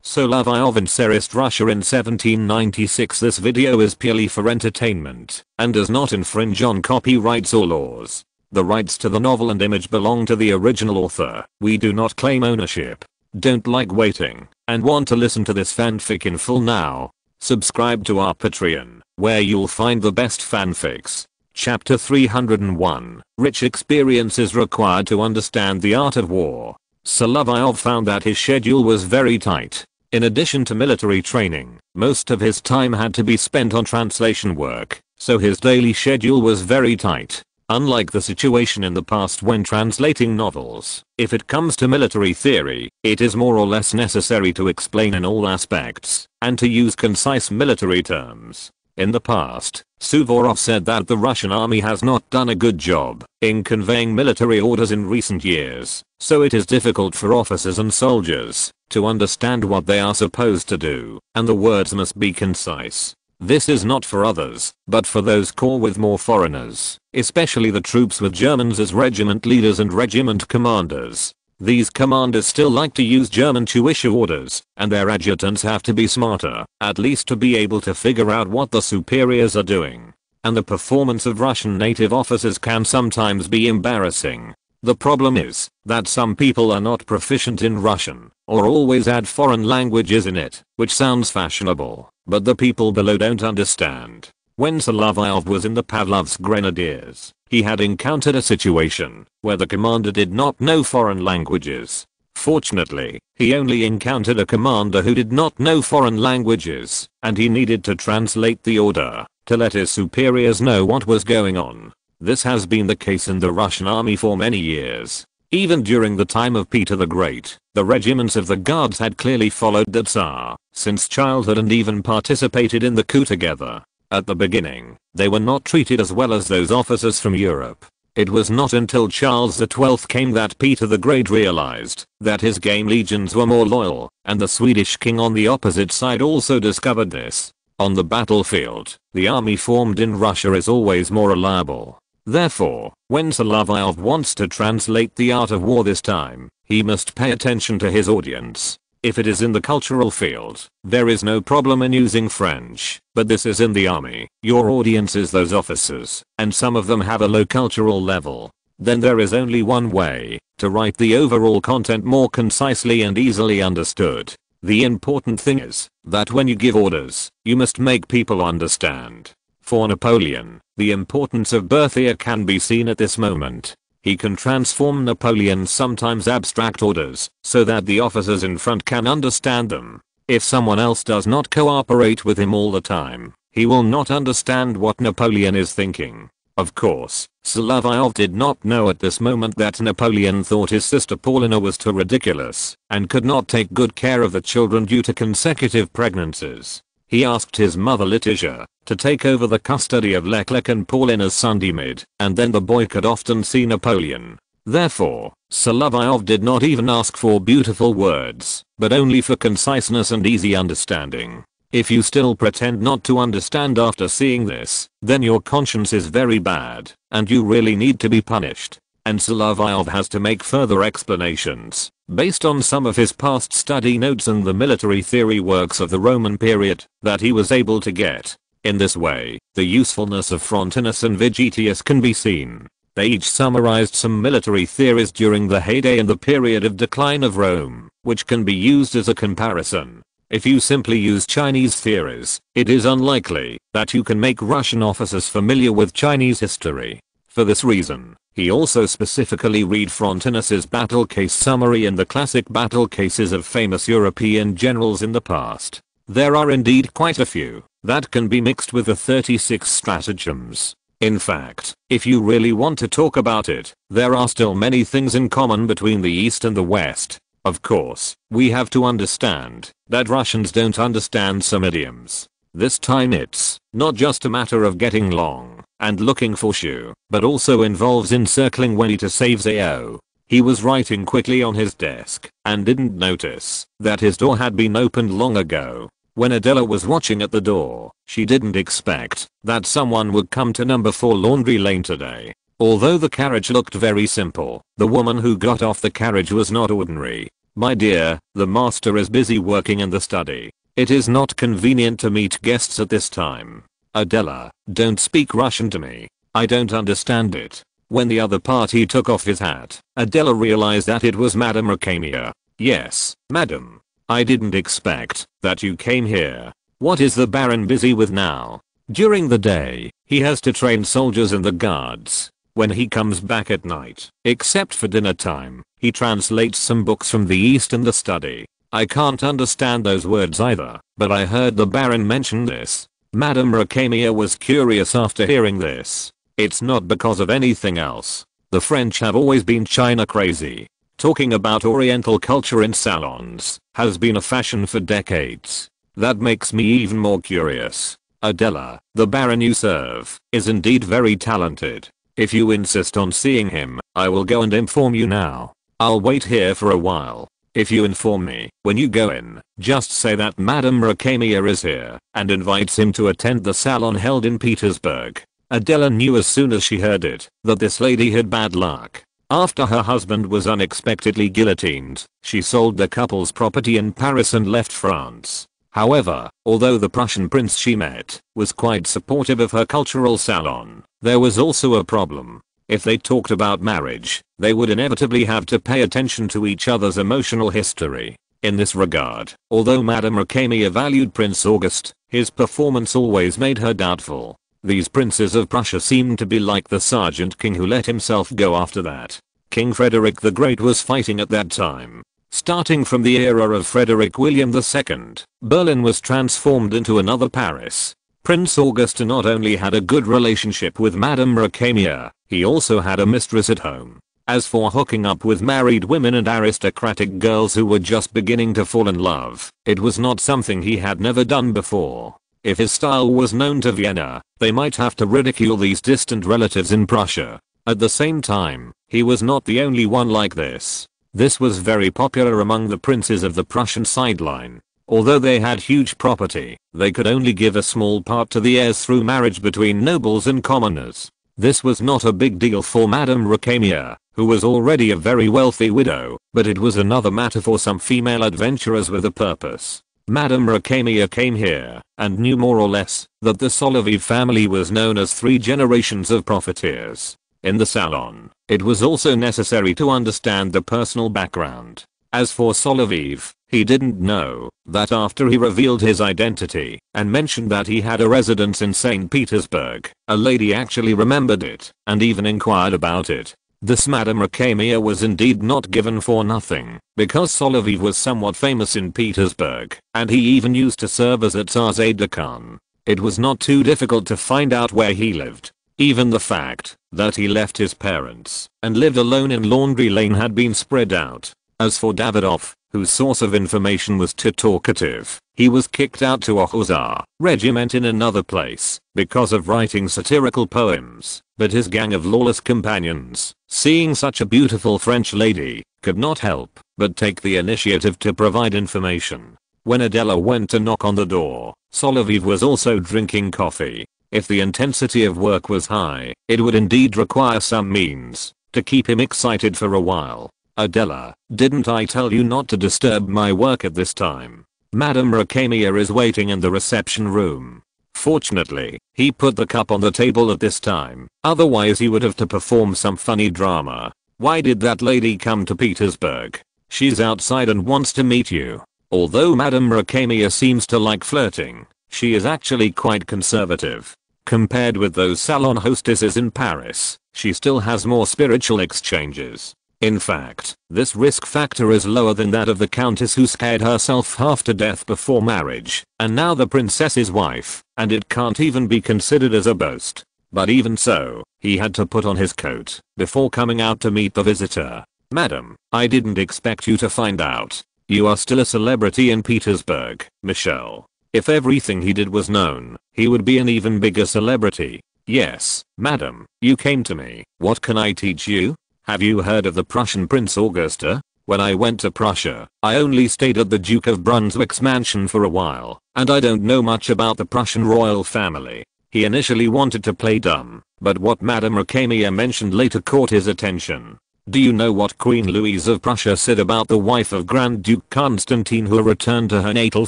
Solovyov in Tsarist Russia in 1796. This video is purely for entertainment and does not infringe on copyrights or laws. The rights to the novel and image belong to the original author. We do not claim ownership. Don't like waiting and want to listen to this fanfic in full now? Subscribe to our Patreon, where you'll find the best fanfics. Chapter 301. Rich experiences required to understand the art of war. Solovyov found that his schedule was very tight. In addition to military training, most of his time had to be spent on translation work, so his daily schedule was very tight. Unlike the situation in the past when translating novels, if it comes to military theory, it is more or less necessary to explain in all aspects, and to use concise military terms. In the past, Suvorov said that the Russian army has not done a good job in conveying military orders in recent years, so it is difficult for officers and soldiers to understand what they are supposed to do, and the words must be concise. This is not for others, but for those corps with more foreigners, especially the troops with Germans as regiment leaders and regiment commanders. These commanders still like to use German to issue orders, and their adjutants have to be smarter, at least to be able to figure out what the superiors are doing. And the performance of Russian native officers can sometimes be embarrassing. The problem is that some people are not proficient in Russian, or always add foreign languages in it, which sounds fashionable, but the people below don't understand. When Solovyov was in the Pavlovsk Grenadiers, he had encountered a situation where the commander did not know foreign languages. Fortunately, he only encountered a commander who did not know foreign languages, and he needed to translate the order to let his superiors know what was going on. This has been the case in the Russian army for many years. Even during the time of Peter the Great, the regiments of the Guards had clearly followed the Tsar since childhood and even participated in the coup together. At the beginning, they were not treated as well as those officers from Europe. It was not until Charles XII came that Peter the Great realized that his game legions were more loyal, and the Swedish king on the opposite side also discovered this. On the battlefield, the army formed in Russia is always more reliable. Therefore, when Solovyov wants to translate the art of war this time, he must pay attention to his audience. If it is in the cultural field, there is no problem in using French, but this is in the army. Your audience is those officers, and some of them have a low cultural level. Then there is only one way to write the overall content more concisely and easily understood. The important thing is that when you give orders, you must make people understand. For Napoleon, the importance of Berthier can be seen at this moment. He can transform Napoleon's sometimes abstract orders so that the officers in front can understand them. If someone else does not cooperate with him all the time, he will not understand what Napoleon is thinking. Of course, Solovyov did not know at this moment that Napoleon thought his sister Paulina was too ridiculous and could not take good care of the children due to consecutive pregnancies. He asked his mother Letitia to take over the custody of Leclerc and Paulina's son Demid, and then the boy could often see Napoleon. Therefore, Solovyov did not even ask for beautiful words, but only for conciseness and easy understanding. If you still pretend not to understand after seeing this, then your conscience is very bad, and you really need to be punished. And Solovyov has to make further explanations, based on some of his past study notes and the military theory works of the Roman period that he was able to get. In this way, the usefulness of Frontinus and Vegetius can be seen. They each summarized some military theories during the heyday and the period of decline of Rome, which can be used as a comparison. If you simply use Chinese theories, it is unlikely that you can make Russian officers familiar with Chinese history. For this reason, he also specifically read Frontinus's battle case summary and the classic battle cases of famous European generals in the past. There are indeed quite a few that can be mixed with the 36 stratagems. In fact, if you really want to talk about it, there are still many things in common between the East and the West. Of course, we have to understand that Russians don't understand some idioms. This time it's not just a matter of getting long and looking for Shu, but also involves encircling when to save Zao. He was writing quickly on his desk and didn't notice that his door had been opened long ago. When Adela was watching at the door, she didn't expect that someone would come to number 4 Laundry Lane today. Although the carriage looked very simple, the woman who got off the carriage was not ordinary. My dear, the master is busy working in the study. It is not convenient to meet guests at this time. Adela, don't speak Russian to me. I don't understand it. When the other party took off his hat, Adela realized that it was Madame Rakemia. Yes, madam. I didn't expect that you came here. What is the Baron busy with now? During the day, he has to train soldiers and the guards. When he comes back at night, except for dinner time, he translates some books from the East in the study. I can't understand those words either, but I heard the Baron mention this. Madame Rakemia was curious after hearing this. It's not because of anything else. The French have always been China crazy. Talking about Oriental culture in salons has been a fashion for decades. That makes me even more curious. Adela, the Baron you serve, is indeed very talented. If you insist on seeing him, I will go and inform you now. I'll wait here for a while. If you inform me when you go in, just say that Madame Rakemia is here and invites him to attend the salon held in Petersburg. Adela knew as soon as she heard it that this lady had bad luck. After her husband was unexpectedly guillotined, she sold the couple's property in Paris and left France. However, although the Prussian prince she met was quite supportive of her cultural salon, there was also a problem. If they talked about marriage, they would inevitably have to pay attention to each other's emotional history. In this regard, although Madame Rakemia valued Prince August, his performance always made her doubtful. These princes of Prussia seemed to be like the sergeant king who let himself go after that. King Frederick the Great was fighting at that time. Starting from the era of Frederick William II, Berlin was transformed into another Paris. Prince August not only had a good relationship with Madame Rakemia, he also had a mistress at home. As for hooking up with married women and aristocratic girls who were just beginning to fall in love, it was not something he had never done before. If his style was known to Vienna, they might have to ridicule these distant relatives in Prussia. At the same time, he was not the only one like this. This was very popular among the princes of the Prussian sideline. Although they had huge property, they could only give a small part to the heirs through marriage between nobles and commoners. This was not a big deal for Madame Rakemia, who was already a very wealthy widow, but it was another matter for some female adventurers with a purpose. Madame Rakemia came here and knew more or less that the Solovyov family was known as 3 generations of profiteers. In the salon, it was also necessary to understand the personal background. As for Solovyov, he didn't know that after he revealed his identity and mentioned that he had a residence in St. Petersburg, a lady actually remembered it and even inquired about it. This Madame Rakemia was indeed not given for nothing, because Solovyov was somewhat famous in Petersburg, and he even used to serve as a Tsar's aide-de-camp. It was not too difficult to find out where he lived. Even the fact that he left his parents and lived alone in Laundry Lane had been spread out. As for Davidov, whose source of information was too talkative, he was kicked out to a hussar regiment in another place because of writing satirical poems, but his gang of lawless companions, seeing such a beautiful French lady, could not help but take the initiative to provide information. When Adela went to knock on the door, Solovyov was also drinking coffee. If the intensity of work was high, it would indeed require some means to keep him excited for a while. Adela, didn't I tell you not to disturb my work at this time? Madame Rakemia is waiting in the reception room. Fortunately, he put the cup on the table at this time, otherwise he would have to perform some funny drama. Why did that lady come to Petersburg? She's outside and wants to meet you. Although Madame Rakemia seems to like flirting, she is actually quite conservative. Compared with those salon hostesses in Paris, she still has more spiritual exchanges. In fact, this risk factor is lower than that of the countess who scared herself half to death before marriage, and now the princess's wife, and it can't even be considered as a boast. But even so, he had to put on his coat before coming out to meet the visitor. Madam, I didn't expect you to find out. You are still a celebrity in Petersburg, Michelle. If everything he did was known, he would be an even bigger celebrity. Yes, madam, you came to me. What can I teach you? Have you heard of the Prussian Prince Augusta? When I went to Prussia, I only stayed at the Duke of Brunswick's mansion for a while, and I don't know much about the Prussian royal family. He initially wanted to play dumb, but what Madame Rakemia mentioned later caught his attention. Do you know what Queen Louise of Prussia said about the wife of Grand Duke Constantine who returned to her natal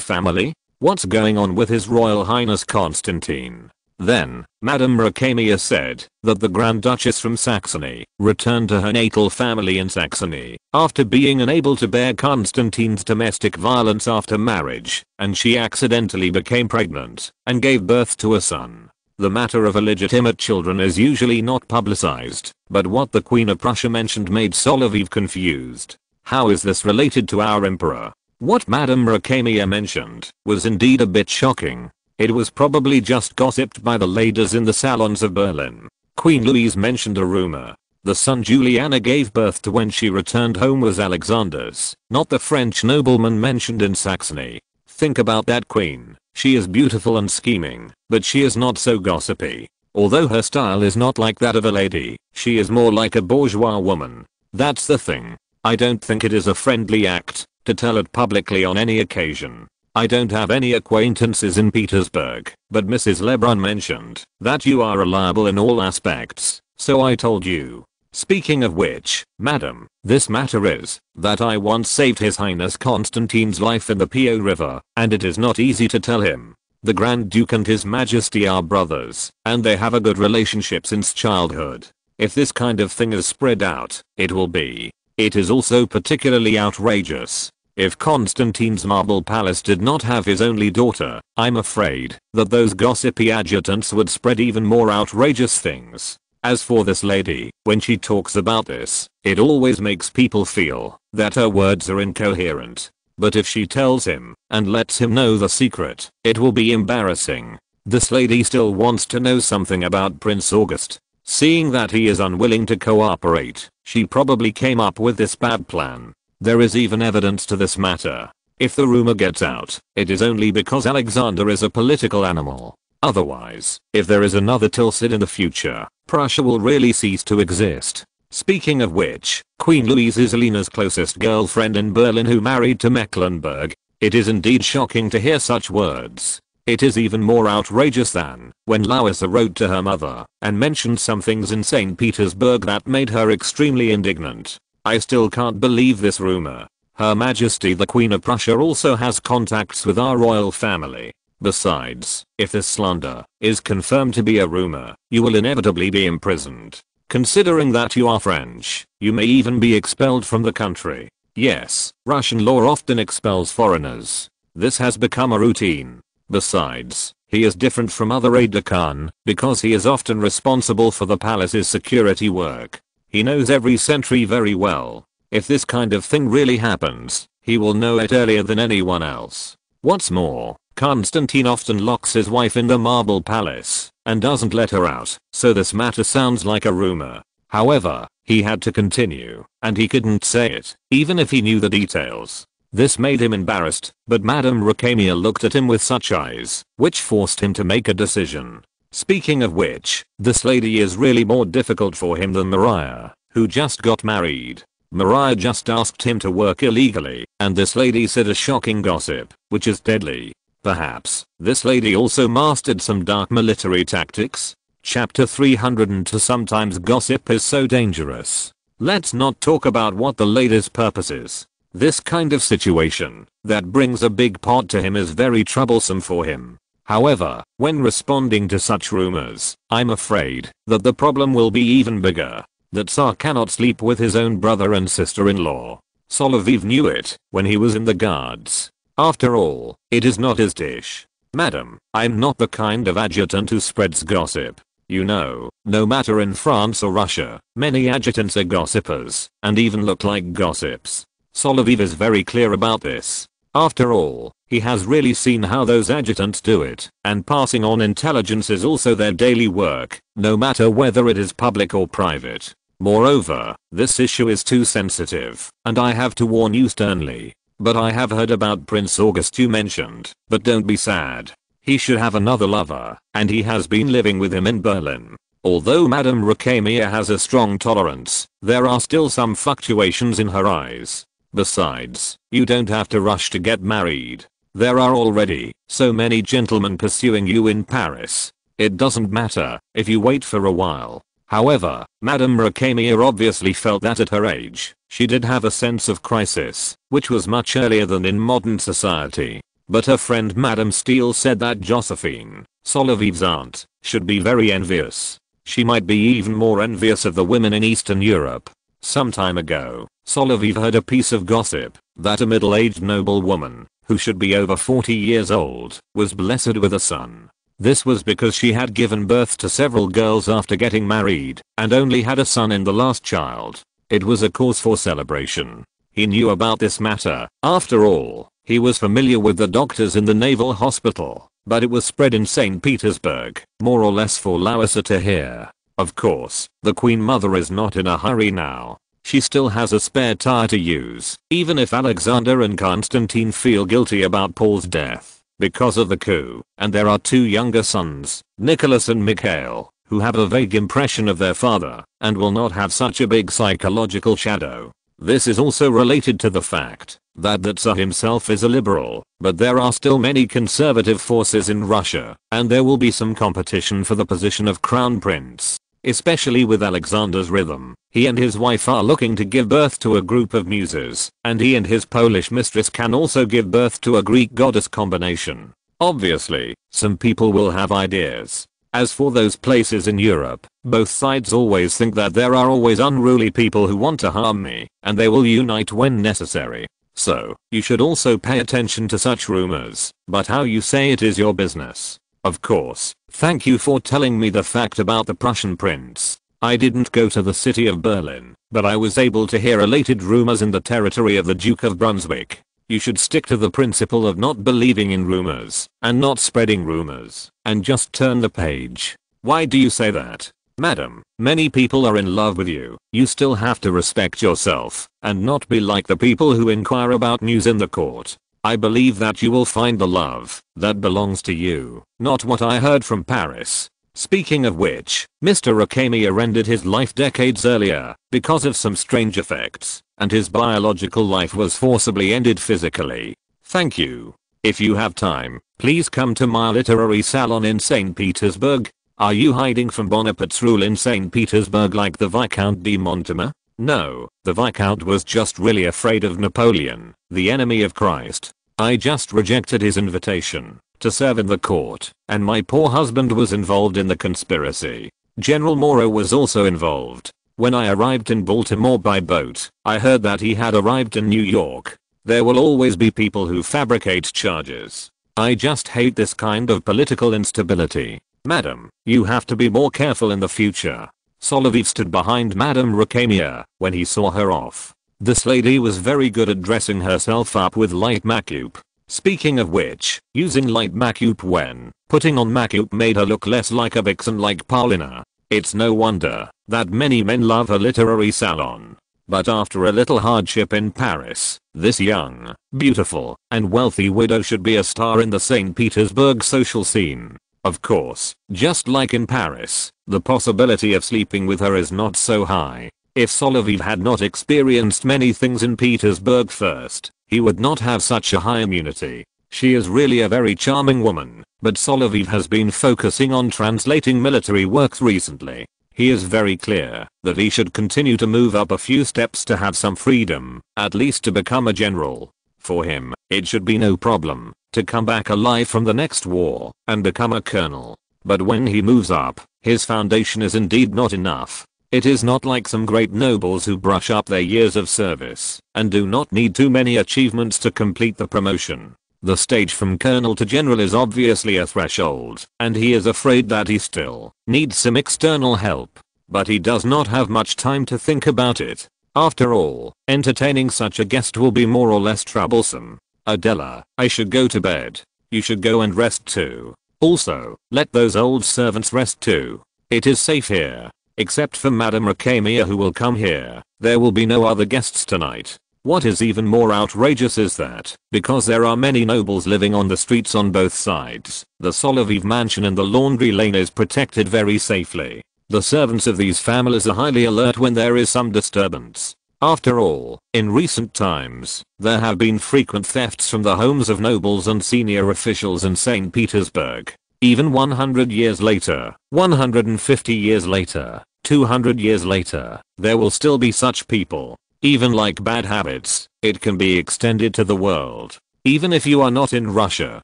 family? What's going on with His Royal Highness Constantine? Then, Madame Racamia said that the Grand Duchess from Saxony returned to her natal family in Saxony after being unable to bear Constantine's domestic violence after marriage, and she accidentally became pregnant and gave birth to a son. The matter of illegitimate children is usually not publicized, but what the Queen of Prussia mentioned made Solovyov confused. How is this related to our emperor? What Madame Racamia mentioned was indeed a bit shocking. It was probably just gossiped by the ladies in the salons of Berlin. Queen Louise mentioned a rumor. The son Juliana gave birth to when she returned home was Alexander's, not the French nobleman mentioned in Saxony. Think about that queen. She is beautiful and scheming, but she is not so gossipy. Although her style is not like that of a lady, she is more like a bourgeois woman. That's the thing. I don't think it is a friendly act to tell it publicly on any occasion. I don't have any acquaintances in Petersburg, but Mrs. Lebrun mentioned that you are reliable in all aspects, so I told you. Speaking of which, madam, this matter is that I once saved His Highness Constantine's life in the Po River, and it is not easy to tell him. The Grand Duke and His Majesty are brothers, and they have a good relationship since childhood. If this kind of thing is spread out, it will be. It is also particularly outrageous. If Constantine's marble palace did not have his only daughter, I'm afraid that those gossipy adjutants would spread even more outrageous things. As for this lady, when she talks about this, it always makes people feel that her words are incoherent. But if she tells him and lets him know the secret, it will be embarrassing. This lady still wants to know something about Prince August. Seeing that he is unwilling to cooperate, she probably came up with this bad plan. There is even evidence to this matter. If the rumor gets out, it is only because Alexander is a political animal. Otherwise, if there is another Tilsit in the future, Prussia will really cease to exist. Speaking of which, Queen Louise is Alina's closest girlfriend in Berlin who married to Mecklenburg. It is indeed shocking to hear such words. It is even more outrageous than when Larissa wrote to her mother and mentioned some things in St. Petersburg that made her extremely indignant. I still can't believe this rumor. Her Majesty the Queen of Prussia also has contacts with our royal family. Besides, if this slander is confirmed to be a rumor, you will inevitably be imprisoned. Considering that you are French, you may even be expelled from the country. Yes, Russian law often expels foreigners. This has become a routine. Besides, he is different from other aides-de-camp because he is often responsible for the palace's security work. He knows every sentry very well. If this kind of thing really happens, he will know it earlier than anyone else. What's more, Constantine often locks his wife in the marble palace and doesn't let her out, so this matter sounds like a rumor. However, he had to continue, and he couldn't say it, even if he knew the details. This made him embarrassed, but Madame Racamia looked at him with such eyes, which forced him to make a decision. Speaking of which, this lady is really more difficult for him than Maria, who just got married. Maria just asked him to work illegally, and this lady said a shocking gossip, which is deadly. Perhaps, this lady also mastered some dark military tactics? Chapter 302. Sometimes gossip is so dangerous. Let's not talk about what the lady's purpose is. This kind of situation that brings a big pot to him is very troublesome for him. However, when responding to such rumors, I'm afraid that the problem will be even bigger. That Tsar cannot sleep with his own brother and sister-in-law. Solovyov knew it when he was in the guards. After all, it is not his dish. Madam, I'm not the kind of adjutant who spreads gossip. You know, no matter in France or Russia, many adjutants are gossipers and even look like gossips. Solovyov is very clear about this. After all, he has really seen how those adjutants do it, and passing on intelligence is also their daily work, no matter whether it is public or private. Moreover, this issue is too sensitive, and I have to warn you sternly. But I have heard about Prince August you mentioned, but don't be sad. He should have another lover, and he has been living with him in Berlin. Although Madame Racamia has a strong tolerance, there are still some fluctuations in her eyes. Besides, you don't have to rush to get married. There are already so many gentlemen pursuing you in Paris. It doesn't matter if you wait for a while. However, Madame Rakamiya obviously felt that at her age, she did have a sense of crisis, which was much earlier than in modern society. But her friend Madame Steele said that Josephine, Solovyov's aunt, should be very envious. She might be even more envious of the women in Eastern Europe. Some time ago, Solovyov heard a piece of gossip that a middle-aged noble woman, who should be over 40 years old, was blessed with a son. This was because she had given birth to several girls after getting married, and only had a son in the last child. It was a cause for celebration. He knew about this matter. After all, he was familiar with the doctors in the naval hospital, but it was spread in St. Petersburg, more or less for Larissa to hear. Of course, the Queen Mother is not in a hurry now. She still has a spare tire to use, even if Alexander and Constantine feel guilty about Paul's death because of the coup, and there are two younger sons, Nicholas and Mikhail, who have a vague impression of their father, and will not have such a big psychological shadow. This is also related to the fact that the Tsar himself is a liberal, but there are still many conservative forces in Russia, and there will be some competition for the position of crown prince. Especially with Alexander's rhythm, he and his wife are looking to give birth to a group of muses, and he and his Polish mistress can also give birth to a Greek goddess combination. Obviously, some people will have ideas. As for those places in Europe, both sides always think that there are always unruly people who want to harm me, and they will unite when necessary. So, you should also pay attention to such rumors, but how you say it is your business. Of course, thank you for telling me the fact about the Prussian prince. I didn't go to the city of Berlin, but I was able to hear related rumors in the territory of the Duke of Brunswick. You should stick to the principle of not believing in rumors, and not spreading rumors, and just turn the page. Why do you say that? Madam, many people are in love with you. You still have to respect yourself, and not be like the people who inquire about news in the court. I believe that you will find the love that belongs to you, not what I heard from Paris. Speaking of which, Mr. Rakamiya ended his life decades earlier because of some strange effects, and his biological life was forcibly ended physically. Thank you. If you have time, please come to my literary salon in St. Petersburg. Are you hiding from Bonaparte's rule in St. Petersburg like the Viscount de Mortimer? No, the Viscount was just really afraid of Napoleon, the enemy of Christ. I just rejected his invitation to serve in the court, and my poor husband was involved in the conspiracy. General Moro was also involved. When I arrived in Baltimore by boat, I heard that he had arrived in New York. There will always be people who fabricate charges. I just hate this kind of political instability. Madam, you have to be more careful in the future. Solovyov stood behind Madame Rakamiya when he saw her off. This lady was very good at dressing herself up with light makeup. Speaking of which, using light makeup when putting on makeup made her look less like a vixen like Paulina. It's no wonder that many men love her literary salon. But after a little hardship in Paris, this young, beautiful, and wealthy widow should be a star in the St. Petersburg social scene. Of course, just like in Paris, the possibility of sleeping with her is not so high. If Solovyov had not experienced many things in Petersburg first, he would not have such a high immunity. She is really a very charming woman, but Solovyov has been focusing on translating military works recently. He is very clear that he should continue to move up a few steps to have some freedom, at least to become a general. For him, it should be no problem to come back alive from the next war and become a colonel. But when he moves up, his foundation is indeed not enough. It is not like some great nobles who brush up their years of service and do not need too many achievements to complete the promotion. The stage from colonel to general is obviously a threshold, and he is afraid that he still needs some external help. But he does not have much time to think about it. After all, entertaining such a guest will be more or less troublesome. Adela, I should go to bed. You should go and rest too. Also, let those old servants rest too. It is safe here. Except for Madame Rakamiya who will come here, there will be no other guests tonight. What is even more outrageous is that, because there are many nobles living on the streets on both sides, the Solovyov mansion in the laundry lane is protected very safely. The servants of these families are highly alert when there is some disturbance. After all, in recent times, there have been frequent thefts from the homes of nobles and senior officials in St. Petersburg. Even 100 years later, 150 years later, 200 years later, there will still be such people. Even like bad habits, it can be extended to the world. Even if you are not in Russia,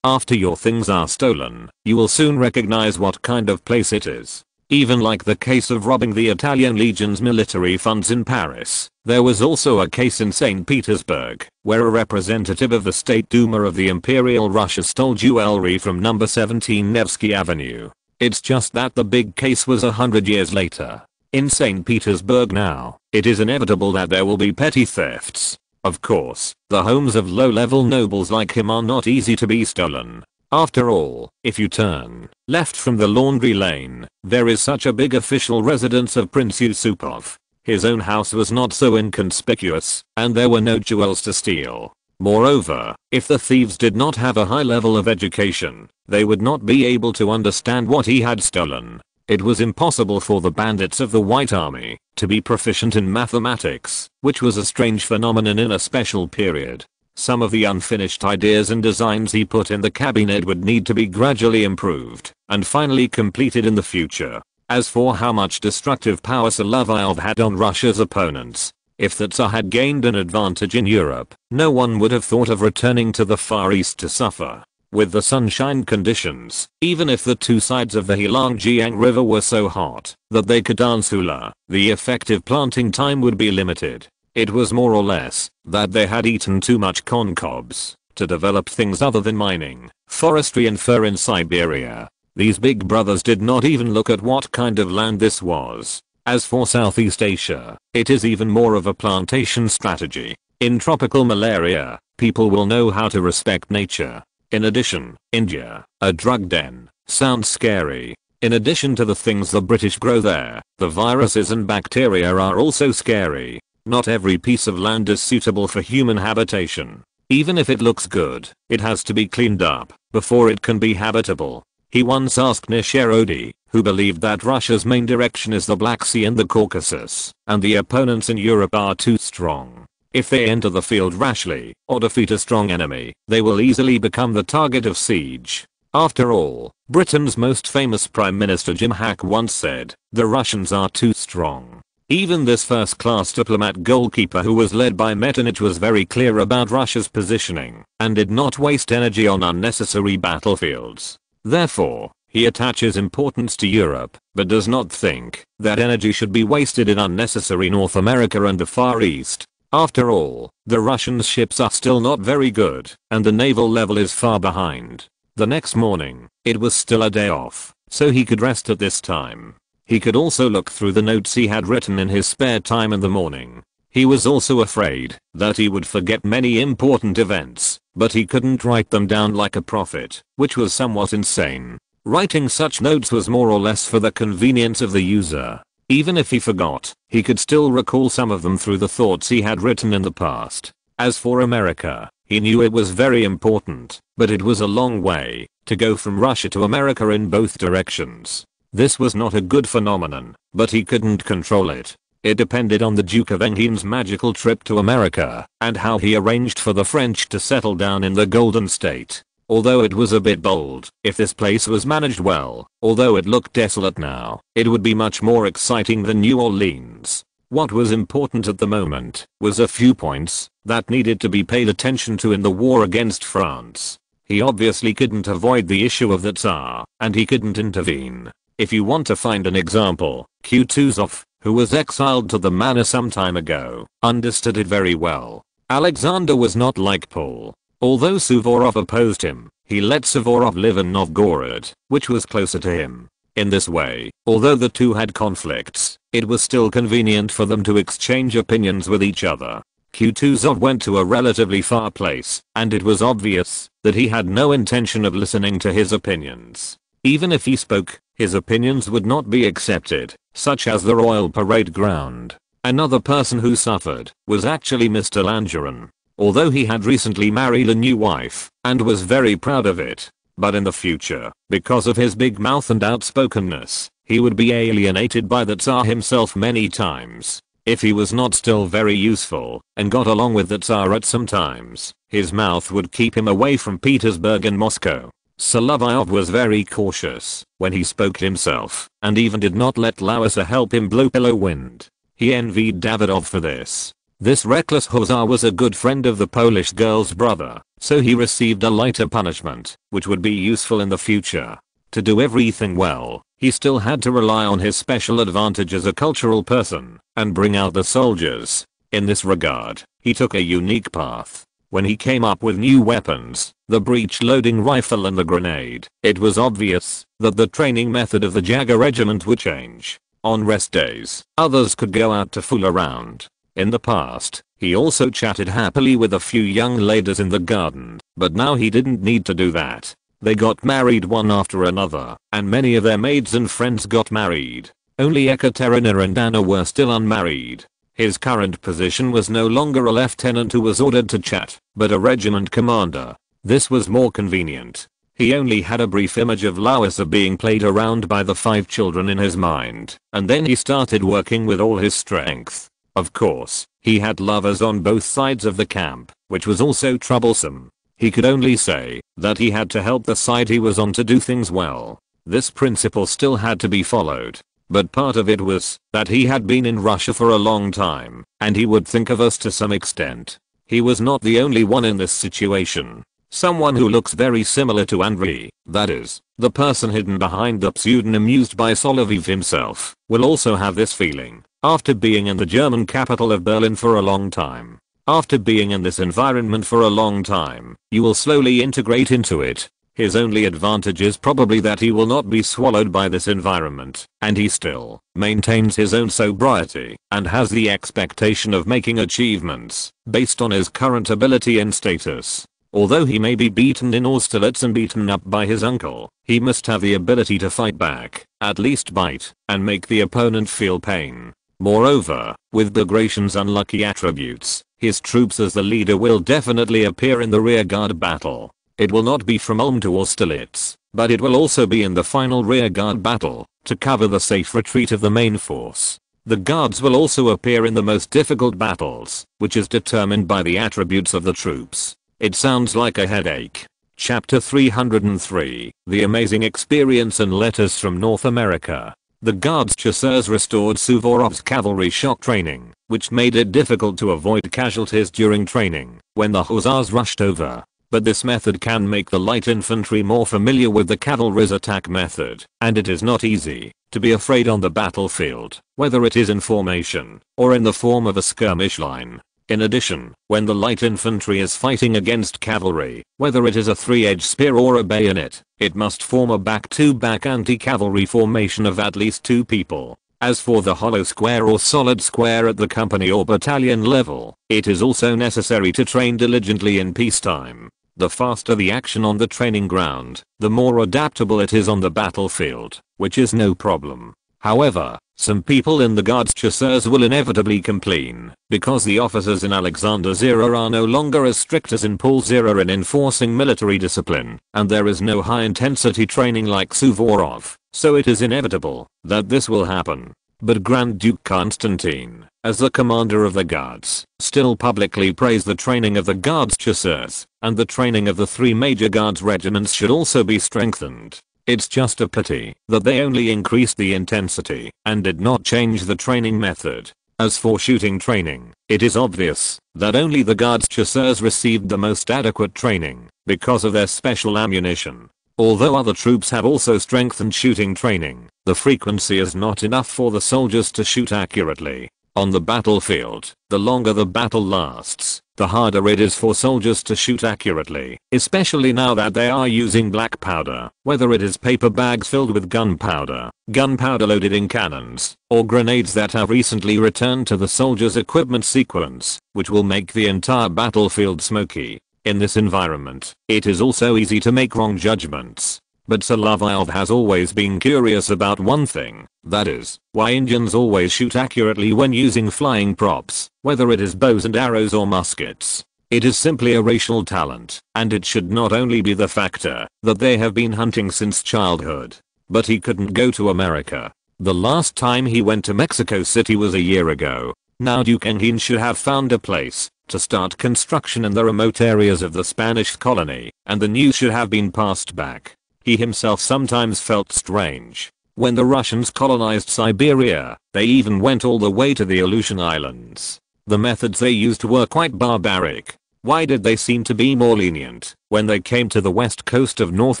after your things are stolen, you will soon recognize what kind of place it is. Even like the case of robbing the Italian Legion's military funds in Paris, there was also a case in St. Petersburg, where a representative of the State Duma of the Imperial Russia stole jewelry from number 17 Nevsky Avenue. It's just that the big case was 100 years later. In St. Petersburg now, it is inevitable that there will be petty thefts. Of course, the homes of low-level nobles like him are not easy to be stolen. After all, if you turn left from the laundry lane, there is such a big official residence of Prince Yusupov. His own house was not so inconspicuous, and there were no jewels to steal. Moreover, if the thieves did not have a high level of education, they would not be able to understand what he had stolen. It was impossible for the bandits of the White Army to be proficient in mathematics, which was a strange phenomenon in a special period. Some of the unfinished ideas and designs he put in the cabinet would need to be gradually improved and finally completed in the future. As for how much destructive power Solovyov had on Russia's opponents, if the Tsar had gained an advantage in Europe, no one would have thought of returning to the Far East to suffer. With the sunshine conditions, even if the two sides of the Heilongjiang River were so hot that they could dance hula, the effective planting time would be limited. It was more or less that they had eaten too much corn cobs to develop things other than mining, forestry and fur in Siberia. These big brothers did not even look at what kind of land this was. As for Southeast Asia, it is even more of a plantation strategy. In tropical malaria, people will know how to respect nature. In addition, India, a drug den, sounds scary. In addition to the things the British grow there, the viruses and bacteria are also scary. Not every piece of land is suitable for human habitation. Even if it looks good, it has to be cleaned up before it can be habitable. He once asked Nisherodi, who believed that Russia's main direction is the Black Sea and the Caucasus, and the opponents in Europe are too strong. If they enter the field rashly or defeat a strong enemy, they will easily become the target of siege. After all, Britain's most famous Prime Minister Jim Hack once said, "The Russians are too strong." Even this first-class diplomat goalkeeper who was led by Metternich was very clear about Russia's positioning and did not waste energy on unnecessary battlefields. Therefore, he attaches importance to Europe, but does not think that energy should be wasted in unnecessary North America and the Far East. After all, the Russian ships are still not very good, and the naval level is far behind. The next morning, it was still a day off, so he could rest at this time. He could also look through the notes he had written in his spare time in the morning. He was also afraid that he would forget many important events, but he couldn't write them down like a prophet, which was somewhat insane. Writing such notes was more or less for the convenience of the user. Even if he forgot, he could still recall some of them through the thoughts he had written in the past. As for America, he knew it was very important, but it was a long way to go from Russia to America in both directions. This was not a good phenomenon, but he couldn't control it. It depended on the Duke of Enghien's magical trip to America and how he arranged for the French to settle down in the Golden State. Although it was a bit bold, if this place was managed well, although it looked desolate now, it would be much more exciting than New Orleans. What was important at the moment was a few points that needed to be paid attention to in the war against France. He obviously couldn't avoid the issue of the Tsar, and he couldn't intervene. If you want to find an example, Kutuzov, who was exiled to the manor some time ago, understood it very well. Alexander was not like Paul. Although Suvorov opposed him, he let Suvorov live in Novgorod, which was closer to him. In this way, although the two had conflicts, it was still convenient for them to exchange opinions with each other. Kutuzov went to a relatively far place, and it was obvious that he had no intention of listening to his opinions. Even if he spoke, his opinions would not be accepted, such as the royal parade ground. Another person who suffered was actually Mr. Langeron. Although he had recently married a new wife and was very proud of it, but in the future, because of his big mouth and outspokenness, he would be alienated by the Tsar himself many times. If he was not still very useful and got along with the Tsar at some times, his mouth would keep him away from Petersburg and Moscow. Solovyov was very cautious when he spoke himself and even did not let Lausa help him blow pillow wind. He envied Davidov for this. This reckless hussar was a good friend of the Polish girl's brother, so he received a lighter punishment, which would be useful in the future. To do everything well, he still had to rely on his special advantage as a cultural person and bring out the soldiers. In this regard, he took a unique path. When he came up with new weapons, the breech-loading rifle and the grenade, it was obvious that the training method of the Jager regiment would change. On rest days, others could go out to fool around. In the past, he also chatted happily with a few young ladies in the garden, but now he didn't need to do that. They got married one after another, and many of their maids and friends got married. Only Ekaterina and Anna were still unmarried. His current position was no longer a lieutenant who was ordered to chat, but a regiment commander. This was more convenient. He only had a brief image of Lausa being played around by the 5 children in his mind, and then he started working with all his strength. Of course, he had lovers on both sides of the camp, which was also troublesome. He could only say that he had to help the side he was on to do things well. This principle still had to be followed. But part of it was that he had been in Russia for a long time, and he would think of us to some extent. He was not the only one in this situation. Someone who looks very similar to Andrei, that is, the person hidden behind the pseudonym used by Solovyov himself, will also have this feeling. After being in the German capital of Berlin for a long time, after being in this environment for a long time, you will slowly integrate into it. His only advantage is probably that he will not be swallowed by this environment, and he still maintains his own sobriety and has the expectation of making achievements based on his current ability and status. Although he may be beaten in Austerlitz and beaten up by his uncle, he must have the ability to fight back, at least bite, and make the opponent feel pain. Moreover, with Bagration's unlucky attributes, his troops as the leader will definitely appear in the rearguard battle. It will not be from Ulm to Austerlitz, but it will also be in the final rearguard battle, to cover the safe retreat of the main force. The guards will also appear in the most difficult battles, which is determined by the attributes of the troops. It sounds like a headache. Chapter 303, The Amazing Experience and Letters from North America. The Guards Chasseurs restored Suvorov's cavalry shock training, which made it difficult to avoid casualties during training when the hussars rushed over. But this method can make the light infantry more familiar with the cavalry's attack method, and it is not easy to be afraid on the battlefield, whether it is in formation or in the form of a skirmish line. In addition, when the light infantry is fighting against cavalry, whether it is a 3-edged spear or a bayonet, it must form a back-to-back anti-cavalry formation of at least 2 people. As for the hollow square or solid square at the company or battalion level, it is also necessary to train diligently in peacetime. The faster the action on the training ground, the more adaptable it is on the battlefield, which is no problem. However, some people in the Guards Chasseurs will inevitably complain, because the officers in Alexander's era are no longer as strict as in Paul's era in enforcing military discipline, and there is no high-intensity training like Suvorov, so it is inevitable that this will happen. But Grand Duke Constantine, as the commander of the guards, still publicly praised the training of the Guards Chasseurs, and the training of the 3 major guards regiments should also be strengthened. It's just a pity that they only increased the intensity and did not change the training method. As for shooting training, it is obvious that only the Guards Chasseurs received the most adequate training because of their special ammunition. Although other troops have also strengthened shooting training, the frequency is not enough for the soldiers to shoot accurately. On the battlefield, the longer the battle lasts, the harder it is for soldiers to shoot accurately, especially now that they are using black powder, whether it is paper bags filled with gunpowder loaded in cannons, or grenades that have recently returned to the soldiers' equipment sequence, which will make the entire battlefield smoky. In this environment, it is also easy to make wrong judgments. But Solovyov has always been curious about one thing, that is, why Indians always shoot accurately when using flying props, whether it is bows and arrows or muskets. It is simply a racial talent, and it should not only be the factor that they have been hunting since childhood. But he couldn't go to America. The last time he went to Mexico City was a year ago. Now Duke Engin should have found a place to start construction in the remote areas of the Spanish colony, and the news should have been passed back. He himself sometimes felt strange. When the Russians colonized Siberia, they even went all the way to the Aleutian Islands. The methods they used were quite barbaric. Why did they seem to be more lenient when they came to the west coast of North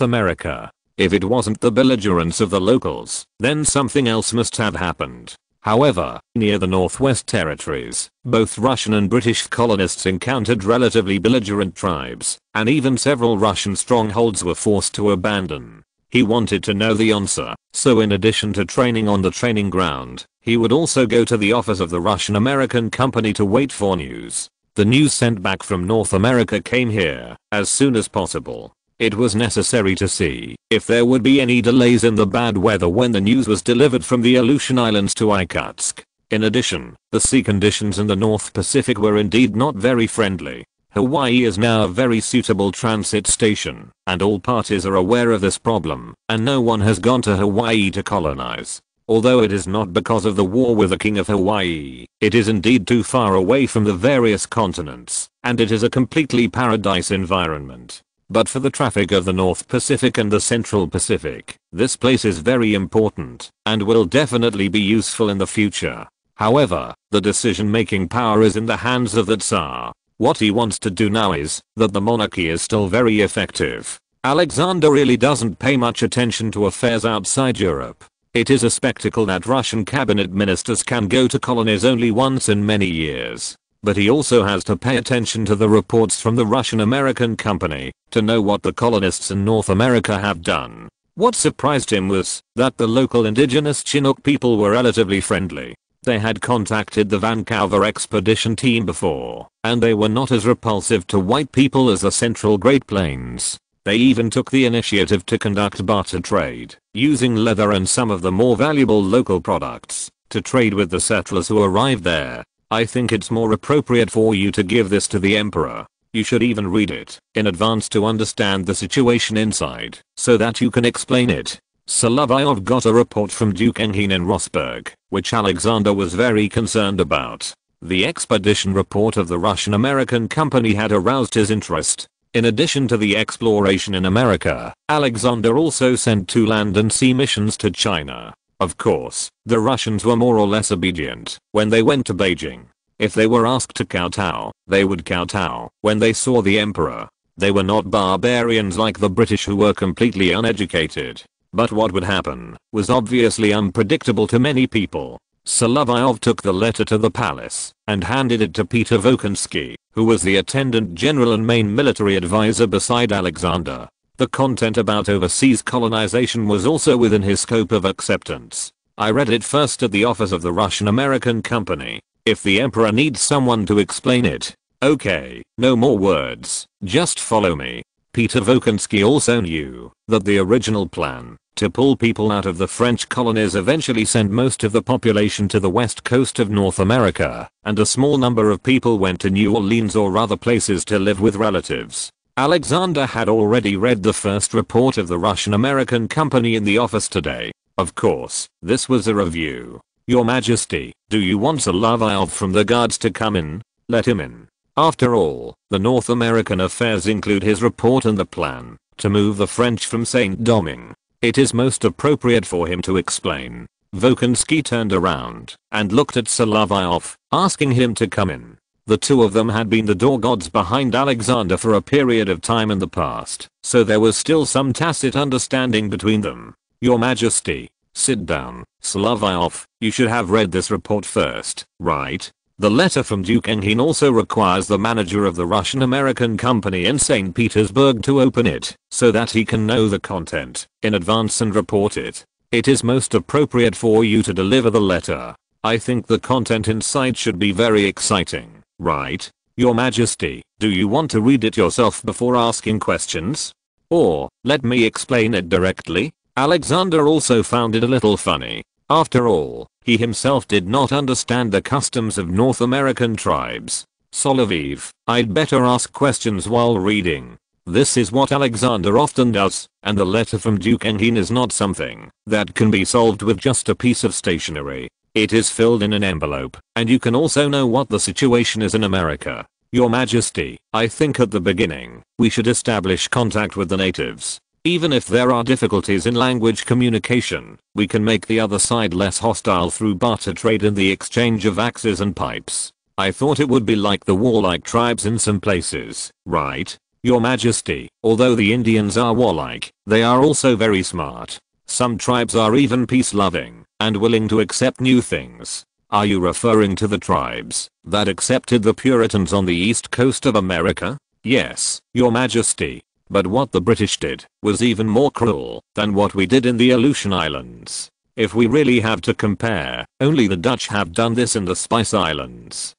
America? If it wasn't the belligerence of the locals, then something else must have happened. However, near the Northwest Territories, both Russian and British colonists encountered relatively belligerent tribes, and even several Russian strongholds were forced to abandon. He wanted to know the answer, so in addition to training on the training ground, he would also go to the office of the Russian-American company to wait for news. The news sent back from North America came here as soon as possible. It was necessary to see if there would be any delays in the bad weather when the news was delivered from the Aleutian Islands to Irkutsk. In addition, the sea conditions in the North Pacific were indeed not very friendly. Hawaii is now a very suitable transit station, and all parties are aware of this problem, and no one has gone to Hawaii to colonize. Although it is not because of the war with the king of Hawaii, it is indeed too far away from the various continents, and it is a completely paradise environment. But for the traffic of the North Pacific and the Central Pacific, this place is very important, and will definitely be useful in the future. However, the decision-making power is in the hands of the Tsar. What he wants to do now is that the monarchy is still very effective. Alexander really doesn't pay much attention to affairs outside Europe. It is a spectacle that Russian cabinet ministers can go to colonies only once in many years. But he also has to pay attention to the reports from the Russian-American company to know what the colonists in North America have done. What surprised him was that the local indigenous Chinook people were relatively friendly. They had contacted the Vancouver expedition team before, and they were not as repulsive to white people as the Central Great Plains. They even took the initiative to conduct barter trade, using leather and some of the more valuable local products, to trade with the settlers who arrived there. I think it's more appropriate for you to give this to the emperor. You should even read it in advance to understand the situation inside, so that you can explain it. Solovyov got a report from Duke Engin in Rosberg, which Alexander was very concerned about. The expedition report of the Russian-American company had aroused his interest. In addition to the exploration in America, Alexander also sent 2 land and sea missions to China. Of course, the Russians were more or less obedient when they went to Beijing. If they were asked to kowtow, they would kowtow when they saw the emperor. They were not barbarians like the British who were completely uneducated. But what would happen was obviously unpredictable to many people. Solovyov took the letter to the palace and handed it to Peter Volkonsky, who was the attendant general and main military advisor beside Alexander. The content about overseas colonization was also within his scope of acceptance. I read it first at the office of the Russian-American company. If the emperor needs someone to explain it, okay, no more words, just follow me. Peter Volkonsky also knew that the original plan to pull people out of the French colonies eventually sent most of the population to the west coast of North America, and a small number of people went to New Orleans or other places to live with relatives. Alexander had already read the first report of the Russian-American company in the office today. Of course, this was a review. Your Majesty, do you want Solovyov from the guards to come in? Let him in. After all, the North American affairs include his report and the plan to move the French from Saint-Domingue. It is most appropriate for him to explain. Volkonsky turned around and looked at Solovyov, asking him to come in. The two of them had been the door gods behind Alexander for a period of time in the past, so there was still some tacit understanding between them. Your Majesty, sit down. Solovyov, you should have read this report first, right? The letter from Duke Engin also requires the manager of the Russian-American company in St. Petersburg to open it, so that he can know the content in advance and report it. It is most appropriate for you to deliver the letter. I think the content inside should be very exciting, right? Your Majesty, do you want to read it yourself before asking questions? Or, let me explain it directly? Alexander also found it a little funny. After all, he himself did not understand the customs of North American tribes. Solovyov, I'd better ask questions while reading. This is what Alexander often does, and the letter from Duke Engin is not something that can be solved with just a piece of stationery. It is filled in an envelope, and you can also know what the situation is in America. Your Majesty, I think at the beginning, we should establish contact with the natives. Even if there are difficulties in language communication, we can make the other side less hostile through barter trade and the exchange of axes and pipes. I thought it would be like the warlike tribes in some places, right? Your Majesty, although the Indians are warlike, they are also very smart. Some tribes are even peace-loving and willing to accept new things. Are you referring to the tribes that accepted the Puritans on the east coast of America? Yes, Your Majesty. But what the British did was even more cruel than what we did in the Aleutian Islands. If we really have to compare, only the Dutch have done this in the Spice Islands.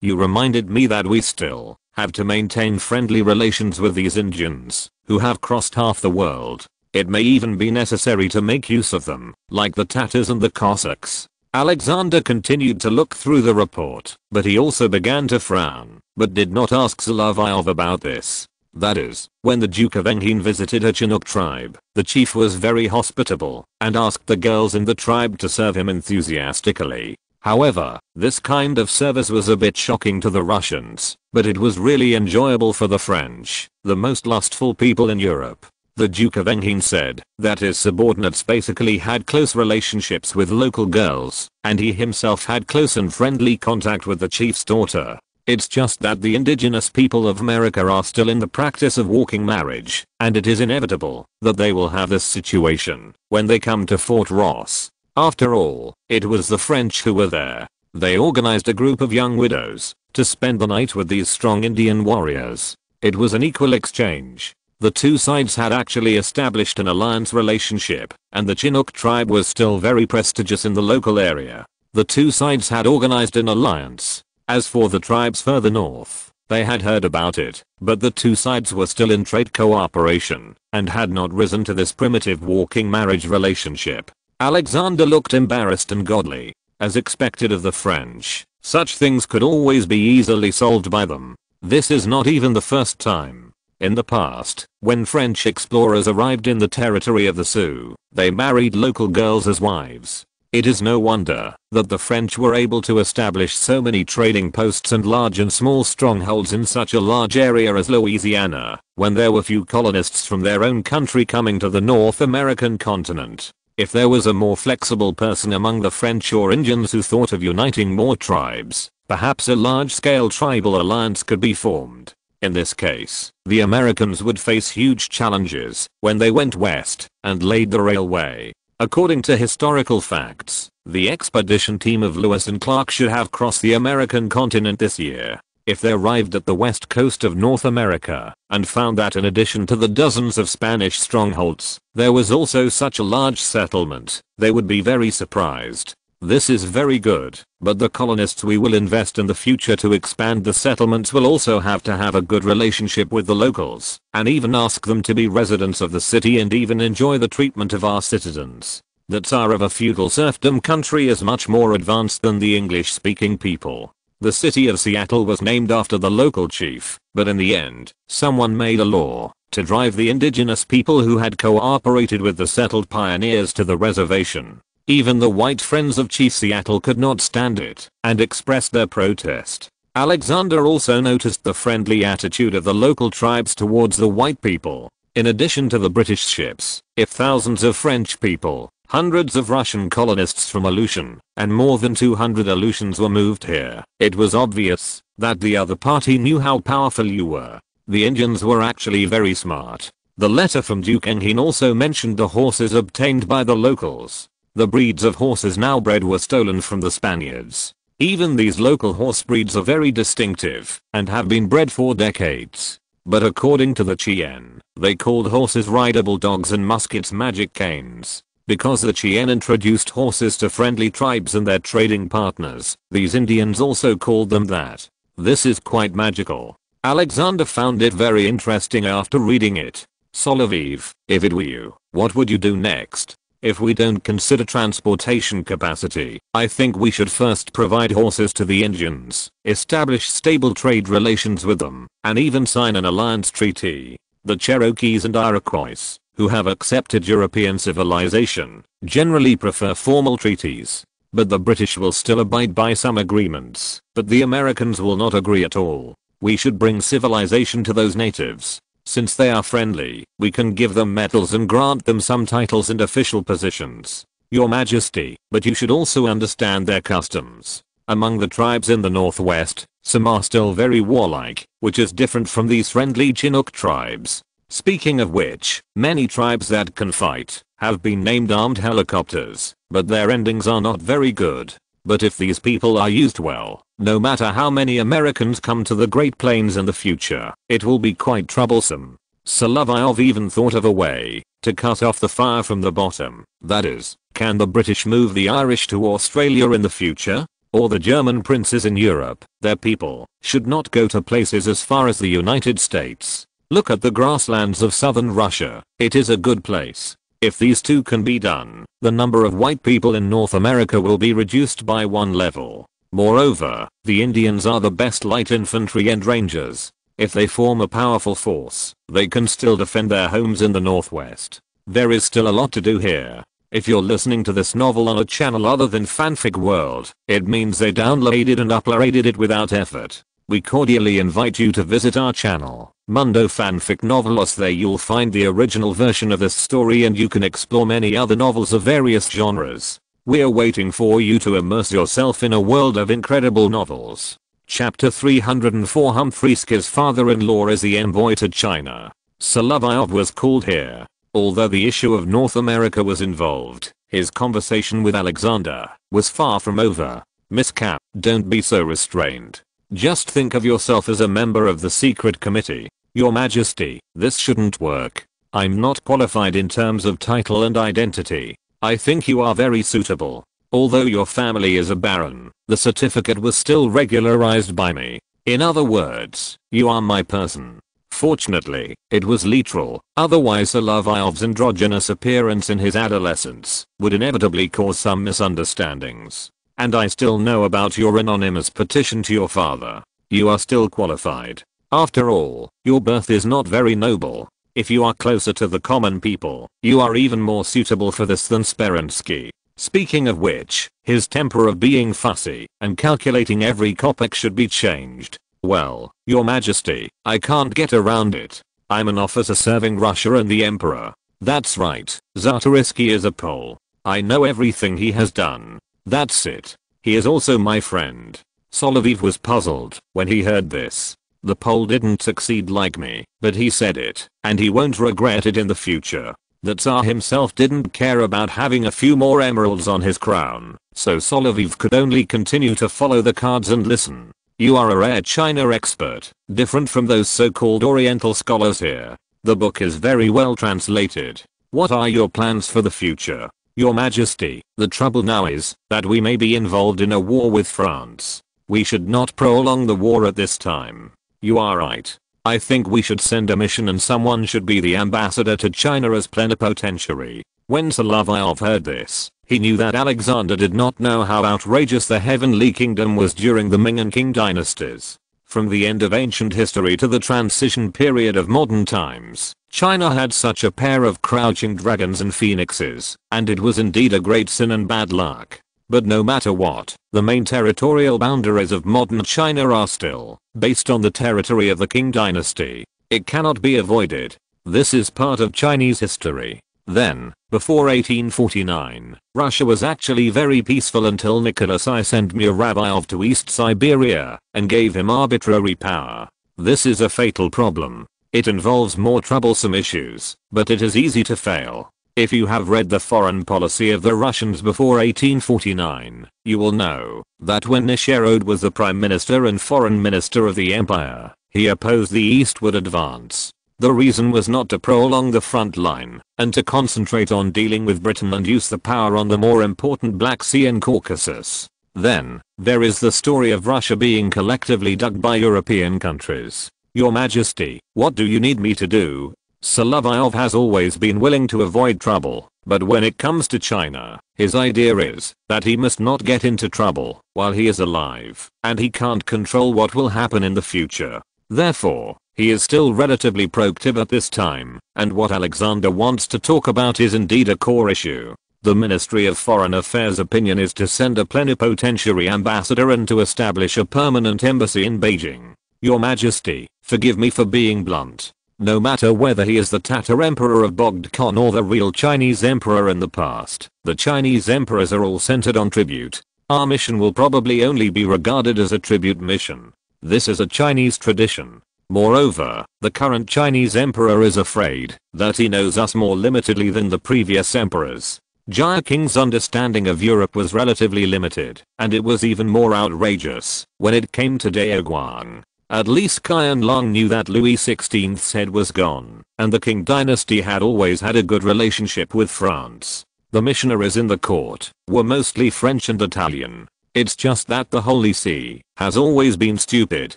You reminded me that we still have to maintain friendly relations with these Indians who have crossed half the world. It may even be necessary to make use of them, like the Tatars and the Cossacks. Alexander continued to look through the report, but he also began to frown, but did not ask Solovyov about this. That is, when the Duke of Enghin visited a Chinook tribe, the chief was very hospitable and asked the girls in the tribe to serve him enthusiastically. However, this kind of service was a bit shocking to the Russians, but it was really enjoyable for the French, the most lustful people in Europe. The Duke of Enghin said that his subordinates basically had close relationships with local girls, and he himself had close and friendly contact with the chief's daughter. It's just that the indigenous people of America are still in the practice of walking marriage, and it is inevitable that they will have this situation when they come to Fort Ross. After all, it was the French who were there. They organized a group of young widows to spend the night with these strong Indian warriors. It was an equal exchange. The two sides had actually established an alliance relationship, and the Chinook tribe was still very prestigious in the local area. The two sides had organized an alliance. As for the tribes further north, they had heard about it, but the two sides were still in trade cooperation, and had not risen to this primitive walking marriage relationship. Alexander looked embarrassed and godly. As expected of the French, such things could always be easily solved by them. This is not even the first time. In the past, when French explorers arrived in the territory of the Sioux, they married local girls as wives. It is no wonder that the French were able to establish so many trading posts and large and small strongholds in such a large area as Louisiana, when there were few colonists from their own country coming to the North American continent. If there was a more flexible person among the French or Indians who thought of uniting more tribes, perhaps a large-scale tribal alliance could be formed. In this case, the Americans would face huge challenges when they went west and laid the railway. According to historical facts, the expedition team of Lewis and Clark should have crossed the American continent this year. If they arrived at the west coast of North America and found that in addition to the dozens of Spanish strongholds, there was also such a large settlement, they would be very surprised. This is very good, but the colonists we will invest in the future to expand the settlements will also have to have a good relationship with the locals, and even ask them to be residents of the city and even enjoy the treatment of our citizens. The Tsar of a feudal serfdom country is much more advanced than the English-speaking people. The city of Seattle was named after the local chief, but in the end, someone made a law to drive the indigenous people who had cooperated with the settled pioneers to the reservation. Even the white friends of Chief Seattle could not stand it and expressed their protest. Alexander also noticed the friendly attitude of the local tribes towards the white people. In addition to the British ships, if thousands of French people, hundreds of Russian colonists from Aleutian, and more than 200 Aleutians were moved here, it was obvious that the other party knew how powerful you were. The Indians were actually very smart. The letter from Duke Enghin also mentioned the horses obtained by the locals. The breeds of horses now bred were stolen from the Spaniards. Even these local horse breeds are very distinctive and have been bred for decades. But according to the Chien, they called horses rideable dogs and muskets magic canes. Because the Chien introduced horses to friendly tribes and their trading partners, these Indians also called them that. This is quite magical. Alexander found it very interesting after reading it. Solovyov, if it were you, what would you do next? If we don't consider transportation capacity, I think we should first provide horses to the Indians, establish stable trade relations with them, and even sign an alliance treaty. The Cherokees and Iroquois, who have accepted European civilization, generally prefer formal treaties. But the British will still abide by some agreements, but the Americans will not agree at all. We should bring civilization to those natives. Since they are friendly, we can give them medals and grant them some titles and official positions. Your Majesty, but you should also understand their customs. Among the tribes in the northwest, some are still very warlike, which is different from these friendly Chinook tribes. Speaking of which, many tribes that can fight have been named armed helicopters, but their endings are not very good. But if these people are used well, no matter how many Americans come to the Great Plains in the future, it will be quite troublesome. Solovyov even thought of a way to cut off the fire from the bottom. That is, can the British move the Irish to Australia in the future? Or the German princes in Europe? Their people should not go to places as far as the United States. Look at the grasslands of southern Russia. It is a good place. If these two can be done, the number of white people in North America will be reduced by one level. Moreover, the Indians are the best light infantry and rangers. If they form a powerful force, they can still defend their homes in the northwest. There is still a lot to do here. If you're listening to this novel on a channel other than Fanfic World, it means they downloaded and uploaded it without effort. We cordially invite you to visit our channel, Mundo Fanfic Novelos. There you'll find the original version of this story and you can explore many other novels of various genres. We're waiting for you to immerse yourself in a world of incredible novels. Chapter 304. Humphreysky's father-in-law is the envoy to China. Solovyov was called here. Although the issue of North America was involved, his conversation with Alexander was far from over. Miss Cap, don't be so restrained. Just think of yourself as a member of the secret committee. Your Majesty, this shouldn't work. I'm not qualified in terms of title and identity. I think you are very suitable. Although your family is a baron, the certificate was still regularized by me. In other words, you are my person. Fortunately, it was literal, otherwise Solovyov's androgynous appearance in his adolescence would inevitably cause some misunderstandings. And I still know about your anonymous petition to your father. You are still qualified. After all, your birth is not very noble. If you are closer to the common people, you are even more suitable for this than Speransky. Speaking of which, his temper of being fussy and calculating every kopeck should be changed. Well, Your Majesty, I can't get around it. I'm an officer serving Russia and the Emperor. That's right, Tsarist is a Pole. I know everything he has done. That's it. He is also my friend. Solovyov was puzzled when he heard this. The Pole didn't succeed like me, but he said it, and he won't regret it in the future. The Tsar himself didn't care about having a few more emeralds on his crown, so Solovyov could only continue to follow the cards and listen. You are a rare China expert, different from those so-called Oriental scholars here. The book is very well translated. What are your plans for the future? Your Majesty, the trouble now is that we may be involved in a war with France. We should not prolong the war at this time. You are right. I think we should send a mission and someone should be the ambassador to China as plenipotentiary. When Solovyov heard this, he knew that Alexander did not know how outrageous the Heavenly Kingdom was during the Ming and Qing dynasties. From the end of ancient history to the transition period of modern times, China had such a pair of crouching dragons and phoenixes, and it was indeed a great sin and bad luck. But no matter what, the main territorial boundaries of modern China are still based on the territory of the Qing dynasty. It cannot be avoided. This is part of Chinese history. Then, before 1849, Russia was actually very peaceful until Nicholas I sent Muravyov to East Siberia and gave him arbitrary power. This is a fatal problem. It involves more troublesome issues, but it is easy to fail. If you have read the foreign policy of the Russians before 1849, you will know that when Nisherod was the prime minister and foreign minister of the empire, he opposed the eastward advance. The reason was not to prolong the front line and to concentrate on dealing with Britain and use the power on the more important Black Sea and Caucasus. Then, there is the story of Russia being collectively dug by European countries. Your Majesty, what do you need me to do? Solovyov has always been willing to avoid trouble, but when it comes to China, his idea is that he must not get into trouble while he is alive, and he can't control what will happen in the future. Therefore, he is still relatively proactive at this time, and what Alexander wants to talk about is indeed a core issue. The Ministry of Foreign Affairs' opinion is to send a plenipotentiary ambassador and to establish a permanent embassy in Beijing. Your Majesty, forgive me for being blunt. No matter whether he is the Tatar Emperor of Bogd Khan or the real Chinese Emperor in the past, the Chinese Emperors are all centered on tribute. Our mission will probably only be regarded as a tribute mission. This is a Chinese tradition. Moreover, the current Chinese Emperor is afraid that he knows us more limitedly than the previous emperors. Jia Qing's understanding of Europe was relatively limited, and it was even more outrageous when it came to Daoguang. At least Qianlong knew that Louis XVI's head was gone, and the Qing dynasty had always had a good relationship with France. The missionaries in the court were mostly French and Italian. It's just that the Holy See has always been stupid,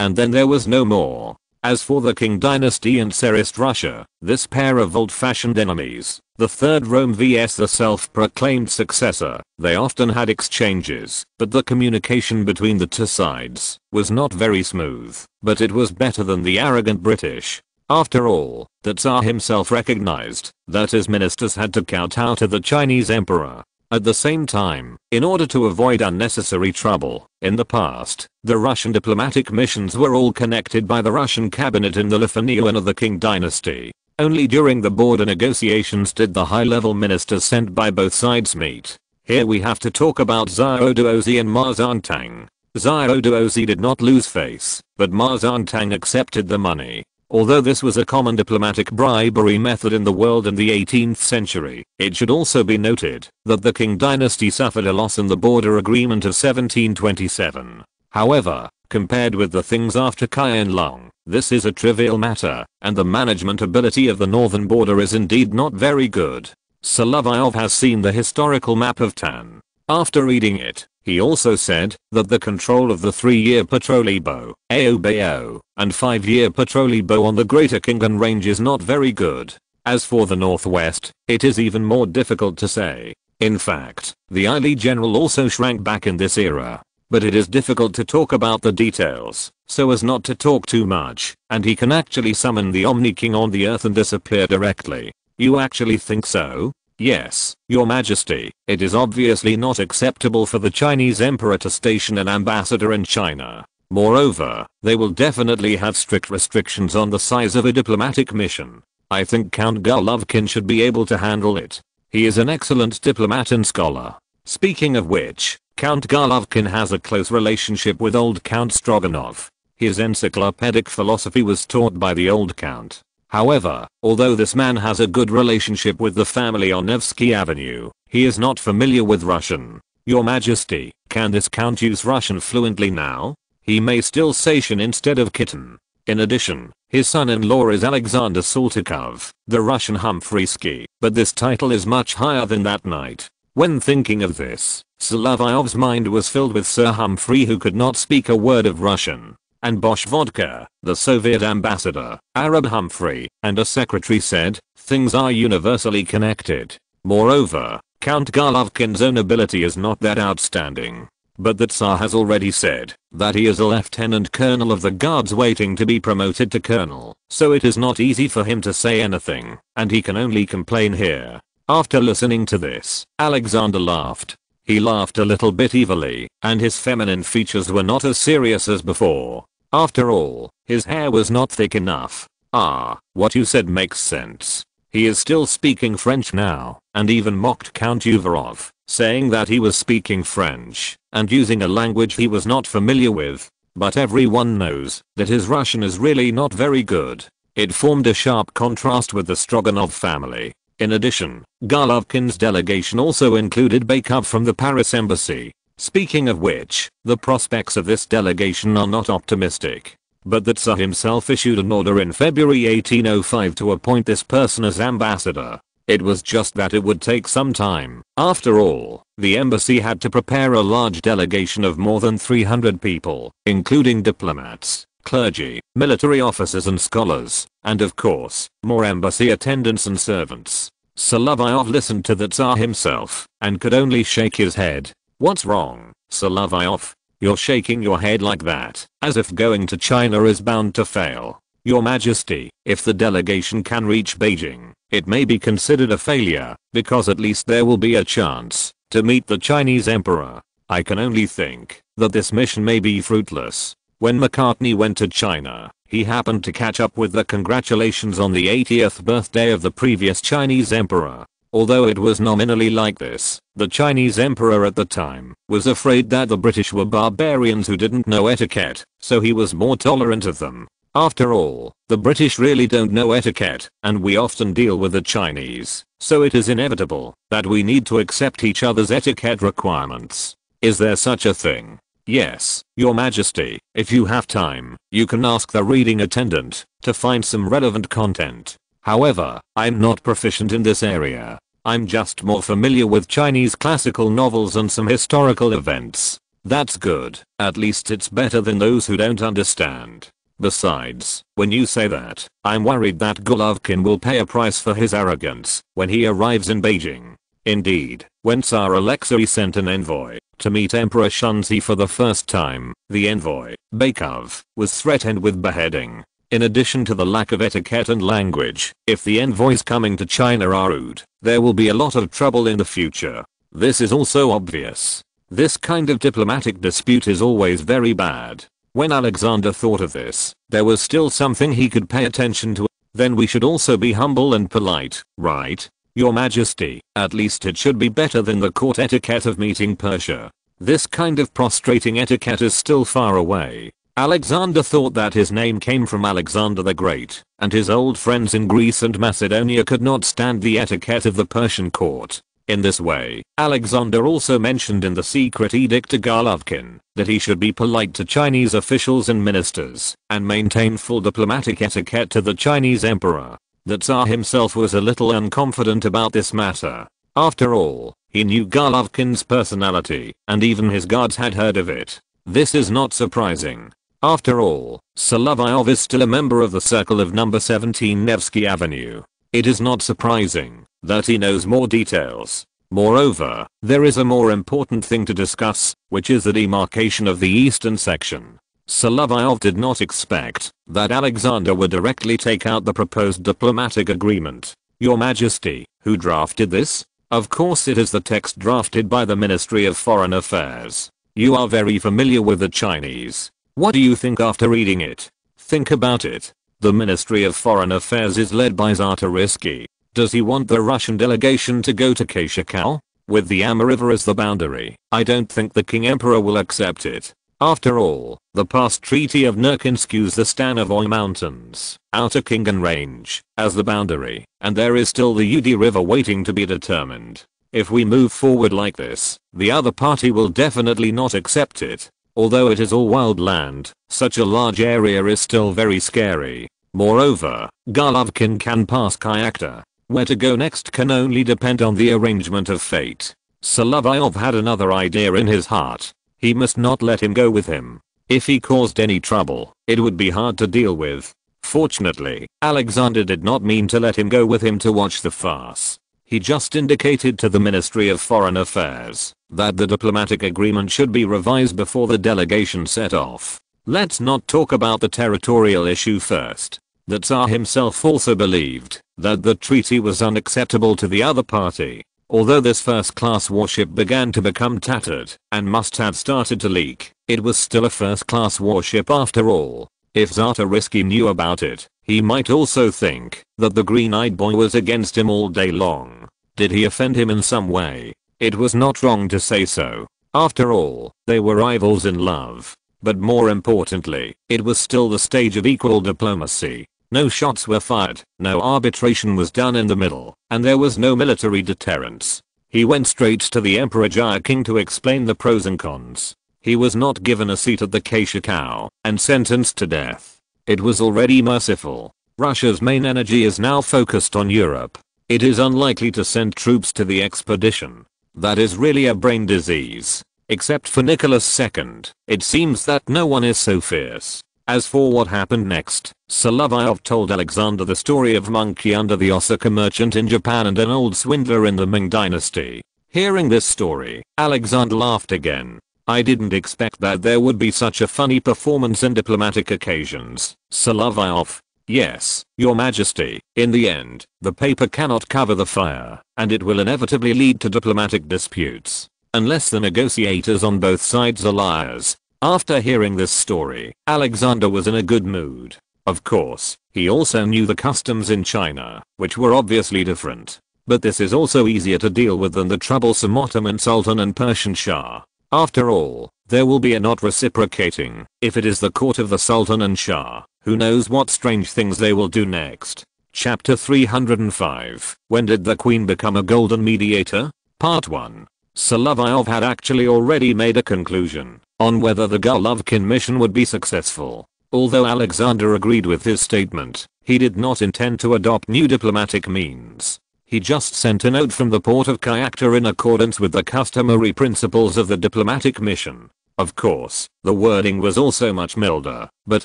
and then there was no more. As for the Qing dynasty and Tsarist Russia, this pair of old-fashioned enemies, the Third Rome vs the self-proclaimed successor, they often had exchanges, but the communication between the two sides was not very smooth, but it was better than the arrogant British. After all, the Tsar himself recognized that his ministers had to kowtow to the Chinese emperor. At the same time, in order to avoid unnecessary trouble, in the past, the Russian diplomatic missions were all connected by the Russian cabinet in the Lithuanian of the Qing dynasty. Only during the border negotiations did the high-level ministers sent by both sides meet. Here we have to talk about Zhao Duozi and Ma Zhangtang. Zhao Duozi did not lose face, but Ma Zhangtang accepted the money. Although this was a common diplomatic bribery method in the world in the 18th century, it should also be noted that the Qing dynasty suffered a loss in the border agreement of 1727. However, compared with the things after Qianlong, this is a trivial matter, and the management ability of the northern border is indeed not very good. Solovyov has seen the historical map of Tan. After reading it, he also said that the control of the 3-year Patrolibo, Aobo, and 5-year Patrolibo on the Greater Khingan Range is not very good. As for the northwest, it is even more difficult to say. In fact, the Ili general also shrank back in this era. But it is difficult to talk about the details, so as not to talk too much, and he can actually summon the Omni King on the earth and disappear directly. You actually think so? Yes, Your Majesty, it is obviously not acceptable for the Chinese emperor to station an ambassador in China. Moreover, they will definitely have strict restrictions on the size of a diplomatic mission. I think Count Golovkin should be able to handle it. He is an excellent diplomat and scholar. Speaking of which, Count Golovkin has a close relationship with old Count Stroganov. His encyclopedic philosophy was taught by the old Count. However, although this man has a good relationship with the family on Nevsky Avenue, he is not familiar with Russian. Your Majesty, can this Count use Russian fluently now? He may still Sashin instead of kitten. In addition, his son-in-law is Alexander Saltykov, the Russian Humphreysky, but this title is much higher than that knight. When thinking of this, Solovyov's mind was filled with Sir Humphrey, who could not speak a word of Russian, and Bosch Vodka, the Soviet ambassador, Arab Humphrey, and a secretary said, things are universally connected. Moreover, Count Golovkin's own ability is not that outstanding. But the Tsar has already said that he is a lieutenant colonel of the guards waiting to be promoted to colonel, so it is not easy for him to say anything, and he can only complain here. After listening to this, Alexander laughed. He laughed a little bit evilly, and his feminine features were not as serious as before. After all, his hair was not thick enough. Ah, what you said makes sense. He is still speaking French now, and even mocked Count Uvarov, saying that he was speaking French, and using a language he was not familiar with. But everyone knows that his Russian is really not very good. It formed a sharp contrast with the Stroganov family. In addition, Golovkin's delegation also included Bakov from the Paris embassy. Speaking of which, the prospects of this delegation are not optimistic. But the Tsar himself issued an order in February 1805 to appoint this person as ambassador. It was just that it would take some time. After all, the embassy had to prepare a large delegation of more than 300 people, including diplomats, clergy, military officers and scholars, and of course, more embassy attendants and servants. Solovyov listened to the Tsar himself, and could only shake his head. What's wrong, Solovyov? You're shaking your head like that, as if going to China is bound to fail. Your Majesty, if the delegation can reach Beijing, it may be considered a failure, because at least there will be a chance to meet the Chinese emperor. I can only think that this mission may be fruitless. When McCartney went to China, he happened to catch up with the congratulations on the 80th birthday of the previous Chinese emperor. Although it was nominally like this, the Chinese emperor at the time was afraid that the British were barbarians who didn't know etiquette, so he was more tolerant of them. After all, the British really don't know etiquette, and we often deal with the Chinese, so it is inevitable that we need to accept each other's etiquette requirements. Is there such a thing? Yes, Your Majesty. If you have time, you can ask the reading attendant to find some relevant content. However, I'm not proficient in this area. I'm just more familiar with Chinese classical novels and some historical events. That's good. At least it's better than those who don't understand. Besides, when you say that, I'm worried that Golovkin will pay a price for his arrogance when he arrives in Beijing. Indeed, when Tsar Alexei sent an envoy to meet Emperor Shunzi for the first time, the envoy, Bakov, was threatened with beheading. In addition to the lack of etiquette and language, if the envoys coming to China are rude, there will be a lot of trouble in the future. This is also obvious. This kind of diplomatic dispute is always very bad. When Alexander thought of this, there was still something he could pay attention to. Then we should also be humble and polite, right? Your Majesty, at least it should be better than the court etiquette of meeting Persia. This kind of prostrating etiquette is still far away. Alexander thought that his name came from Alexander the Great, and his old friends in Greece and Macedonia could not stand the etiquette of the Persian court. In this way, Alexander also mentioned in the secret edict to Golovkin that he should be polite to Chinese officials and ministers, and maintain full diplomatic etiquette to the Chinese emperor. The Tsar himself was a little unconfident about this matter. After all, he knew Golovkin's personality, and even his guards had heard of it. This is not surprising. After all, Solovyov is still a member of the circle of number 17 Nevsky Avenue. It is not surprising that he knows more details. Moreover, there is a more important thing to discuss, which is the demarcation of the eastern section. Solovyov did not expect that Alexander would directly take out the proposed diplomatic agreement. Your Majesty, who drafted this? Of course it is the text drafted by the Ministry of Foreign Affairs. You are very familiar with the Chinese. What do you think after reading it? Think about it. The Ministry of Foreign Affairs is led by Tsarist. Does he want the Russian delegation to go to Kashikau? With the Amur River as the boundary, I don't think the King Emperor will accept it. After all, the past Treaty of Nurkinsk used the Stanovoy Mountains, Outer Khingan Range, as the boundary, and there is still the Udi River waiting to be determined. If we move forward like this, the other party will definitely not accept it. Although it is all wild land, such a large area is still very scary. Moreover, Golovkin can pass Kayakta. Where to go next can only depend on the arrangement of fate. Solovyov had another idea in his heart. He must not let him go with him. If he caused any trouble, it would be hard to deal with. Fortunately, Alexander did not mean to let him go with him to watch the farce. He just indicated to the Ministry of Foreign Affairs that the diplomatic agreement should be revised before the delegation set off. Let's not talk about the territorial issue first. The Tsar himself also believed that the treaty was unacceptable to the other party. Although this first-class warship began to become tattered and must have started to leak, it was still a first-class warship after all. If Tsarist knew about it, he might also think that the green-eyed boy was against him all day long. Did he offend him in some way? It was not wrong to say so. After all, they were rivals in love. But more importantly, it was still the stage of equal diplomacy. No shots were fired, no arbitration was done in the middle, and there was no military deterrence. He went straight to the Emperor King to explain the pros and cons. He was not given a seat at the Kashikau and sentenced to death. It was already merciful. Russia's main energy is now focused on Europe. It is unlikely to send troops to the expedition. That is really a brain disease. Except for Nicholas II, it seems that no one is so fierce. As for what happened next, Solovyov told Alexander the story of monkey under the Osaka merchant in Japan and an old swindler in the Ming dynasty. Hearing this story, Alexander laughed again. I didn't expect that there would be such a funny performance in diplomatic occasions. Solovyov. Yes, Your Majesty, in the end, the paper cannot cover the fire, and it will inevitably lead to diplomatic disputes. Unless the negotiators on both sides are liars, After hearing this story, Alexander was in a good mood. Of course, he also knew the customs in China, which were obviously different. But this is also easier to deal with than the troublesome Ottoman Sultan and Persian Shah. After all, there will be a not reciprocating if it is the court of the Sultan and Shah. Who knows what strange things they will do next. Chapter 305. When did the Queen become a golden mediator? Part 1. Solovyov had actually already made a conclusion on whether the Golovkin mission would be successful. Although Alexander agreed with his statement, he did not intend to adopt new diplomatic means. He just sent a note from the port of Kyakhta in accordance with the customary principles of the diplomatic mission. Of course, the wording was also much milder, but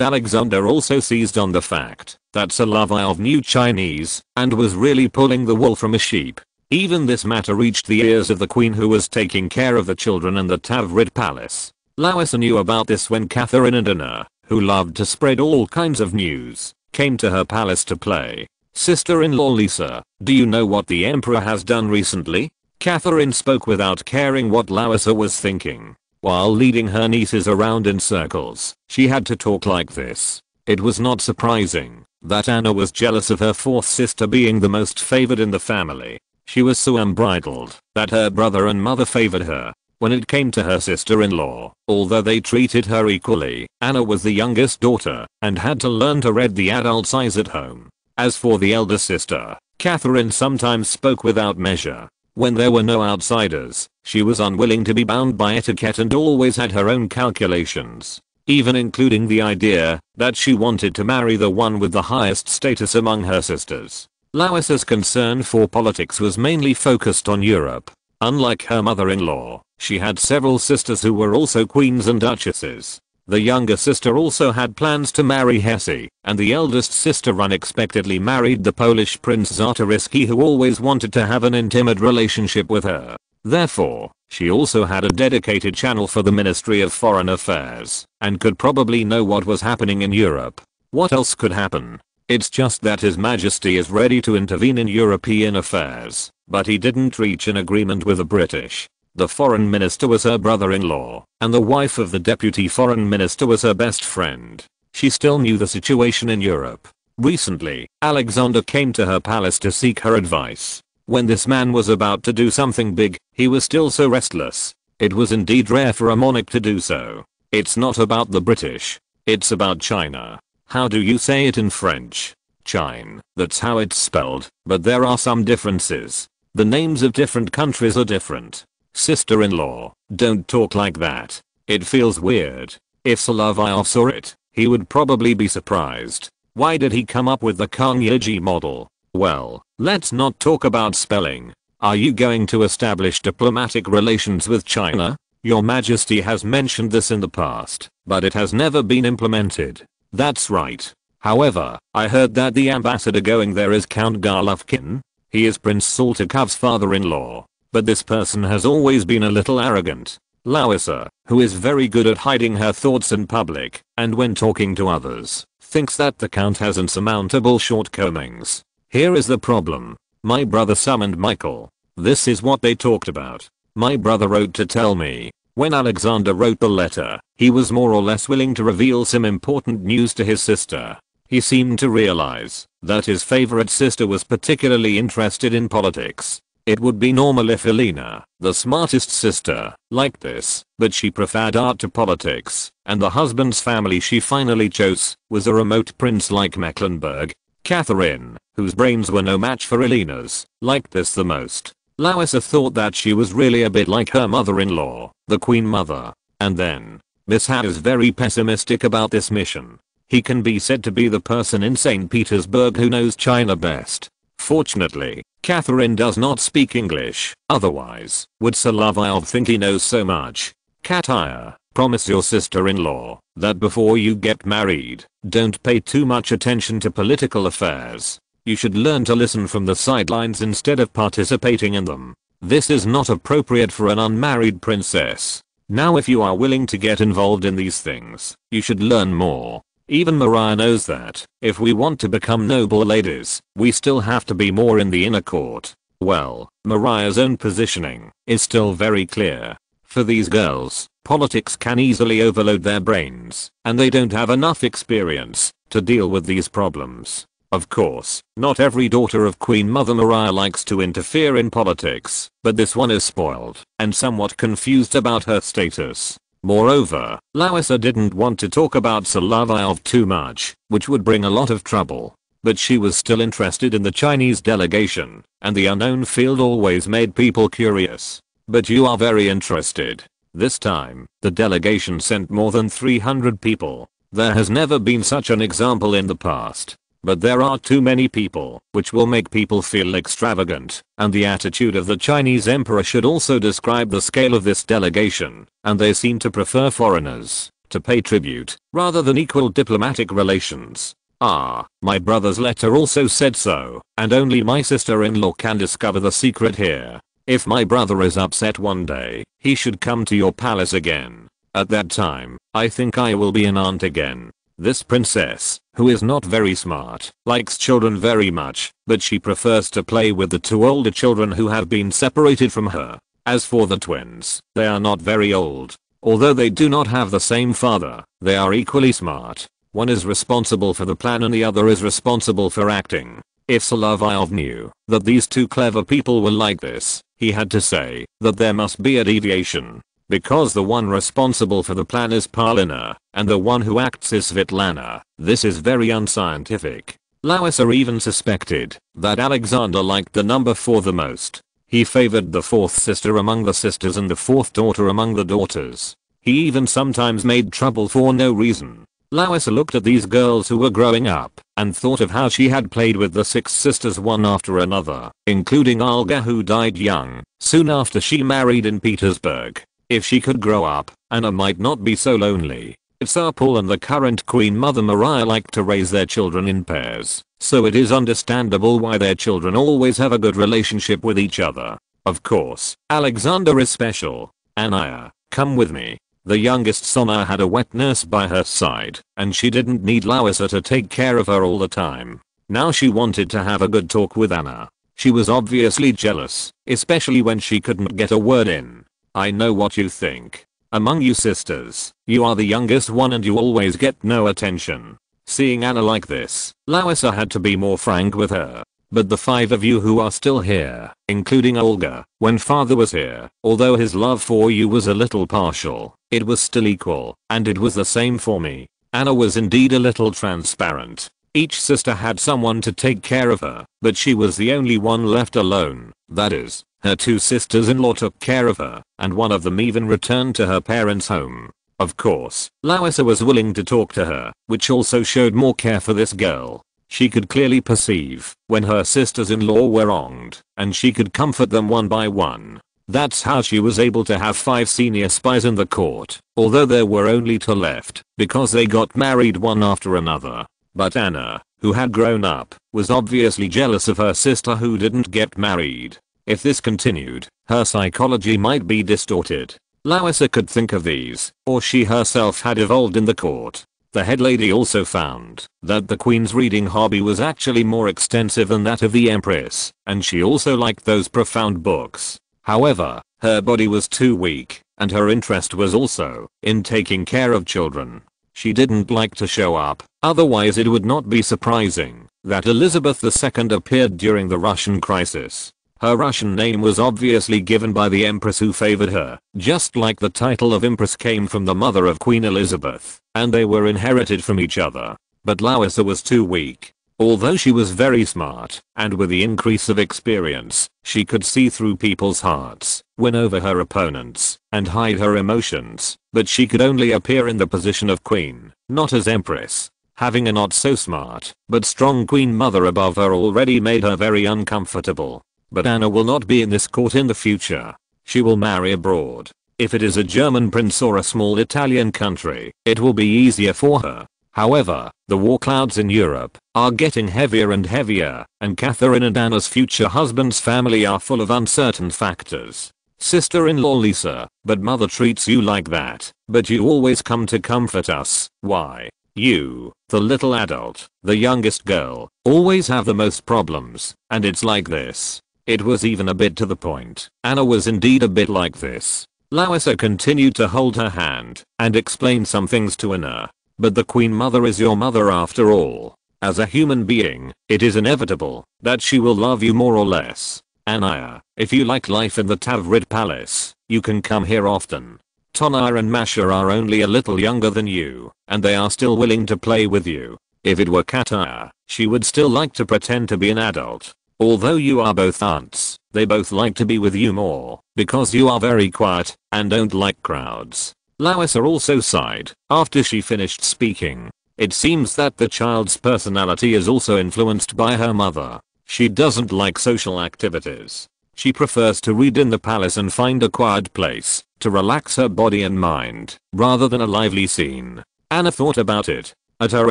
Alexander also seized on the fact that Solovyov knew Chinese and was really pulling the wool from a sheep. Even this matter reached the ears of the queen, who was taking care of the children in the Tavrid palace. Larissa knew about this when Catherine and Anna, who loved to spread all kinds of news, came to her palace to play. Sister-in-law Lisa, do you know what the emperor has done recently? Catherine spoke without caring what Larissa was thinking. While leading her nieces around in circles, she had to talk like this. It was not surprising that Anna was jealous of her fourth sister being the most favored in the family. She was so unbridled that her brother and mother favored her. When it came to her sister-in-law, although they treated her equally, Anna was the youngest daughter and had to learn to read the adult eyes at home. As for the elder sister, Catherine sometimes spoke without measure. When there were no outsiders, she was unwilling to be bound by etiquette and always had her own calculations, even including the idea that she wanted to marry the one with the highest status among her sisters. Larissa's concern for politics was mainly focused on Europe. Unlike her mother-in-law, she had several sisters who were also queens and duchesses. The younger sister also had plans to marry Hesse, and the eldest sister unexpectedly married the Polish Prince Czarist, who always wanted to have an intimate relationship with her. Therefore, she also had a dedicated channel for the Ministry of Foreign Affairs, and could probably know what was happening in Europe. What else could happen? It's just that His Majesty is ready to intervene in European affairs, but he didn't reach an agreement with the British. The foreign minister was her brother-in-law, and the wife of the deputy foreign minister was her best friend. She still knew the situation in Europe. Recently, Alexander came to her palace to seek her advice. When this man was about to do something big, he was still so restless. It was indeed rare for a monarch to do so. It's not about the British. It's about China. How do you say it in French? Chine. That's how it's spelled, but there are some differences. The names of different countries are different. Sister-in-law, don't talk like that. It feels weird. If Solovyov saw it, he would probably be surprised. Why did he come up with the Kang-Yeji model? Well, let's not talk about spelling. Are you going to establish diplomatic relations with China? Your Majesty has mentioned this in the past, but it has never been implemented. That's right. However, I heard that the ambassador going there is Count Golovkin. He is Prince Saltykov's father-in-law. But this person has always been a little arrogant. Larissa, who is very good at hiding her thoughts in public, and when talking to others, thinks that the Count has insurmountable shortcomings. Here is the problem. My brother summoned Michael. This is what they talked about. My brother wrote to tell me. When Alexander wrote the letter, he was more or less willing to reveal some important news to his sister. He seemed to realize that his favorite sister was particularly interested in politics. It would be normal if Helena, the smartest sister, liked this, but she preferred art to politics, and the husband's family she finally chose was a remote prince like Mecklenburg. Catherine, whose brains were no match for Helena's, liked this the most. Larissa thought that she was really a bit like her mother-in-law, the Queen Mother. And then, Miss Ha is very pessimistic about this mission. He can be said to be the person in St. Petersburg who knows China best. Fortunately, Catherine does not speak English, otherwise, would Solovyov think he knows so much? Katya, promise your sister-in-law that before you get married, don't pay too much attention to political affairs. You should learn to listen from the sidelines instead of participating in them. This is not appropriate for an unmarried princess. Now if you are willing to get involved in these things, you should learn more. Even Maria knows that, if we want to become noble ladies, we still have to be more in the inner court. Well, Maria's own positioning is still very clear. For these girls, Politics can easily overload their brains, and they don't have enough experience to deal with these problems. Of course, not every daughter of Queen Mother Maria likes to interfere in politics, but this one is spoiled and somewhat confused about her status. Moreover, Larissa didn't want to talk about Solovyov too much, which would bring a lot of trouble. But she was still interested in the Chinese delegation, and the unknown field always made people curious. But you are very interested. This time, the delegation sent more than 300 people. There has never been such an example in the past. But there are too many people, which will make people feel extravagant, and the attitude of the Chinese emperor should also describe the scale of this delegation, and they seem to prefer foreigners to pay tribute, rather than equal diplomatic relations. My brother's letter also said so, and only my sister-in-law can discover the secret here. If my brother is upset one day, he should come to your palace again. At that time, I think I will be an aunt again. This princess, who is not very smart, likes children very much, but she prefers to play with the two older children who have been separated from her. As for the twins, they are not very old. Although they do not have the same father, they are equally smart. One is responsible for the plan and the other is responsible for acting. If Solovyov knew that these two clever people were like this, he had to say that there must be a deviation. Because the one responsible for the plan is Paulina, and the one who acts is Svetlana. This is very unscientific. Larissa even suspected that Alexander liked the number 4 the most. He favored the 4th sister among the sisters and the 4th daughter among the daughters. He even sometimes made trouble for no reason. Larissa looked at these girls who were growing up and thought of how she had played with the 6 sisters one after another, including Olga, who died young, soon after she married in Petersburg. If she could grow up, Anna might not be so lonely. Tsar Paul and the current Queen Mother Maria like to raise their children in pairs, so it is understandable why their children always have a good relationship with each other. Of course, Alexander is special. Anaya, come with me. The youngest Sona had a wet nurse by her side, and she didn't need Larissa to take care of her all the time. Now she wanted to have a good talk with Anna. She was obviously jealous, especially when she couldn't get a word in. I know what you think. Among you sisters, you are the youngest one and you always get no attention. Seeing Anna like this, Larissa had to be more frank with her. But the 5 of you who are still here, including Olga, when father was here, although his love for you was a little partial, it was still equal, and it was the same for me. Anna was indeed a little transparent. Each sister had someone to take care of her, but she was the only one left alone. That is, her 2 sisters-in-law took care of her, and one of them even returned to her parents' home. Of course, Larissa was willing to talk to her, which also showed more care for this girl. She could clearly perceive when her sisters-in-law were wronged, and she could comfort them one by one. That's how she was able to have 5 senior spies in the court, although there were only 2 left, because they got married one after another. But Anna, who had grown up, was obviously jealous of her sister who didn't get married. If this continued, her psychology might be distorted. Larissa could think of these, or she herself had evolved in the court. The head lady also found that the queen's reading hobby was actually more extensive than that of the empress, and she also liked those profound books. However, her body was too weak, and her interest was also in taking care of children. She didn't like to show up, otherwise it would not be surprising that Elizabeth II appeared during the Russian crisis. Her Russian name was obviously given by the empress who favored her, just like the title of empress came from the mother of Queen Elizabeth, and they were inherited from each other. But Larissa was too weak. Although she was very smart, and with the increase of experience, she could see through people's hearts, win over her opponents, and hide her emotions, but she could only appear in the position of queen, not as empress. Having a not so smart, but strong queen mother above her already made her very uncomfortable. But Anna will not be in this court in the future. She will marry abroad. If it is a German prince or a small Italian country, it will be easier for her. However, the war clouds in Europe are getting heavier and heavier, and Catherine and Anna's future husband's family are full of uncertain factors. Sister-in-law Lisa, but mother treats you like that, but you always come to comfort us. Why? You, the little adult, the youngest girl, always have the most problems, and it's like this. It was even a bit to the point. Anna was indeed a bit like this. Larissa continued to hold her hand and explain some things to Anna. But the Queen Mother is your mother after all. As a human being, it is inevitable that she will love you more or less. Anaya, if you like life in the Tsarist Palace, you can come here often. Tona and Masha are only a little younger than you, and they are still willing to play with you. If it were Kataya, she would still like to pretend to be an adult. Although you are both aunts, they both like to be with you more, because you are very quiet and don't like crowds. Larissa also sighed after she finished speaking. It seems that the child's personality is also influenced by her mother. She doesn't like social activities. She prefers to read in the palace and find a quiet place to relax her body and mind, rather than a lively scene. Anna thought about it. At her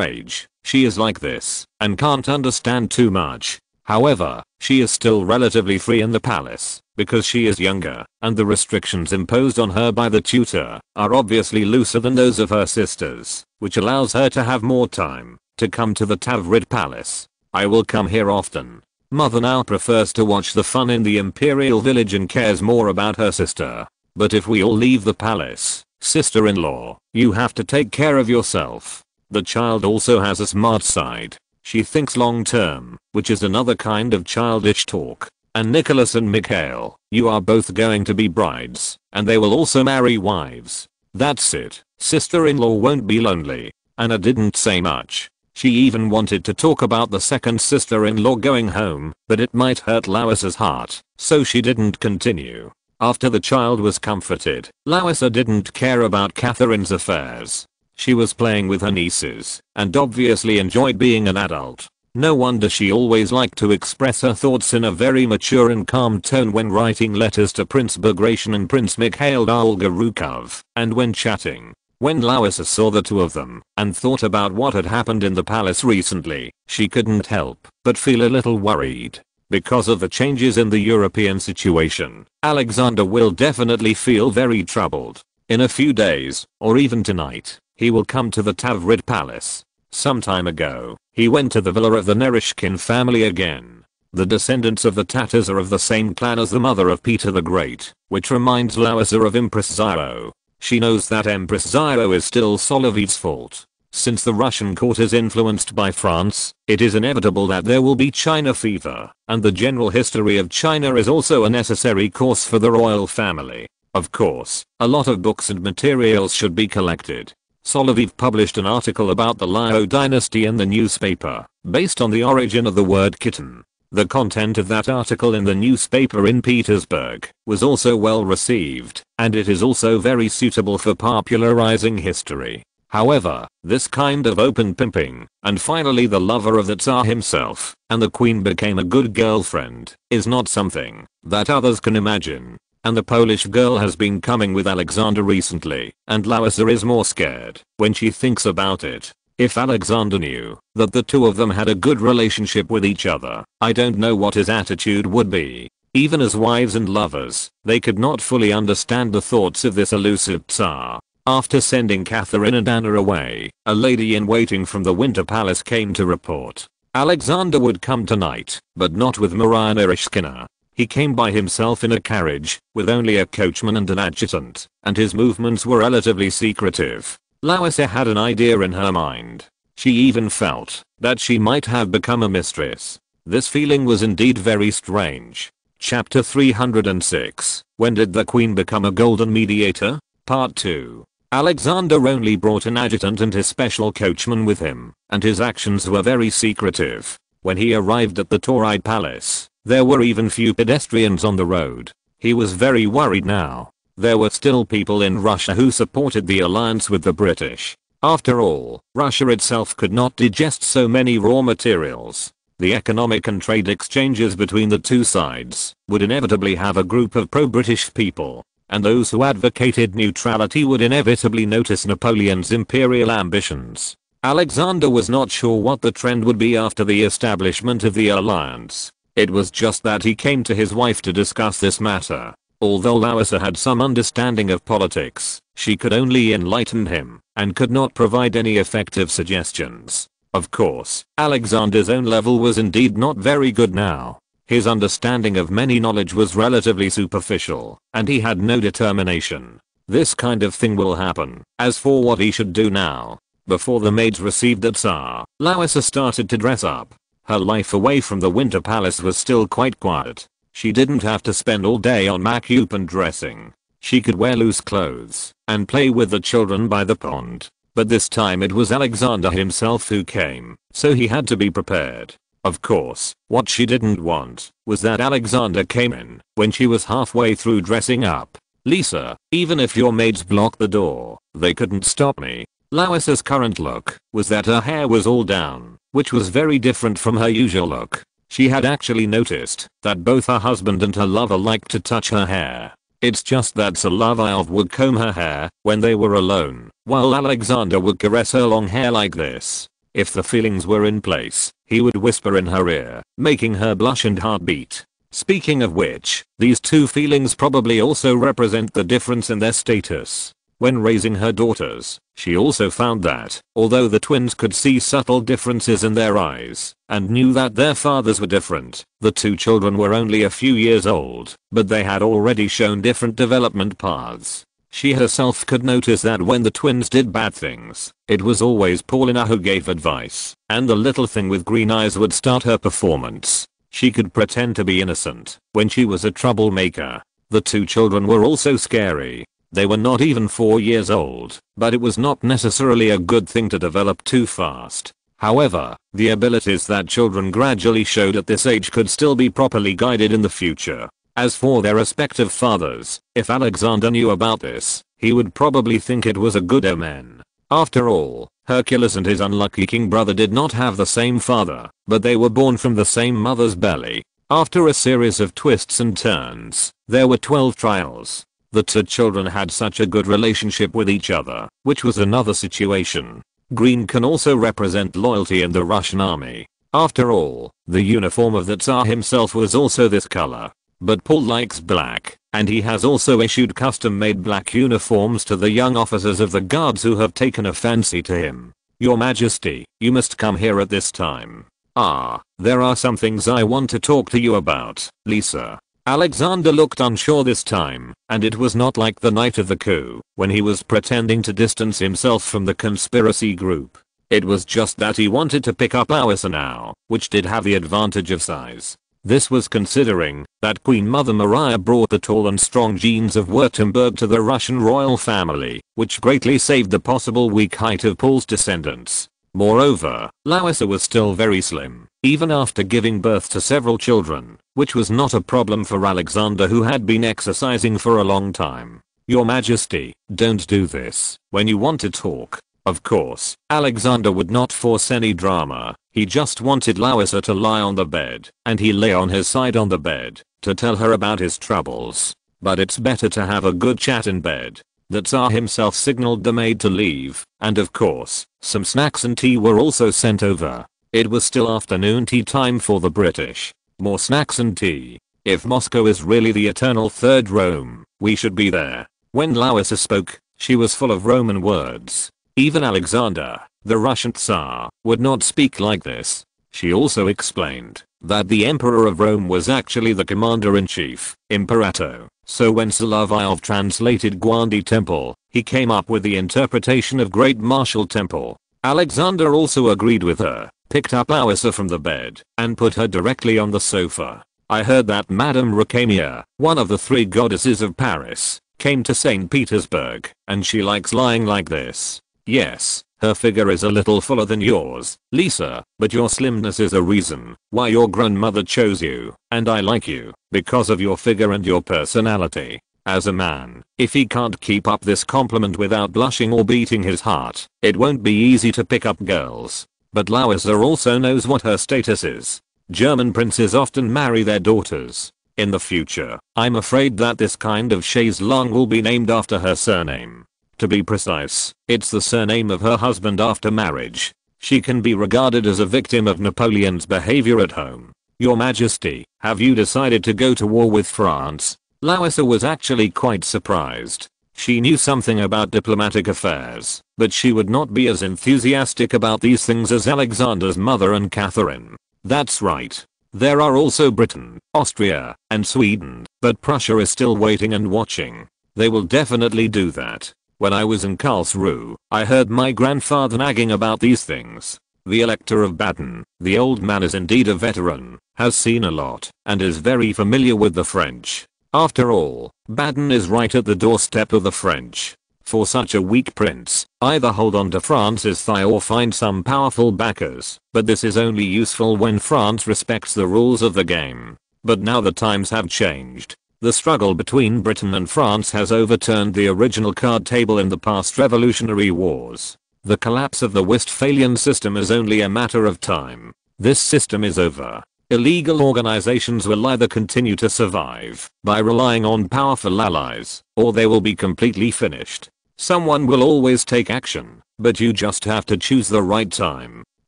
age, she is like this and can't understand too much. However, she is still relatively free in the palace because she is younger, and the restrictions imposed on her by the tutor are obviously looser than those of her sisters, which allows her to have more time to come to the Tsarist Palace. I will come here often. Mother now prefers to watch the fun in the imperial village and cares more about her sister. But if we all leave the palace, sister-in-law, you have to take care of yourself. The child also has a smart side. She thinks long term, which is another kind of childish talk. And Nicholas and Mikhail, you are both going to be brides, and they will also marry wives. That's it. Sister-in-law won't be lonely. Anna didn't say much. She even wanted to talk about the second sister-in-law going home, but it might hurt Larissa's heart, so she didn't continue. After the child was comforted, Larissa didn't care about Catherine's affairs. She was playing with her nieces, and obviously enjoyed being an adult. No wonder she always liked to express her thoughts in a very mature and calm tone when writing letters to Prince Bagration and Prince Mikhail Dolgorukov, and when chatting. When Larissa saw the two of them and thought about what had happened in the palace recently, she couldn't help but feel a little worried. Because of the changes in the European situation, Alexander will definitely feel very troubled. In a few days, or even tonight, he will come to the Tsarist Palace. Some time ago, he went to the villa of the Nereshkin family again. The descendants of the Tatars are of the same clan as the mother of Peter the Great, which reminds Larissa of Empress Zio. She knows that Empress Zio is still Solovyov's fault. Since the Russian court is influenced by France, it is inevitable that there will be China fever, and the general history of China is also a necessary course for the royal family. Of course, a lot of books and materials should be collected. Solovyov published an article about the Liao dynasty in the newspaper, based on the origin of the word kitten. The content of that article in the newspaper in Petersburg was also well received, and it is also very suitable for popularizing history. However, this kind of open pimping, and finally the lover of the Tsar himself, and the queen became a good girlfriend, is not something that others can imagine. And the Polish girl has been coming with Alexander recently, and Larissa is more scared when she thinks about it. If Alexander knew that the two of them had a good relationship with each other, I don't know what his attitude would be. Even as wives and lovers, they could not fully understand the thoughts of this elusive Tsar. After sending Catherine and Anna away, a lady-in-waiting from the Winter Palace came to report. Alexander would come tonight, but not with Maria Nereshkina. He came by himself in a carriage, with only a coachman and an adjutant, and his movements were relatively secretive. Larissa had an idea in her mind. She even felt that she might have become a mistress. This feeling was indeed very strange. Chapter 306. When did the Queen become a golden mediator? Part 2. Alexander only brought an adjutant and his special coachman with him, and his actions were very secretive. When he arrived at the Tauride Palace, there were even few pedestrians on the road. He was very worried now. There were still people in Russia who supported the alliance with the British. After all, Russia itself could not digest so many raw materials. The economic and trade exchanges between the two sides would inevitably have a group of pro-British people, and those who advocated neutrality would inevitably notice Napoleon's imperial ambitions. Alexander was not sure what the trend would be after the establishment of the alliance. It was just that he came to his wife to discuss this matter. Although Larissa had some understanding of politics, she could only enlighten him, and could not provide any effective suggestions. Of course, Alexander's own level was indeed not very good now. His understanding of many knowledge was relatively superficial, and he had no determination. This kind of thing will happen. As for what he should do now, before the maids received the Tsar, Larissa started to dress up. Her life away from the Winter Palace was still quite quiet. She didn't have to spend all day on makeup and dressing. She could wear loose clothes and play with the children by the pond. But this time it was Alexander himself who came, so he had to be prepared. Of course, what she didn't want was that Alexander came in when she was halfway through dressing up. Lisa, even if your maids blocked the door, they couldn't stop me. Larissa's current look was that her hair was all down, which was very different from her usual look. She had actually noticed that both her husband and her lover liked to touch her hair. It's just that Solovyov would comb her hair when they were alone, while Alexander would caress her long hair like this. If the feelings were in place, he would whisper in her ear, making her blush and heartbeat. Speaking of which, these two feelings probably also represent the difference in their status. When raising her daughters, she also found that, although the twins could see subtle differences in their eyes, and knew that their fathers were different, the two children were only a few years old, but they had already shown different development paths. She herself could notice that when the twins did bad things, it was always Paulina who gave advice, and the little thing with green eyes would start her performance. She could pretend to be innocent when she was a troublemaker. The two children were also scary. They were not even 4 years old, but it was not necessarily a good thing to develop too fast. However, the abilities that children gradually showed at this age could still be properly guided in the future. As for their respective fathers, if Alexander knew about this, he would probably think it was a good omen. After all, Hercules and his unlucky king brother did not have the same father, but they were born from the same mother's belly. After a series of twists and turns, there were 12 trials. The two children had such a good relationship with each other, which was another situation. Green can also represent loyalty in the Russian army. After all, the uniform of the Tsar himself was also this color. But Paul likes black, and he has also issued custom-made black uniforms to the young officers of the guards who have taken a fancy to him. Your Majesty, you must come here at this time. There are some things I want to talk to you about, Lisa. Alexander looked unsure this time, and it was not like the night of the coup, when he was pretending to distance himself from the conspiracy group. It was just that he wanted to pick up Larissa now, which did have the advantage of size. This was considering that Queen Mother Maria brought the tall and strong genes of Württemberg to the Russian royal family, which greatly saved the possible weak height of Paul's descendants. Moreover, Larissa was still very slim, even after giving birth to several children, which was not a problem for Alexander, who had been exercising for a long time. Your Majesty, don't do this when you want to talk. Of course, Alexander would not force any drama. He just wanted Larissa to lie on the bed, and he lay on his side on the bed to tell her about his troubles. But it's better to have a good chat in bed. The Tsar himself signaled the maid to leave, and of course, some snacks and tea were also sent over. It was still afternoon tea time for the British. More snacks and tea. If Moscow is really the eternal third Rome, we should be there. When Larissa spoke, she was full of Roman words. Even Alexander, the Russian Tsar, would not speak like this. She also explained that the Emperor of Rome was actually the Commander-in-Chief, Imperator. So when Solovyov translated Guandi Temple, he came up with the interpretation of Great Martial Temple. Alexander also agreed with her, picked up Larissa from the bed, and put her directly on the sofa. I heard that Madame Rukania, one of the 3 goddesses of Paris, came to St. Petersburg, and she likes lying like this. Yes, her figure is a little fuller than yours, Lisa, but your slimness is a reason why your grandmother chose you, and I like you, because of your figure and your personality. As a man, if he can't keep up this compliment without blushing or beating his heart, it won't be easy to pick up girls. But Larissa also knows what her status is. German princes often marry their daughters. In the future, I'm afraid that this kind of chaise longue will be named after her surname. To be precise, it's the surname of her husband after marriage. She can be regarded as a victim of Napoleon's behavior at home. Your Majesty, have you decided to go to war with France? Larissa was actually quite surprised. She knew something about diplomatic affairs, but she would not be as enthusiastic about these things as Alexander's mother and Catherine. That's right. There are also Britain, Austria, and Sweden, but Prussia is still waiting and watching. They will definitely do that. When I was in Karlsruhe, I heard my grandfather nagging about these things. The Elector of Baden, the old man is indeed a veteran, has seen a lot, and is very familiar with the French. After all, Baden is right at the doorstep of the French. For such a weak prince, either hold on to France's thigh or find some powerful backers, but this is only useful when France respects the rules of the game. But now the times have changed. The struggle between Britain and France has overturned the original card table in the past revolutionary wars. The collapse of the Westphalian system is only a matter of time. This system is over. Illegal organizations will either continue to survive by relying on powerful allies, or they will be completely finished. Someone will always take action, but you just have to choose the right time.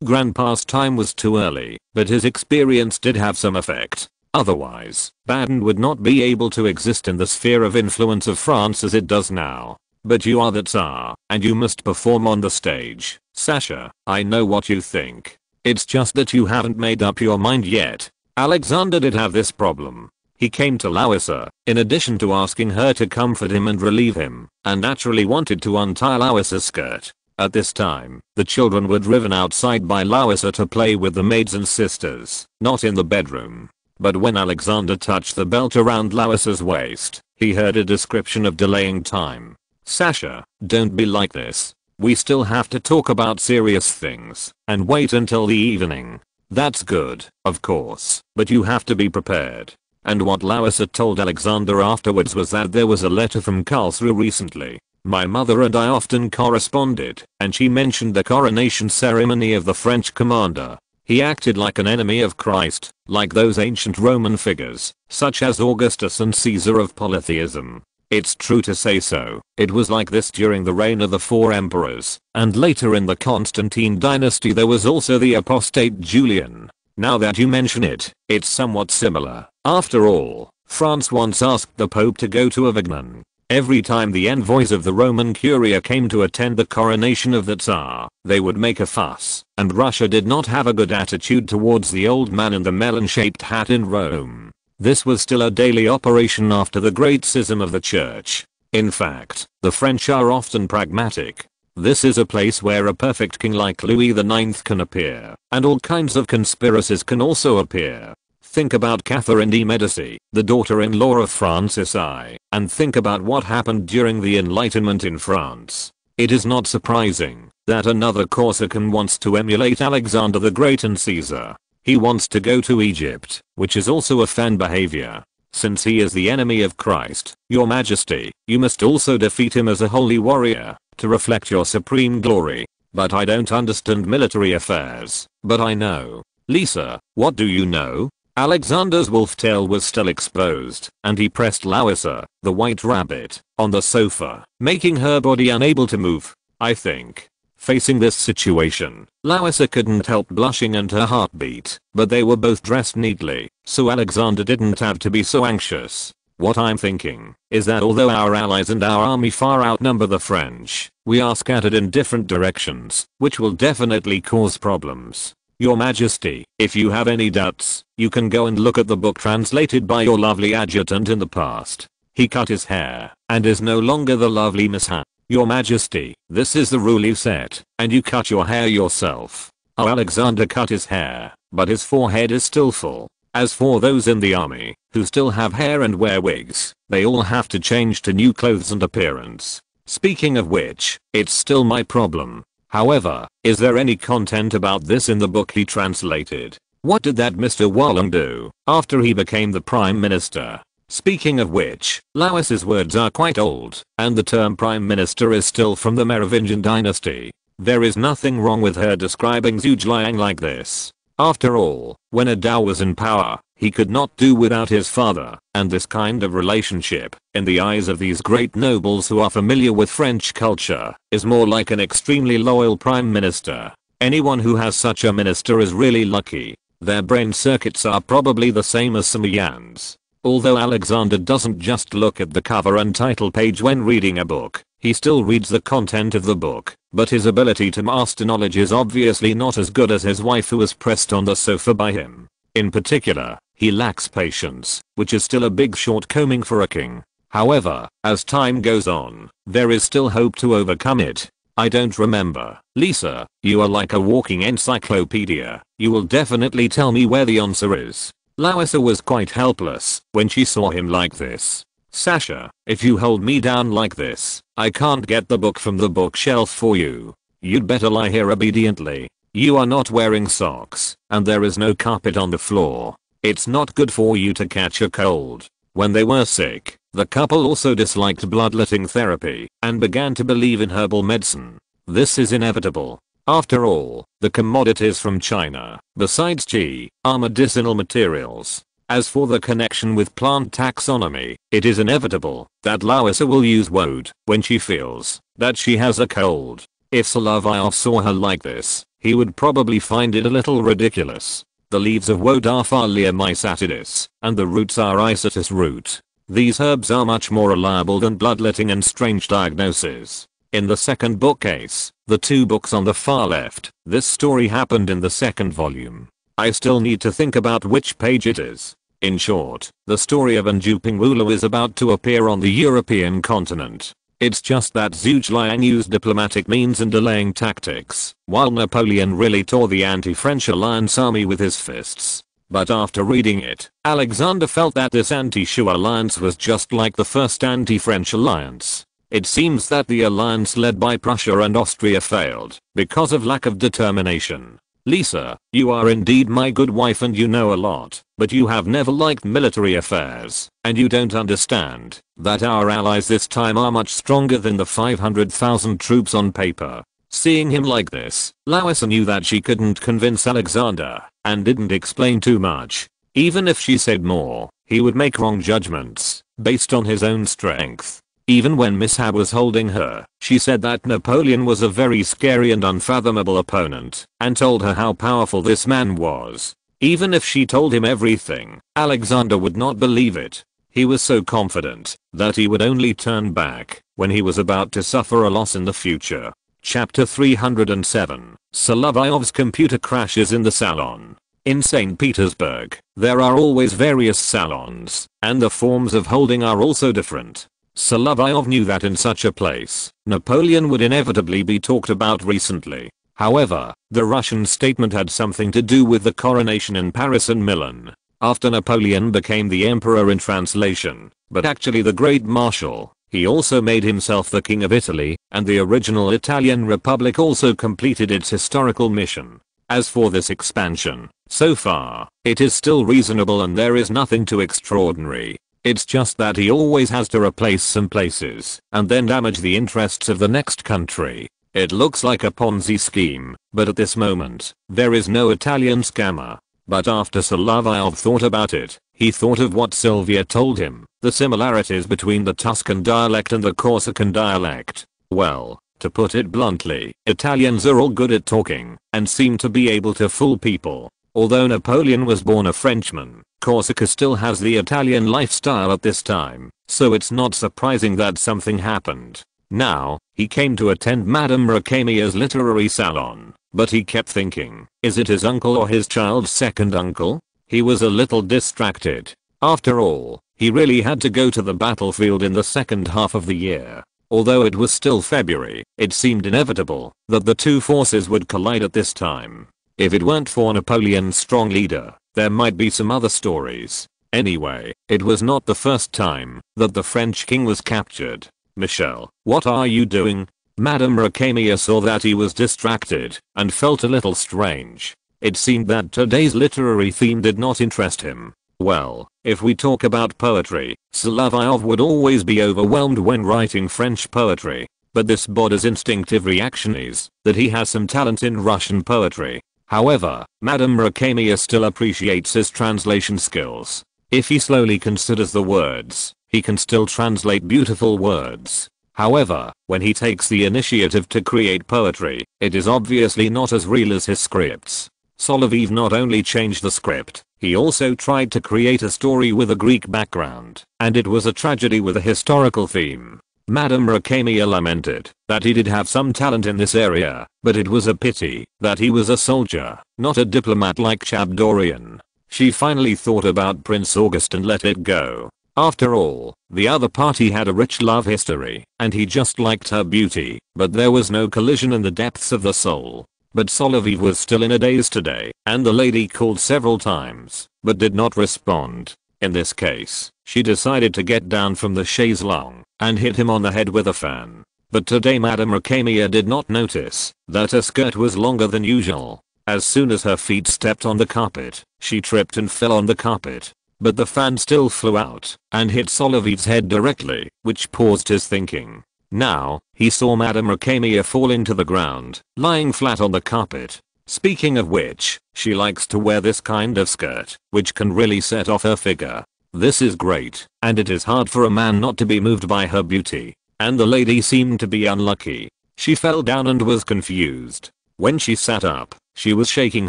Grandpa's time was too early, but his experience did have some effect. Otherwise, Baden would not be able to exist in the sphere of influence of France as it does now. But you are the Tsar, and you must perform on the stage. Sasha, I know what you think. It's just that you haven't made up your mind yet. Alexander did have this problem. He came to Larissa, in addition to asking her to comfort him and relieve him, and naturally wanted to untie Larissa's skirt. At this time, the children were driven outside by Larissa to play with the maids and sisters, not in the bedroom. But when Alexander touched the belt around Larissa's waist, he heard a description of delaying time. Sasha, don't be like this. We still have to talk about serious things, and wait until the evening. That's good, of course, but you have to be prepared. And what Larissa told Alexander afterwards was that there was a letter from Karlsruhe recently. My mother and I often corresponded, and she mentioned the coronation ceremony of the French commander. He acted like an enemy of Christ, like those ancient Roman figures, such as Augustus and Caesar of polytheism. It's true to say so. It was like this during the reign of the four emperors, and later in the Constantine dynasty there was also the apostate Julian. Now that you mention it, it's somewhat similar. After all, France once asked the Pope to go to Avignon. Every time the envoys of the Roman Curia came to attend the coronation of the Tsar, they would make a fuss, and Russia did not have a good attitude towards the old man in the melon-shaped hat in Rome. This was still a daily operation after the great schism of the church. In fact, the French are often pragmatic. This is a place where a perfect king like Louis IX can appear, and all kinds of conspiracies can also appear. Think about Catherine de' Medici, the daughter-in-law of Francis I, and think about what happened during the Enlightenment in France. It is not surprising that another Corsican wants to emulate Alexander the Great and Caesar. He wants to go to Egypt, which is also a fan behavior. Since he is the enemy of Christ, your majesty, you must also defeat him as a holy warrior, to reflect your supreme glory. But I don't understand military affairs, but I know. Lisa, what do you know? Alexander's wolf tail was still exposed, and he pressed Larissa, the white rabbit, on the sofa, making her body unable to move. I think. Facing this situation, Larissa couldn't help blushing and her heart beat, but they were both dressed neatly, so Alexander didn't have to be so anxious. What I'm thinking is that although our allies and our army far outnumber the French, we are scattered in different directions, which will definitely cause problems. Your Majesty, if you have any doubts, you can go and look at the book translated by your lovely adjutant in the past. He cut his hair, and is no longer the lovely Miss Ha. Your Majesty, this is the rule you set, and you cut your hair yourself. Oh, Alexander cut his hair, but his forehead is still full. As for those in the army, who still have hair and wear wigs, they all have to change to new clothes and appearance. Speaking of which, it's still my problem. However, is there any content about this in the book he translated? What did that Mr. Walling do after he became the Prime Minister? Speaking of which, Larissa's words are quite old, and the term Prime Minister is still from the Merovingian dynasty. There is nothing wrong with her describing Zhuge like this. After all, when Adao was in power, he could not do without his father, and this kind of relationship, in the eyes of these great nobles who are familiar with French culture, is more like an extremely loyal prime minister. Anyone who has such a minister is really lucky. Their brain circuits are probably the same as Samoyed's. Although Alexander doesn't just look at the cover and title page when reading a book, he still reads the content of the book, but his ability to master knowledge is obviously not as good as his wife who was pressed on the sofa by him. In particular, he lacks patience, which is still a big shortcoming for a king. However, as time goes on, there is still hope to overcome it. I don't remember. Lisa, you are like a walking encyclopedia. You will definitely tell me where the answer is. Larissa was quite helpless when she saw him like this. Sasha, if you hold me down like this, I can't get the book from the bookshelf for you. You'd better lie here obediently. You are not wearing socks, and there is no carpet on the floor. It's not good for you to catch a cold. When they were sick, the couple also disliked bloodletting therapy and began to believe in herbal medicine. This is inevitable. After all, the commodities from China, besides tea, are medicinal materials. As for the connection with plant taxonomy, it is inevitable that Larissa will use woad when she feels that she has a cold. If Solovyov saw her like this, he would probably find it a little ridiculous. The leaves of woad are Thalia mysatidis, and the roots are Isatis root. These herbs are much more reliable than bloodletting and strange diagnoses. In the second bookcase, the two books on the far left, this story happened in the second volume. I still need to think about which page it is. In short, the story of Njupingwulu is about to appear on the European continent. It's just that Zhuge Liang used diplomatic means and delaying tactics, while Napoleon really tore the anti-French alliance army with his fists. But after reading it, Alexander felt that this anti-Shu alliance was just like the first anti-French alliance. It seems that the alliance led by Prussia and Austria failed because of lack of determination. Lisa, you are indeed my good wife and you know a lot, but you have never liked military affairs, and you don't understand that our allies this time are much stronger than the 500,000 troops on paper. Seeing him like this, Larissa knew that she couldn't convince Alexander, and didn't explain too much. Even if she said more, he would make wrong judgments, based on his own strength. Even when Miss Hab was holding her, she said that Napoleon was a very scary and unfathomable opponent, and told her how powerful this man was. Even if she told him everything, Alexander would not believe it. He was so confident that he would only turn back when he was about to suffer a loss in the future. Chapter 307. Solovyov's computer crashes in the salon. In St. Petersburg, there are always various salons, and the forms of holding are also different. Solovyov knew that in such a place, Napoleon would inevitably be talked about recently. However, the Russian statement had something to do with the coronation in Paris and Milan. After Napoleon became the emperor in translation, but actually the Great Marshal, he also made himself the King of Italy, and the original Italian Republic also completed its historical mission. As for this expansion, so far, it is still reasonable and there is nothing too extraordinary. It's just that he always has to replace some places and then damage the interests of the next country. It looks like a Ponzi scheme, but at this moment, there is no Italian scammer. But after Solovyov thought about it, he thought of what Sylvia told him, the similarities between the Tuscan dialect and the Corsican dialect. Well, to put it bluntly, Italians are all good at talking and seem to be able to fool people. Although Napoleon was born a Frenchman, Corsica still has the Italian lifestyle at this time, so it's not surprising that something happened. Now, he came to attend Madame Rakamia's literary salon, but he kept thinking, is it his uncle or his child's second uncle? He was a little distracted. After all, he really had to go to the battlefield in the second half of the year. Although it was still February, it seemed inevitable that the two forces would collide at this time. If it weren't for Napoleon's strong leader, there might be some other stories. Anyway, it was not the first time that the French king was captured. Michelle, what are you doing? Madame Rakamia saw that he was distracted and felt a little strange. It seemed that today's literary theme did not interest him. Well, if we talk about poetry, Solovyov would always be overwhelmed when writing French poetry. But this body's instinctive reaction is that he has some talent in Russian poetry. However, Madame Rakamia still appreciates his translation skills. If he slowly considers the words, he can still translate beautiful words. However, when he takes the initiative to create poetry, it is obviously not as real as his scripts. Solovyov not only changed the script, he also tried to create a story with a Greek background, and it was a tragedy with a historical theme. Madame Rakamia lamented that he did have some talent in this area, but it was a pity that he was a soldier, not a diplomat like Chabdorian. She finally thought about Prince August and let it go. After all, the other party had a rich love history, and he just liked her beauty, but there was no collision in the depths of the soul. But Solovyov was still in a daze today, and the lady called several times, but did not respond. In this case, she decided to get down from the chaise longue and hit him on the head with a fan. But today Madame Rakemia did not notice that her skirt was longer than usual. As soon as her feet stepped on the carpet, she tripped and fell on the carpet. But the fan still flew out and hit Solovyov's head directly, which paused his thinking. Now, he saw Madame Rakemia fall into the ground, lying flat on the carpet. Speaking of which, she likes to wear this kind of skirt, which can really set off her figure. This is great, and it is hard for a man not to be moved by her beauty. And the lady seemed to be unlucky. She fell down and was confused. When she sat up, she was shaking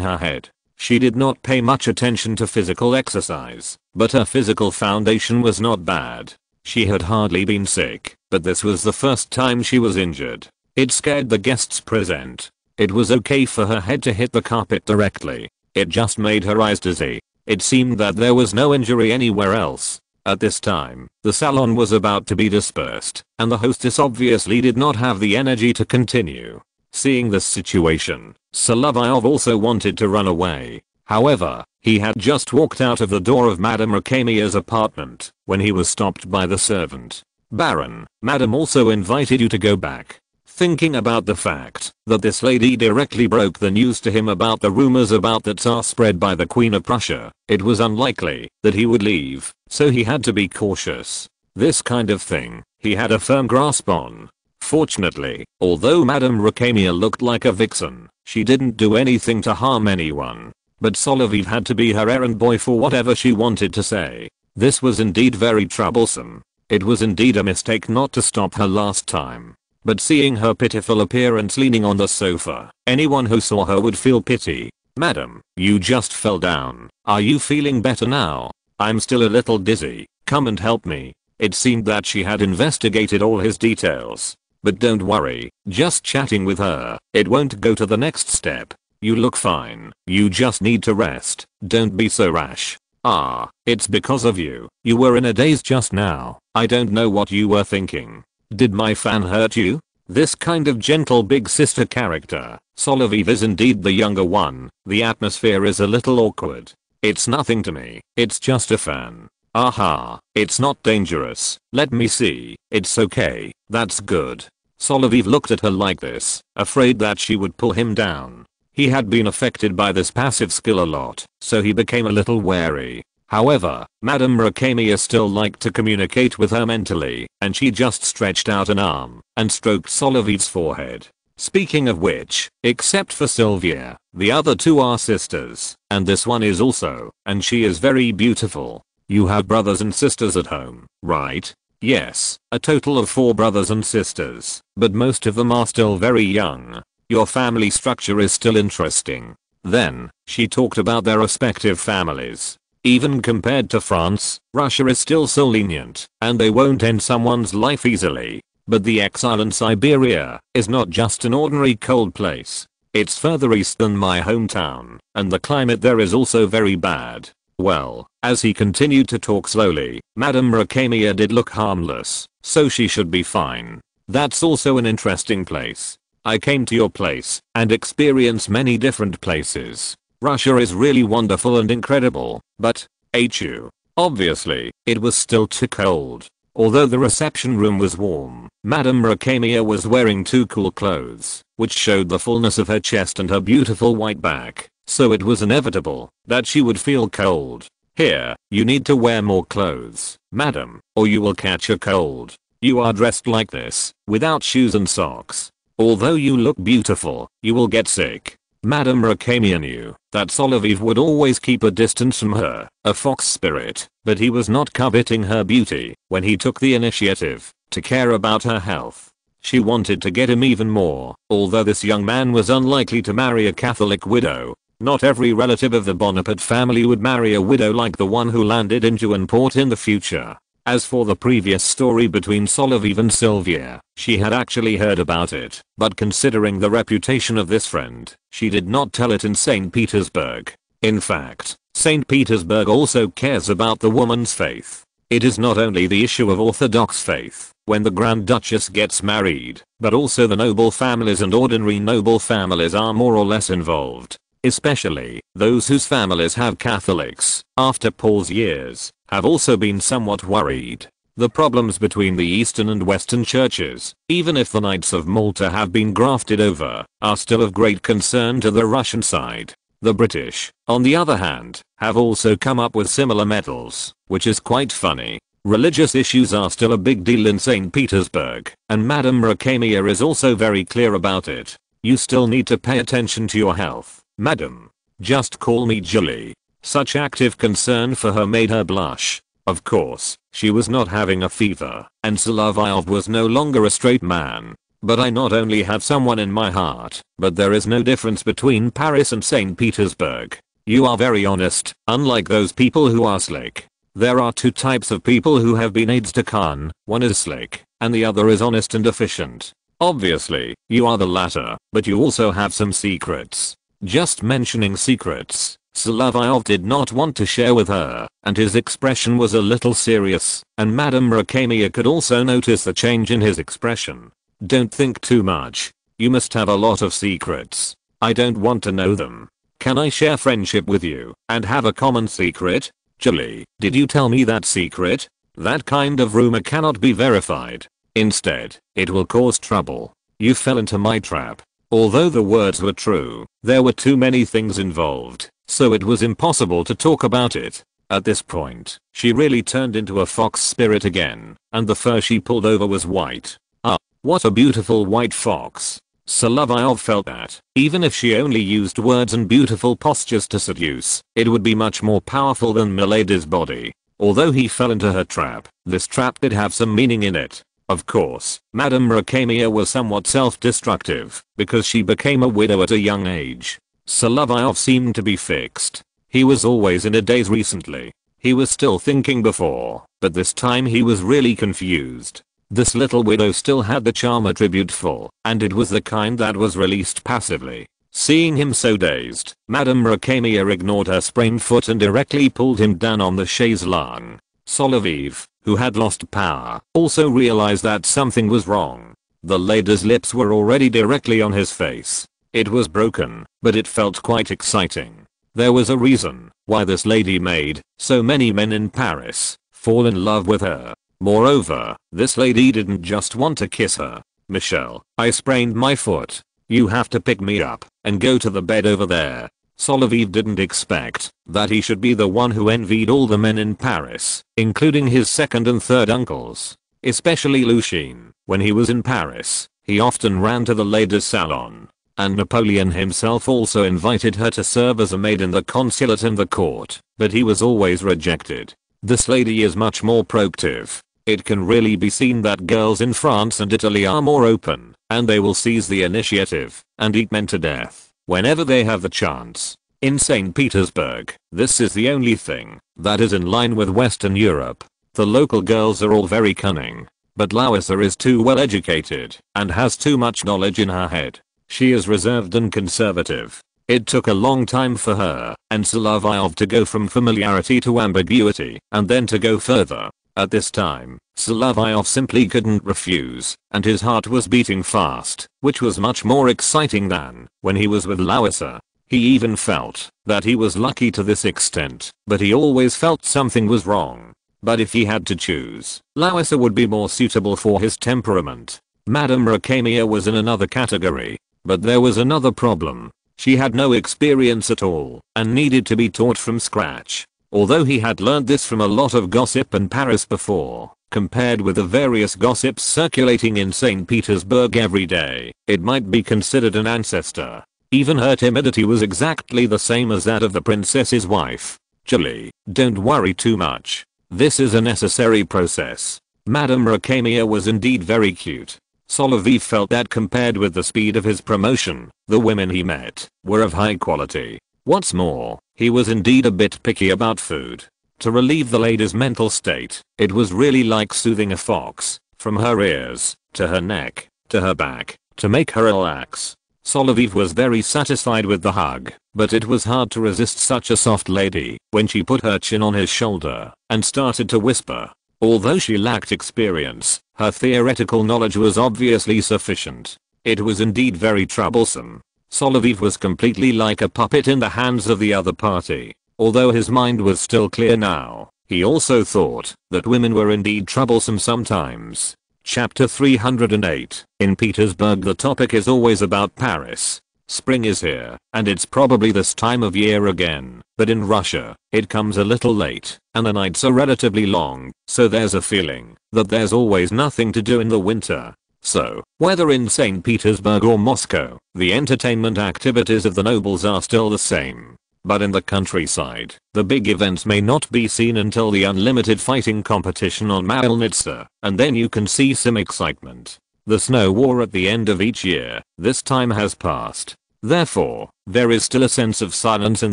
her head. She did not pay much attention to physical exercise, but her physical foundation was not bad. She had hardly been sick, but this was the first time she was injured. It scared the guests present. It was okay for her head to hit the carpet directly. It just made her eyes dizzy. It seemed that there was no injury anywhere else. At this time, the salon was about to be dispersed, and the hostess obviously did not have the energy to continue. Seeing this situation, Solovyov also wanted to run away. However, he had just walked out of the door of Madame Rakemia's apartment when he was stopped by the servant. "Baron, Madame also invited you to go back." Thinking about the fact that this lady directly broke the news to him about the rumors about the Tsar spread by the Queen of Prussia, it was unlikely that he would leave, so he had to be cautious. This kind of thing, he had a firm grasp on. Fortunately, although Madame Rakemia looked like a vixen, she didn't do anything to harm anyone. But Solovyov had to be her errand boy for whatever she wanted to say. This was indeed very troublesome. It was indeed a mistake not to stop her last time. But seeing her pitiful appearance leaning on the sofa, anyone who saw her would feel pity. "Madam, you just fell down. Are you feeling better now?" "I'm still a little dizzy. Come and help me." It seemed that she had investigated all his details. "But don't worry, just chatting with her, it won't go to the next step. You look fine. You just need to rest. Don't be so rash." "Ah, it's because of you. You were in a daze just now. I don't know what you were thinking. Did my fan hurt you?" This kind of gentle big sister character, Solovyov is indeed the younger one. The atmosphere is a little awkward. "It's nothing to me. It's just a fan." "Aha, it's not dangerous. Let me see. It's okay. That's good." Solovyov looked at her like this, afraid that she would pull him down. He had been affected by this passive skill a lot, so he became a little wary. However, Madame Rakemia still liked to communicate with her mentally, and she just stretched out an arm and stroked Solovyov's forehead. Speaking of which, except for Sylvia, the other two are sisters, and this one is also, and she is very beautiful. "You have brothers and sisters at home, right?" "Yes, a total of 4 brothers and sisters, but most of them are still very young. Your family structure is still interesting." Then, she talked about their respective families. Even compared to France, Russia is still so lenient, and they won't end someone's life easily. But the exile in Siberia is not just an ordinary cold place. It's further east than my hometown, and the climate there is also very bad. Well, as he continued to talk slowly, Madame Rakemia did look harmless, so she should be fine. "That's also an interesting place. I came to your place and experienced many different places. Russia is really wonderful and incredible, but, HU. Obviously, it was still too cold. Although the reception room was warm, Madame Rakemia was wearing too cool clothes, which showed the fullness of her chest and her beautiful white back, so it was inevitable that she would feel cold. "Here, you need to wear more clothes, madam, or you will catch a cold. You are dressed like this, without shoes and socks. Although you look beautiful, you will get sick." Madame Rakemia knew that Solovyov would always keep a distance from her, a fox spirit, but he was not coveting her beauty when he took the initiative to care about her health. She wanted to get him even more, although this young man was unlikely to marry a Catholic widow. Not every relative of the Bonaparte family would marry a widow like the one who landed in Juanport in the future. As for the previous story between Solovyov and Sylvia, she had actually heard about it, but considering the reputation of this friend, she did not tell it in St. Petersburg. In fact, St. Petersburg also cares about the woman's faith. It is not only the issue of Orthodox faith when the Grand Duchess gets married, but also the noble families and ordinary noble families are more or less involved. Especially those whose families have Catholics, after Paul's years, have also been somewhat worried. The problems between the Eastern and Western churches, even if the Knights of Malta have been grafted over, are still of great concern to the Russian side. The British, on the other hand, have also come up with similar medals, which is quite funny. Religious issues are still a big deal in St. Petersburg, and Madame Rakemia is also very clear about it. You still need to pay attention to your health, madam. Just call me Julie. Such active concern for her made her blush. Of course, she was not having a fever, and Solovyov was no longer a straight man. But I not only have someone in my heart, but there is no difference between Paris and St. Petersburg. You are very honest, unlike those people who are slick. There are two types of people who have been aides de camp, one is slick, and the other is honest and efficient. Obviously, you are the latter, but you also have some secrets. Just mentioning secrets, Solovyov did not want to share with her, and his expression was a little serious, and Madame Rakemia could also notice the change in his expression. Don't think too much. You must have a lot of secrets. I don't want to know them. Can I share friendship with you and have a common secret? Julie, did you tell me that secret? That kind of rumor cannot be verified. Instead, it will cause trouble. You fell into my trap. Although the words were true, there were too many things involved, so it was impossible to talk about it. At this point, she really turned into a fox spirit again, and the fur she pulled over was white. Ah, what a beautiful white fox. Solovyov felt that, even if she only used words and beautiful postures to seduce, it would be much more powerful than Milady's body. Although he fell into her trap, this trap did have some meaning in it. Of course, Madame Rakemia was somewhat self-destructive, because she became a widow at a young age. Solovyov seemed to be fixed. He was always in a daze recently. He was still thinking before, but this time he was really confused. This little widow still had the charm attributeful, and it was the kind that was released passively. Seeing him so dazed, Madame Rakemia ignored her sprained foot and directly pulled him down on the chaise longue. Solovyov, who had lost power, also realized that something was wrong. The lady's lips were already directly on his face. It was broken, but it felt quite exciting. There was a reason why this lady made so many men in Paris fall in love with her. Moreover, this lady didn't just want to kiss her. Michelle, I sprained my foot. You have to pick me up and go to the bed over there. Solovyov didn't expect that he should be the one who envied all the men in Paris, including his second and third uncles. Especially Lucien. When he was in Paris, he often ran to the ladies' salon. And Napoleon himself also invited her to serve as a maid in the consulate and the court, but he was always rejected. This lady is much more proactive. It can really be seen that girls in France and Italy are more open, and they will seize the initiative and eat men to death whenever they have the chance. In St. Petersburg, this is the only thing that is in line with Western Europe. The local girls are all very cunning, but Larissa is too well educated and has too much knowledge in her head. She is reserved and conservative. It took a long time for her and Solovyov to go from familiarity to ambiguity and then to go further. At this time, Solovyov simply couldn't refuse, and his heart was beating fast, which was much more exciting than when he was with Larissa. He even felt that he was lucky to this extent, but he always felt something was wrong. But if he had to choose, Larissa would be more suitable for his temperament. Madame Rakemia was in another category, but there was another problem. She had no experience at all and needed to be taught from scratch. Although he had learned this from a lot of gossip in Paris before, compared with the various gossips circulating in St. Petersburg every day, it might be considered an ancestor. Even her timidity was exactly the same as that of the princess's wife. Julie, don't worry too much. This is a necessary process. Madame Rakemia was indeed very cute. Solovyov felt that compared with the speed of his promotion, the women he met were of high quality. What's more, he was indeed a bit picky about food. To relieve the lady's mental state, it was really like soothing a fox, from her ears, to her neck, to her back, to make her relax. Solovyov was very satisfied with the hug, but it was hard to resist such a soft lady when she put her chin on his shoulder and started to whisper. Although she lacked experience, her theoretical knowledge was obviously sufficient. It was indeed very troublesome. Solovyov was completely like a puppet in the hands of the other party. Although his mind was still clear now, he also thought that women were indeed troublesome sometimes. Chapter 308. In Petersburg the topic is always about Paris. Spring is here, and it's probably this time of year again, but in Russia, it comes a little late, and the nights are relatively long, so there's a feeling that there's always nothing to do in the winter. So, whether in St. Petersburg or Moscow, the entertainment activities of the nobles are still the same. But in the countryside, the big events may not be seen until the unlimited fighting competition on Malnitsa, and then you can see some excitement. The snow war at the end of each year, this time has passed. Therefore, there is still a sense of silence in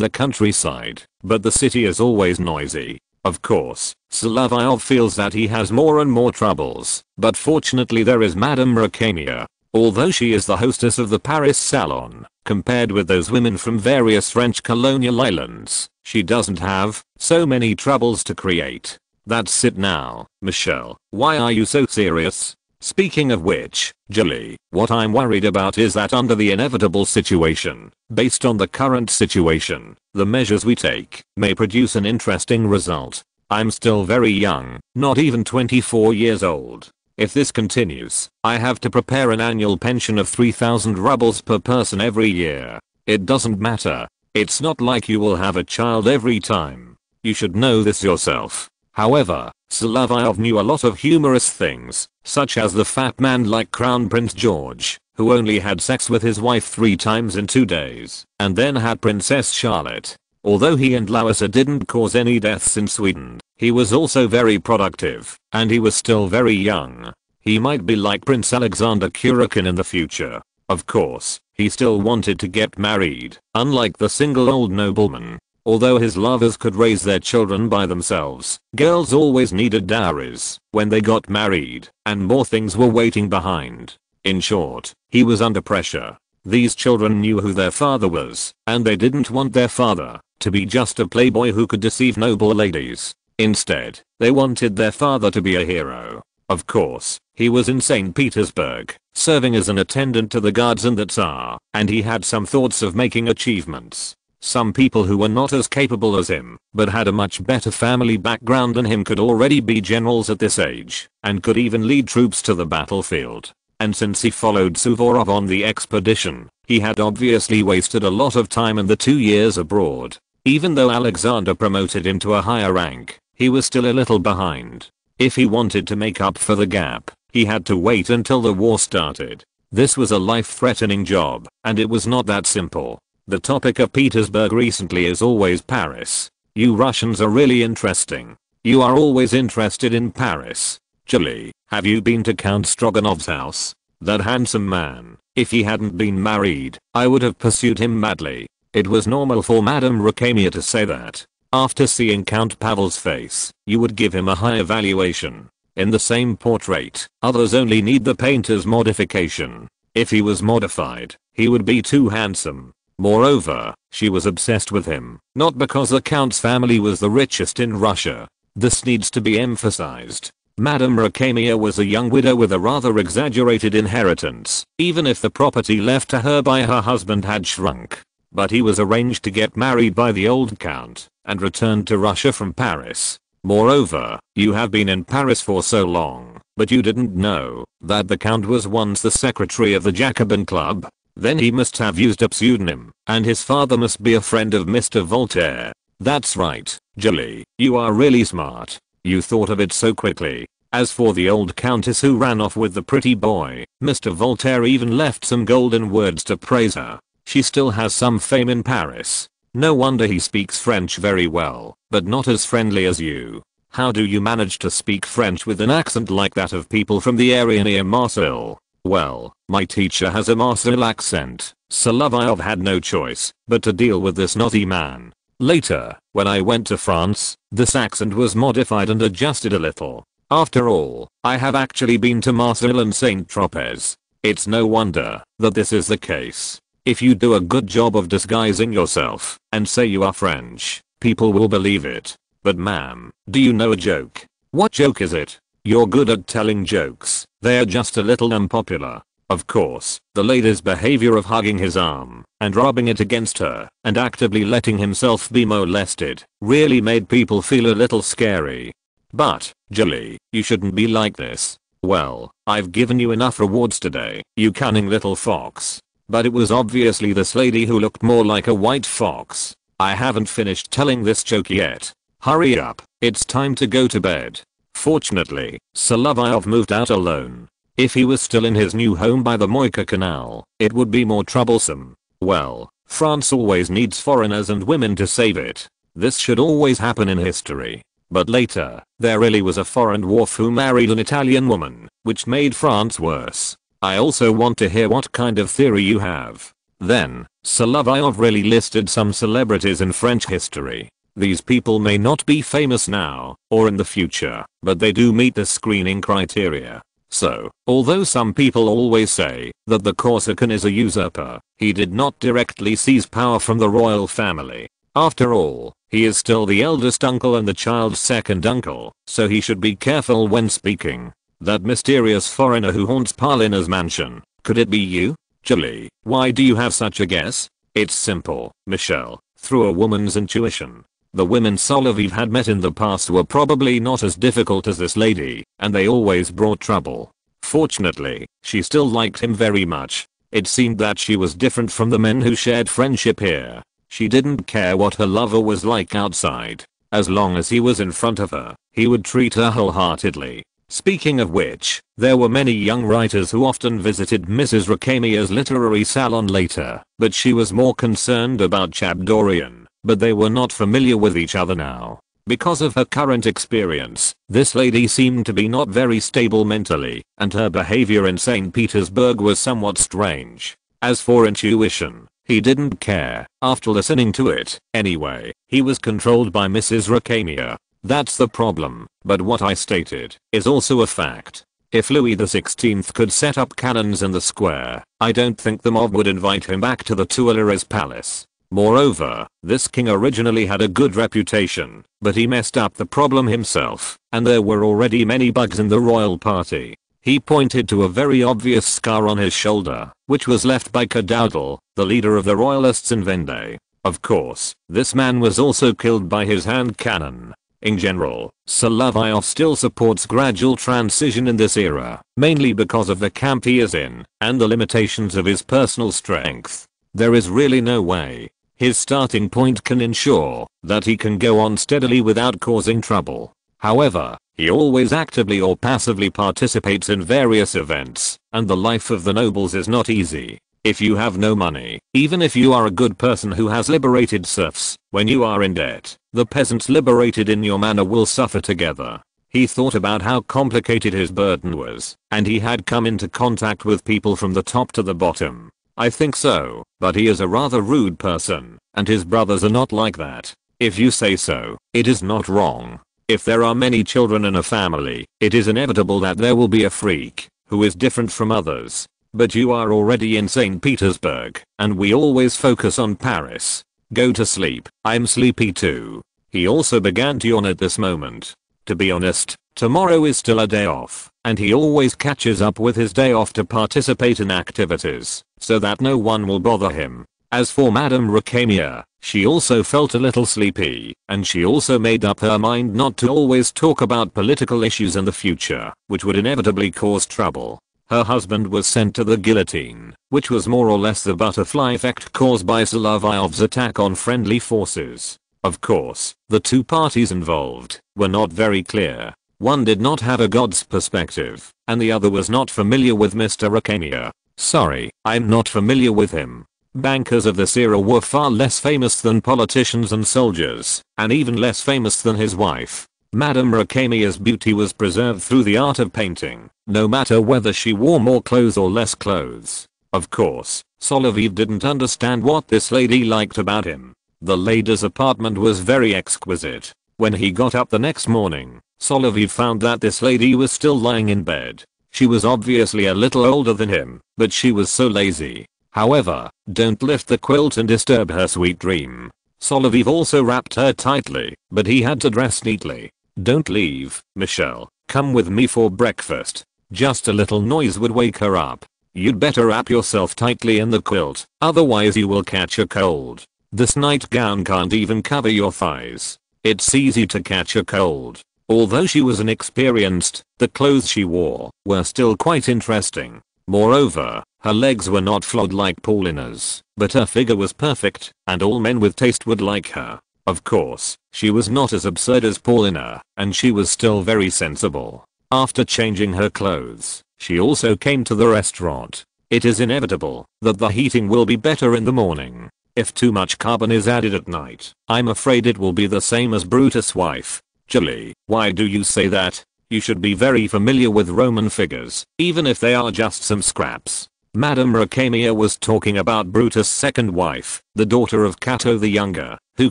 the countryside, but the city is always noisy. Of course, Solovyov feels that he has more and more troubles, but fortunately there is Madame Rakania. Although she is the hostess of the Paris Salon, compared with those women from various French colonial islands, she doesn't have so many troubles to create. That's it now, Michelle. Why are you so serious? Speaking of which, Julie, what I'm worried about is that under the inevitable situation, based on the current situation, the measures we take may produce an interesting result. I'm still very young, not even 24 years old. If this continues, I have to prepare an annual pension of 3,000 rubles per person every year. It doesn't matter. It's not like you will have a child every time. You should know this yourself. However, Solovyov knew a lot of humorous things, such as the fat man like Crown Prince George, who only had sex with his wife 3 times in 2 days, and then had Princess Charlotte. Although he and Larissa didn't cause any deaths in Sweden, he was also very productive, and he was still very young. He might be like Prince Alexander Kurakin in the future. Of course, he still wanted to get married, unlike the single old nobleman. Although his lovers could raise their children by themselves, girls always needed dowries when they got married, and more things were waiting behind. In short, he was under pressure. These children knew who their father was, and they didn't want their father to be just a playboy who could deceive noble ladies. Instead, they wanted their father to be a hero. Of course, he was in St. Petersburg, serving as an attendant to the guards and the Tsar, and he had some thoughts of making achievements. Some people who were not as capable as him, but had a much better family background than him could already be generals at this age, and could even lead troops to the battlefield. And since he followed Suvorov on the expedition, he had obviously wasted a lot of time in the 2 years abroad. Even though Alexander promoted him to a higher rank, he was still a little behind. If he wanted to make up for the gap, he had to wait until the war started. This was a life-threatening job, and it was not that simple. The topic of Petersburg recently is always Paris. You Russians are really interesting. You are always interested in Paris. Julie, have you been to Count Stroganov's house? That handsome man. If he hadn't been married, I would have pursued him madly. It was normal for Madame Rakania to say that. After seeing Count Pavel's face, you would give him a high evaluation. In the same portrait, others only need the painter's modification. If he was modified, he would be too handsome. Moreover, she was obsessed with him, not because the Count's family was the richest in Russia. This needs to be emphasized. Madame Rakania was a young widow with a rather exaggerated inheritance, even if the property left to her by her husband had shrunk. But he was arranged to get married by the old Count, and returned to Russia from Paris. Moreover, you have been in Paris for so long, but you didn't know that the Count was once the secretary of the Jacobin Club. Then he must have used a pseudonym, and his father must be a friend of Mr. Voltaire. That's right, Julie, you are really smart. You thought of it so quickly. As for the old countess who ran off with the pretty boy, Mr. Voltaire even left some golden words to praise her. She still has some fame in Paris. No wonder he speaks French very well, but not as friendly as you. How do you manage to speak French with an accent like that of people from the area near Marseille? Well, my teacher has a Marseille accent. Solovyov had no choice but to deal with this naughty man. Later, when I went to France, this accent was modified and adjusted a little. After all, I have actually been to Marseille and Saint Tropez. It's no wonder that this is the case. If you do a good job of disguising yourself and say you are French, people will believe it. But ma'am, do you know a joke? What joke is it? You're good at telling jokes, they're just a little unpopular. Of course, the lady's behavior of hugging his arm and rubbing it against her and actively letting himself be molested really made people feel a little scary. But, Julie, you shouldn't be like this. Well, I've given you enough rewards today, you cunning little fox. But it was obviously this lady who looked more like a white fox. I haven't finished telling this joke yet. Hurry up, it's time to go to bed. Fortunately, Solovyov moved out alone. If he was still in his new home by the Moika Canal, it would be more troublesome. Well, France always needs foreigners and women to save it. This should always happen in history. But later, there really was a foreign dwarf who married an Italian woman, which made France worse. I also want to hear what kind of theory you have. Then, Solovyov really listed some celebrities in French history. These people may not be famous now, or in the future, but they do meet the screening criteria. So, although some people always say that the Corsican is a usurper, he did not directly seize power from the royal family. After all, he is still the eldest uncle and the child's second uncle, so he should be careful when speaking. That mysterious foreigner who haunts Paulina's mansion, could it be you? Julie, why do you have such a guess? It's simple, Michelle, through a woman's intuition. The women Solovyov had met in the past were probably not as difficult as this lady, and they always brought trouble. Fortunately, she still liked him very much. It seemed that she was different from the men who shared friendship here. She didn't care what her lover was like outside. As long as he was in front of her, he would treat her wholeheartedly. Speaking of which, there were many young writers who often visited Mrs. Rakamia's literary salon later, but she was more concerned about Chabdorian, but they were not familiar with each other now. Because of her current experience, this lady seemed to be not very stable mentally, and her behavior in St. Petersburg was somewhat strange. As for intuition, he didn't care. After listening to it, anyway, he was controlled by Mrs. Rakamia. That's the problem, but what I stated is also a fact. If Louis XVI could set up cannons in the square, I don't think the mob would invite him back to the Tuileries Palace. Moreover, this king originally had a good reputation, but he messed up the problem himself, and there were already many bugs in the royal party. He pointed to a very obvious scar on his shoulder, which was left by Cadoudal, the leader of the royalists in Vendée. Of course, this man was also killed by his hand cannon. In general, Solovyov still supports gradual transition in this era, mainly because of the camp he is in, and the limitations of his personal strength. There is really no way his starting point can ensure that he can go on steadily without causing trouble. However, he always actively or passively participates in various events, and the life of the nobles is not easy. If you have no money, even if you are a good person who has liberated serfs, when you are in debt, the peasants liberated in your manor will suffer together. He thought about how complicated his burden was, and he had come into contact with people from the top to the bottom. I think so, but he is a rather rude person, and his brothers are not like that. If you say so, it is not wrong. If there are many children in a family, it is inevitable that there will be a freak who is different from others. But you are already in St. Petersburg, and we always focus on Paris. Go to sleep, I'm sleepy too. He also began to yawn at this moment. To be honest, tomorrow is still a day off, and he always catches up with his day off to participate in activities, so that no one will bother him. As for Madame Rakamia, she also felt a little sleepy, and she also made up her mind not to always talk about political issues in the future, which would inevitably cause trouble. Her husband was sent to the guillotine, which was more or less the butterfly effect caused by Solovyov's attack on friendly forces. Of course, the two parties involved were not very clear. One did not have a god's perspective, and the other was not familiar with Mr. Rakamia. Sorry, I'm not familiar with him. Bankers of this era were far less famous than politicians and soldiers, and even less famous than his wife. Madame Rakamia's beauty was preserved through the art of painting, no matter whether she wore more clothes or less clothes. Of course, Solovyov didn't understand what this lady liked about him. The lady's apartment was very exquisite. When he got up the next morning, Solovyov found that this lady was still lying in bed. She was obviously a little older than him, but she was so lazy. However, don't lift the quilt and disturb her sweet dream. Solovyov also wrapped her tightly, but he had to dress neatly. Don't leave, Michelle. Come with me for breakfast. Just a little noise would wake her up. You'd better wrap yourself tightly in the quilt, otherwise you will catch a cold. This nightgown can't even cover your thighs. It's easy to catch a cold. Although she was inexperienced, the clothes she wore were still quite interesting. Moreover, her legs were not flawed like Paulina's, but her figure was perfect, and all men with taste would like her. Of course, she was not as absurd as Paulina, and she was still very sensible. After changing her clothes, she also came to the restaurant. It is inevitable that the heating will be better in the morning. If too much carbon is added at night, I'm afraid it will be the same as Brutus' wife. Julie, why do you say that? You should be very familiar with Roman figures, even if they are just some scraps. Madame Racamia was talking about Brutus' second wife, the daughter of Cato the Younger, who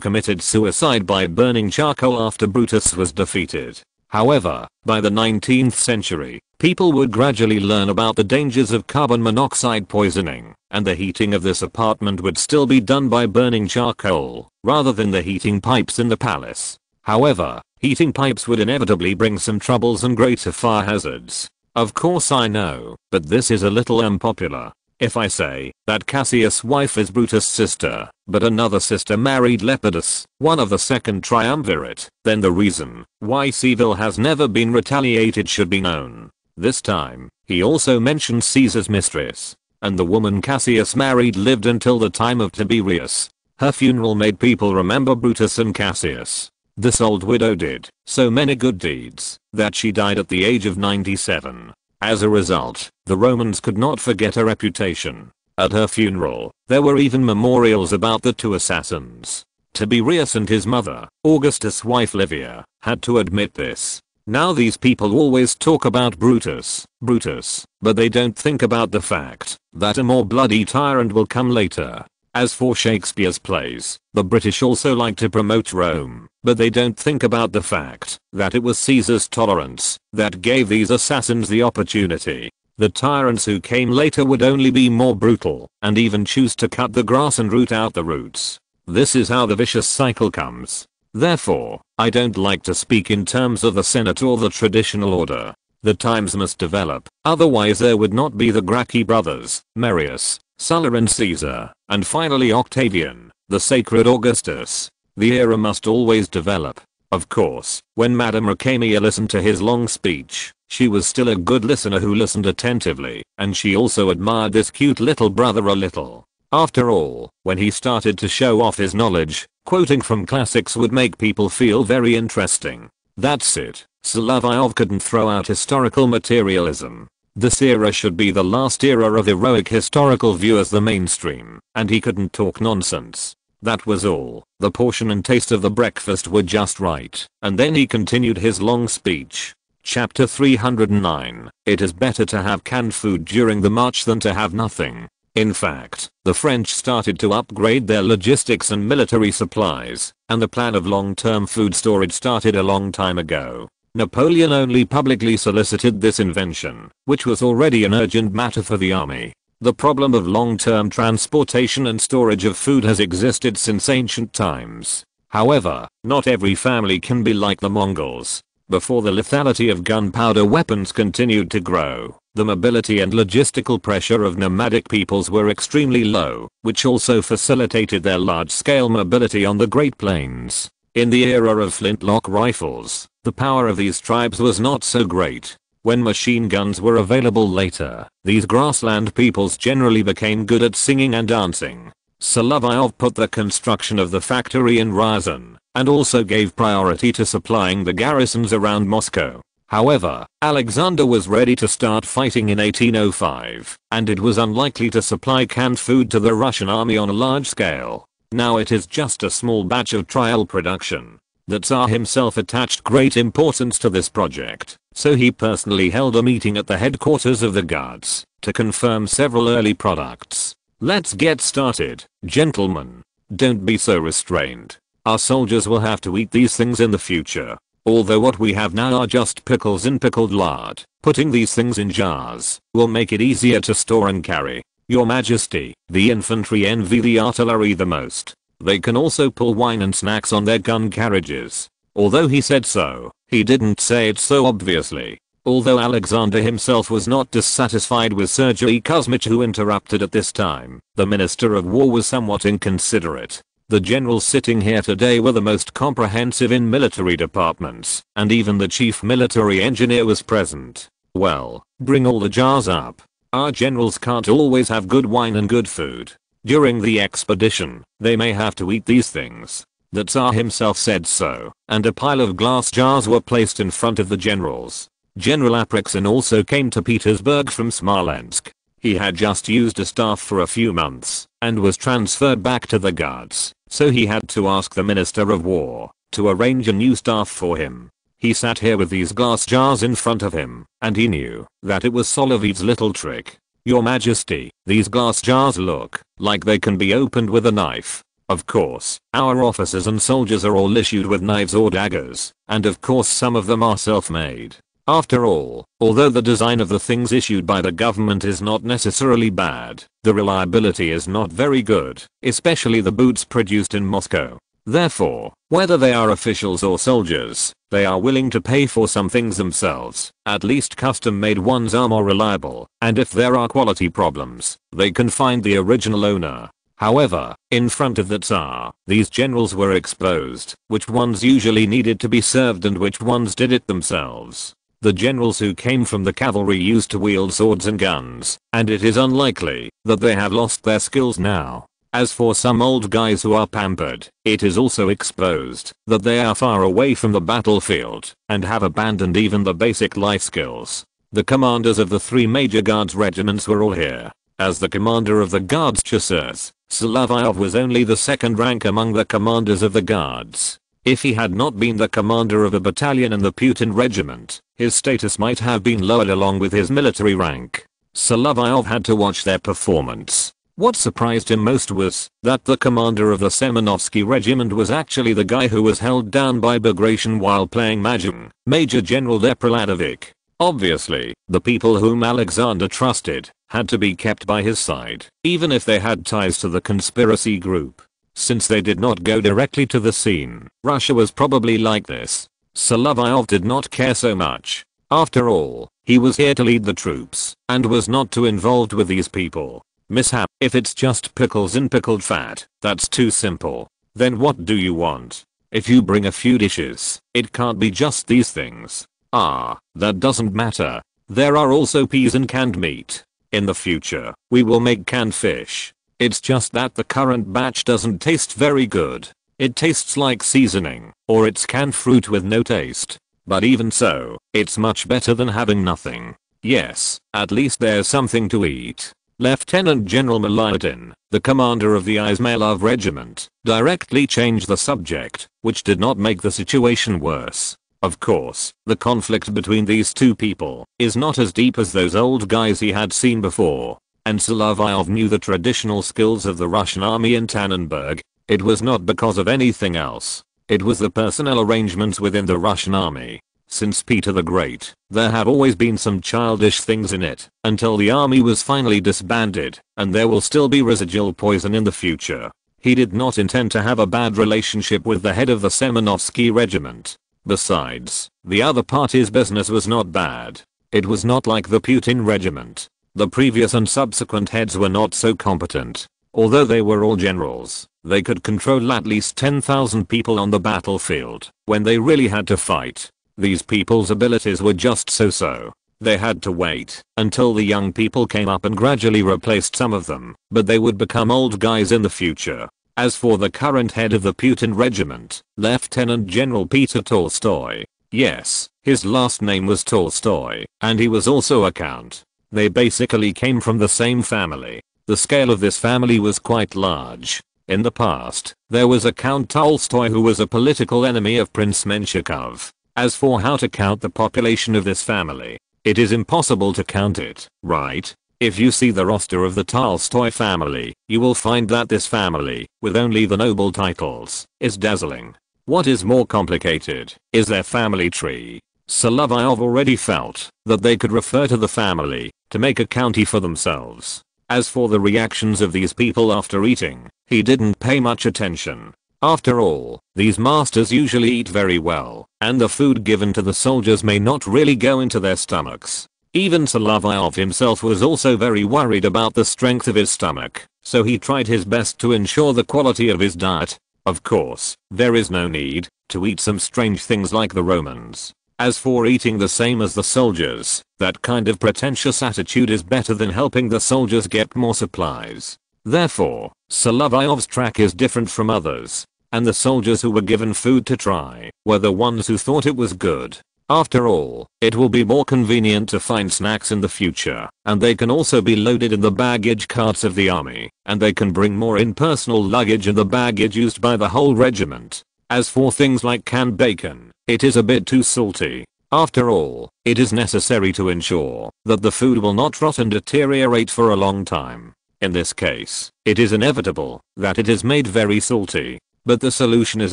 committed suicide by burning charcoal after Brutus was defeated. However, by the 19th century, people would gradually learn about the dangers of carbon monoxide poisoning, and the heating of this apartment would still be done by burning charcoal, rather than the heating pipes in the palace. However, heating pipes would inevitably bring some troubles and greater fire hazards. Of course I know, but this is a little unpopular. If I say that Cassius' wife is Brutus' sister, but another sister married Lepidus, one of the second triumvirate, then the reason why Seville has never been retaliated should be known. This time, he also mentioned Caesar's mistress, and the woman Cassius married lived until the time of Tiberius. Her funeral made people remember Brutus and Cassius. This old widow did so many good deeds that she died at the age of 97. As a result, the Romans could not forget her reputation. At her funeral, there were even memorials about the two assassins. Tiberius and his mother, Augustus' wife Livia, had to admit this. Now these people always talk about Brutus, but they don't think about the fact that a more bloody tyrant will come later. As for Shakespeare's plays, the British also like to promote Rome, but they don't think about the fact that it was Caesar's tolerance that gave these assassins the opportunity. The tyrants who came later would only be more brutal and even choose to cut the grass and root out the roots. This is how the vicious cycle comes. Therefore, I don't like to speak in terms of the Senate or the traditional order. The times must develop, otherwise there would not be the Gracchi brothers, Marius, Sulla and Caesar, and finally Octavian, the sacred Augustus. The era must always develop. Of course, when Madame Racamia listened to his long speech, she was still a good listener who listened attentively, and she also admired this cute little brother a little. After all, when he started to show off his knowledge, quoting from classics would make people feel very interesting. That's it. Solovyov couldn't throw out historical materialism. This era should be the last era of heroic historical view as the mainstream, and he couldn't talk nonsense. That was all. The portion and taste of the breakfast were just right, and then he continued his long speech. Chapter 309. It is better to have canned food during the march than to have nothing. In fact, the French started to upgrade their logistics and military supplies, and the plan of long-term food storage started a long time ago. Napoleon only publicly solicited this invention, which was already an urgent matter for the army. The problem of long-term transportation and storage of food has existed since ancient times. However, not every family can be like the Mongols. Before the lethality of gunpowder weapons continued to grow, the mobility and logistical pressure of nomadic peoples were extremely low, which also facilitated their large-scale mobility on the Great Plains. In the era of flintlock rifles, the power of these tribes was not so great. When machine guns were available later, these grassland peoples generally became good at singing and dancing. Solovyov put the construction of the factory in Ryazan, and also gave priority to supplying the garrisons around Moscow. However, Alexander was ready to start fighting in 1805, and it was unlikely to supply canned food to the Russian army on a large scale. Now it is just a small batch of trial production. The Tsar himself attached great importance to this project, so he personally held a meeting at the headquarters of the Guards to confirm several early products. Let's get started, gentlemen. Don't be so restrained. Our soldiers will have to eat these things in the future. Although what we have now are just pickles and pickled lard, putting these things in jars will make it easier to store and carry. Your Majesty, the infantry envy the artillery the most. They can also pull wine and snacks on their gun carriages. Although he said so, he didn't say it so obviously. Although Alexander himself was not dissatisfied with Sergei Kuzmich, who interrupted at this time, the Minister of War was somewhat inconsiderate. The generals sitting here today were the most comprehensive in military departments, and even the chief military engineer was present. Well, bring all the jars up. Our generals can't always have good wine and good food. During the expedition, they may have to eat these things. The Tsar himself said so, and a pile of glass jars were placed in front of the generals. General Apraksin also came to Petersburg from Smolensk. He had just used a staff for a few months, and was transferred back to the Guards, so he had to ask the Minister of War to arrange a new staff for him. He sat here with these glass jars in front of him, and he knew that it was Solovyov's little trick. Your Majesty, these glass jars look like they can be opened with a knife. Of course, our officers and soldiers are all issued with knives or daggers, and of course some of them are self-made. After all, although the design of the things issued by the government is not necessarily bad, the reliability is not very good, especially the boots produced in Moscow. Therefore, whether they are officials or soldiers, they are willing to pay for some things themselves. At least custom-made ones are more reliable, and if there are quality problems, they can find the original owner. However, in front of the Tsar, these generals were exposed, which ones usually needed to be served and which ones did it themselves. The generals who came from the cavalry used to wield swords and guns, and it is unlikely that they have lost their skills now. As for some old guys who are pampered, it is also exposed that they are far away from the battlefield and have abandoned even the basic life skills. The commanders of the three major guards regiments were all here. As the commander of the guards chasseurs, Solovyov was only the second rank among the commanders of the guards. If he had not been the commander of a battalion in the Putin regiment, his status might have been lowered along with his military rank. Solovyov had to watch their performance. What surprised him most was that the commander of the Semenovsky regiment was actually the guy who was held down by Bagration while playing Mahjong, Major General Depreladovic. Obviously, the people whom Alexander trusted had to be kept by his side, even if they had ties to the conspiracy group. Since they did not go directly to the scene, Russia was probably like this. Solovyov did not care so much. After all, he was here to lead the troops, and was not too involved with these people. Mishap, if it's just pickles in pickled fat, that's too simple. Then what do you want? If you bring a few dishes, it can't be just these things. Ah, that doesn't matter. There are also peas and canned meat. In the future, we will make canned fish. It's just that the current batch doesn't taste very good. It tastes like seasoning, or it's canned fruit with no taste. But even so, it's much better than having nothing. Yes, at least there's something to eat. Lieutenant General Miladin, the commander of the Izmailov regiment, directly changed the subject, which did not make the situation worse. Of course, the conflict between these two people is not as deep as those old guys he had seen before. And Solovyov knew the traditional skills of the Russian army in Tannenberg. It was not because of anything else. It was the personnel arrangements within the Russian army. Since Peter the Great, there have always been some childish things in it, until the army was finally disbanded, and there will still be residual poison in the future. He did not intend to have a bad relationship with the head of the Semenovsky regiment. Besides, the other party's business was not bad. It was not like the Putin regiment. The previous and subsequent heads were not so competent. Although they were all generals, they could control at least 10,000 people on the battlefield when they really had to fight. These people's abilities were just so-so. They had to wait until the young people came up and gradually replaced some of them, but they would become old guys in the future. As for the current head of the Putin regiment, Lieutenant General Peter Tolstoy. Yes, his last name was Tolstoy, and he was also a count. They basically came from the same family. The scale of this family was quite large. In the past, there was a Count Tolstoy who was a political enemy of Prince Menshikov. As for how to count the population of this family, it is impossible to count it, right? If you see the roster of the Tolstoy family, you will find that this family, with only the noble titles, is dazzling. What is more complicated is their family tree. Solovyov already felt that they could refer to the family to make a county for themselves. As for the reactions of these people after eating, he didn't pay much attention. After all, these masters usually eat very well, and the food given to the soldiers may not really go into their stomachs. Even Solovyov himself was also very worried about the strength of his stomach, so he tried his best to ensure the quality of his diet. Of course, there is no need to eat some strange things like the Romans. As for eating the same as the soldiers, that kind of pretentious attitude is better than helping the soldiers get more supplies. Therefore, Solovyov's track is different from others, and the soldiers who were given food to try were the ones who thought it was good. After all, it will be more convenient to find snacks in the future, and they can also be loaded in the baggage carts of the army, and they can bring more in personal luggage and the baggage used by the whole regiment. As for things like canned bacon, it is a bit too salty. After all, it is necessary to ensure that the food will not rot and deteriorate for a long time. In this case, it is inevitable that it is made very salty. But the solution is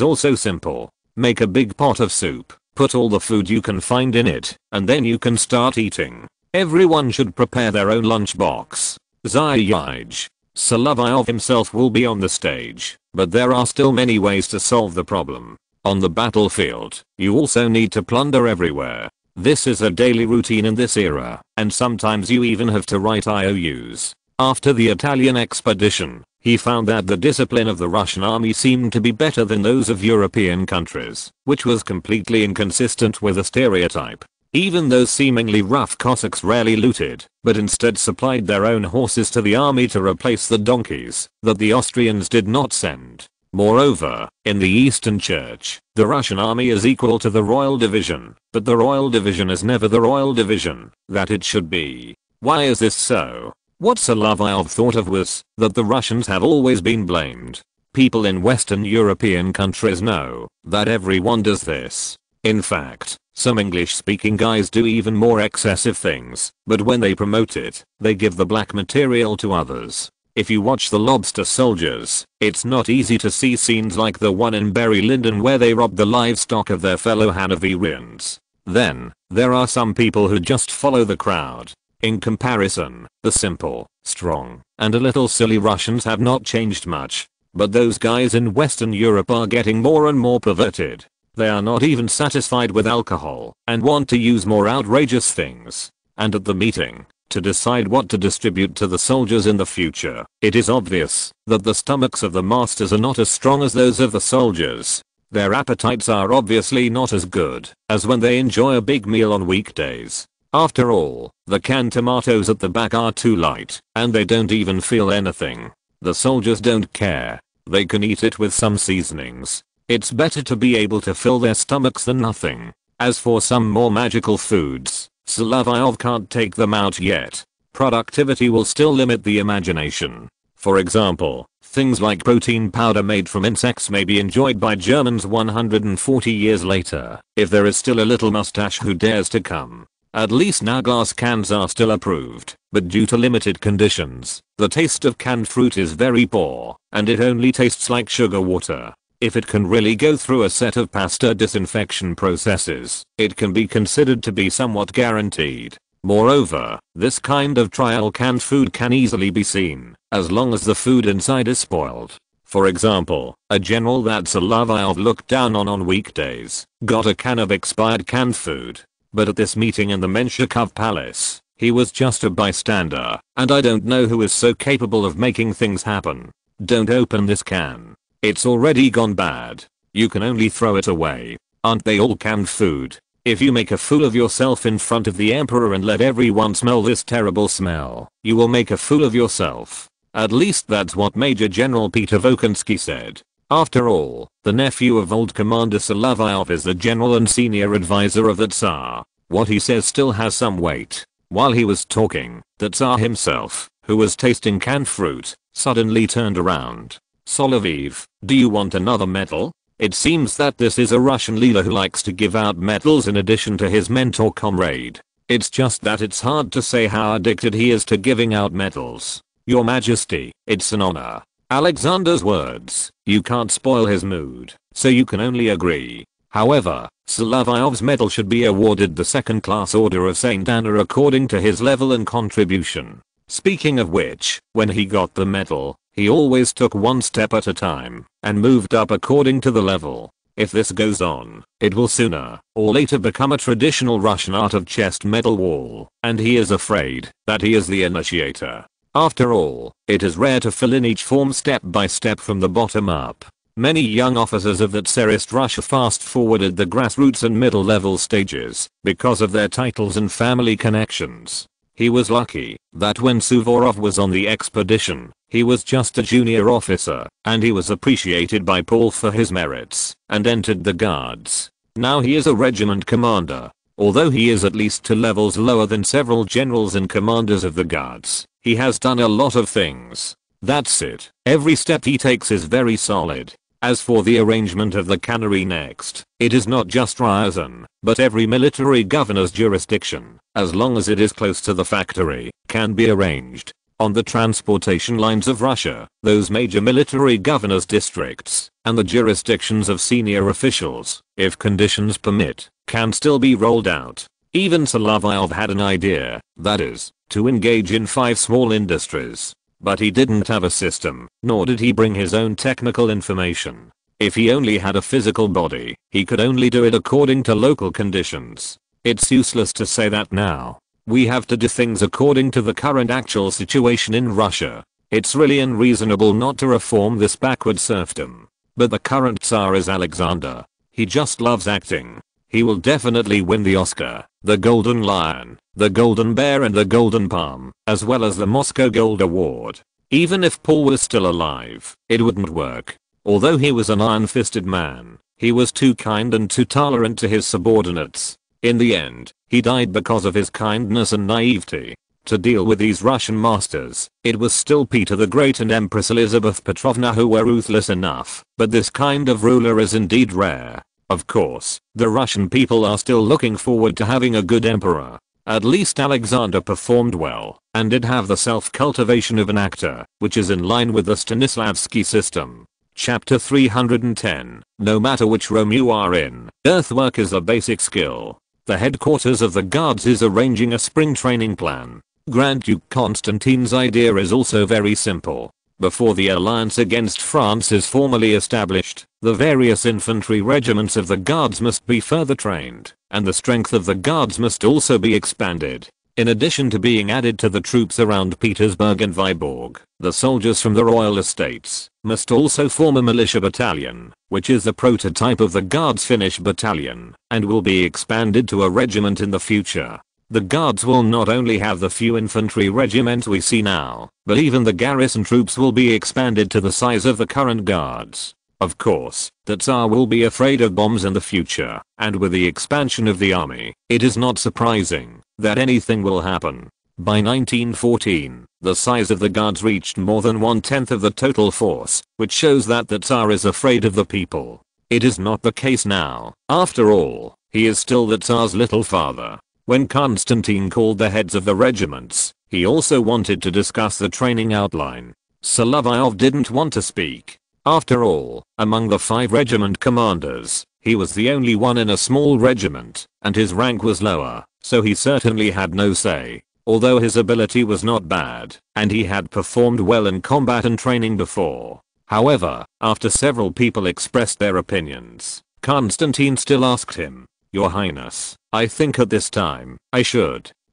also simple. Make a big pot of soup, put all the food you can find in it, and then you can start eating. Everyone should prepare their own lunchbox. Zyaj. Solovyov himself will be on the stage, but there are still many ways to solve the problem. On the battlefield, you also need to plunder everywhere. This is a daily routine in this era, and sometimes you even have to write IOUs. After the Italian expedition, he found that the discipline of the Russian army seemed to be better than those of European countries, which was completely inconsistent with the stereotype. Even those seemingly rough Cossacks rarely looted, but instead supplied their own horses to the army to replace the donkeys that the Austrians did not send. Moreover, in the Eastern Church, the Russian army is equal to the Royal Division, but the Royal Division is never the Royal Division that it should be. Why is this so? What Solovyov thought of was that the Russians have always been blamed. People in Western European countries know that everyone does this. In fact, some English-speaking guys do even more excessive things, but when they promote it, they give the black material to others. If you watch The Lobster Soldiers, it's not easy to see scenes like the one in Bury Lyndon where they rob the livestock of their fellow Hanoverians. Then, there are some people who just follow the crowd. In comparison, the simple, strong, and a little silly Russians have not changed much. But those guys in Western Europe are getting more and more perverted. They are not even satisfied with alcohol and want to use more outrageous things. And at the meeting, to decide what to distribute to the soldiers in the future, it is obvious that the stomachs of the masters are not as strong as those of the soldiers. Their appetites are obviously not as good as when they enjoy a big meal on weekdays. After all, the canned tomatoes at the back are too light, and they don't even feel anything. The soldiers don't care. They can eat it with some seasonings. It's better to be able to fill their stomachs than nothing. As for some more magical foods, Solovyov can't take them out yet. Productivity will still limit the imagination. For example, things like protein powder made from insects may be enjoyed by Germans 140 years later, if there is still a little mustache who dares to come. At least now glass cans are still approved, but due to limited conditions, the taste of canned fruit is very poor, and it only tastes like sugar water. If it can really go through a set of pasta disinfection processes, it can be considered to be somewhat guaranteed. Moreover, this kind of trial canned food can easily be seen, as long as the food inside is spoiled. For example, a general that Solovyov looked down on weekdays, got a can of expired canned food. But at this meeting in the Menshikov Palace, he was just a bystander, and I don't know who is so capable of making things happen. Don't open this can. It's already gone bad. You can only throw it away. Aren't they all canned food? If you make a fool of yourself in front of the emperor and let everyone smell this terrible smell, you will make a fool of yourself. At least that's what Major General Peter Volkonsky said. After all, the nephew of old Commander Solovyov is the general and senior advisor of the Tsar. What he says still has some weight. While he was talking, the Tsar himself, who was tasting canned fruit, suddenly turned around. Solovyov, do you want another medal? It seems that this is a Russian leader who likes to give out medals in addition to his mentor comrade. It's just that it's hard to say how addicted he is to giving out medals. Your Majesty, it's an honor. Alexander's words, you can't spoil his mood, so you can only agree. However, Solovyov's medal should be awarded the second-class Order of St. Anna according to his level and contribution. Speaking of which, when he got the medal, he always took one step at a time and moved up according to the level. If this goes on, it will sooner or later become a traditional Russian art of chest medal wall, and he is afraid that he is the initiator. After all, it is rare to fill in each form step by step from the bottom up. Many young officers of the Tsarist Russia fast-forwarded the grassroots and middle-level stages because of their titles and family connections. He was lucky that when Sólovyov was on the expedition, he was just a junior officer, and he was appreciated by Paul for his merits, and entered the Guards. Now he is a regiment commander. Although he is at least 2 levels lower than several generals and commanders of the Guards, he has done a lot of things. That's it. Every step he takes is very solid. As for the arrangement of the cannery next, it is not just Ryazan, but every military governor's jurisdiction, as long as it is close to the factory, can be arranged. On the transportation lines of Russia, those major military governors' districts, and the jurisdictions of senior officials, if conditions permit, can still be rolled out. Even Solovyov had an idea, that is, to engage in 5 small industries. But he didn't have a system, nor did he bring his own technical information. If he only had a physical body, he could only do it according to local conditions. It's useless to say that now. We have to do things according to the current actual situation in Russia. It's really unreasonable not to reform this backward serfdom. But the current Tsar is Alexander. He just loves acting. He will definitely win the Oscar, the Golden Lion, the Golden Bear and the Golden Palm, as well as the Moscow Gold Award. Even if Paul was still alive, it wouldn't work. Although he was an iron-fisted man, he was too kind and too tolerant to his subordinates. In the end, he died because of his kindness and naivety. To deal with these Russian masters, it was still Peter the Great and Empress Elizabeth Petrovna who were ruthless enough, but this kind of ruler is indeed rare. Of course, the Russian people are still looking forward to having a good emperor. At least Alexander performed well, and did have the self-cultivation of an actor, which is in line with the Stanislavski system. Chapter 310. No matter which Rome you are in, earthwork is a basic skill. The headquarters of the Guards is arranging a spring training plan. Grand Duke Constantine's idea is also very simple. Before the alliance against France is formally established, the various infantry regiments of the Guards must be further trained, and the strength of the Guards must also be expanded. In addition to being added to the troops around Petersburg and Vyborg, the soldiers from the royal estates must also form a militia battalion, which is the prototype of the Guards' Finnish battalion, and will be expanded to a regiment in the future. The Guards will not only have the few infantry regiments we see now, but even the garrison troops will be expanded to the size of the current Guards. Of course, the Tsar will be afraid of bombs in the future, and with the expansion of the army, it is not surprising that anything will happen. By 1914, the size of the Guards reached more than 1/10 of the total force, which shows that the Tsar is afraid of the people. It is not the case now. After all, he is still the Tsar's little father. When Constantine called the heads of the regiments, he also wanted to discuss the training outline. Solovyov didn't want to speak. After all, among the 5 regiment commanders, he was the only one in a small regiment, and his rank was lower, so he certainly had no say. Although his ability was not bad, and he had performed well in combat and training before. However, after several people expressed their opinions, Constantine still asked him, "Your Highness, I think at this time,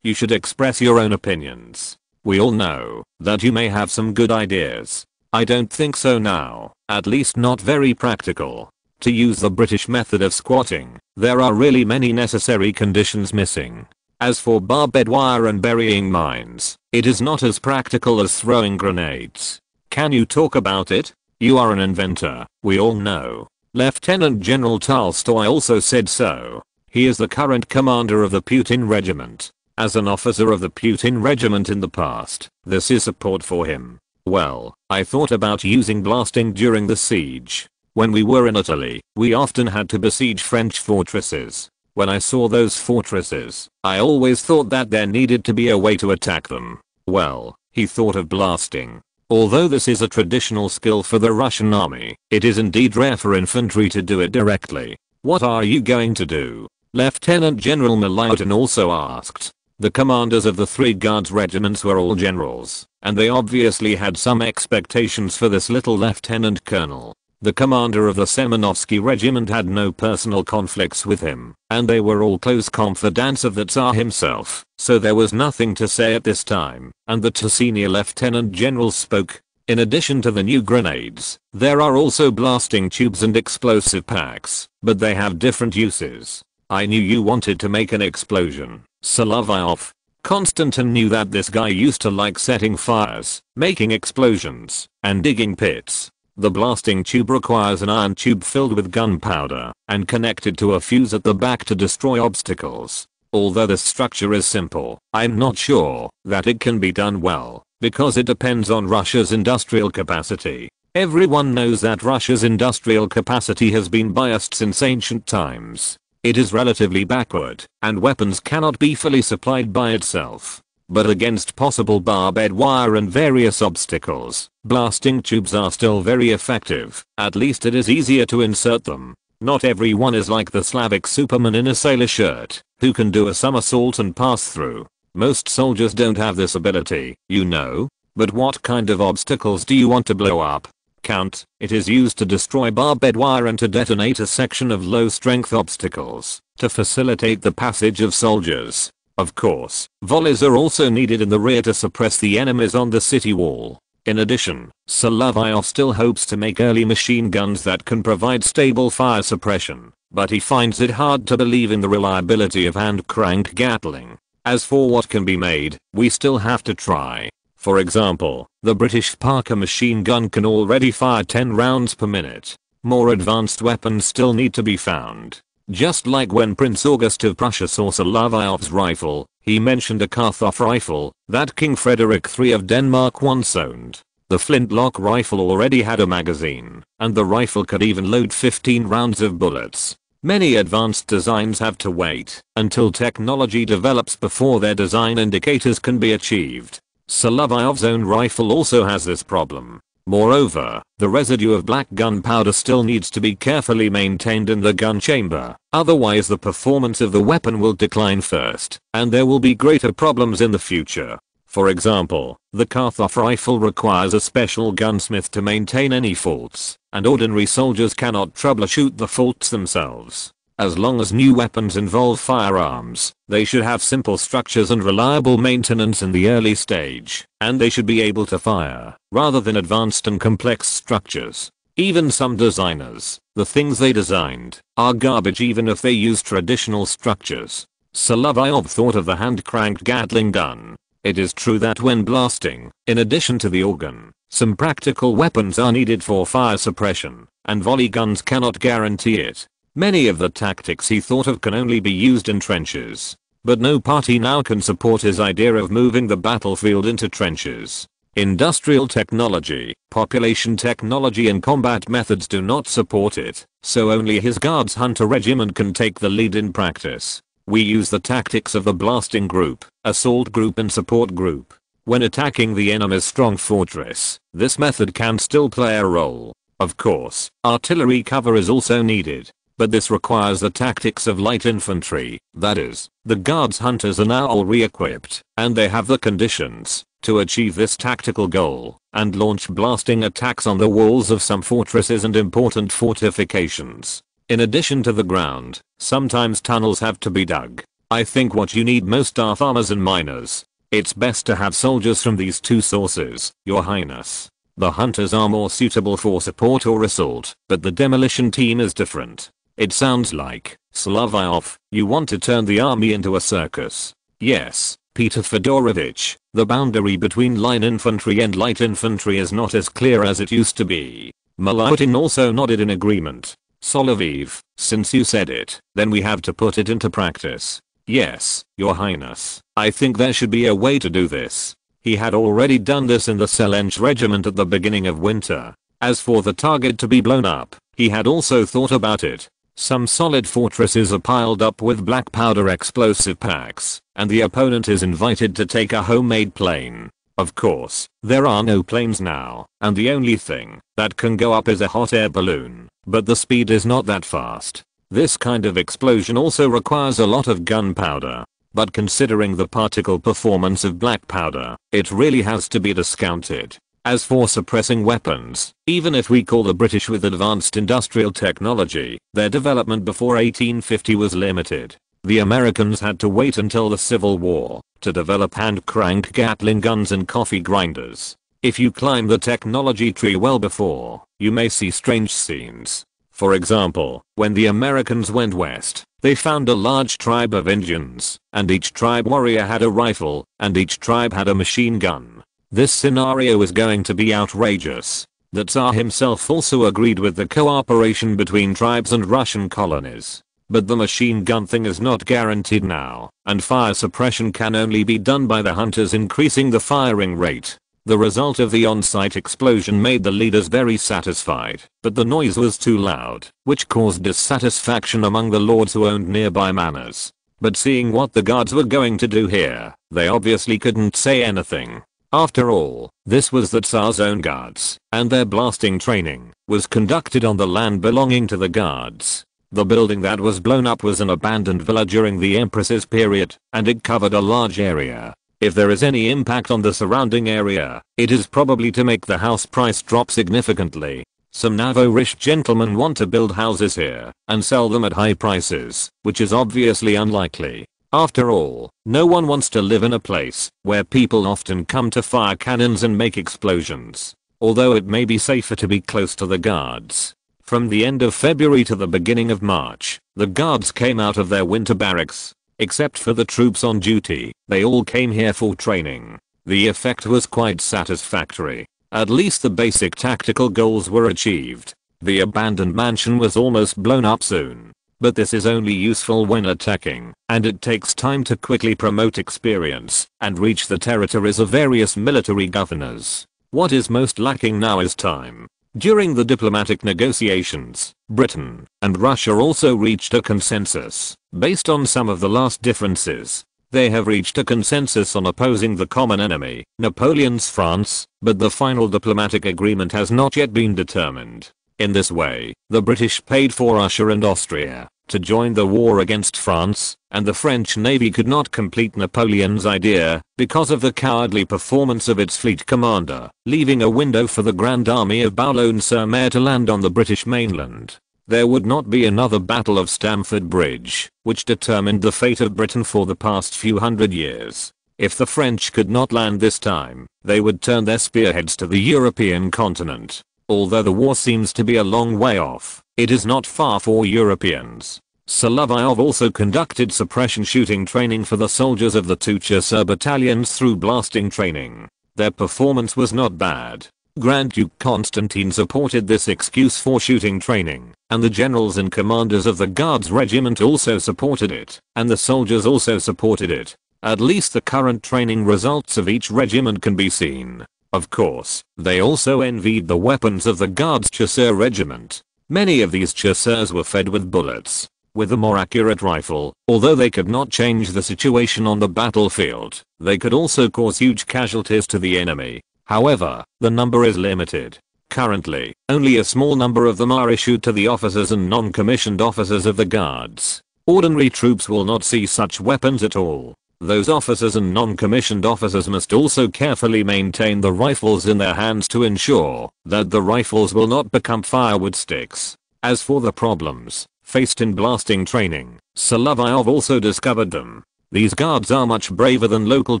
you should express your own opinions. We all know that you may have some good ideas. I don't think so now, at least not very practical. To use the British method of squatting, there are really many necessary conditions missing. As for barbed wire and burying mines, it is not as practical as throwing grenades. Can you talk about it? You are an inventor, we all know." Lieutenant General Tolstoy also said so. He is the current commander of the Putin Regiment. As an officer of the Putin Regiment in the past, this is support for him. Well, I thought about using blasting during the siege. When we were in Italy, we often had to besiege French fortresses. When I saw those fortresses, I always thought that there needed to be a way to attack them. Well, he thought of blasting. Although this is a traditional skill for the Russian army, it is indeed rare for infantry to do it directly. What are you going to do? Lieutenant General Milyutin also asked. The commanders of the 3 Guards regiments were all generals, and they obviously had some expectations for this little lieutenant colonel. The commander of the Semenovsky regiment had no personal conflicts with him, and they were all close confidants of the Tsar himself, so there was nothing to say at this time, and the 2 senior lieutenant generals spoke. In addition to the new grenades, there are also blasting tubes and explosive packs, but they have different uses. I knew you wanted to make an explosion, Solovyov. Konstantin knew that this guy used to like setting fires, making explosions, and digging pits. The blasting tube requires an iron tube filled with gunpowder and connected to a fuse at the back to destroy obstacles. Although this structure is simple, I'm not sure that it can be done well, because it depends on Russia's industrial capacity. Everyone knows that Russia's industrial capacity has been biased since ancient times. It is relatively backward, and weapons cannot be fully supplied by itself. But against possible barbed wire and various obstacles, blasting tubes are still very effective. At least it is easier to insert them. Not everyone is like the Slavic Superman in a sailor shirt, who can do a somersault and pass through. Most soldiers don't have this ability, you know. But what kind of obstacles do you want to blow up? Count, it is used to destroy barbed wire and to detonate a section of low strength obstacles, to facilitate the passage of soldiers. Of course, volleys are also needed in the rear to suppress the enemies on the city wall. In addition, Solovyov still hopes to make early machine guns that can provide stable fire suppression, but he finds it hard to believe in the reliability of hand-cranked Gatling. As for what can be made, we still have to try. For example, the British Parker machine gun can already fire 10 rounds per minute. More advanced weapons still need to be found. Just like when Prince August of Prussia saw Solovyov's rifle, he mentioned a Karthov rifle that King Frederick III of Denmark once owned. The flintlock rifle already had a magazine, and the rifle could even load 15 rounds of bullets. Many advanced designs have to wait until technology develops before their design indicators can be achieved. Solovyov's own rifle also has this problem. Moreover, the residue of black gunpowder still needs to be carefully maintained in the gun chamber, otherwise the performance of the weapon will decline first, and there will be greater problems in the future. For example, the Karthov rifle requires a special gunsmith to maintain any faults, and ordinary soldiers cannot troubleshoot the faults themselves. As long as new weapons involve firearms, they should have simple structures and reliable maintenance in the early stage, and they should be able to fire, rather than advanced and complex structures. Even some designers, the things they designed, are garbage even if they use traditional structures. Solovyov thought of the hand-cranked Gatling gun. It is true that when blasting, in addition to the organ, some practical weapons are needed for fire suppression, and volley guns cannot guarantee it. Many of the tactics he thought of can only be used in trenches. But no party now can support his idea of moving the battlefield into trenches. Industrial technology, population technology and combat methods do not support it, so only his Guards Hunter regiment can take the lead in practice. We use the tactics of the blasting group, assault group and support group. When attacking the enemy's strong fortress, this method can still play a role. Of course, artillery cover is also needed. But this requires the tactics of light infantry, that is, the Guards Hunters are now all re-equipped, and they have the conditions to achieve this tactical goal, and launch blasting attacks on the walls of some fortresses and important fortifications. In addition to the ground, sometimes tunnels have to be dug. I think what you need most are farmers and miners. It's best to have soldiers from these two sources, Your Highness. The hunters are more suitable for support or assault, but the demolition team is different. It sounds like, Solovyov, you want to turn the army into a circus. Yes, Peter Fedorovich, the boundary between line infantry and light infantry is not as clear as it used to be. Milutin also nodded in agreement. Solovyov, since you said it, then we have to put it into practice. Yes, Your Highness, I think there should be a way to do this. He had already done this in the Selench regiment at the beginning of winter. As for the target to be blown up, he had also thought about it. Some solid fortresses are piled up with black powder explosive packs, and the opponent is invited to take a homemade plane. Of course, there are no planes now, and the only thing that can go up is a hot air balloon, but the speed is not that fast. This kind of explosion also requires a lot of gunpowder. but considering the particle performance of black powder, it really has to be discounted. As for suppressing weapons, even if we call the British with advanced industrial technology, their development before 1850 was limited. The Americans had to wait until the Civil War to develop hand-crank Gatling guns and coffee grinders. If you climb the technology tree well before, you may see strange scenes. For example, when the Americans went west, they found a large tribe of Indians, and each tribe warrior had a rifle, and each tribe had a machine gun. This scenario is going to be outrageous. The Tsar himself also agreed with the cooperation between tribes and Russian colonies. But the machine gun thing is not guaranteed now, and fire suppression can only be done by the hunters increasing the firing rate. The result of the on-site explosion made the leaders very satisfied, but the noise was too loud, which caused dissatisfaction among the lords who owned nearby manors. But seeing what the guards were going to do here, they obviously couldn't say anything. After all, this was the Tsar's own guards, and their blasting training was conducted on the land belonging to the guards. The building that was blown up was an abandoned villa during the Empress's period, and it covered a large area. If there is any impact on the surrounding area, it is probably to make the house price drop significantly. Some Navo-rich gentlemen want to build houses here and sell them at high prices, which is obviously unlikely. After all, no one wants to live in a place where people often come to fire cannons and make explosions. Although it may be safer to be close to the guards. From the end of February to the beginning of March, the guards came out of their winter barracks. Except for the troops on duty, they all came here for training. The effect was quite satisfactory. At least the basic tactical goals were achieved. The abandoned mansion was almost blown up soon. But this is only useful when attacking, and it takes time to quickly promote experience and reach the territories of various military governors. What is most lacking now is time. During the diplomatic negotiations, Britain and Russia also reached a consensus. Based on some of the last differences, they have reached a consensus on opposing the common enemy, Napoleon's France, but the final diplomatic agreement has not yet been determined. In this way, the British paid for Russia and Austria to join the war against France, and the French Navy could not complete Napoleon's idea because of the cowardly performance of its fleet commander, leaving a window for the Grand Army of Boulogne-sur-Mer to land on the British mainland. There would not be another Battle of Stamford Bridge, which determined the fate of Britain for the past few hundred years. If the French could not land this time, they would turn their spearheads to the European continent. Although the war seems to be a long way off, it is not far for Europeans. Solovyov also conducted suppression shooting training for the soldiers of the two Chasseur battalions through blasting training. Their performance was not bad. Grand Duke Constantine supported this excuse for shooting training, and the generals and commanders of the Guards Regiment also supported it, and the soldiers also supported it. At least the current training results of each regiment can be seen. Of course, they also envied the weapons of the Guards Chasseur Regiment. Many of these chasseurs were fed with bullets. With a more accurate rifle, although they could not change the situation on the battlefield, they could also cause huge casualties to the enemy. However, the number is limited. Currently, only a small number of them are issued to the officers and non-commissioned officers of the Guards. Ordinary troops will not see such weapons at all. Those officers and non-commissioned officers must also carefully maintain the rifles in their hands to ensure that the rifles will not become firewood sticks. As for the problems faced in blasting training, Solovyov also discovered them. These guards are much braver than local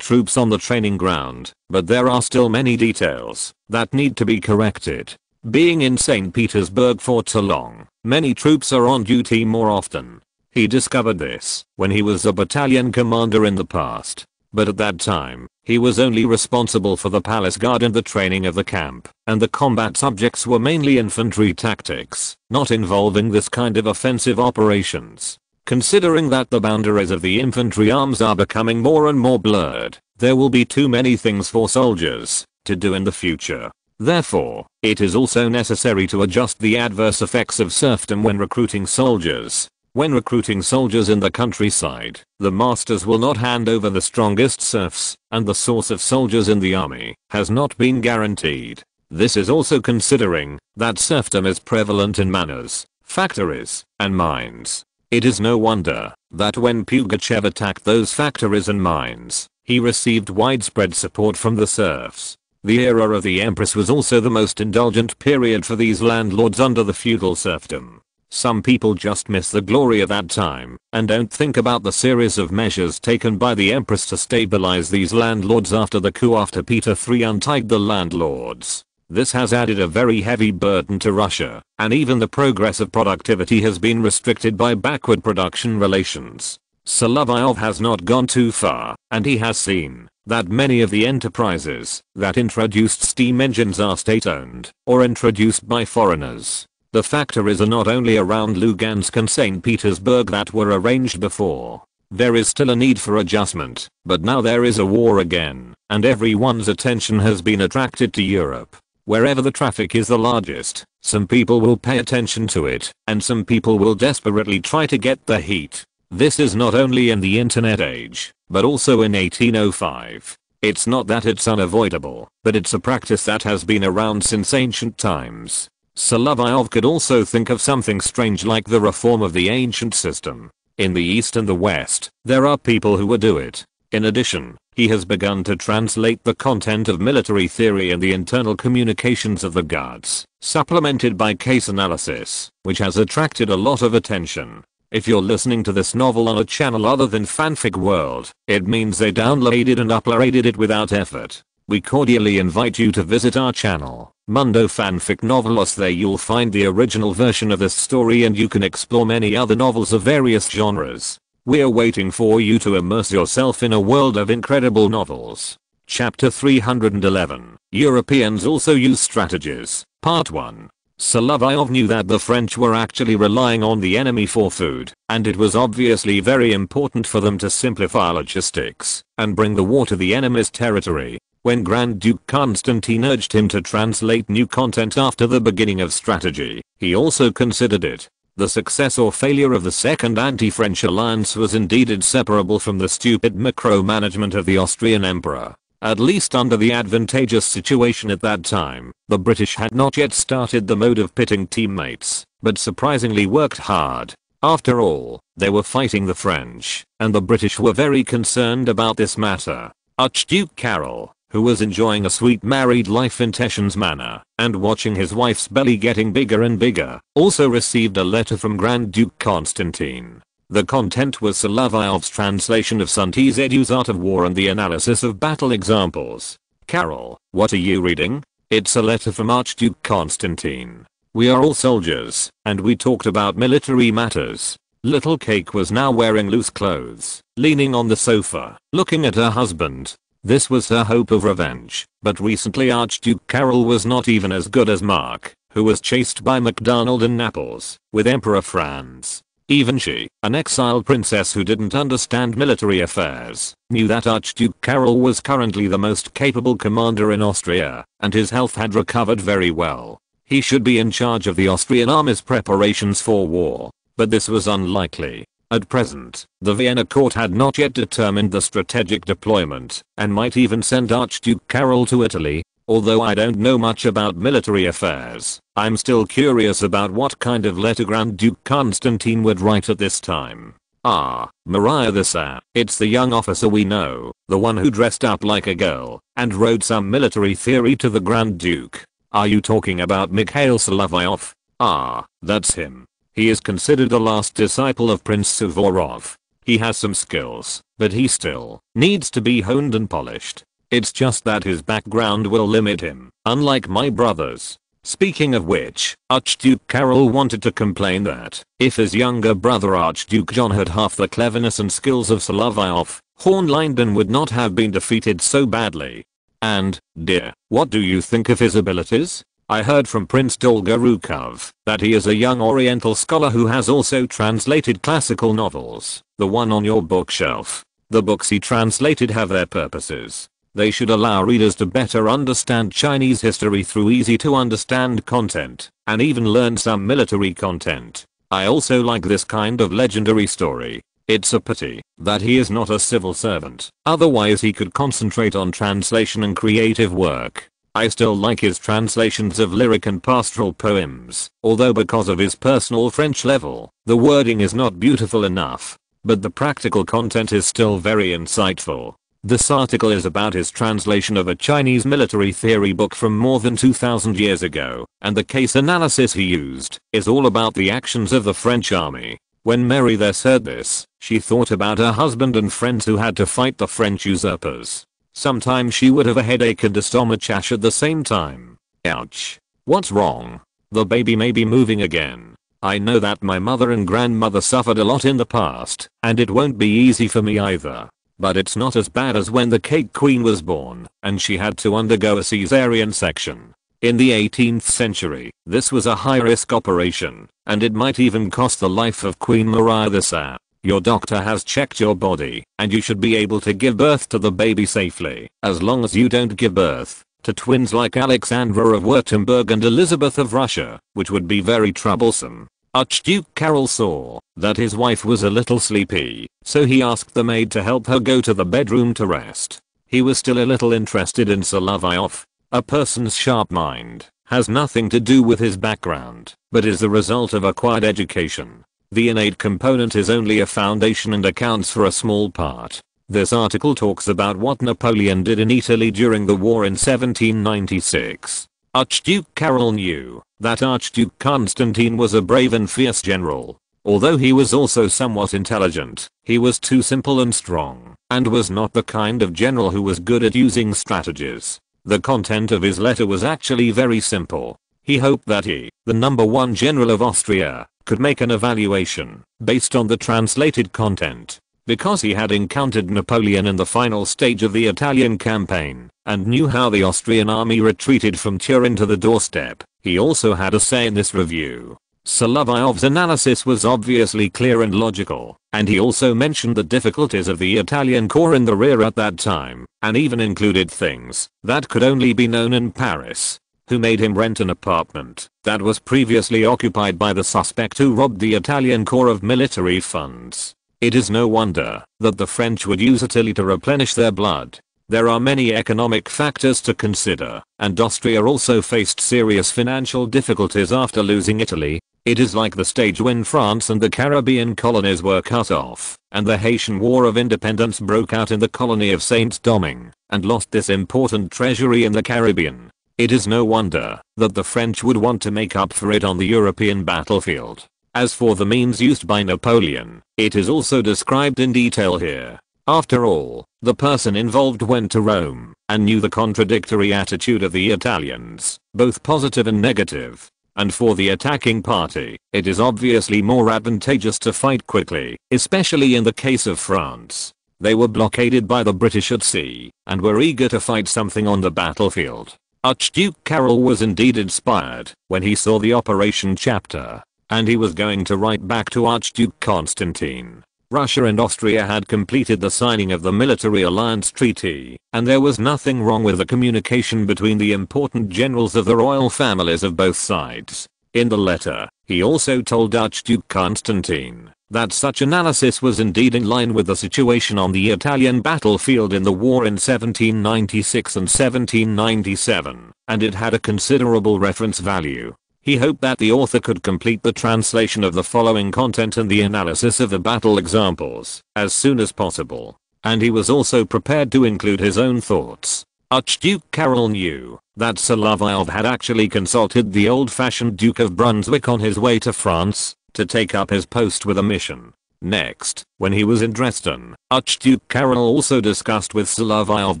troops on the training ground, but there are still many details that need to be corrected. Being in St. Petersburg for so long, many troops are on duty more often. He discovered this when he was a battalion commander in the past, but at that time, he was only responsible for the palace guard and the training of the camp, and the combat subjects were mainly infantry tactics, not involving this kind of offensive operations. Considering that the boundaries of the infantry arms are becoming more and more blurred, there will be too many things for soldiers to do in the future. Therefore, it is also necessary to adjust the adverse effects of serfdom when recruiting soldiers. When recruiting soldiers in the countryside, the masters will not hand over the strongest serfs, and the source of soldiers in the army has not been guaranteed. This is also considering that serfdom is prevalent in manors, factories, and mines. It is no wonder that when Pugachev attacked those factories and mines, he received widespread support from the serfs. The era of the Empress was also the most indulgent period for these landlords under the feudal serfdom. Some people just miss the glory of that time and don't think about the series of measures taken by the Empress to stabilize these landlords after the coup after Peter III untied the landlords. This has added a very heavy burden to Russia, and even the progress of productivity has been restricted by backward production relations. Solovyov has not gone too far, and he has seen that many of the enterprises that introduced steam engines are state-owned or introduced by foreigners. The factories are not only around Lugansk and St. Petersburg that were arranged before. There is still a need for adjustment, but now there is a war again, and everyone's attention has been attracted to Europe. Wherever the traffic is the largest, some people will pay attention to it, and some people will desperately try to get the heat. This is not only in the internet age, but also in 1805. It's not that it's unavoidable, but it's a practice that has been around since ancient times. Solovyov could also think of something strange like the reform of the ancient system. In the East and the West, there are people who would do it. In addition, he has begun to translate the content of military theory and the internal communications of the Guards, supplemented by case analysis, which has attracted a lot of attention. If you're listening to this novel on a channel other than Fanfic World, it means they downloaded and uploaded it without effort. We cordially invite you to visit our channel, Mundo Fanfic Novelos. There you'll find the original version of this story and you can explore many other novels of various genres. We're waiting for you to immerse yourself in a world of incredible novels. Chapter 311. Europeans also use strategies. Part 1. Solovyov knew that the French were actually relying on the enemy for food, and it was obviously very important for them to simplify logistics and bring the war to the enemy's territory. When Grand Duke Constantine urged him to translate new content after the beginning of strategy, he also considered it. The success or failure of the Second Anti-French Alliance was indeed inseparable from the stupid micromanagement of the Austrian Emperor. At least under the advantageous situation at that time, the British had not yet started the mode of pitting teammates, but surprisingly worked hard. After all, they were fighting the French, and the British were very concerned about this matter. Archduke Karol, who was enjoying a sweet married life in Teschen's manor, and watching his wife's belly getting bigger and bigger, also received a letter from Grand Duke Constantine. The content was Solovyov's translation of Sun Tzu's Art of War and the analysis of battle examples. Karol, what are you reading? It's a letter from Archduke Constantine. We are all soldiers, and we talked about military matters. Little Cake was now wearing loose clothes, leaning on the sofa, looking at her husband. This was her hope of revenge, but recently Archduke Karol was not even as good as Mark, who was chased by MacDonald in Naples, with Emperor Franz. Even she, an exiled princess who didn't understand military affairs, knew that Archduke Karol was currently the most capable commander in Austria, and his health had recovered very well. He should be in charge of the Austrian army's preparations for war, but this was unlikely. At present, the Vienna court had not yet determined the strategic deployment, and might even send Archduke Karol to Italy. Although I don't know much about military affairs, I'm still curious about what kind of letter Grand Duke Constantine would write at this time. Ah, Maria the Tsar. It's the young officer we know, the one who dressed up like a girl, and wrote some military theory to the Grand Duke. Are you talking about Mikhail Solovyov? Ah, that's him. He is considered the last disciple of Prince Suvorov. He has some skills, but he still needs to be honed and polished. It's just that his background will limit him, unlike my brothers. Speaking of which, Archduke Karol wanted to complain that, if his younger brother Archduke John had half the cleverness and skills of Solovyov, Hohenlinden would not have been defeated so badly. And, dear, what do you think of his abilities? I heard from Prince Dolgorukov that he is a young Oriental scholar who has also translated classical novels, the one on your bookshelf. The books he translated have their purposes. They should allow readers to better understand Chinese history through easy to understand content, and even learn some military content. I also like this kind of legendary story. It's a pity that he is not a civil servant, otherwise he could concentrate on translation and creative work. I still like his translations of lyric and pastoral poems, although because of his personal French level, the wording is not beautiful enough. but the practical content is still very insightful. This article is about his translation of a Chinese military theory book from more than 2000 years ago, and the case analysis he used is all about the actions of the French army. When Mary thus heard this, she thought about her husband and friends who had to fight the French usurpers. Sometimes she would have a headache and a stomachache at the same time. Ouch. What's wrong? The baby may be moving again. I know that my mother and grandmother suffered a lot in the past, and it won't be easy for me either. But it's not as bad as when the cake queen was born, and she had to undergo a cesarean section. In the 18th century, this was a high-risk operation, and it might even cost the life of Queen Maria the. Your doctor has checked your body, and you should be able to give birth to the baby safely, as long as you don't give birth to twins like Alexandra of Württemberg and Elizabeth of Russia, which would be very troublesome. Archduke Karol saw that his wife was a little sleepy, so he asked the maid to help her go to the bedroom to rest. He was still a little interested in Solovyov. A person's sharp mind has nothing to do with his background, but is the result of acquired education. The innate component is only a foundation and accounts for a small part. This article talks about what Napoleon did in Italy during the war in 1796. Archduke Karol knew that Archduke Constantine was a brave and fierce general. Although he was also somewhat intelligent, he was too simple and strong, and was not the kind of general who was good at using strategies. The content of his letter was actually very simple. He hoped that he, the number one general of Austria, could make an evaluation based on the translated content. Because he had encountered Napoleon in the final stage of the Italian campaign, and knew how the Austrian army retreated from Turin to the doorstep, he also had a say in this review. Solovyov's analysis was obviously clear and logical, and he also mentioned the difficulties of the Italian corps in the rear at that time, and even included things that could only be known in Paris. Who made him rent an apartment that was previously occupied by the suspect who robbed the Italian corps of military funds. It is no wonder that the French would use Italy to replenish their blood. There are many economic factors to consider, and Austria also faced serious financial difficulties after losing Italy. It is like the stage when France and the Caribbean colonies were cut off, and the Haitian War of Independence broke out in the colony of Saint-Domingue, and lost this important treasury in the Caribbean. It is no wonder that the French would want to make up for it on the European battlefield. As for the means used by Napoleon, it is also described in detail here. After all, the person involved went to Rome and knew the contradictory attitude of the Italians, both positive and negative. And for the attacking party, it is obviously more advantageous to fight quickly, especially in the case of France. They were blockaded by the British at sea and were eager to fight something on the battlefield. Archduke Karol was indeed inspired when he saw the operation chapter, and he was going to write back to Archduke Constantine. Russia and Austria had completed the signing of the military alliance treaty, and there was nothing wrong with the communication between the important generals of the royal families of both sides. In the letter, he also told Archduke Constantine that such analysis was indeed in line with the situation on the Italian battlefield in the war in 1796 and 1797, and it had a considerable reference value. He hoped that the author could complete the translation of the following content and the analysis of the battle examples as soon as possible, and he was also prepared to include his own thoughts. Archduke Karol knew that Solovyov had actually consulted the old-fashioned Duke of Brunswick on his way to France to take up his post with a mission. Next, when he was in Dresden, Archduke Karol also discussed with Solovyov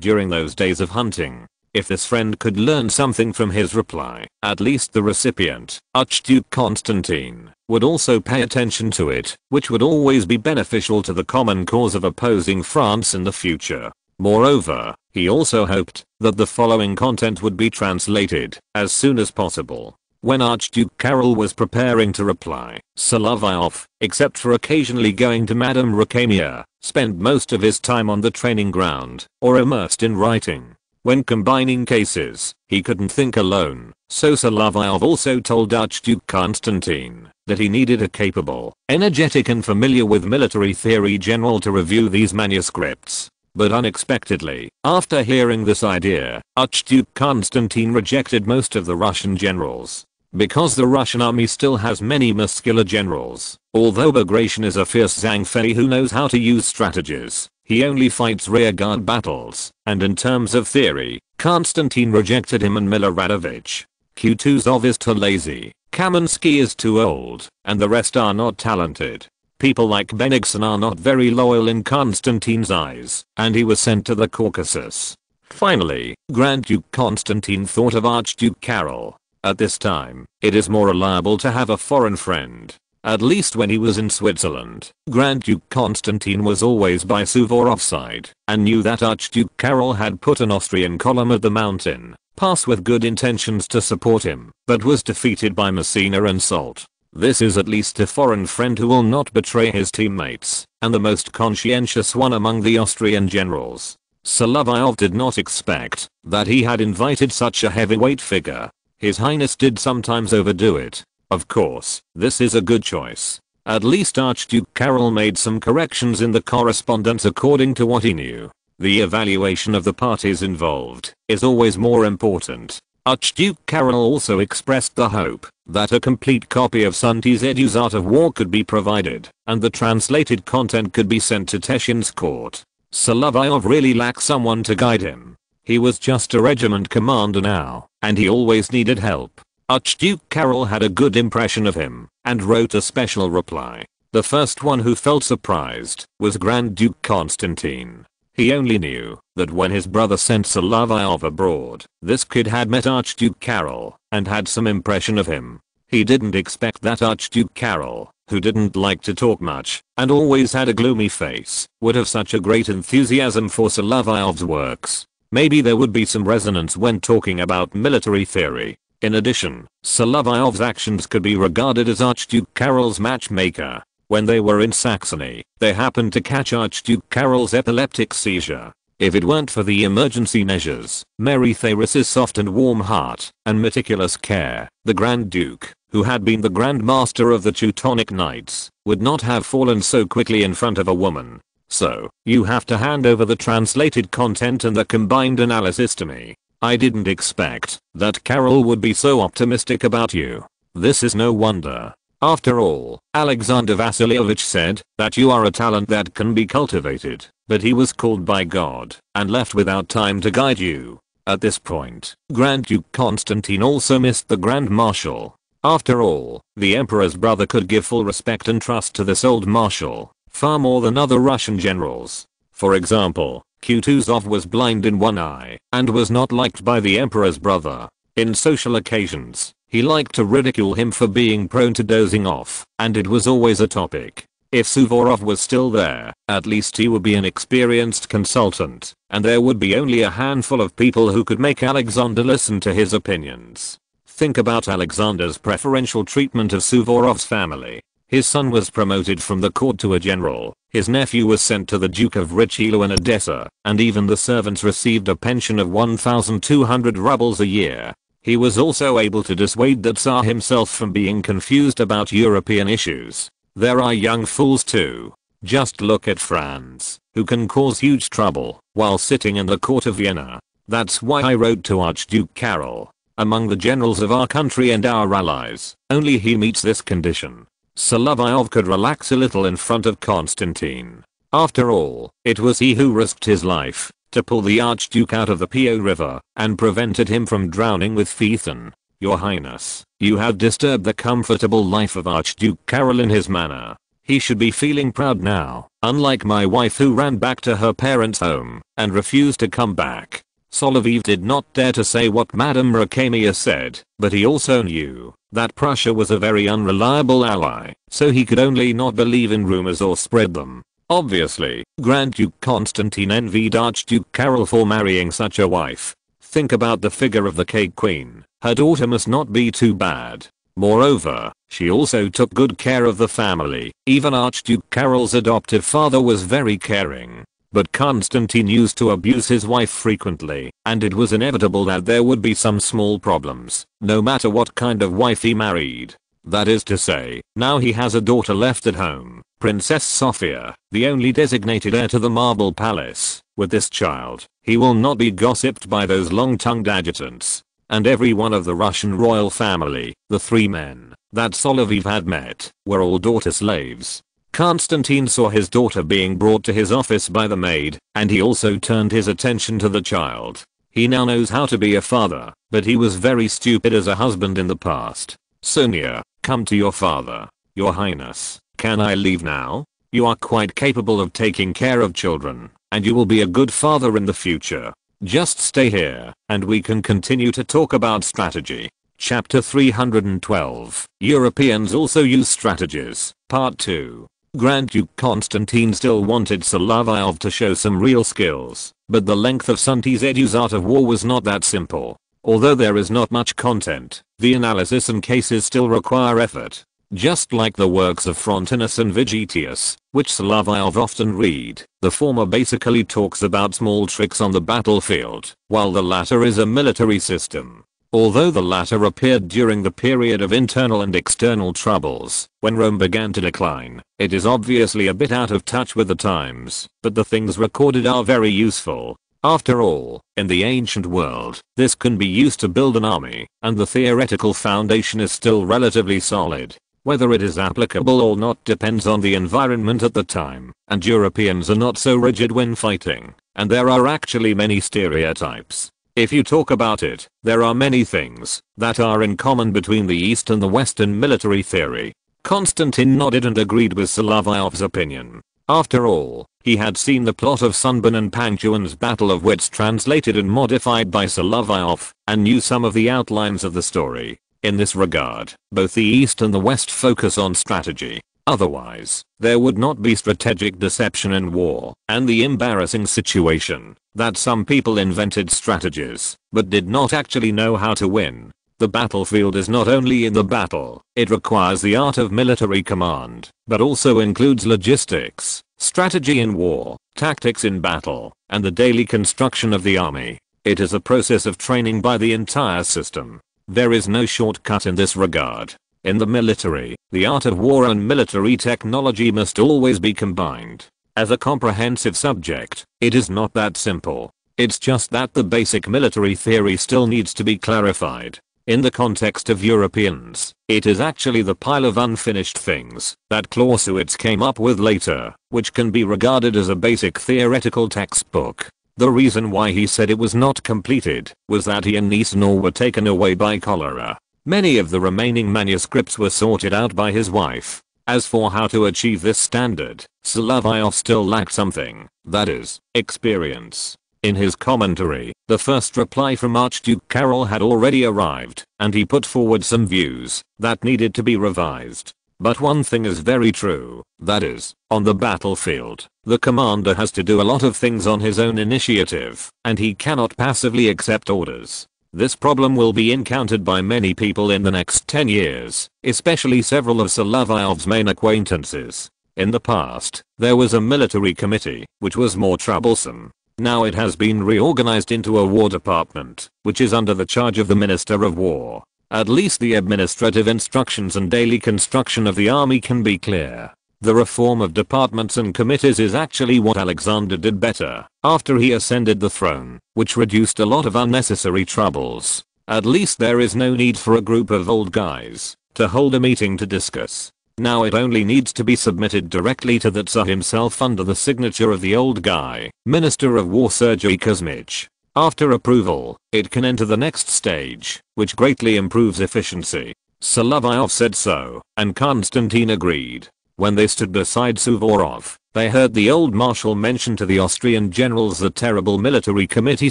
during those days of hunting. If this friend could learn something from his reply, at least the recipient, Archduke Constantine, would also pay attention to it, which would always be beneficial to the common cause of opposing France in the future. Moreover, he also hoped that the following content would be translated as soon as possible. When Archduke Karol was preparing to reply, Solovyov, except for occasionally going to Madame Recamier, spent most of his time on the training ground or immersed in writing. When combining cases, he couldn't think alone, so Solovyov also told Archduke Constantine that he needed a capable, energetic and familiar with military theory general to review these manuscripts. But unexpectedly, after hearing this idea, Archduke Constantine rejected most of the Russian generals. Because the Russian army still has many muscular generals, although Bagration is a fierce Zangfei who knows how to use strategies, he only fights rearguard battles, and in terms of theory, Konstantin rejected him and Miloradovich. Kutuzov is too lazy, Kamenskih is too old, and the rest are not talented. People like Bennigsen are not very loyal in Konstantin's eyes, and he was sent to the Caucasus. Finally, Grand Duke Constantine thought of Archduke Karol. At this time, it is more reliable to have a foreign friend. At least when he was in Switzerland, Grand Duke Constantine was always by Suvorov's side, and knew that Archduke Karol had put an Austrian column at the mountain pass with good intentions to support him, but was defeated by Messina and Soult. This is at least a foreign friend who will not betray his teammates, and the most conscientious one among the Austrian generals. Solovyov did not expect that he had invited such a heavyweight figure. His Highness did sometimes overdo it. Of course, this is a good choice. At least Archduke Karol made some corrections in the correspondence according to what he knew. The evaluation of the parties involved is always more important. Archduke Karol also expressed the hope that a complete copy of Sun Tzu's Art of War could be provided, and the translated content could be sent to Teshin's court. Solovyov really lacked someone to guide him. He was just a regiment commander now, and he always needed help. Archduke Karol had a good impression of him, and wrote a special reply. The first one who felt surprised was Grand Duke Constantine. He only knew that when his brother sent Solovyov abroad, this kid had met Archduke Karol and had some impression of him. He didn't expect that Archduke Karol, who didn't like to talk much and always had a gloomy face, would have such a great enthusiasm for Solovyov's works. Maybe there would be some resonance when talking about military theory. In addition, Solovyov's actions could be regarded as Archduke Karol's matchmaker. When they were in Saxony, they happened to catch Archduke Karol's epileptic seizure. If it weren't for the emergency measures, Mary Theresia's soft and warm heart, and meticulous care, the Grand Duke, who had been the Grand Master of the Teutonic Knights, would not have fallen so quickly in front of a woman. So, you have to hand over the translated content and the combined analysis to me. I didn't expect that Karol would be so optimistic about you. This is no wonder. After all, Alexander Vasilyevich said that you are a talent that can be cultivated, but he was called by God and left without time to guide you. At this point, Grand Duke Constantine also missed the Grand Marshal. After all, the Emperor's brother could give full respect and trust to this old marshal, far more than other Russian generals. For example, Kutuzov was blind in one eye and was not liked by the Emperor's brother. In social occasions, he liked to ridicule him for being prone to dozing off, and it was always a topic. If Suvorov was still there, at least he would be an experienced consultant, and there would be only a handful of people who could make Alexander listen to his opinions. Think about Alexander's preferential treatment of Suvorov's family. His son was promoted from the court to a general, his nephew was sent to the Duke of Richelieu in Odessa, and even the servants received a pension of 1,200 rubles a year. He was also able to dissuade the Tsar himself from being confused about European issues. There are young fools too. Just look at Franz, who can cause huge trouble while sitting in the court of Vienna. That's why I wrote to Archduke Karol. Among the generals of our country and our allies, only he meets this condition. Solovyov could relax a little in front of Constantine. After all, it was he who risked his life to pull the Archduke out of the Po River and prevented him from drowning with Phaethon. Your Highness, you have disturbed the comfortable life of Archduke Karol in his manner. He should be feeling proud now, unlike my wife who ran back to her parents' home and refused to come back. Solovyov did not dare to say what Madame Rakemia said, but he also knew that Prussia was a very unreliable ally, so he could only not believe in rumors or spread them. Obviously, Grand Duke Constantine envied Archduke Karol for marrying such a wife. Think about the figure of the cake queen. Her daughter must not be too bad. Moreover, she also took good care of the family. Even Archduke Karol's adoptive father was very caring. But Constantine used to abuse his wife frequently, and it was inevitable that there would be some small problems, no matter what kind of wife he married. That is to say, now he has a daughter left at home, Princess Sophia, the only designated heir to the Marble Palace. With this child, he will not be gossiped by those long-tongued adjutants. and every one of the Russian royal family, the 3 men that Solovyov had met, were all daughter slaves. Constantine saw his daughter being brought to his office by the maid, and he also turned his attention to the child. He now knows how to be a father, but he was very stupid as a husband in the past. Sonia, come to your father. Your Highness, can I leave now? You are quite capable of taking care of children, and you will be a good father in the future. Just stay here, and we can continue to talk about strategy. Chapter 312. Europeans also use strategies. Part 2. Grand Duke Constantine still wanted Solovyov to show some real skills, but the length of Sunti's art of war was not that simple. Although there is not much content, the analysis and cases still require effort. Just like the works of Frontinus and Vegetius, which Solovyov often read, the former basically talks about small tricks on the battlefield, while the latter is a military system. Although the latter appeared during the period of internal and external troubles, when Rome began to decline, it is obviously a bit out of touch with the times, but the things recorded are very useful. After all, in the ancient world, this can be used to build an army, and the theoretical foundation is still relatively solid. Whether it is applicable or not depends on the environment at the time, and Europeans are not so rigid when fighting, and there are actually many stereotypes. If you talk about it, there are many things that are in common between the East and the West in military theory. Constantine nodded and agreed with Solovyov's opinion. After all, he had seen the plot of Sunburn and Pangtuan's Battle of Wits translated and modified by Solovyov, and knew some of the outlines of the story. In this regard, both the East and the West focus on strategy. Otherwise, there would not be strategic deception in war, and the embarrassing situation that some people invented strategies, but did not actually know how to win. The battlefield is not only in the battle, it requires the art of military command, but also includes logistics, strategy in war, tactics in battle, and the daily construction of the army. It is a process of training by the entire system. There is no shortcut in this regard. In the military, the art of war and military technology must always be combined. As a comprehensive subject, it is not that simple. It's just that the basic military theory still needs to be clarified. In the context of Europeans, it is actually the pile of unfinished things that Clausewitz came up with later, which can be regarded as a basic theoretical textbook. The reason why he said it was not completed was that he and Nicanor were taken away by cholera. Many of the remaining manuscripts were sorted out by his wife. As for how to achieve this standard, Solovyov still lacked something, that is, experience. In his commentary, the first reply from Archduke Karol had already arrived, and he put forward some views that needed to be revised. But one thing is very true, that is, on the battlefield, the commander has to do a lot of things on his own initiative, and he cannot passively accept orders. This problem will be encountered by many people in the next 10 years, especially several of Solovyov's main acquaintances. In the past, there was a military committee, which was more troublesome. Now it has been reorganized into a war department, which is under the charge of the Minister of War. At least the administrative instructions and daily construction of the army can be clear. The reform of departments and committees is actually what Alexander did better after he ascended the throne, which reduced a lot of unnecessary troubles. At least there is no need for a group of old guys to hold a meeting to discuss. Now it only needs to be submitted directly to the Tsar himself under the signature of the old guy, Minister of War Sergei Kuzmich. After approval, it can enter the next stage, which greatly improves efficiency. Solovyov said so, and Constantine agreed. When they stood beside Suvorov, they heard the old marshal mention to the Austrian generals the terrible military committee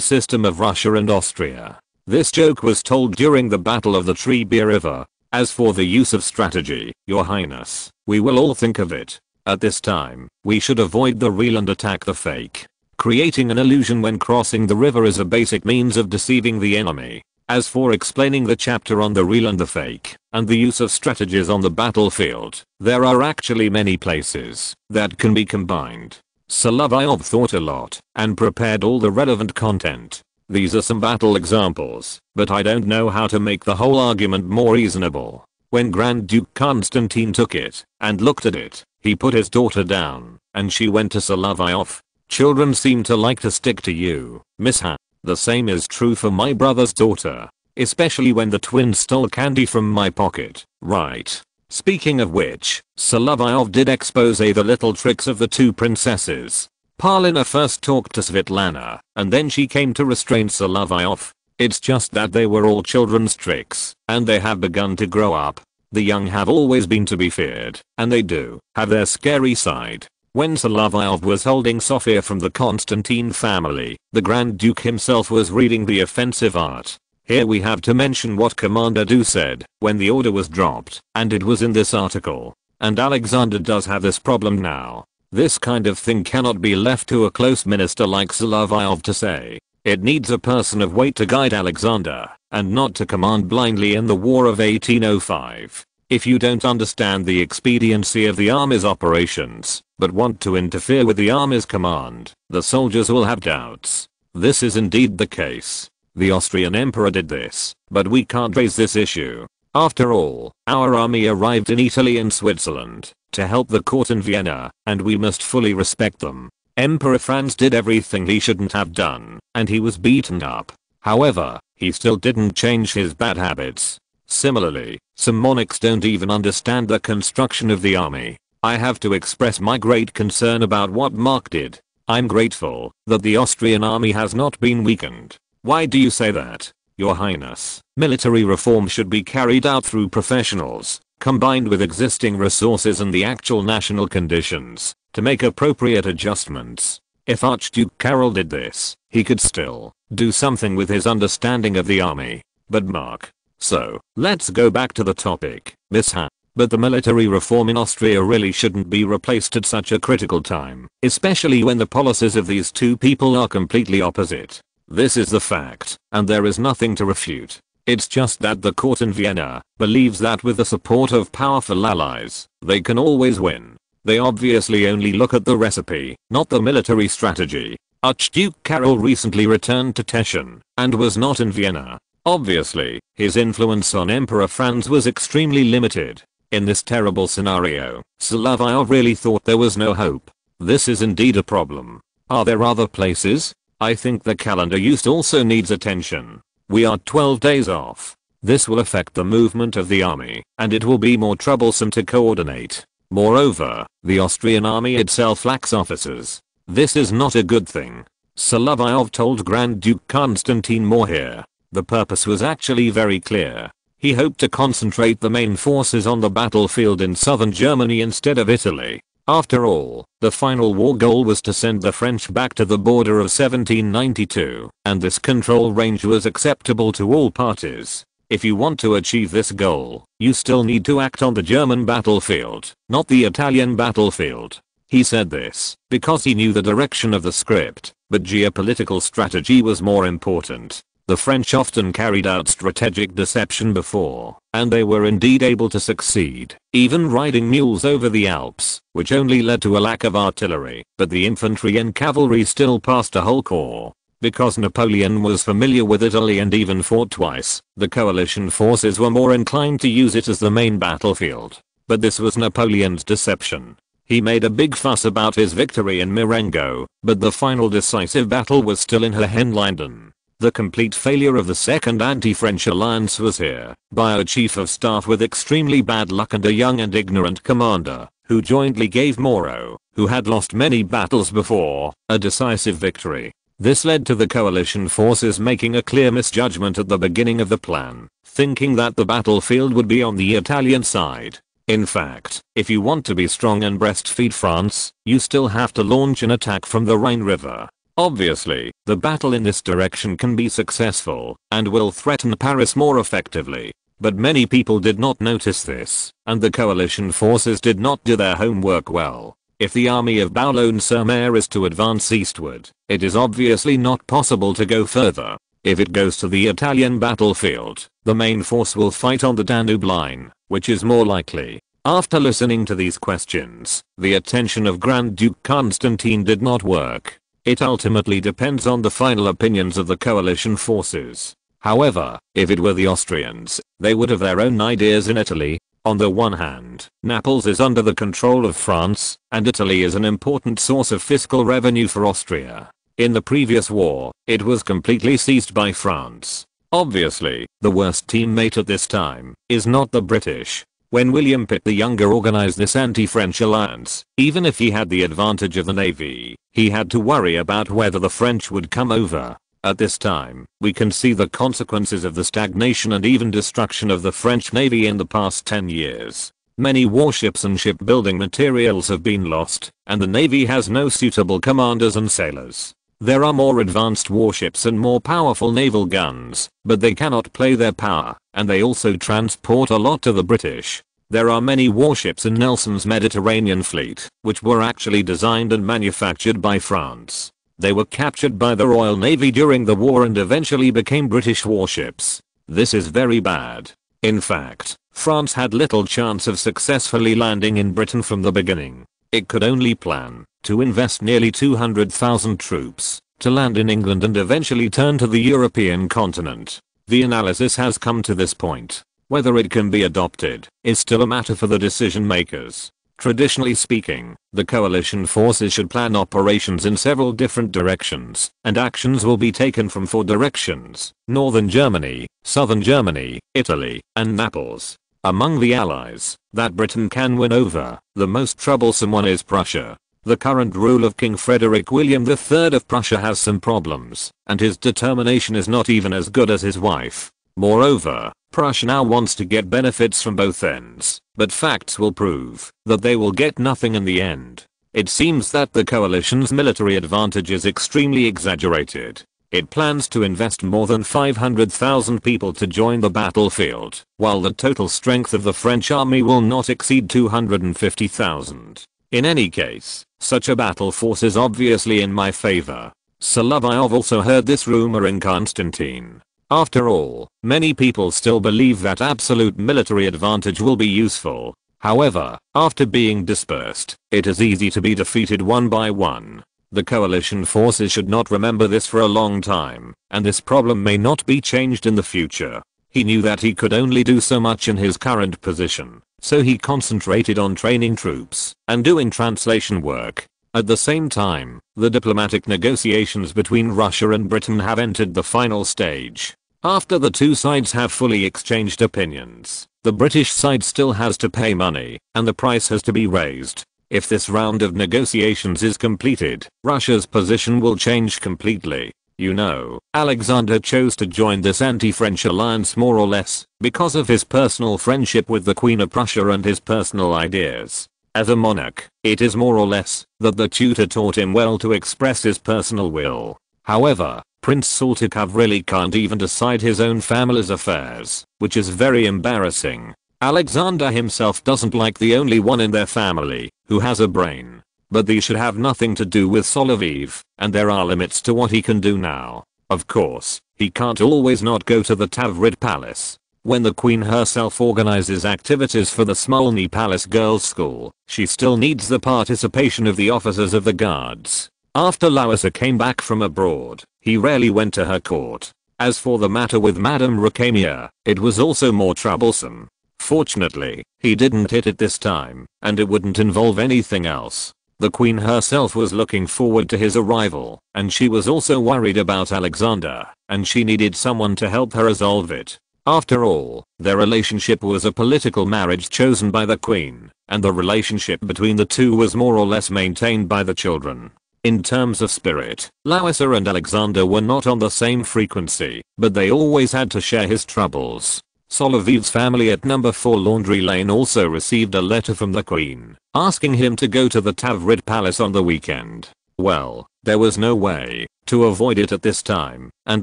system of Russia and Austria. This joke was told during the Battle of the Trebia River. As for the use of strategy, Your Highness, we will all think of it. At this time, we should avoid the real and attack the fake. Creating an illusion when crossing the river is a basic means of deceiving the enemy. As for explaining the chapter on the real and the fake, and the use of strategies on the battlefield, there are actually many places that can be combined. Solovyov thought a lot, and prepared all the relevant content. These are some battle examples, but I don't know how to make the whole argument more reasonable. When Grand Duke Constantine took it, and looked at it, he put his daughter down, and she went to Solovyov. Children seem to like to stick to you, Miss Ha. The same is true for my brother's daughter. especially when the twins stole candy from my pocket, right? Speaking of which, Solovyov did expose the little tricks of the two princesses. Paulina first talked to Svetlana, and then she came to restrain Solovyov. It's just that they were all children's tricks, and they have begun to grow up. The young have always been to be feared, and they do have their scary side. When Solovyov was holding Sofia from the Constantine family, the Grand Duke himself was reading the offensive art. Here we have to mention what Commander Du said when the order was dropped, and it was in this article. And Alexander does have this problem now. This kind of thing cannot be left to a close minister like Solovyov to say. It needs a person of weight to guide Alexander, and not to command blindly in the War of 1805. If you don't understand the expediency of the army's operations, but want to interfere with the army's command, the soldiers will have doubts. This is indeed the case. The Austrian emperor did this, but we can't raise this issue. After all, our army arrived in Italy and Switzerland to help the court in Vienna, and we must fully respect them. Emperor Franz did everything he shouldn't have done, and he was beaten up. However, he still didn't change his bad habits. Similarly, some monarchs don't even understand the construction of the army. I have to express my great concern about what Mark did. I'm grateful that the Austrian army has not been weakened. Why do you say that, Your Highness? Military reform should be carried out through professionals, combined with existing resources and the actual national conditions, to make appropriate adjustments. If Archduke Karol did this, he could still do something with his understanding of the army. But Mark. So, let's go back to the topic, mishap. But the military reform in Austria really shouldn't be replaced at such a critical time, especially when the policies of these two people are completely opposite. This is the fact, and there is nothing to refute. It's just that the court in Vienna believes that with the support of powerful allies, they can always win. They obviously only look at the recipe, not the military strategy. Archduke Karol recently returned to Teschen, and was not in Vienna. Obviously, his influence on Emperor Franz was extremely limited. In this terrible scenario, Solovyov really thought there was no hope. This is indeed a problem. Are there other places? I think the calendar use also needs attention. We are 12 days off. This will affect the movement of the army, and it will be more troublesome to coordinate. Moreover, the Austrian army itself lacks officers. This is not a good thing. Solovyov told Grand Duke Constantine more here. The purpose was actually very clear. He hoped to concentrate the main forces on the battlefield in southern Germany instead of Italy. After all, the final war goal was to send the French back to the border of 1792, and this control range was acceptable to all parties. If you want to achieve this goal, you still need to act on the German battlefield, not the Italian battlefield. He said this because he knew the direction of the script, but geopolitical strategy was more important. The French often carried out strategic deception before, and they were indeed able to succeed, even riding mules over the Alps, which only led to a lack of artillery, but the infantry and cavalry still passed a whole corps. Because Napoleon was familiar with Italy and even fought twice, the coalition forces were more inclined to use it as the main battlefield. But this was Napoleon's deception. He made a big fuss about his victory in Marengo, but the final decisive battle was still in Hohenlinden. The complete failure of the Second Anti-French Alliance was here, by a chief of staff with extremely bad luck and a young and ignorant commander, who jointly gave Moreau, who had lost many battles before, a decisive victory. This led to the coalition forces making a clear misjudgment at the beginning of the plan, thinking that the battlefield would be on the Italian side. In fact, if you want to be strong and breastfeed France, you still have to launch an attack from the Rhine River. Obviously, the battle in this direction can be successful, and will threaten Paris more effectively. But many people did not notice this, and the coalition forces did not do their homework well. If the army of Boulogne-sur-Mer is to advance eastward, it is obviously not possible to go further. If it goes to the Italian battlefield, the main force will fight on the Danube line, which is more likely. After listening to these questions, the attention of Grand Duke Constantine did not work. It ultimately depends on the final opinions of the coalition forces. However, if it were the Austrians, they would have their own ideas in Italy. On the one hand, Naples is under the control of France, and Italy is an important source of fiscal revenue for Austria. In the previous war, it was completely seized by France. Obviously, the worst teammate at this time is not the British. When William Pitt the Younger organized this anti-French alliance, even if he had the advantage of the navy, he had to worry about whether the French would come over. At this time, we can see the consequences of the stagnation and even destruction of the French Navy in the past 10 years. Many warships and shipbuilding materials have been lost, and the Navy has no suitable commanders and sailors. There are more advanced warships and more powerful naval guns, but they cannot play their power, and they also transport a lot to the British. There are many warships in Nelson's Mediterranean fleet, which were actually designed and manufactured by France. They were captured by the Royal Navy during the war and eventually became British warships. This is very bad. In fact, France had little chance of successfully landing in Britain from the beginning. It could only plan to invest nearly 200,000 troops to land in England and eventually turn to the European continent. The analysis has come to this point. Whether it can be adopted is still a matter for the decision makers. Traditionally speaking, the coalition forces should plan operations in several different directions, and actions will be taken from 4 directions: Northern Germany, Southern Germany, Italy, and Naples. Among the allies that Britain can win over, the most troublesome one is Prussia. The current rule of King Frederick William III of Prussia has some problems, and his determination is not even as good as his wife. Moreover, Prussia now wants to get benefits from both ends, but facts will prove that they will get nothing in the end. It seems that the coalition's military advantage is extremely exaggerated. It plans to invest more than 500,000 people to join the battlefield, while the total strength of the French army will not exceed 250,000. In any case, such a battle force is obviously in my favor. Solovyov also heard this rumor in Constantine. After all, many people still believe that absolute military advantage will be useful. However, after being dispersed, it is easy to be defeated one by one. The coalition forces should not remember this for a long time, and this problem may not be changed in the future. He knew that he could only do so much in his current position, so he concentrated on training troops and doing translation work. At the same time, the diplomatic negotiations between Russia and Britain have entered the final stage. After the two sides have fully exchanged opinions, the British side still has to pay money, and the price has to be raised. If this round of negotiations is completed, Russia's position will change completely. You know, Alexander chose to join this anti-French alliance more or less because of his personal friendship with the Queen of Prussia and his personal ideas. As a monarch, it is more or less that the tutor taught him well to express his personal will. However, Prince Sólovyov really can't even decide his own family's affairs, which is very embarrassing. Alexander himself doesn't like the only one in their family who has a brain. But these should have nothing to do with Solovyov, and there are limits to what he can do now. Of course, he can't always not go to the Tsarist Palace. When the Queen herself organizes activities for the Smolny Palace Girls' School, she still needs the participation of the officers of the guards. After Lauisa came back from abroad, he rarely went to her court. As for the matter with Madame Rukania, it was also more troublesome. Fortunately, he didn't hit it this time, and it wouldn't involve anything else. The Queen herself was looking forward to his arrival, and she was also worried about Alexander, and she needed someone to help her resolve it. After all, their relationship was a political marriage chosen by the Queen, and the relationship between the two was more or less maintained by the children. In terms of spirit, Lauisa and Alexander were not on the same frequency, but they always had to share his troubles. Solovyov's family at number 4 Laundry Lane also received a letter from the Queen, asking him to go to the Tsarist Palace on the weekend. Well, there was no way to avoid it at this time, and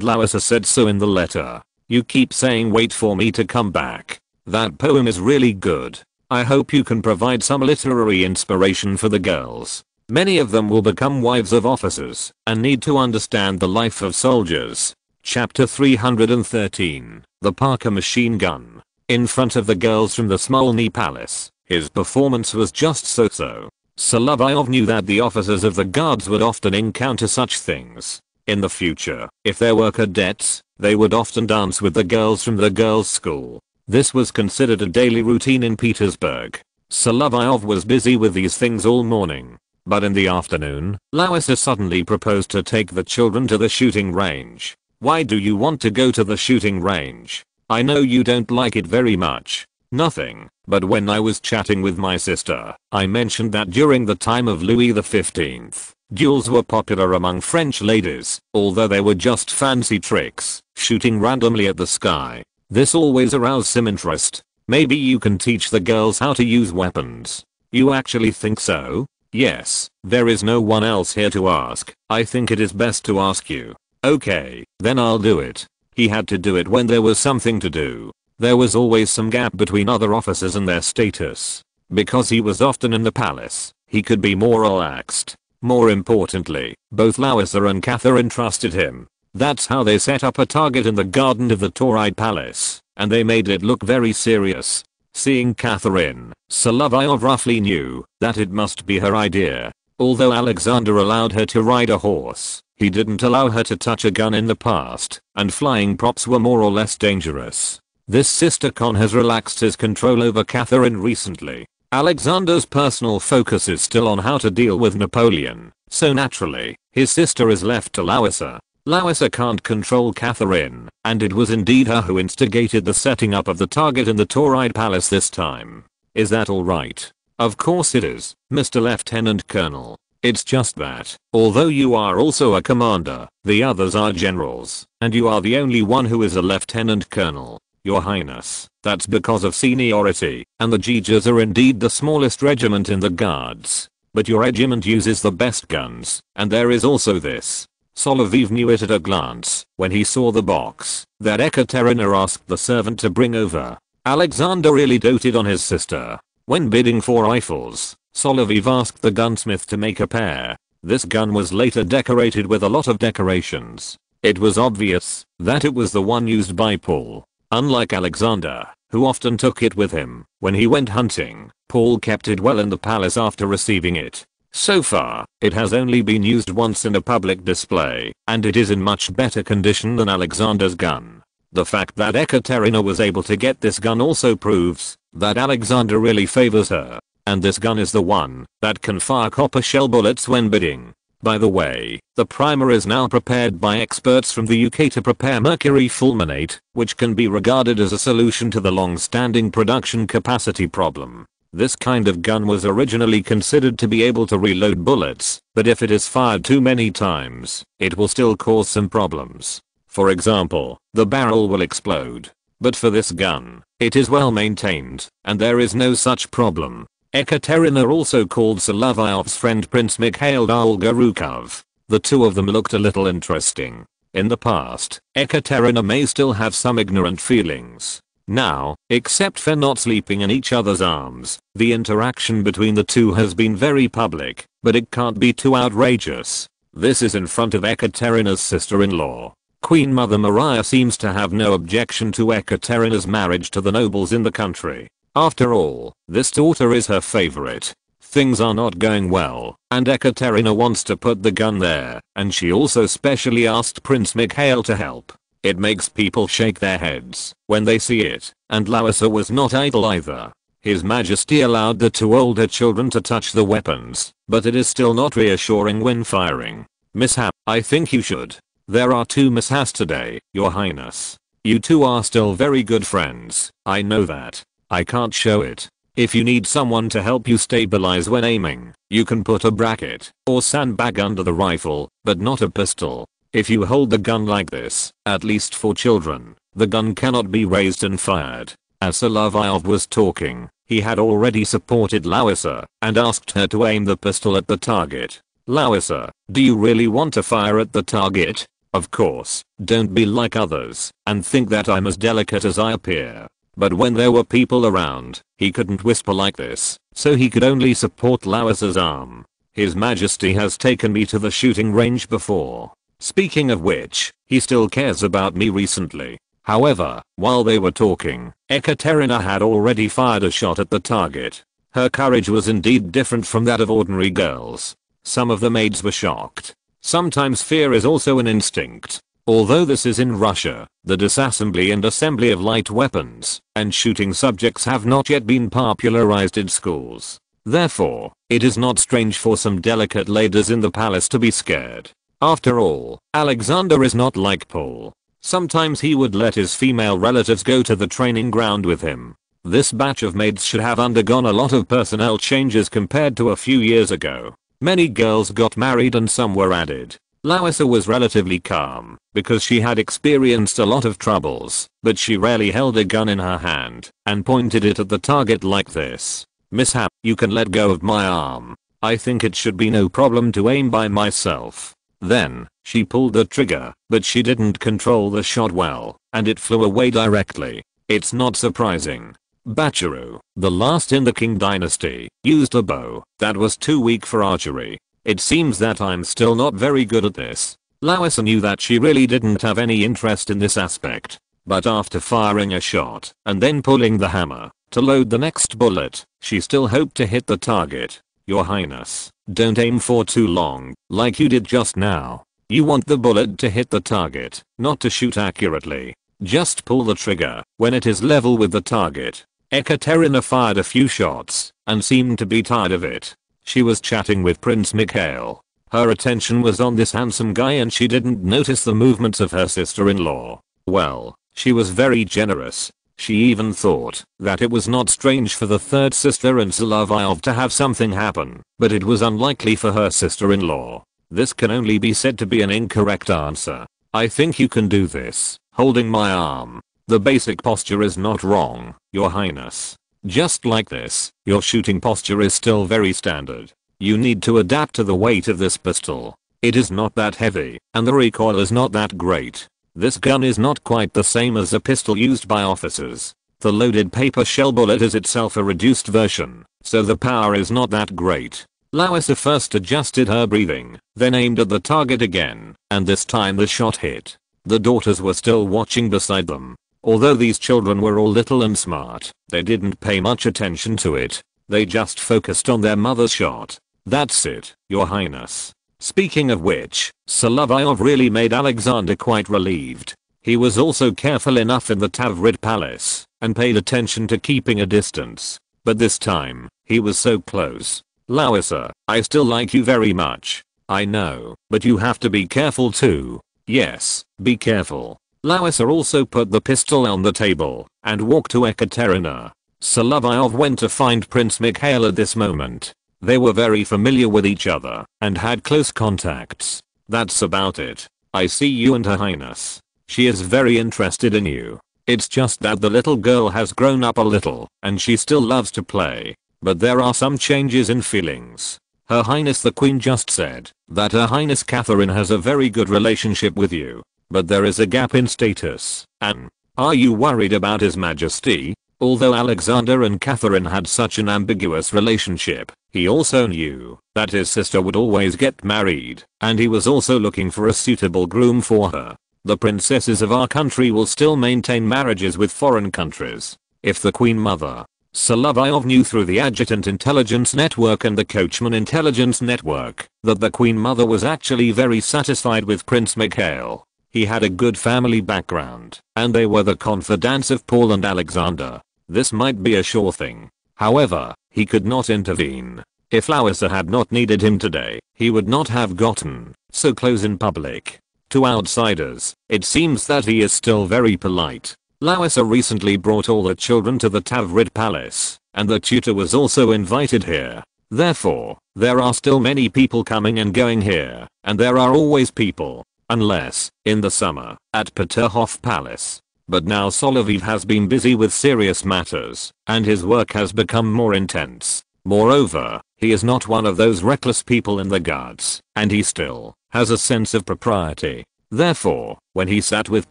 Lauisa said so in the letter. You keep saying wait for me to come back. That poem is really good. I hope you can provide some literary inspiration for the girls. Many of them will become wives of officers and need to understand the life of soldiers. Chapter 313, The Parker Machine Gun. In front of the girls from the Smolny Palace, his performance was just so-so. Solovyov knew that the officers of the guards would often encounter such things. In the future, if there were cadets, they would often dance with the girls from the girls' school. This was considered a daily routine in Petersburg. Solovyov was busy with these things all morning. But in the afternoon, Lauisa suddenly proposed to take the children to the shooting range. Why do you want to go to the shooting range? I know you don't like it very much. Nothing, but when I was chatting with my sister, I mentioned that during the time of Louis XV, duels were popular among French ladies, although they were just fancy tricks, shooting randomly at the sky. This always aroused some interest. Maybe you can teach the girls how to use weapons. You actually think so? Yes, there is no one else here to ask. I think it is best to ask you. Okay, then I'll do it. He had to do it when there was something to do. There was always some gap between other officers and their status. Because he was often in the palace, he could be more relaxed. More importantly, both Lowither and Catherine trusted him. That's how they set up a target in the garden of the Tauride Palace, and they made it look very serious. Seeing Catherine, Solovyov roughly knew that it must be her idea. Although Alexander allowed her to ride a horse, he didn't allow her to touch a gun in the past, and flying props were more or less dangerous. This sister con has relaxed his control over Catherine recently. Alexander's personal focus is still on how to deal with Napoleon, so naturally, his sister is left to Lowither. Lowither can't control Catherine, and it was indeed her who instigated the setting up of the target in the Tauride Palace this time. Is that alright? Of course it is, Mr. Lieutenant Colonel. It's just that, although you are also a commander, the others are generals, and you are the only one who is a lieutenant colonel. Your Highness, that's because of seniority, and the Gijas are indeed the smallest regiment in the guards. But your regiment uses the best guns, and there is also this. Solovyov knew it at a glance when he saw the box that Ekaterina asked the servant to bring over. Alexander really doted on his sister. When bidding for rifles, Solovyov asked the gunsmith to make a pair. This gun was later decorated with a lot of decorations. It was obvious that it was the one used by Paul. Unlike Alexander, who often took it with him when he went hunting, Paul kept it well in the palace after receiving it. So far, it has only been used once in a public display, and it is in much better condition than Alexander's gun. The fact that Ekaterina was able to get this gun also proves that Alexander really favors her, and this gun is the one that can fire copper shell bullets when bidding. By the way, the primer is now prepared by experts from the UK to prepare mercury fulminate, which can be regarded as a solution to the long-standing production capacity problem. This kind of gun was originally considered to be able to reload bullets, but if it is fired too many times, it will still cause some problems. For example, the barrel will explode. But for this gun, it is well maintained, and there is no such problem. Ekaterina also called Solovyov's friend Prince Mikhail Dolgorukov. The two of them looked a little interesting. In the past, Ekaterina may still have some ignorant feelings. Now, except for not sleeping in each other's arms, the interaction between the two has been very public, but it can't be too outrageous. This is in front of Ekaterina's sister-in-law. Queen Mother Maria seems to have no objection to Ekaterina's marriage to the nobles in the country. After all, this daughter is her favorite. Things are not going well, and Ekaterina wants to put the gun there, and she also specially asked Prince Mikhail to help. It makes people shake their heads when they see it, and Lowither was not idle either. His Majesty allowed the two older children to touch the weapons, but it is still not reassuring when firing. Mishap, I think you should. There are two mishaps today, Your Highness. You two are still very good friends, I know that. I can't show it. If you need someone to help you stabilize when aiming, you can put a bracket or sandbag under the rifle, but not a pistol. If you hold the gun like this, at least for children, the gun cannot be raised and fired. As Solovyov was talking, he had already supported Lowither and asked her to aim the pistol at the target. Lowither, do you really want to fire at the target? Of course, don't be like others and think that I'm as delicate as I appear. But when there were people around, he couldn't whisper like this, so he could only support Lowither's arm. His Majesty has taken me to the shooting range before. Speaking of which, he still cares about me recently. However, while they were talking, Ekaterina had already fired a shot at the target. Her courage was indeed different from that of ordinary girls. Some of the maids were shocked. Sometimes fear is also an instinct. Although this is in Russia, the disassembly and assembly of light weapons and shooting subjects have not yet been popularized in schools. Therefore, it is not strange for some delicate ladies in the palace to be scared. After all, Alexander is not like Paul. Sometimes he would let his female relatives go to the training ground with him. This batch of maids should have undergone a lot of personnel changes compared to a few years ago. Many girls got married and some were added. Larissa was relatively calm because she had experienced a lot of troubles, but she rarely held a gun in her hand and pointed it at the target like this. "Mishap, you can let go of my arm. I think it should be no problem to aim by myself." Then, she pulled the trigger, but she didn't control the shot well, and it flew away directly. It's not surprising. Bacharu, the last in the King dynasty, used a bow that was too weak for archery. It seems that I'm still not very good at this. Larissa knew that she really didn't have any interest in this aspect. But after firing a shot and then pulling the hammer to load the next bullet, she still hoped to hit the target. "Your Highness, don't aim for too long, like you did just now. You want the bullet to hit the target, not to shoot accurately. Just pull the trigger when it is level with the target." Ekaterina fired a few shots and seemed to be tired of it. She was chatting with Prince Mikhail. Her attention was on this handsome guy and she didn't notice the movements of her sister-in-law. Well, she was very generous. She even thought that it was not strange for the third sister and Solovyov to have something happen, but it was unlikely for her sister-in-law. This can only be said to be an incorrect answer. "I think you can do this, holding my arm. The basic posture is not wrong, Your Highness. Just like this, your shooting posture is still very standard. You need to adapt to the weight of this pistol. It is not that heavy, and the recoil is not that great. This gun is not quite the same as a pistol used by officers. The loaded paper shell bullet is itself a reduced version, so the power is not that great." Larissa first adjusted her breathing, then aimed at the target again, and this time the shot hit. The daughters were still watching beside them. Although these children were all little and smart, they didn't pay much attention to it. They just focused on their mother's shot. "That's it, Your Highness." Speaking of which, Solovyov really made Alexander quite relieved. He was also careful enough in the Tsarist palace and paid attention to keeping a distance. But this time, he was so close. "Larissa, I still like you very much. I know, but you have to be careful too." "Yes, be careful." Larissa also put the pistol on the table and walked to Ekaterina. Solovyov went to find Prince Mikhail at this moment. They were very familiar with each other and had close contacts. "That's about it. I see you and Her Highness. She is very interested in you. It's just that the little girl has grown up a little and she still loves to play. But there are some changes in feelings. Her Highness the Queen just said that Her Highness Catherine has a very good relationship with you. But there is a gap in status, and are you worried about His Majesty?" Although Alexander and Catherine had such an ambiguous relationship, he also knew that his sister would always get married, and he was also looking for a suitable groom for her. The princesses of our country will still maintain marriages with foreign countries. If the Queen Mother, Solovyov knew through the Adjutant Intelligence Network and the Coachman Intelligence Network that the Queen Mother was actually very satisfied with Prince Mikhail. He had a good family background, and they were the confidants of Paul and Alexander. This might be a sure thing. However, he could not intervene. If Larissa had not needed him today, he would not have gotten so close in public. To outsiders, it seems that he is still very polite. Larissa recently brought all the children to the Tsarist palace, and the tutor was also invited here. Therefore, there are still many people coming and going here, and there are always people. Unless, in the summer, at Peterhof Palace. But now Solovyov has been busy with serious matters, and his work has become more intense. Moreover, he is not one of those reckless people in the guards, and he still has a sense of propriety. Therefore, when he sat with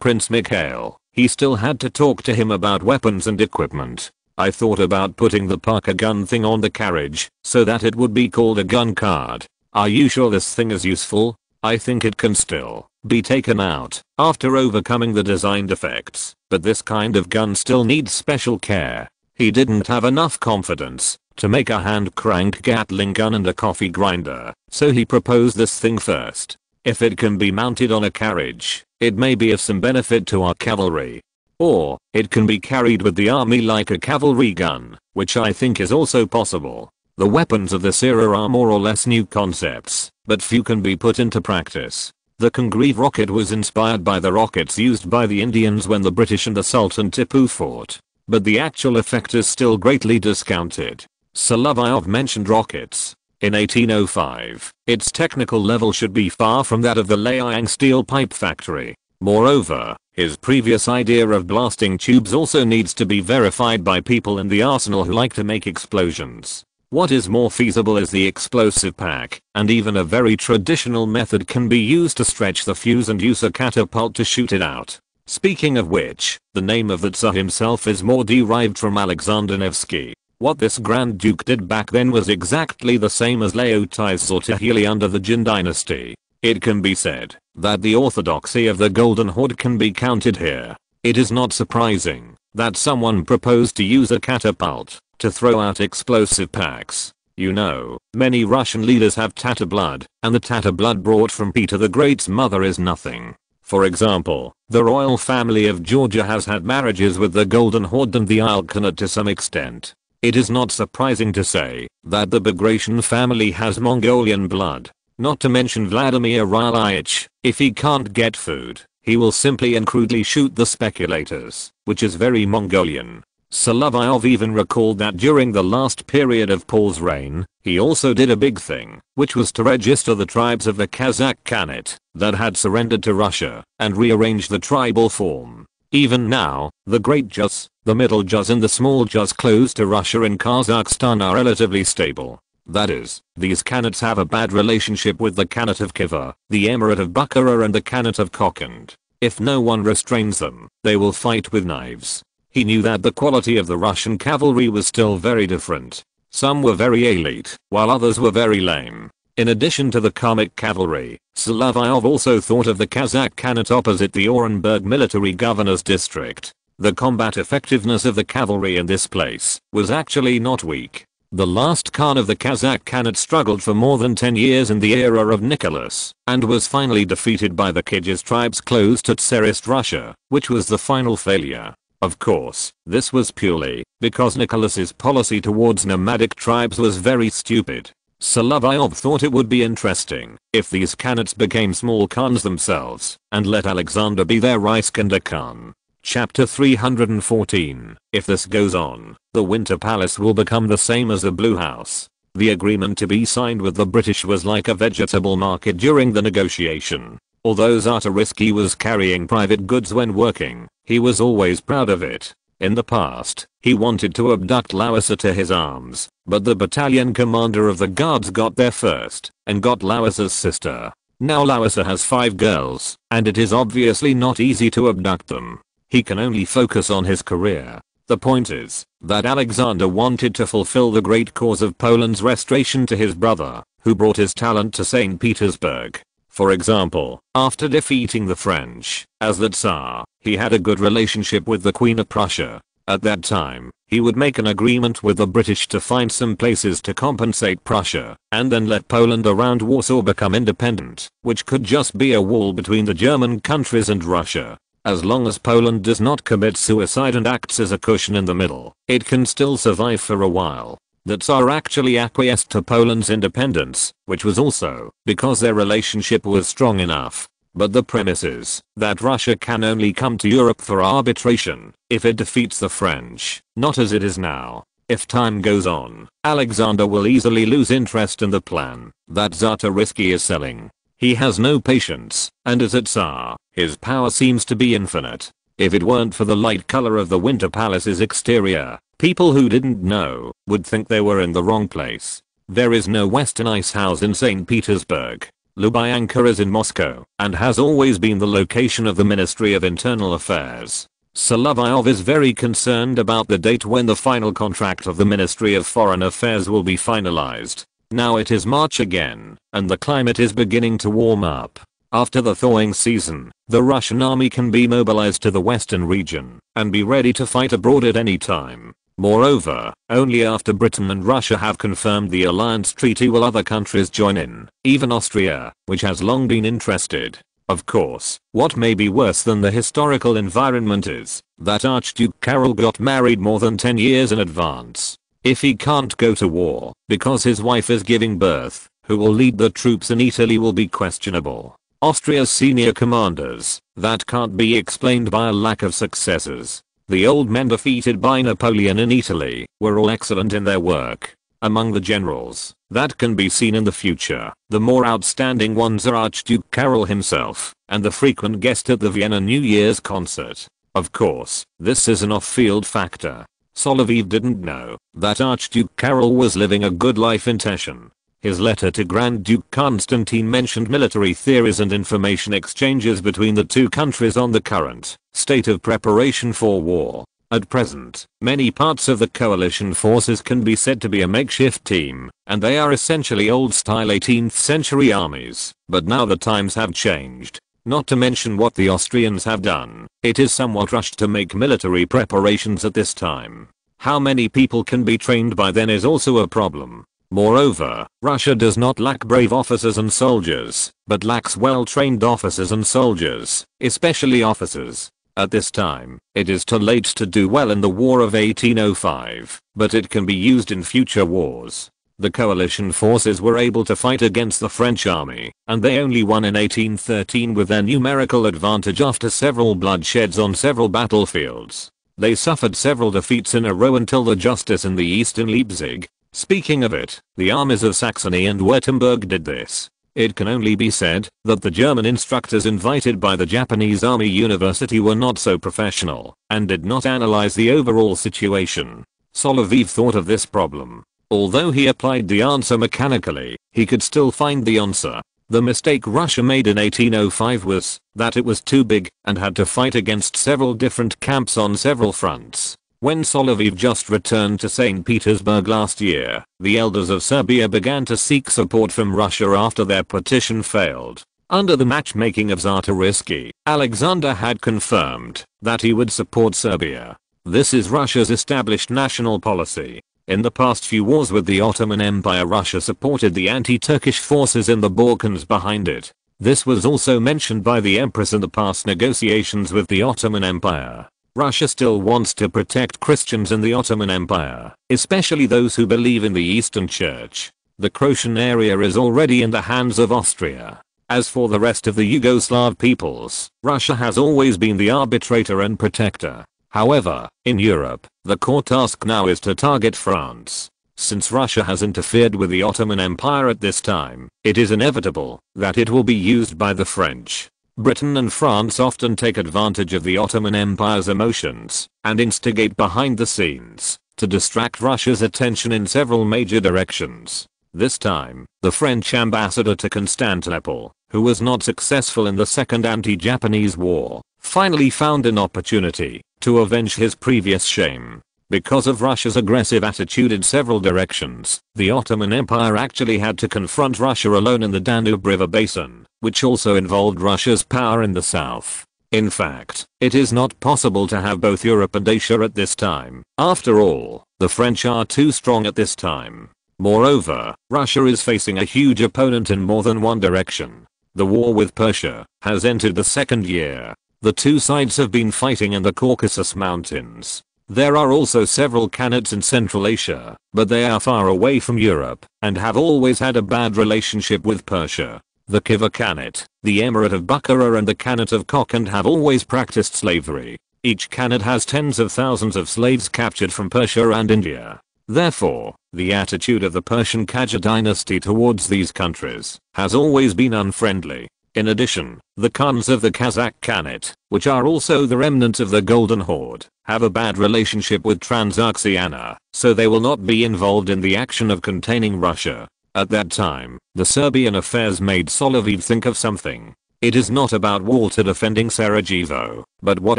Prince Mikhail, he still had to talk to him about weapons and equipment. "I thought about putting the Parker gun thing on the carriage, so that it would be called a gun card. Are you sure this thing is useful? I think it can still be taken out after overcoming the design defects, but this kind of gun still needs special care." He didn't have enough confidence to make a hand-crank Gatling gun and a coffee grinder, so he proposed this thing first. If it can be mounted on a carriage, it may be of some benefit to our cavalry. Or, it can be carried with the army like a cavalry gun, which I think is also possible. The weapons of this era are more or less new concepts, but few can be put into practice. The Congreve rocket was inspired by the rockets used by the Indians when the British and the Sultan Tipu fought, but the actual effect is still greatly discounted. Solovyov mentioned rockets in 1805. Its technical level should be far from that of the Liang steel pipe factory. Moreover, his previous idea of blasting tubes also needs to be verified by people in the arsenal who like to make explosions. What is more feasible is the explosive pack, and even a very traditional method can be used to stretch the fuse and use a catapult to shoot it out. Speaking of which, the name of the Tsar himself is more derived from Alexander Nevsky. What this Grand Duke did back then was exactly the same as Leontai's Zortahili under the Jin dynasty. It can be said that the orthodoxy of the Golden Horde can be counted here. It is not surprising that someone proposed to use a catapult to throw out explosive packs. You know, many Russian leaders have Tatar blood, and the Tatar blood brought from Peter the Great's mother is nothing. For example, the royal family of Georgia has had marriages with the Golden Horde and the Ilkhanate to some extent. It is not surprising to say that the Bagration family has Mongolian blood. Not to mention Vladimir Ilyich. If he can't get food, he will simply and crudely shoot the speculators, which is very Mongolian. Solovyov even recalled that during the last period of Paul's reign, he also did a big thing, which was to register the tribes of the Kazakh Khanate that had surrendered to Russia and rearrange the tribal form. Even now, the Great Juz, the Middle Juz and the Small Juz close to Russia and Kazakhstan are relatively stable. That is, these Khanates have a bad relationship with the Khanate of Khiva, the Emirate of Bukhara and the Khanate of Kokand. If no one restrains them, they will fight with knives. He knew that the quality of the Russian cavalry was still very different. Some were very elite, while others were very lame. In addition to the Kazakh cavalry, Solovyov also thought of the Kazakh Khanate opposite the Orenburg military governor's district. The combat effectiveness of the cavalry in this place was actually not weak. The last Khan of the Kazakh Khanate struggled for more than 10 years in the era of Nicholas, and was finally defeated by the Kyrgyz tribes close to Tsarist Russia, which was the final failure. Of course, this was purely because Nicholas's policy towards nomadic tribes was very stupid. Solovyov thought it would be interesting if these Khanates became small Khans themselves and let Alexander be their Reichskunde Khan. Chapter 314. If this goes on, the Winter Palace will become the same as the Blue House. The agreement to be signed with the British was like a vegetable market during the negotiation. Although Tsarist was carrying private goods when working, he was always proud of it. In the past, he wanted to abduct Lauisa to his arms, but the battalion commander of the guards got there first and got Lauisa's sister. Now Lauisa has 5 girls, and it is obviously not easy to abduct them. He can only focus on his career. The point is that Alexander wanted to fulfill the great cause of Poland's restoration to his brother, who brought his talent to St. Petersburg. For example, after defeating the French, as the Tsar, he had a good relationship with the Queen of Prussia. At that time, he would make an agreement with the British to find some places to compensate Prussia, and then let Poland around Warsaw become independent, which could just be a wall between the German countries and Russia. As long as Poland does not commit suicide and acts as a cushion in the middle, it can still survive for a while. The Tsar actually acquiesced to Poland's independence, which was also because their relationship was strong enough. But the premise is that Russia can only come to Europe for arbitration if it defeats the French, not as it is now. If time goes on, Alexander will easily lose interest in the plan that Tsarist is selling. He has no patience, and as a Tsar, his power seems to be infinite. If it weren't for the light color of the Winter Palace's exterior, people who didn't know would think they were in the wrong place. There is no Western Ice House in St. Petersburg. Lubyanka is in Moscow and has always been the location of the Ministry of Internal Affairs. Solovyov is very concerned about the date when the final contract of the Ministry of Foreign Affairs will be finalized. Now it is March again, and the climate is beginning to warm up. After the thawing season, the Russian army can be mobilized to the western region and be ready to fight abroad at any time. Moreover, only after Britain and Russia have confirmed the alliance treaty will other countries join in, even Austria, which has long been interested. Of course, what may be worse than the historical environment is that Archduke Karol got married more than 10 years in advance. If he can't go to war because his wife is giving birth, Who will lead the troops in Italy will be questionable. Austria's senior commanders, that can't be explained by a lack of successes. The old men defeated by Napoleon in Italy were all excellent in their work. Among the generals, that can be seen in the future, the more outstanding ones are Archduke Karol himself, and the frequent guest at the Vienna New Year's concert. Of course, this is an off-field factor. Solovyov didn't know that Archduke Karol was living a good life in Teschen. His letter to Grand Duke Constantine mentioned military theories and information exchanges between the two countries on the current state of preparation for war. At present, many parts of the coalition forces can be said to be a makeshift team, and they are essentially old-style 18th century armies. But now the times have changed. Not to mention what the Austrians have done, it is somewhat rushed to make military preparations at this time. How many people can be trained by then is also a problem. Moreover, Russia does not lack brave officers and soldiers, but lacks well-trained officers and soldiers, especially officers. At this time, it is too late to do well in the War of 1805, but it can be used in future wars. The coalition forces were able to fight against the French army, and they only won in 1813 with their numerical advantage after several bloodsheds on several battlefields. They suffered several defeats in a row until the justice in the east in Leipzig. Speaking of it, the armies of Saxony and Württemberg did this. It can only be said that the German instructors invited by the Japanese Army University were not so professional and did not analyze the overall situation. Solovyov thought of this problem. Although he applied the answer mechanically, he could still find the answer. The mistake Russia made in 1805 was that it was too big and had to fight against several different camps on several fronts. When Solovyov just returned to St. Petersburg last year, the elders of Serbia began to seek support from Russia after their petition failed. Under the matchmaking of Czarist, Alexander had confirmed that he would support Serbia. This is Russia's established national policy. In the past few wars with the Ottoman Empire, Russia supported the anti-Turkish forces in the Balkans behind it. This was also mentioned by the Empress in the past negotiations with the Ottoman Empire. Russia still wants to protect Christians in the Ottoman Empire, especially those who believe in the Eastern Church. The Croatian area is already in the hands of Austria. As for the rest of the Yugoslav peoples, Russia has always been the arbitrator and protector. However, in Europe, the core task now is to target France. Since Russia has interfered with the Ottoman Empire at this time, it is inevitable that it will be used by the French. Britain and France often take advantage of the Ottoman Empire's emotions and instigate behind the scenes to distract Russia's attention in several major directions. This time, the French ambassador to Constantinople, who was not successful in the Second Anti-Japanese War, finally found an opportunity to avenge his previous shame. Because of Russia's aggressive attitude in several directions, the Ottoman Empire actually had to confront Russia alone in the Danube River basin, which also involved Russia's power in the south. In fact, it is not possible to have both Europe and Asia at this time. After all, the French are too strong at this time. Moreover, Russia is facing a huge opponent in more than one direction. The war with Persia has entered the second year. The two sides have been fighting in the Caucasus Mountains. There are also several Khanates in Central Asia, but they are far away from Europe and have always had a bad relationship with Persia. The Khiva Khanate, the Emirate of Bukhara and the Khanate of Kokand have always practiced slavery. Each Khanate has tens of thousands of slaves captured from Persia and India. Therefore, the attitude of the Persian Qajar dynasty towards these countries has always been unfriendly. In addition, the Khans of the Kazakh Khanate, which are also the remnants of the Golden Horde, have a bad relationship with Transoxiana, so they will not be involved in the action of containing Russia. At that time, the Serbian affairs made Solovyov think of something. It is not about Walter defending Sarajevo, but what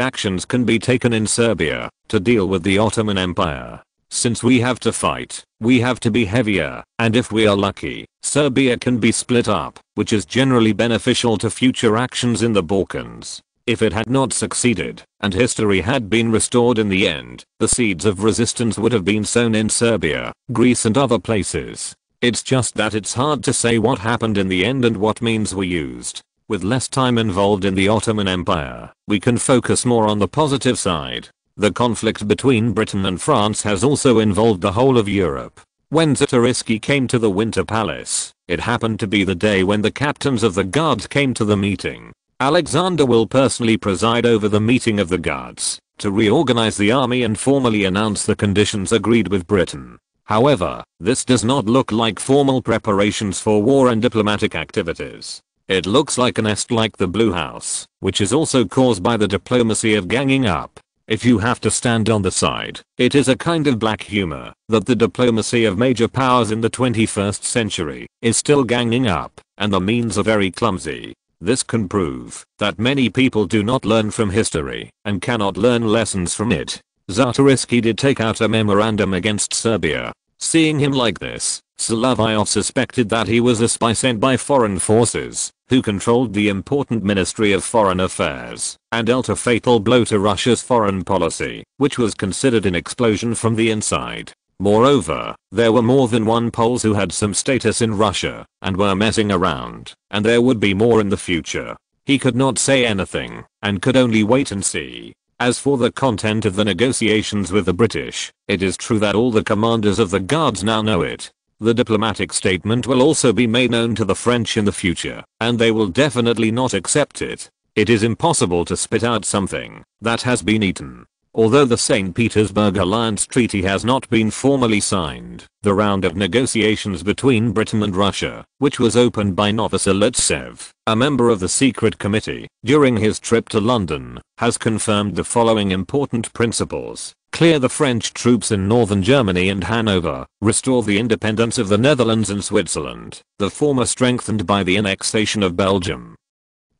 actions can be taken in Serbia to deal with the Ottoman Empire. Since we have to fight, we have to be heavier, and if we are lucky, Serbia can be split up, which is generally beneficial to future actions in the Balkans. If it had not succeeded, and history had been restored in the end, the seeds of resistance would have been sown in Serbia, Greece and other places. It's just that it's hard to say what happened in the end and what means were used. With less time involved in the Ottoman Empire, we can focus more on the positive side. The conflict between Britain and France has also involved the whole of Europe. When Tsarist came to the Winter Palace, it happened to be the day when the captains of the guards came to the meeting. Alexander will personally preside over the meeting of the guards to reorganize the army and formally announce the conditions agreed with Britain. However, this does not look like formal preparations for war and diplomatic activities. It looks like a nest like the Blue House, which is also caused by the diplomacy of ganging up. If you have to stand on the side, it is a kind of black humor that the diplomacy of major powers in the 21st century is still ganging up, and the means are very clumsy. This can prove that many people do not learn from history and cannot learn lessons from it. Tsarist did take out a memorandum against Serbia. Seeing him like this, Solovyov suspected that he was a spy sent by foreign forces, who controlled the important Ministry of Foreign Affairs, and dealt a fatal blow to Russia's foreign policy, which was considered an explosion from the inside. Moreover, there were more than one Poles who had some status in Russia, and were messing around, and there would be more in the future. He could not say anything, and could only wait and see. As for the content of the negotiations with the British, it is true that all the commanders of the guards now know it. The diplomatic statement will also be made known to the French in the future, and they will definitely not accept it. It is impossible to spit out something that has been eaten. Although the St. Petersburg Alliance Treaty has not been formally signed, the round of negotiations between Britain and Russia, which was opened by Novoselytsev, a member of the secret committee, during his trip to London, has confirmed the following important principles. Clear the French troops in northern Germany and Hanover, restore the independence of the Netherlands and Switzerland, the former strengthened by the annexation of Belgium,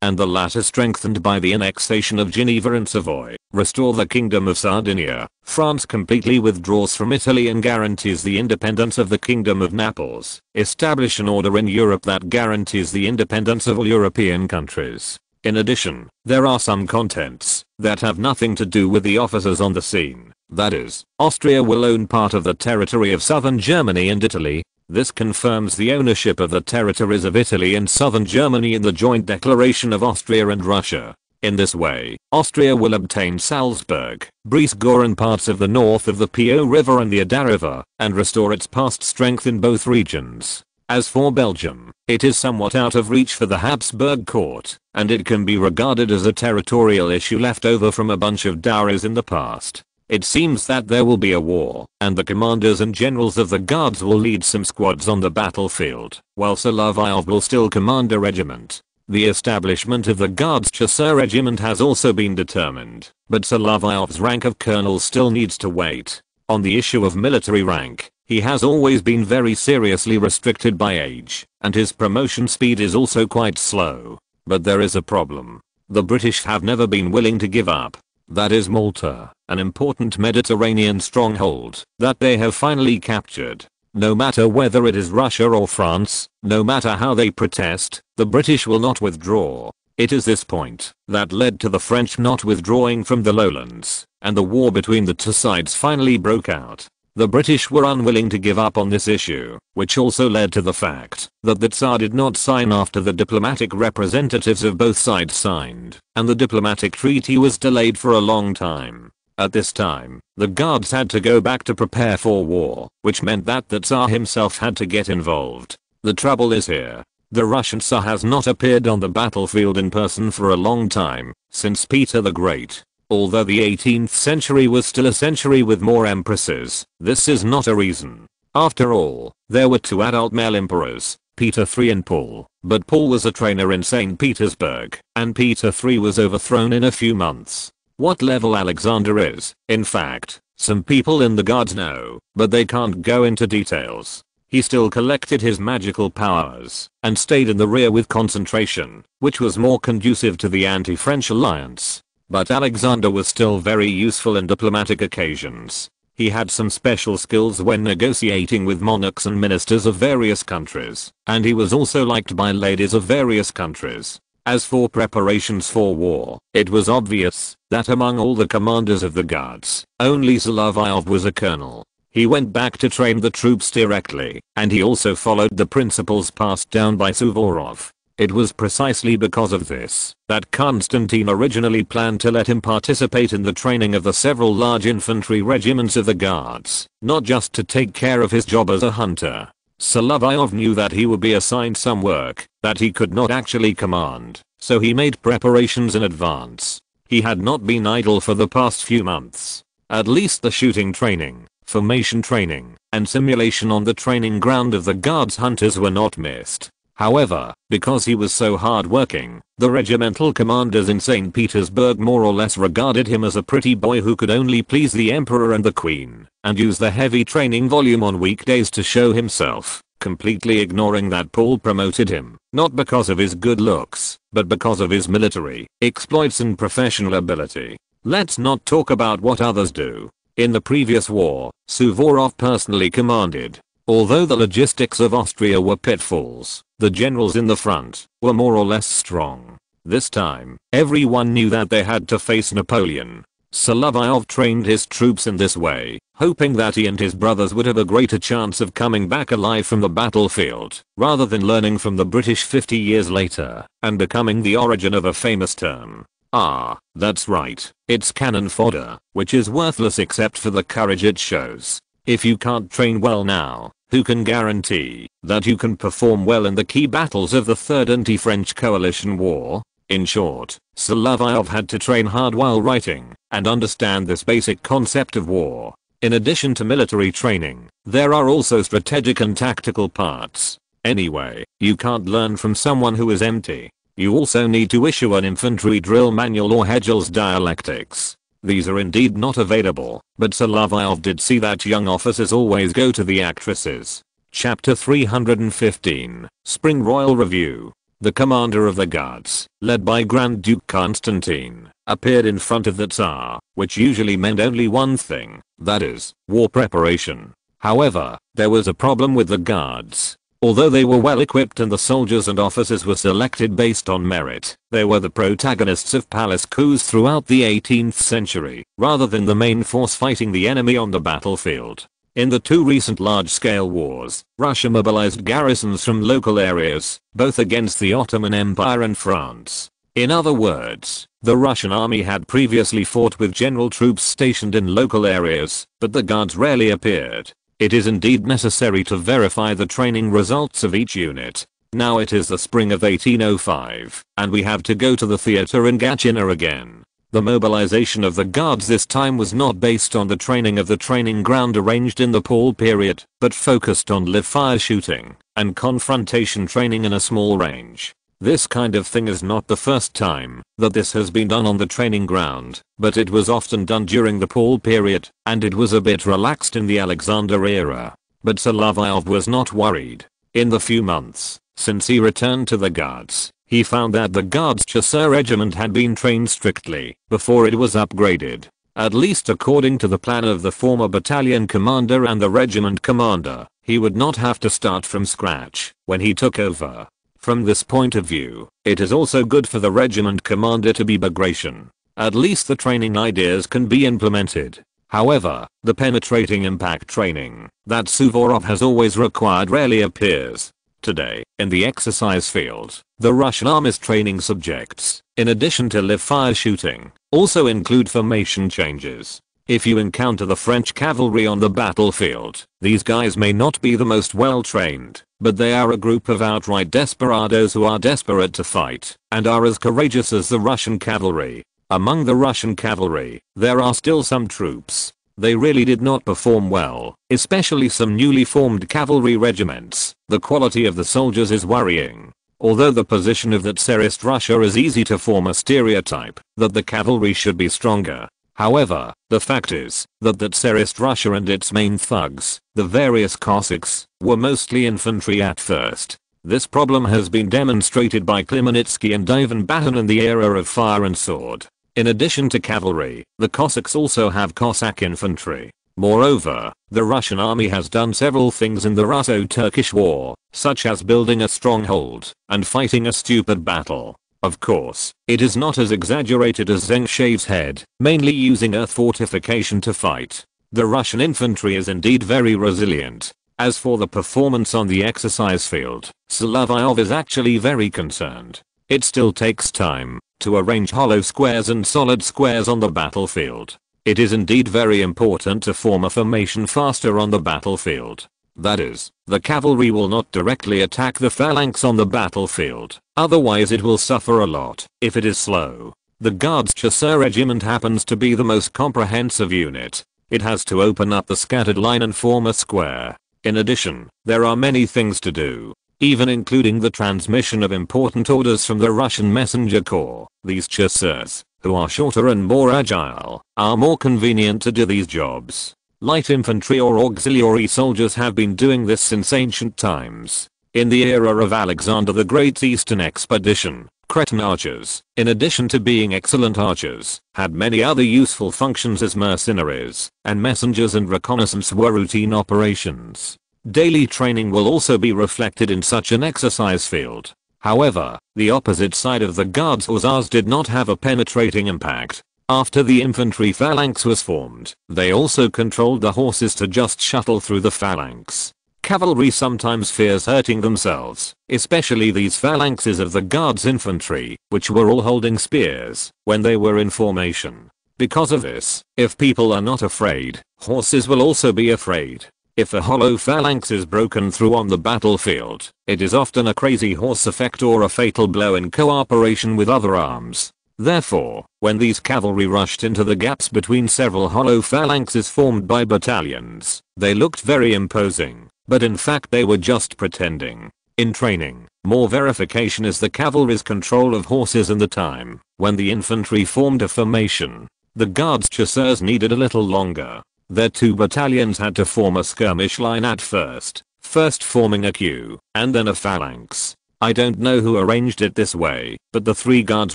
and the latter strengthened by the annexation of Geneva and Savoy, restore the Kingdom of Sardinia. France completely withdraws from Italy and guarantees the independence of the Kingdom of Naples, establish an order in Europe that guarantees the independence of all European countries. In addition, there are some contents that have nothing to do with the officers on the scene. That is, Austria will own part of the territory of southern Germany and Italy. This confirms the ownership of the territories of Italy and southern Germany in the joint declaration of Austria and Russia. In this way, Austria will obtain Salzburg, Breisgau and parts of the north of the Po River and the Oder River, and restore its past strength in both regions. As for Belgium, it is somewhat out of reach for the Habsburg court, and it can be regarded as a territorial issue left over from a bunch of dowries in the past. It seems that there will be a war, and the commanders and generals of the guards will lead some squads on the battlefield, while Solovyov will still command a regiment. The establishment of the guards Chasseur regiment has also been determined, but Solovyov's rank of colonel still needs to wait. On the issue of military rank, he has always been very seriously restricted by age, and his promotion speed is also quite slow. But there is a problem. The British have never been willing to give up. That is Malta, an important Mediterranean stronghold that they have finally captured. No matter whether it is Russia or France, no matter how they protest, the British will not withdraw. It is this point that led to the French not withdrawing from the lowlands, and the war between the two sides finally broke out. The British were unwilling to give up on this issue, which also led to the fact that the Tsar did not sign after the diplomatic representatives of both sides signed, and the diplomatic treaty was delayed for a long time. At this time, the guards had to go back to prepare for war, which meant that the Tsar himself had to get involved. The trouble is here. The Russian Tsar has not appeared on the battlefield in person for a long time, since Peter the Great. Although the 18th century was still a century with more empresses, this is not a reason. After all, there were two adult male emperors, Peter III and Paul, but Paul was a trainer in St. Petersburg, and Peter III was overthrown in a few months. What level Alexander is, in fact, some people in the guards know, but they can't go into details. He still collected his magical powers, and stayed in the rear with concentration, which was more conducive to the anti-French alliance. But Alexander was still very useful in diplomatic occasions. He had some special skills when negotiating with monarchs and ministers of various countries, and he was also liked by ladies of various countries. As for preparations for war, it was obvious that among all the commanders of the guards, only Solovyov was a colonel. He went back to train the troops directly, and he also followed the principles passed down by Suvorov. It was precisely because of this that Constantine originally planned to let him participate in the training of the several large infantry regiments of the Guards, not just to take care of his job as a hunter. Solovyov knew that he would be assigned some work that he could not actually command, so he made preparations in advance. He had not been idle for the past few months. At least the shooting training, formation training, and simulation on the training ground of the Guards hunters were not missed. However, because he was so hard-working, the regimental commanders in St. Petersburg more or less regarded him as a pretty boy who could only please the emperor and the queen, and use the heavy training volume on weekdays to show himself, completely ignoring that Paul promoted him, not because of his good looks, but because of his military exploits and professional ability. Let's not talk about what others do. In the previous war, Suvorov personally commanded. Although the logistics of Austria were pitfalls, the generals in the front were more or less strong. This time, everyone knew that they had to face Napoleon. Solovyov trained his troops in this way, hoping that he and his brothers would have a greater chance of coming back alive from the battlefield, rather than learning from the British 50 years later and becoming the origin of a famous term. Ah, that's right, it's cannon fodder, which is worthless except for the courage it shows. If you can't train well now, who can guarantee that you can perform well in the key battles of the Third Anti-French Coalition War? In short, Solovyov had to train hard while writing and understand this basic concept of war. In addition to military training, there are also strategic and tactical parts. Anyway, you can't learn from someone who is empty. You also need to issue an infantry drill manual or Hegel's dialectics. These are indeed not available, but Solovyov did see that young officers always go to the actresses. Chapter 315, Spring Royal Review. The commander of the Guards, led by Grand Duke Constantine, appeared in front of the Tsar, which usually meant only one thing, that is, war preparation. However, there was a problem with the Guards. Although they were well equipped and the soldiers and officers were selected based on merit, they were the protagonists of palace coups throughout the 18th century, rather than the main force fighting the enemy on the battlefield. In the two recent large-scale wars, Russia mobilized garrisons from local areas, both against the Ottoman Empire and France. In other words, the Russian army had previously fought with general troops stationed in local areas, but the Guards rarely appeared. It is indeed necessary to verify the training results of each unit. Now it is the spring of 1805, and we have to go to the theater in Gatchina again. The mobilization of the Guards this time was not based on the training of the training ground arranged in the Paul period, but focused on live fire shooting and confrontation training in a small range. This kind of thing is not the first time that this has been done on the training ground, but it was often done during the Paul period, and it was a bit relaxed in the Alexander era. But Solovyov was not worried. In the few months since he returned to the Guards, he found that the Guards Chasseur regiment had been trained strictly before it was upgraded. At least according to the plan of the former battalion commander and the regiment commander, he would not have to start from scratch when he took over. From this point of view, it is also good for the regiment commander to be Bagration. At least the training ideas can be implemented. However, the penetrating impact training that Suvorov has always required rarely appears. Today, in the exercise field, the Russian army's training subjects, in addition to live fire shooting, also include formation changes. If you encounter the French cavalry on the battlefield, these guys may not be the most well trained, but they are a group of outright desperados who are desperate to fight and are as courageous as the Russian cavalry. Among the Russian cavalry, there are still some troops. They really did not perform well, especially some newly formed cavalry regiments. The quality of the soldiers is worrying. Although the position of the Tsarist Russia is easy to form a stereotype that the cavalry should be stronger. However, the fact is that the Tsarist Russia and its main thugs, the various Cossacks, were mostly infantry at first. This problem has been demonstrated by Khmelnytsky and Ivan Baton in the era of fire and sword. In addition to cavalry, the Cossacks also have Cossack infantry. Moreover, the Russian army has done several things in the Russo-Turkish War, such as building a stronghold and fighting a stupid battle. Of course, it is not as exaggerated as Zengshev's head, mainly using earth fortification to fight. The Russian infantry is indeed very resilient. As for the performance on the exercise field, Solovyov is actually very concerned. It still takes time to arrange hollow squares and solid squares on the battlefield. It is indeed very important to form a formation faster on the battlefield. That is, the cavalry will not directly attack the phalanx on the battlefield, otherwise it will suffer a lot if it is slow. The Guards Chasseur Regiment happens to be the most comprehensive unit. It has to open up the scattered line and form a square. In addition, there are many things to do, even including the transmission of important orders from the Russian Messenger Corps. These chasseurs, who are shorter and more agile, are more convenient to do these jobs. Light infantry or auxiliary soldiers have been doing this since ancient times. In the era of Alexander the Great's Eastern expedition, Cretan archers, in addition to being excellent archers, had many other useful functions as mercenaries, and messengers and reconnaissance were routine operations. Daily training will also be reflected in such an exercise field. However, the opposite side of the Guards Hussars did not have a penetrating impact. After the infantry phalanx was formed, they also controlled the horses to just shuttle through the phalanx. Cavalry sometimes fears hurting themselves, especially these phalanxes of the Guards infantry, which were all holding spears when they were in formation. Because of this, if people are not afraid, horses will also be afraid. If a hollow phalanx is broken through on the battlefield, it is often a crazy horse effect or a fatal blow in cooperation with other arms. Therefore, when these cavalry rushed into the gaps between several hollow phalanxes formed by battalions, they looked very imposing, but in fact they were just pretending. In training, more verification is the cavalry's control of horses in the time when the infantry formed a formation. The Guards Chasseurs needed a little longer. Their two battalions had to form a skirmish line at first forming a queue, and then a phalanx. I don't know who arranged it this way, but the three Guards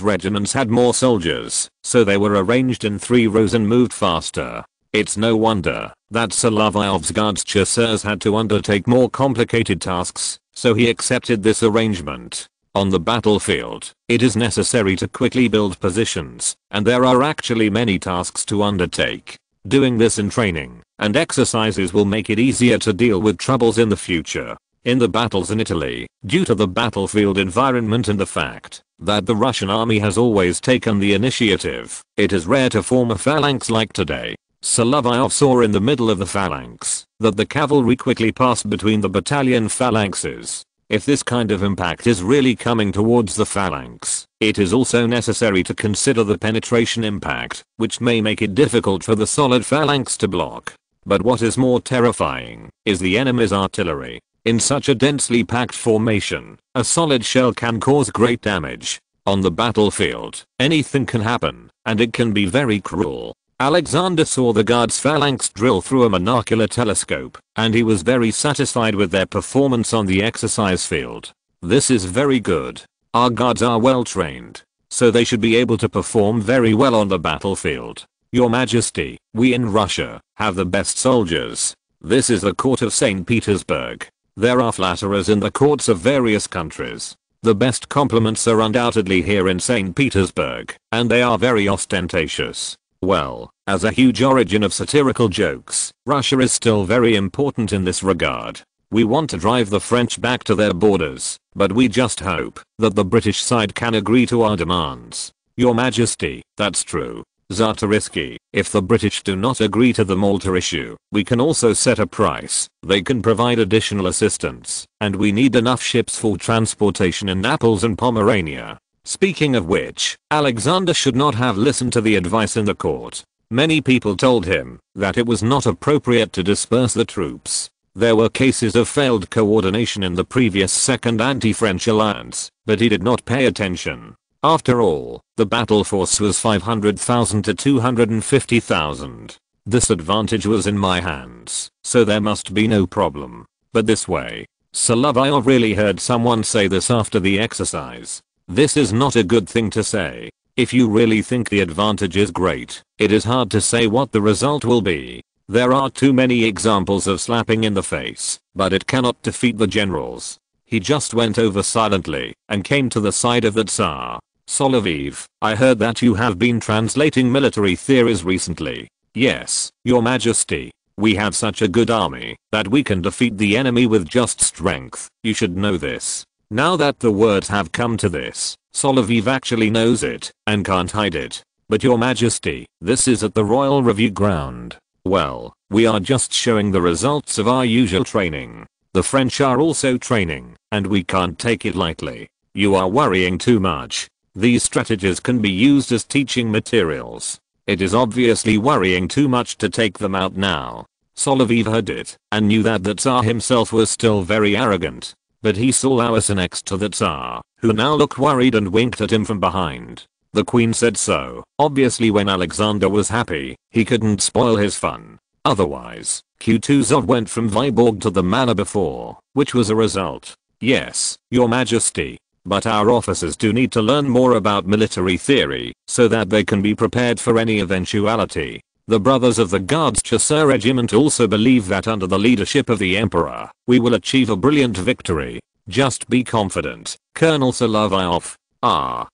regiments had more soldiers, so they were arranged in 3 rows and moved faster. It's no wonder that Solovyov's Guards Chasseurs had to undertake more complicated tasks, so he accepted this arrangement. On the battlefield, it is necessary to quickly build positions, and there are actually many tasks to undertake. Doing this in training and exercises will make it easier to deal with troubles in the future. In the battles in Italy, due to the battlefield environment and the fact that the Russian army has always taken the initiative, it is rare to form a phalanx like today. Solovyov saw in the middle of the phalanx that the cavalry quickly passed between the battalion phalanxes. If this kind of impact is really coming towards the phalanx, it is also necessary to consider the penetration impact, which may make it difficult for the solid phalanx to block. But what is more terrifying is the enemy's artillery. In such a densely packed formation, a solid shell can cause great damage. On the battlefield, anything can happen, and it can be very cruel. Alexander saw the Guards phalanx drill through a monocular telescope, and he was very satisfied with their performance on the exercise field. This is very good. Our Guards are well trained, so they should be able to perform very well on the battlefield. Your Majesty, we in Russia have the best soldiers. This is the court of St. Petersburg. There are flatterers in the courts of various countries. The best compliments are undoubtedly here in St. Petersburg, and they are very ostentatious. Well, as a huge origin of satirical jokes, Russia is still very important in this regard. We want to drive the French back to their borders, but we just hope that the British side can agree to our demands. Your Majesty, that's true. Czartoryski, if the British do not agree to the Malta issue, we can also set a price. They can provide additional assistance, and we need enough ships for transportation in Naples and Pomerania. Speaking of which, Alexander should not have listened to the advice in the court. Many people told him that it was not appropriate to disperse the troops. There were cases of failed coordination in the previous Second Anti-French Alliance, but he did not pay attention. After all, the battle force was 500,000 to 250,000. This advantage was in my hands, so there must be no problem. But this way. Solovyov really heard someone say this after the exercise. This is not a good thing to say. If you really think the advantage is great, it is hard to say what the result will be. There are too many examples of slapping in the face, but it cannot defeat the generals. He just went over silently and came to the side of the Tsar. Solovyov, I heard that you have been translating military theories recently. Yes, Your Majesty. We have such a good army that we can defeat the enemy with just strength. You should know this. Now that the words have come to this, Solovyov actually knows it and can't hide it. But your majesty, this is at the Royal Review ground. Well, we are just showing the results of our usual training. The French are also training, and we can't take it lightly. You are worrying too much. These strategies can be used as teaching materials. It is obviously worrying too much to take them out now. Solovyov heard it and knew that the Tsar himself was still very arrogant. But he saw Lauser next to the Tsar, who now looked worried and winked at him from behind. The queen said so. Obviously when Alexander was happy, he couldn't spoil his fun. Otherwise, Kutuzov went from Vyborg to the manor before, which was a result. Yes, your majesty. But our officers do need to learn more about military theory, so that they can be prepared for any eventuality. The brothers of the Guards Chasseur Regiment also believe that under the leadership of the Emperor, we will achieve a brilliant victory. Just be confident. Colonel Solovyov.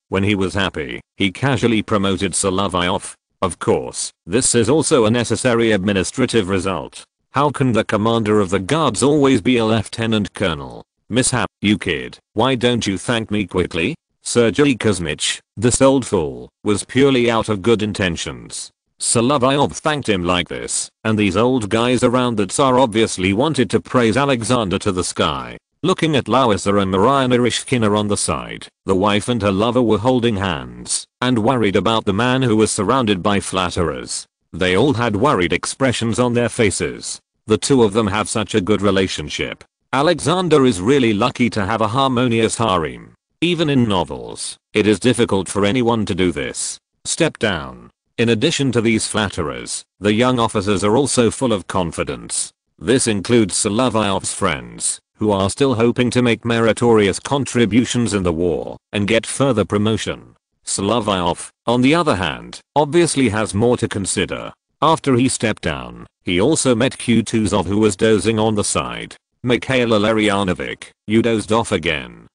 When he was happy, he casually promoted Solovyov. Of course, this is also a necessary administrative result. How can the commander of the guards always be a lieutenant colonel? Mishap, you kid, why don't you thank me quickly? Sergei Kuzmich, this old fool, was purely out of good intentions. Solovyov thanked him like this, and these old guys around the Tsar obviously wanted to praise Alexander to the sky. Looking at Lauser and Maria Narishkina on the side, the wife and her lover were holding hands, and worried about the man who was surrounded by flatterers. They all had worried expressions on their faces. The two of them have such a good relationship. Alexander is really lucky to have a harmonious harem. Even in novels, it is difficult for anyone to do this. Step down. In addition to these flatterers, the young officers are also full of confidence. This includes Solovyov's friends, who are still hoping to make meritorious contributions in the war and get further promotion. Solovyov, on the other hand, obviously has more to consider. After he stepped down, he also met Kutuzov, who was dozing on the side. Mikhail Ilarianovich, you dozed off again.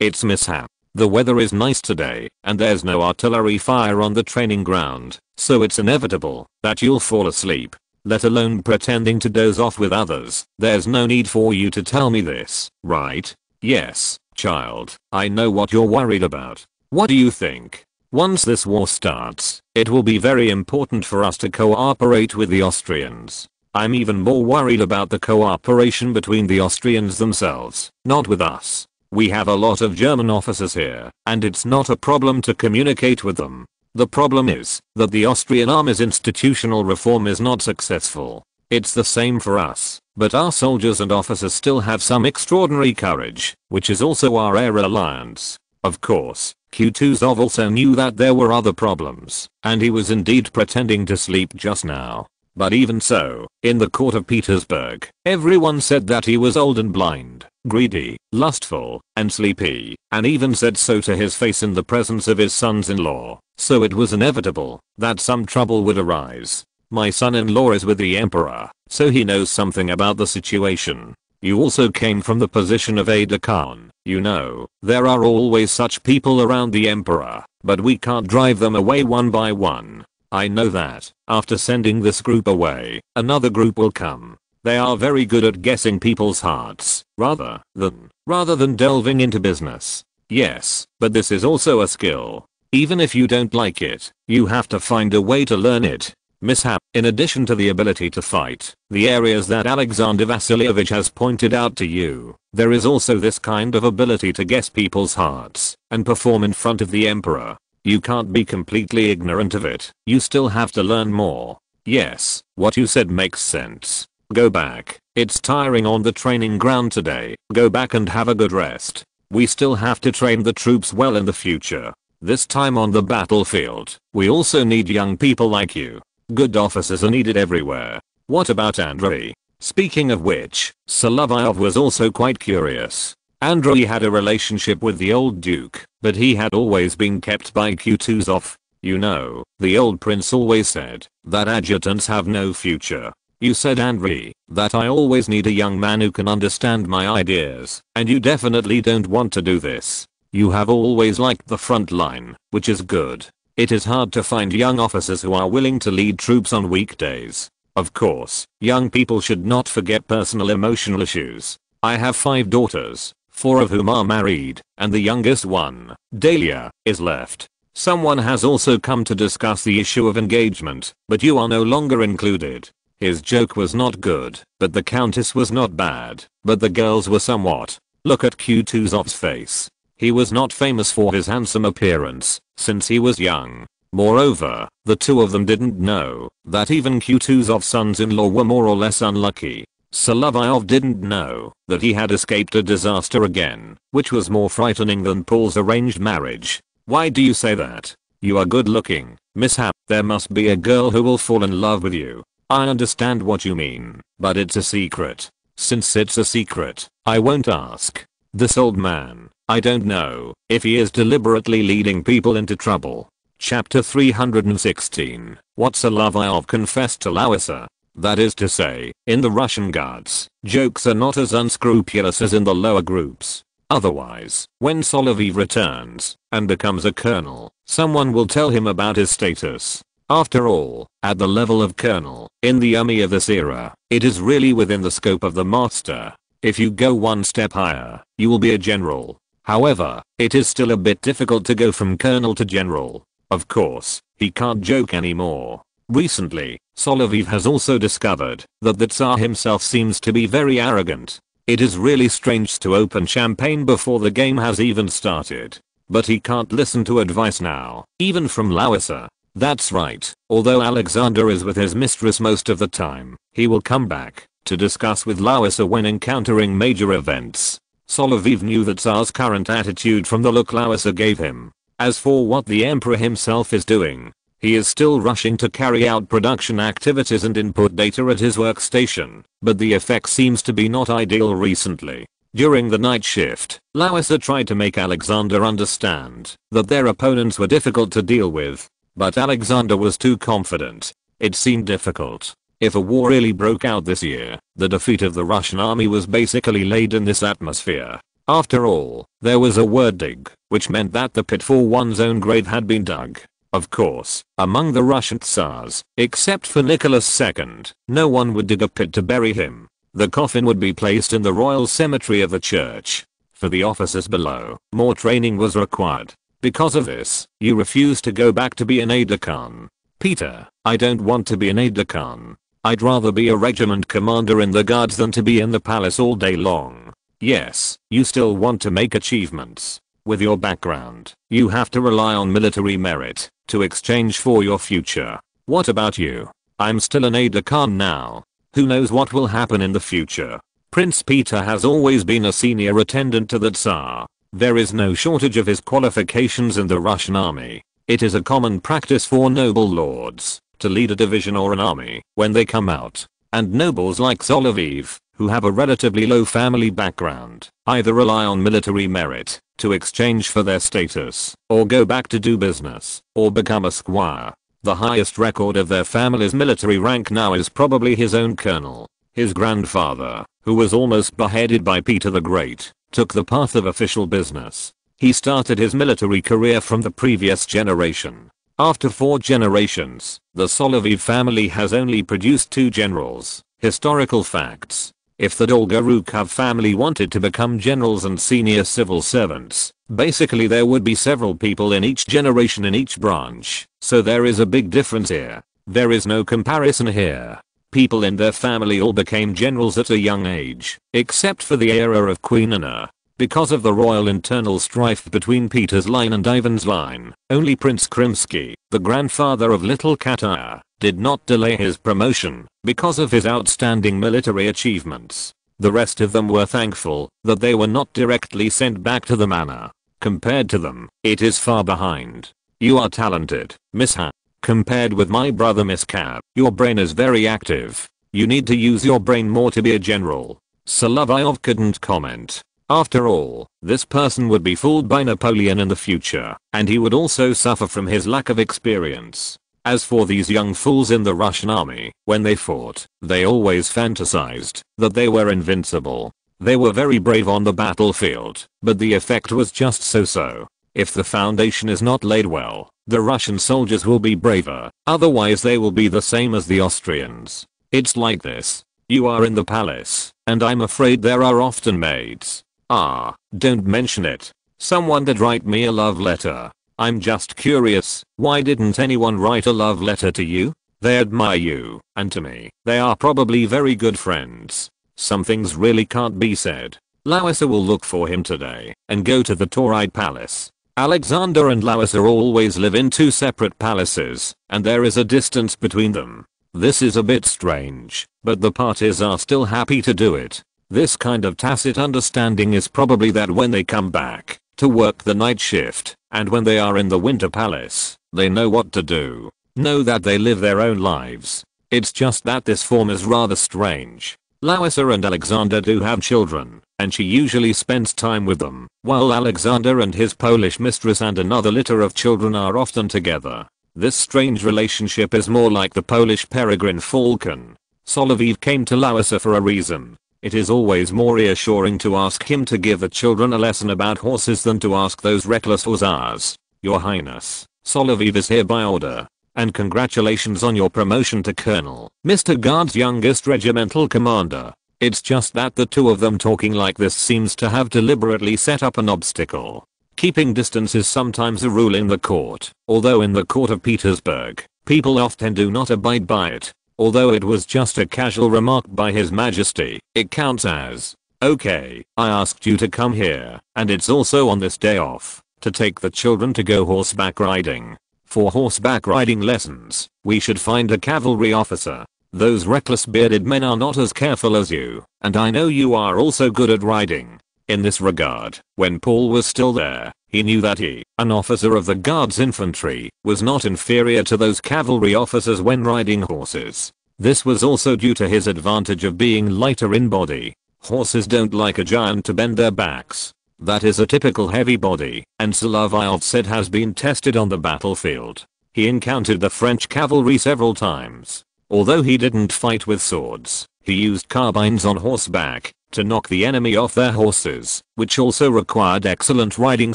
It's mishap. The weather is nice today, and there's no artillery fire on the training ground, so it's inevitable that you'll fall asleep. Let alone pretending to doze off with others. There's no need for you to tell me this, right? Yes, child, I know what you're worried about. What do you think? Once this war starts, it will be very important for us to cooperate with the Austrians. I'm even more worried about the cooperation between the Austrians themselves, not with us. We have a lot of German officers here, and it's not a problem to communicate with them. The problem is that the Austrian army's institutional reform is not successful. It's the same for us, but our soldiers and officers still have some extraordinary courage, which is also our air alliance. Of course, Kutuzov also knew that there were other problems, and he was indeed pretending to sleep just now. But even so, in the court of Petersburg, everyone said that he was old and blind, greedy, lustful, and sleepy, and even said so to his face in the presence of his sons-in-law. So it was inevitable that some trouble would arise. My son-in-law is with the emperor, so he knows something about the situation. You also came from the position of aide-de-camp. You know, there are always such people around the emperor, but we can't drive them away one by one. I know that, after sending this group away, another group will come. They are very good at guessing people's hearts, rather than delving into business. Yes, but this is also a skill. Even if you don't like it, you have to find a way to learn it. Mishap, in addition to the ability to fight, the areas that Alexander Vasilievich has pointed out to you, there is also this kind of ability to guess people's hearts and perform in front of the emperor. You can't be completely ignorant of it. You still have to learn more. Yes, what you said makes sense. Go back. It's tiring on the training ground today. Go back and have a good rest. We still have to train the troops well in the future. This time on the battlefield, we also need young people like you. Good officers are needed everywhere. What about Andrei? Speaking of which, Solovyov was also quite curious. Andrei had a relationship with the old duke, but he had always been kept by Kutuzov. You know, the old prince always said that adjutants have no future. You said, Andrei, that I always need a young man who can understand my ideas, and you definitely don't want to do this. You have always liked the front line, which is good. It is hard to find young officers who are willing to lead troops on weekdays. Of course, young people should not forget personal emotional issues. I have 5 daughters, 4 of whom are married, and the youngest one, Dahlia, is left. Someone has also come to discuss the issue of engagement, but you are no longer included. His joke was not good, but the countess was not bad, but the girls were somewhat. Look at Kutuzov's face. He was not famous for his handsome appearance, since he was young. Moreover, the two of them didn't know that even Kutuzov's sons-in-law were more or less unlucky. Solovyov didn't know that he had escaped a disaster again, which was more frightening than Paul's arranged marriage. Why do you say that? You are good looking, mishap. There must be a girl who will fall in love with you. I understand what you mean, but it's a secret. Since it's a secret, I won't ask. This old man, I don't know if he is deliberately leading people into trouble. Chapter 316. What Solovyov confessed to Lowissa. That is to say, in the Russian Guards, jokes are not as unscrupulous as in the lower groups. Otherwise, when Solovyov returns and becomes a colonel, someone will tell him about his status. After all, at the level of colonel, in the army of this era, it is really within the scope of the master. If you go one step higher, you will be a general. However, it is still a bit difficult to go from colonel to general. Of course, he can't joke anymore. Recently, Solovyov has also discovered that the Tsar himself seems to be very arrogant. It is really strange to open champagne before the game has even started. But he can't listen to advice now, even from Lowissa. That's right, although Alexander is with his mistress most of the time, he will come back to discuss with Lowissa when encountering major events. Solovyov knew the Tsar's current attitude from the look Lowissa gave him. As for what the emperor himself is doing, he is still rushing to carry out production activities and input data at his workstation, but the effect seems to be not ideal recently. During the night shift, Lowissa tried to make Alexander understand that their opponents were difficult to deal with. But Alexander was too confident. It seemed difficult. If a war really broke out this year, the defeat of the Russian army was basically laid in this atmosphere. After all, there was a word dig, which meant that the pit for one's own grave had been dug. Of course, among the Russian Tsars, except for Nicholas II, no one would dig a pit to bury him. The coffin would be placed in the royal cemetery of the church. For the officers below, more training was required. Because of this, you refuse to go back to be an aide-de-camp. Peter, I don't want to be an aide-de-camp. I'd rather be a regiment commander in the guards than to be in the palace all day long. Yes, you still want to make achievements. With your background, you have to rely on military merit to exchange for your future. What about you? I'm still an aide-de-camp now. Who knows what will happen in the future? Prince Peter has always been a senior attendant to the Tsar. There is no shortage of his qualifications in the Russian army. It is a common practice for noble lords to lead a division or an army when they come out. And nobles like Solovyov, who have a relatively low family background, either rely on military merit to exchange for their status, or go back to do business, or become a squire. The highest record of their family's military rank now is probably his own colonel. His grandfather, who was almost beheaded by Peter the Great, took the path of official business. He started his military career from the previous generation. After 4 generations, the Solovyov family has only produced 2 generals. Historical facts. If the Dolgorukov family wanted to become generals and senior civil servants, basically there would be several people in each generation in each branch. So there is a big difference here. There is no comparison here. People in their family all became generals at a young age, except for the era of Queen Anna. Because of the royal internal strife between Peter's line and Ivan's line, only Prince Krimsky, the grandfather of Little Katar, did not delay his promotion because of his outstanding military achievements. The rest of them were thankful that they were not directly sent back to the manor. Compared to them, it is far behind. You are talented, Miss Ha. Compared with my brother Miss Cab, your brain is very active. You need to use your brain more to be a general. Solovyov couldn't comment. After all, this person would be fooled by Napoleon in the future, and he would also suffer from his lack of experience. As for these young fools in the Russian army, when they fought, they always fantasized that they were invincible. They were very brave on the battlefield, but the effect was just so-so. If the foundation is not laid well, the Russian soldiers will be braver, otherwise they will be the same as the Austrians. It's like this. You are in the palace, and I'm afraid there are often maids. Ah, don't mention it. Someone did write me a love letter. I'm just curious, why didn't anyone write a love letter to you? They admire you, and to me, they are probably very good friends. Some things really can't be said. Larissa will look for him today, and go to the Tauride palace. Alexander and Larissa always live in two separate palaces, and there is a distance between them. This is a bit strange, but the parties are still happy to do it. This kind of tacit understanding is probably that when they come back to work the night shift, and when they are in the winter palace, they know what to do. Know that they live their own lives. It's just that this form is rather strange. Larissa and Alexander do have children, and she usually spends time with them, while Alexander and his Polish mistress and another litter of children are often together. This strange relationship is more like the Polish peregrine falcon. Solovyov came to Larissa for a reason. It is always more reassuring to ask him to give the children a lesson about horses than to ask those reckless hussars. Your Highness, Solovyov is here by order. And congratulations on your promotion to Colonel, Mr. Guard's youngest regimental commander. It's just that the two of them talking like this seems to have deliberately set up an obstacle. Keeping distance is sometimes a rule in the court, although in the court of Petersburg, people often do not abide by it. Although it was just a casual remark by His Majesty, it counts as, okay, I asked you to come here, and it's also on this day off, to take the children to go horseback riding. For horseback riding lessons, we should find a cavalry officer. Those reckless bearded men are not as careful as you, and I know you are also good at riding. In this regard, when Paul was still there, he knew that he, an officer of the Guards infantry, was not inferior to those cavalry officers when riding horses. This was also due to his advantage of being lighter in body. Horses don't like a giant to bend their backs. That is a typical heavy body, and Solovyov said has been tested on the battlefield. He encountered the French cavalry several times. Although he didn't fight with swords, he used carbines on horseback to knock the enemy off their horses, which also required excellent riding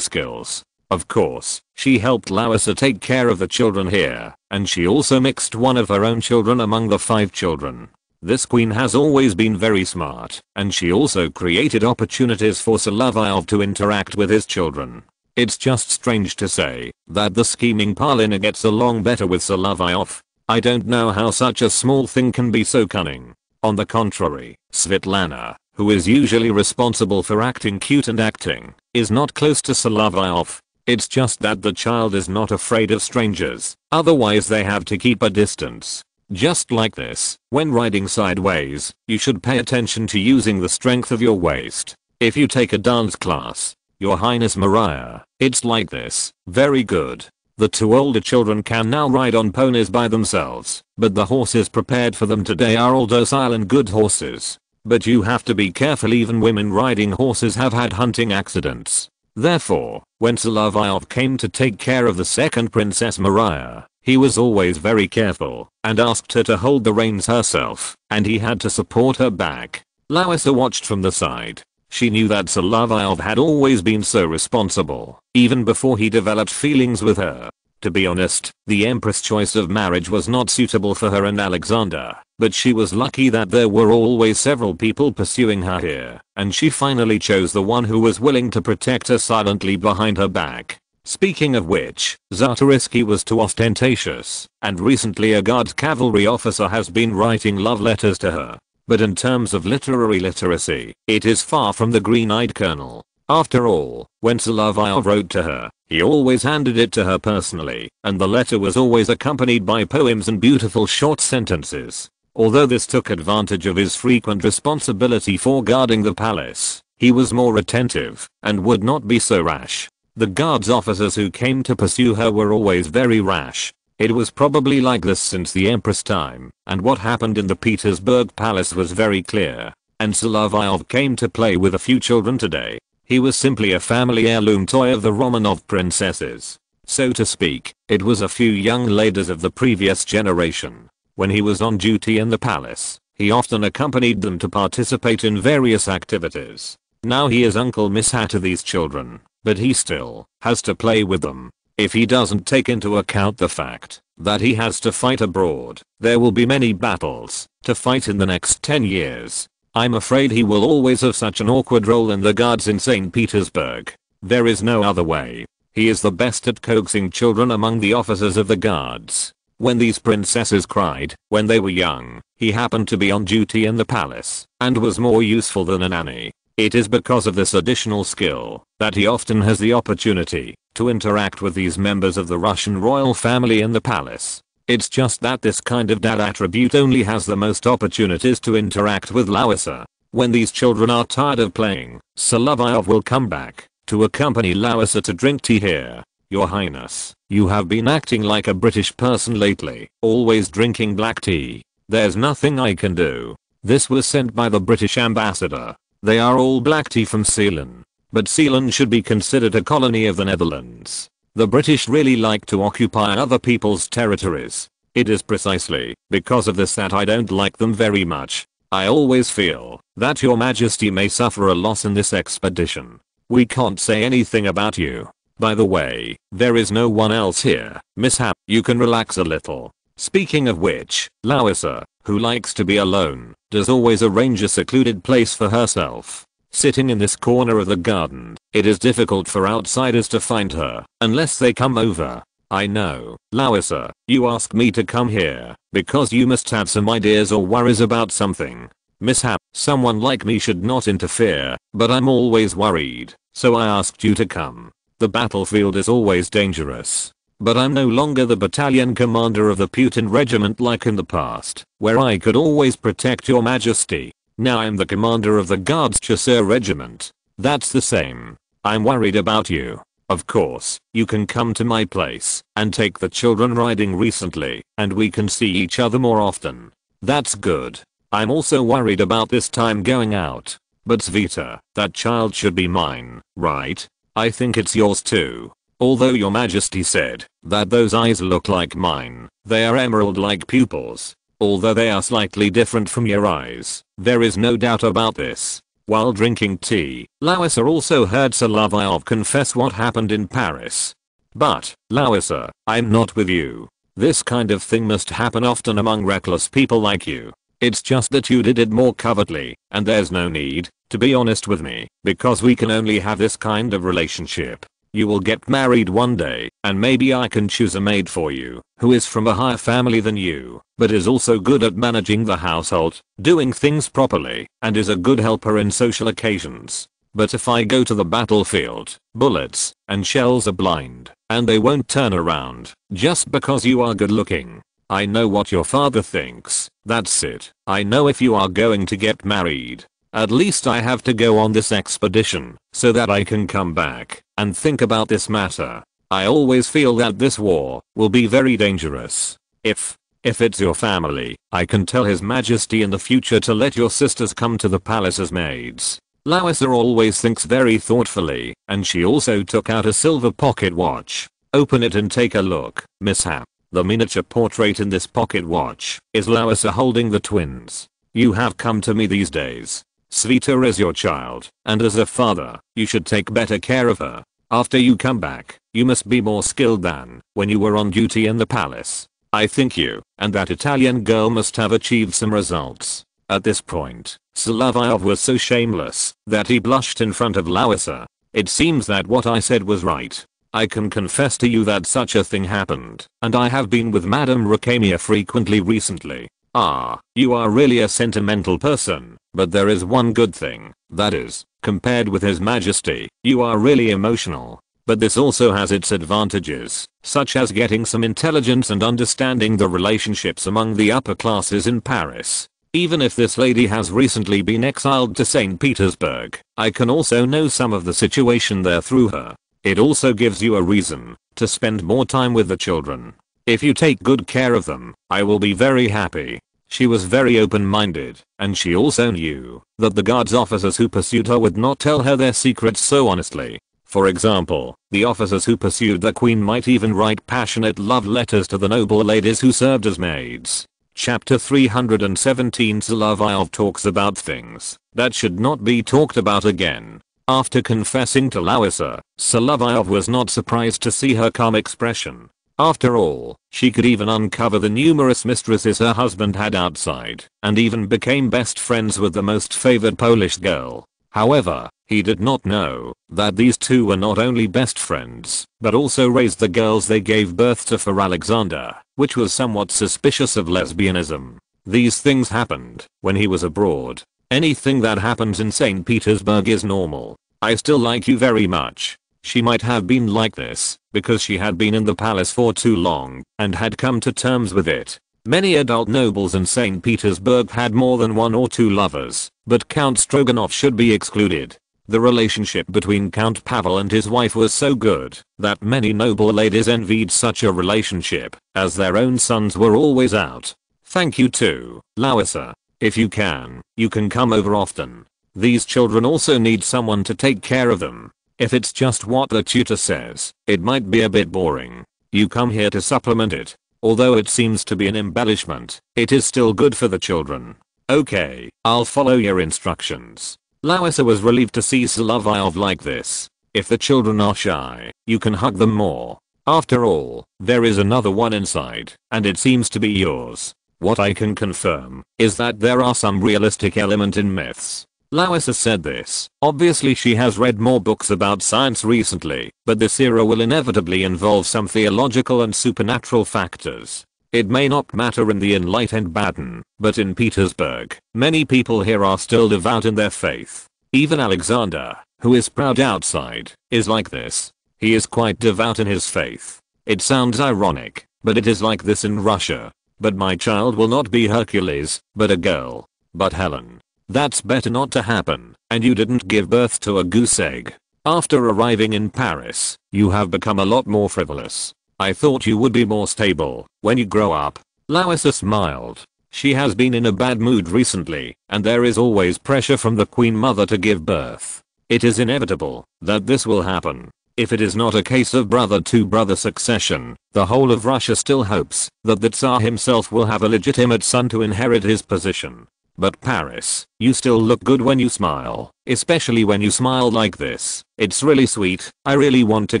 skills. Of course, she helped Larissa take care of the children here, and she also mixed one of her own children among the 5 children. This queen has always been very smart, and she also created opportunities for Solovyov to interact with his children. It's just strange to say that the scheming Paulina gets along better with Solovyov. I don't know how such a small thing can be so cunning. On the contrary, Svetlana, who is usually responsible for acting cute and acting, is not close to Solovyov. It's just that the child is not afraid of strangers, otherwise they have to keep a distance. Just like this, when riding sideways, you should pay attention to using the strength of your waist. If you take a dance class, Your Highness Maria, it's like this. Very good. The 2 older children can now ride on ponies by themselves, but the horses prepared for them today are all docile and good horses. But you have to be careful, even women riding horses have had hunting accidents. Therefore, when Solovyov came to take care of the second Princess Maria, he was always very careful and asked her to hold the reins herself, and he had to support her back. Larissa watched from the side. She knew that Solovyov had always been so responsible, even before he developed feelings with her. To be honest, the Empress' choice of marriage was not suitable for her and Alexander, but she was lucky that there were always several people pursuing her here, and she finally chose the one who was willing to protect her silently behind her back. Speaking of which, Czarist was too ostentatious, and recently a Guards cavalry officer has been writing love letters to her. But in terms of literary literacy, it is far from the green-eyed colonel. After all, when Solovyov wrote to her, he always handed it to her personally, and the letter was always accompanied by poems and beautiful short sentences. Although this took advantage of his frequent responsibility for guarding the palace, he was more attentive and would not be so rash. The Guards officers who came to pursue her were always very rash. It was probably like this since the Empress' time, and what happened in the Petersburg palace was very clear. And Solovyov came to play with a few children today. He was simply a family heirloom toy of the Romanov princesses. So to speak, it was a few young ladies of the previous generation. When he was on duty in the palace, he often accompanied them to participate in various activities. Now he is Uncle Mishra to these children, but he still has to play with them. If he doesn't take into account the fact that he has to fight abroad, there will be many battles to fight in the next 10 years. I'm afraid he will always have such an awkward role in the guards in St. Petersburg. There is no other way. He is the best at coaxing children among the officers of the guards. When these princesses cried when they were young, he happened to be on duty in the palace and was more useful than a nanny. It is because of this additional skill that he often has the opportunity to interact with these members of the Russian royal family in the palace. It's just that this kind of dad attribute only has the most opportunities to interact with Larissa. When these children are tired of playing, Solovyov will come back to accompany Larissa to drink tea here. Your Highness, you have been acting like a British person lately, always drinking black tea. There's nothing I can do. This was sent by the British ambassador. They are all black tea from Ceylon. But Ceylon should be considered a colony of the Netherlands. The British really like to occupy other people's territories. It is precisely because of this that I don't like them very much. I always feel that your majesty may suffer a loss in this expedition. We can't say anything about you. By the way, there is no one else here, mishap. You can relax a little. Speaking of which, Larissa, who likes to be alone, does always arrange a secluded place for herself. Sitting in this corner of the garden, it is difficult for outsiders to find her unless they come over. I know, Larissa, you asked me to come here because you must have some ideas or worries about something. Mishap, someone like me should not interfere, but I'm always worried, so I asked you to come. The battlefield is always dangerous. But I'm no longer the battalion commander of the Putin regiment like in the past, where I could always protect your majesty. Now I'm the commander of the Guards Chasseur regiment. That's the same. I'm worried about you. Of course, you can come to my place and take the children riding recently, and we can see each other more often. That's good. I'm also worried about this time going out. But Sveta, that child should be mine, right? I think it's yours too. Although your majesty said that those eyes look like mine, they are emerald-like pupils. Although they are slightly different from your eyes, there is no doubt about this. While drinking tea, Larissa also heard Solovyov confess what happened in Paris. But, Larissa, I'm not with you. This kind of thing must happen often among reckless people like you. It's just that you did it more covertly, and there's no need to be honest with me, because we can only have this kind of relationship. You will get married one day, and maybe I can choose a maid for you, who is from a higher family than you, but is also good at managing the household, doing things properly, and is a good helper in social occasions. But if I go to the battlefield, bullets and shells are blind, and they won't turn around, just because you are good looking. I know what your father thinks, that's it. I know if you are going to get married, at least I have to go on this expedition, so that I can come back and think about this matter. I always feel that this war will be very dangerous. If it's your family, I can tell His Majesty in the future to let your sisters come to the palace as maids. Larissa always thinks very thoughtfully, and she also took out a silver pocket watch. Open it and take a look, mishap. The miniature portrait in this pocket watch is Larissa holding the twins. You have come to me these days. Sveta is your child, and as a father, you should take better care of her. After you come back, you must be more skilled than when you were on duty in the palace. I think you and that Italian girl must have achieved some results. At this point, Solovyov was so shameless that he blushed in front of Larissa. It seems that what I said was right. I can confess to you that such a thing happened, and I have been with Madame Rukania frequently recently. Ah, you are really a sentimental person, but there is one good thing, that is, compared with His Majesty, you are really emotional. But this also has its advantages, such as getting some intelligence and understanding the relationships among the upper classes in Paris. Even if this lady has recently been exiled to St. Petersburg, I can also know some of the situation there through her. It also gives you a reason to spend more time with the children. If you take good care of them, I will be very happy. She was very open-minded, and she also knew that the guards officers who pursued her would not tell her their secrets so honestly. For example, the officers who pursued the queen might even write passionate love letters to the noble ladies who served as maids. Chapter 317 Solovyov talks about things that should not be talked about again. After confessing to Larissa, Solovyov was not surprised to see her calm expression. After all, she could even uncover the numerous mistresses her husband had outside, and even became best friends with the most favored Polish girl. However, he did not know that these two were not only best friends, but also raised the girls they gave birth to for Alexander, which was somewhat suspicious of lesbianism. These things happened when he was abroad. Anything that happens in St. Petersburg is normal. I still like you very much. She might have been like this because she had been in the palace for too long and had come to terms with it. Many adult nobles in St. Petersburg had more than one or two lovers, but Count Stroganov should be excluded. The relationship between Count Pavel and his wife was so good that many noble ladies envied such a relationship, as their own sons were always out. Thank you too, Larissa. If you can come over often. These children also need someone to take care of them. If it's just what the tutor says, it might be a bit boring. You come here to supplement it. Although it seems to be an embellishment, it is still good for the children. Okay, I'll follow your instructions. Larissa was relieved to see Solovyov like this. If the children are shy, you can hug them more. After all, there is another one inside, and it seems to be yours. What I can confirm is that there are some realistic element in myths. Larissa said this. Obviously she has read more books about science recently, but this era will inevitably involve some theological and supernatural factors. It may not matter in the enlightened Baden, but in Petersburg, many people here are still devout in their faith. Even Alexander, who is proud outside, is like this. He is quite devout in his faith. It sounds ironic, but it is like this in Russia. But my child will not be Hercules, but a girl. But Helen. That's better not to happen, and you didn't give birth to a goose egg. After arriving in Paris, you have become a lot more frivolous. I thought you would be more stable when you grow up. Larissa smiled. She has been in a bad mood recently, and there is always pressure from the Queen Mother to give birth. It is inevitable that this will happen. If it is not a case of brother-to-brother succession, the whole of Russia still hopes that the Tsar himself will have a legitimate son to inherit his position. But Paris, you still look good when you smile, especially when you smile like this. It's really sweet. I really want to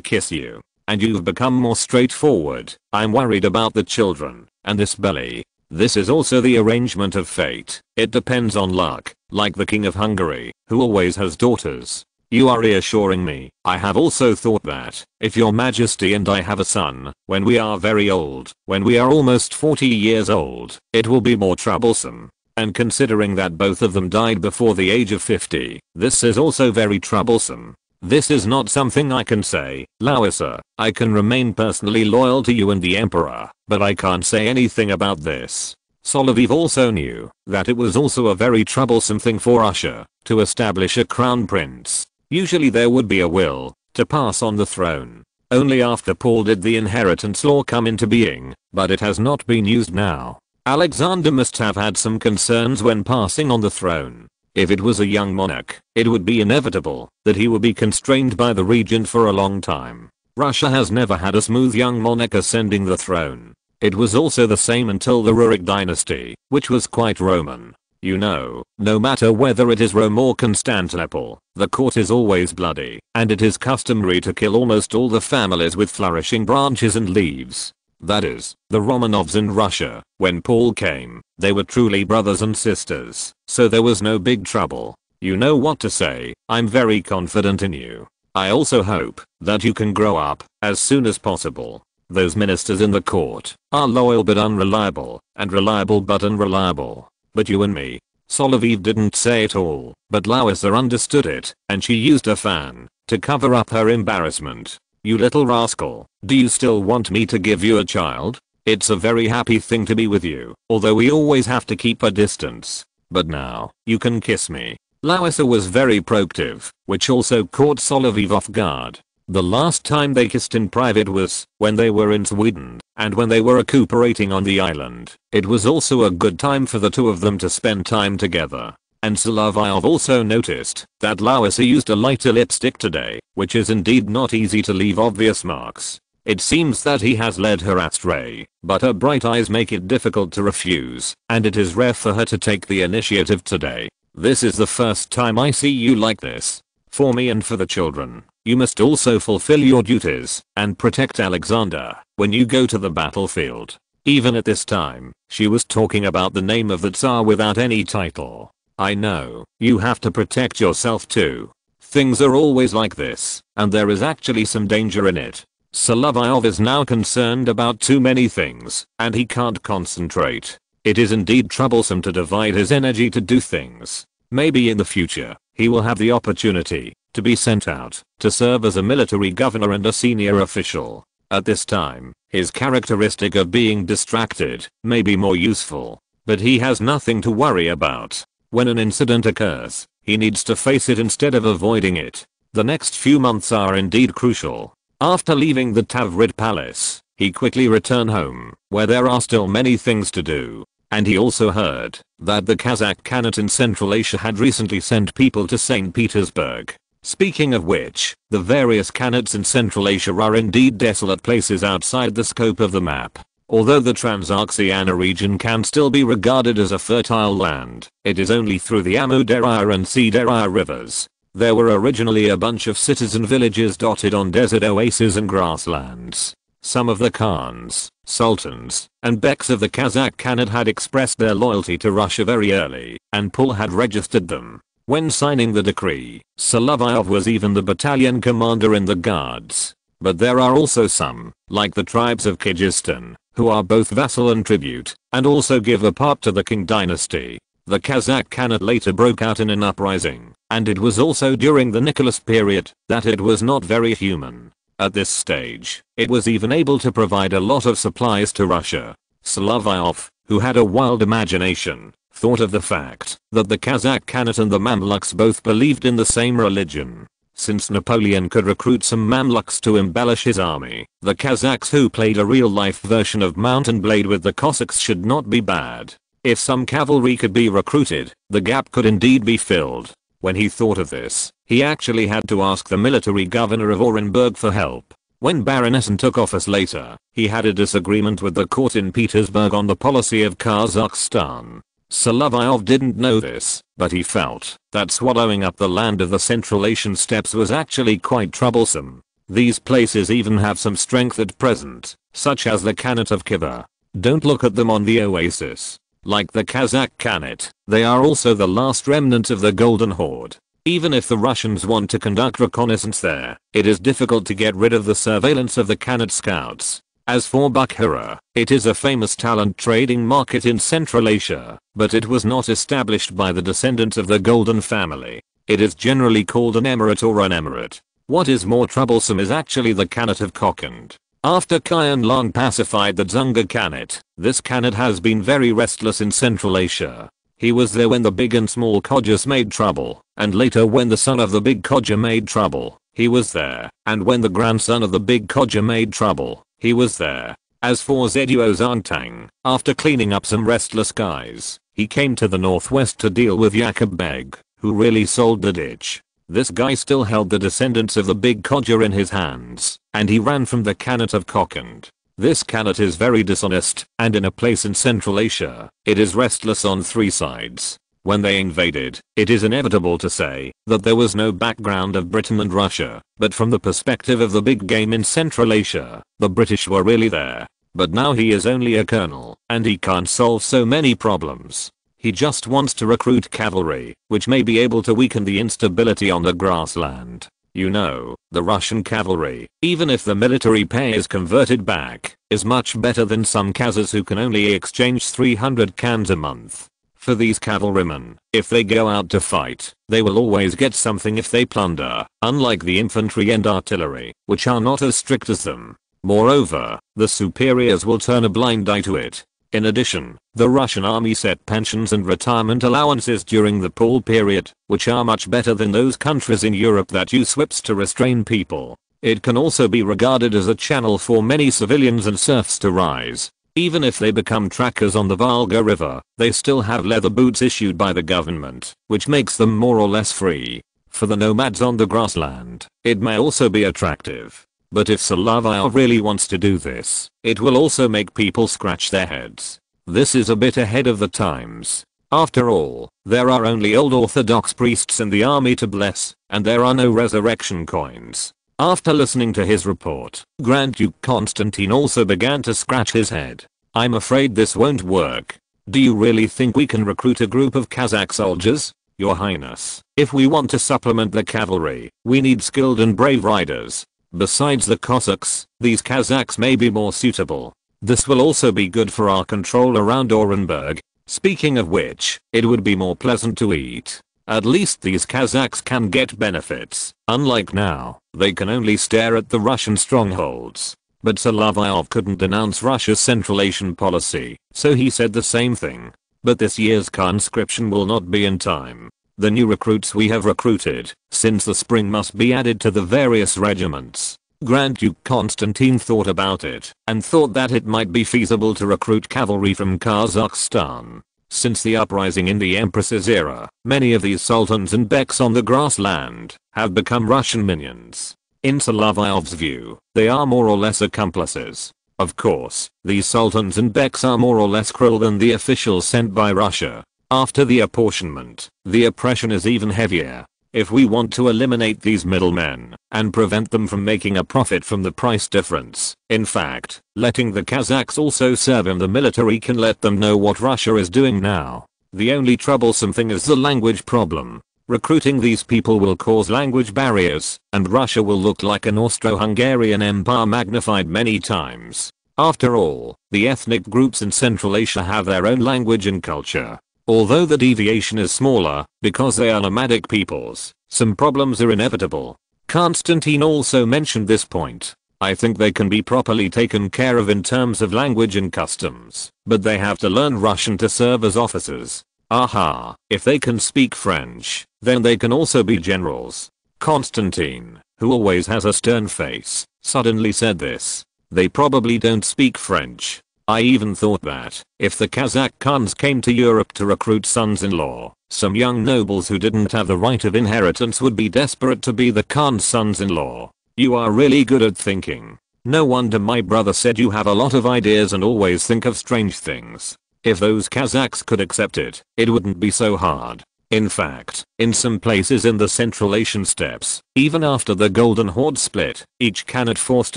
kiss you. And you've become more straightforward. I'm worried about the children and this belly. This is also the arrangement of fate. It depends on luck, like the King of Hungary, who always has daughters. You are reassuring me. I have also thought that, if your majesty and I have a son, when we are very old, when we are almost 40 years old, it will be more troublesome. And considering that both of them died before the age of 50, this is also very troublesome. This is not something I can say, Larissa. I can remain personally loyal to you and the emperor, but I can't say anything about this. Solovyov also knew that it was also a very troublesome thing for Russia to establish a crown prince. Usually there would be a will to pass on the throne. Only after Paul did the inheritance law come into being, but it has not been used now. Alexander must have had some concerns when passing on the throne. If it was a young monarch, it would be inevitable that he would be constrained by the regent for a long time. Russia has never had a smooth young monarch ascending the throne. It was also the same until the Rurik dynasty, which was quite Roman. You know, no matter whether it is Rome or Constantinople, the court is always bloody, and it is customary to kill almost all the families with flourishing branches and leaves. That is, the Romanovs in Russia. When Paul came, they were truly brothers and sisters, so there was no big trouble. You know what to say. I'm very confident in you. I also hope that you can grow up as soon as possible. Those ministers in the court are loyal but unreliable, and reliable but unreliable. But you and me. Solovyov didn't say it all, but Larissa understood it, and she used a fan to cover up her embarrassment. You little rascal, do you still want me to give you a child? It's a very happy thing to be with you, although we always have to keep a distance. But now, you can kiss me. Larissa was very proactive, which also caught Solovyov off guard. The last time they kissed in private was when they were in Sweden, and when they were recuperating on the island. It was also a good time for the two of them to spend time together. And Solovyov also noticed that Larissa used a lighter lipstick today, which is indeed not easy to leave obvious marks. It seems that he has led her astray, but her bright eyes make it difficult to refuse, and it is rare for her to take the initiative today. This is the first time I see you like this. For me and for the children, you must also fulfill your duties and protect Alexander when you go to the battlefield. Even at this time, she was talking about the name of the Tsar without any title. I know, you have to protect yourself too. Things are always like this, and there is actually some danger in it. Solovyov is now concerned about too many things, and he can't concentrate. It is indeed troublesome to divide his energy to do things. Maybe in the future, he will have the opportunity to be sent out to serve as a military governor and a senior official. At this time, his characteristic of being distracted may be more useful, but he has nothing to worry about. When an incident occurs, he needs to face it instead of avoiding it. The next few months are indeed crucial. After leaving the Tavrid palace, he quickly returned home, where there are still many things to do. And he also heard that the Kazakh Khanate in Central Asia had recently sent people to St. Petersburg. Speaking of which, the various Khanates in Central Asia are indeed desolate places outside the scope of the map. Although the Transoxiana region can still be regarded as a fertile land, it is only through the Amu Daria and Sea Daria rivers. There were originally a bunch of citizen villages dotted on desert oases and grasslands. Some of the Khans, sultans, and beks of the Kazakh Khanate had expressed their loyalty to Russia very early, and Pul had registered them. When signing the decree, Solovyov was even the battalion commander in the guards. But there are also some, like the tribes of Kyrgyzstan, who are both vassal and tribute, and also give a part to the King dynasty. The Kazakh Khanate later broke out in an uprising, and it was also during the Nicholas period that it was not very human. At this stage, it was even able to provide a lot of supplies to Russia. Solovyov, who had a wild imagination, thought of the fact that the Kazakh Khanate and the Mamluks both believed in the same religion. Since Napoleon could recruit some Mamluks to embellish his army, the Kazakhs who played a real-life version of Mount and Blade with the Cossacks should not be bad. If some cavalry could be recruited, the gap could indeed be filled. When he thought of this, he actually had to ask the military governor of Orenburg for help. When Baron took office later, he had a disagreement with the court in Petersburg on the policy of Kazakhstan. Solovyov didn't know this, but he felt that swallowing up the land of the Central Asian steppes was actually quite troublesome. These places even have some strength at present, such as the Khanate of Khiva. Don't look at them on the oasis. Like the Kazakh Khanate, they are also the last remnant of the Golden Horde. Even if the Russians want to conduct reconnaissance there, it is difficult to get rid of the surveillance of the Khanate scouts. As for Bukhara, it is a famous talent trading market in Central Asia, but it was not established by the descendants of the Golden family. It is generally called an emirate or an emirate. What is more troublesome is actually the Khanate of Kokand. After Kian Long pacified the Dzunga Khanate, this Khanate has been very restless in Central Asia. He was there when the big and small Kodjas made trouble, and later when the son of the big Kodja made trouble, he was there, and when the grandson of the big Kodja made trouble, he was there. As for Zeduo Zantang, after cleaning up some restless guys, he came to the northwest to deal with Yakub Beg, who really sold the ditch. This guy still held the descendants of the big Kodja in his hands, and he ran from the Khanate of Kokand. This Khanate is very dishonest, and in a place in Central Asia, it is restless on three sides. When they invaded, it is inevitable to say that there was no background of Britain and Russia, but from the perspective of the big game in Central Asia, the British were really there. But now he is only a colonel, and he can't solve so many problems. He just wants to recruit cavalry, which may be able to weaken the instability on the grassland. You know, the Russian cavalry, even if the military pay is converted back, is much better than some Kazas who can only exchange 300 cans a month. For these cavalrymen, if they go out to fight, they will always get something if they plunder, unlike the infantry and artillery, which are not as strict as them. Moreover, the superiors will turn a blind eye to it. In addition, the Russian army set pensions and retirement allowances during the Pul period, which are much better than those countries in Europe that use whips to restrain people. It can also be regarded as a channel for many civilians and serfs to rise. Even if they become trackers on the Volga River, they still have leather boots issued by the government, which makes them more or less free. For the nomads on the grassland, it may also be attractive. But if Solovyov really wants to do this, it will also make people scratch their heads. This is a bit ahead of the times. After all, there are only old Orthodox priests in the army to bless, and there are no resurrection coins. After listening to his report, Grand Duke Constantine also began to scratch his head. I'm afraid this won't work. Do you really think we can recruit a group of Kazakh soldiers? Your Highness, if we want to supplement the cavalry, we need skilled and brave riders. Besides the Cossacks, these Kazakhs may be more suitable. This will also be good for our control around Orenburg. Speaking of which, it would be more pleasant to eat. At least these Kazakhs can get benefits. Unlike now, they can only stare at the Russian strongholds. But Solovyov couldn't denounce Russia's Central Asian policy, so he said the same thing. But this year's conscription will not be in time. The new recruits we have recruited since the spring must be added to the various regiments. Grand Duke Constantine thought about it and thought that it might be feasible to recruit cavalry from Kazakhstan. Since the uprising in the Empress's era, many of these sultans and beks on the grassland have become Russian minions. In Solovyov's view, they are more or less accomplices. Of course, these sultans and beks are more or less cruel than the officials sent by Russia. After the apportionment, the oppression is even heavier. If we want to eliminate these middlemen and prevent them from making a profit from the price difference, in fact, letting the Kazakhs also serve in the military can let them know what Russia is doing now. The only troublesome thing is the language problem. Recruiting these people will cause language barriers, and Russia will look like an Austro-Hungarian empire magnified many times. After all, the ethnic groups in Central Asia have their own language and culture. Although the deviation is smaller, because they are nomadic peoples, some problems are inevitable. Constantine also mentioned this point. I think they can be properly taken care of in terms of language and customs, but they have to learn Russian to serve as officers. Aha, if they can speak French, then they can also be generals. Constantine, who always has a stern face, suddenly said this. They probably don't speak French. I even thought that, if the Kazakh Khans came to Europe to recruit sons-in-law, some young nobles who didn't have the right of inheritance would be desperate to be the Khan's sons-in-law. You are really good at thinking. No wonder my brother said you have a lot of ideas and always think of strange things. If those Kazakhs could accept it, it wouldn't be so hard. In fact, in some places in the Central Asian steppes, even after the Golden Horde split, each Khanate forced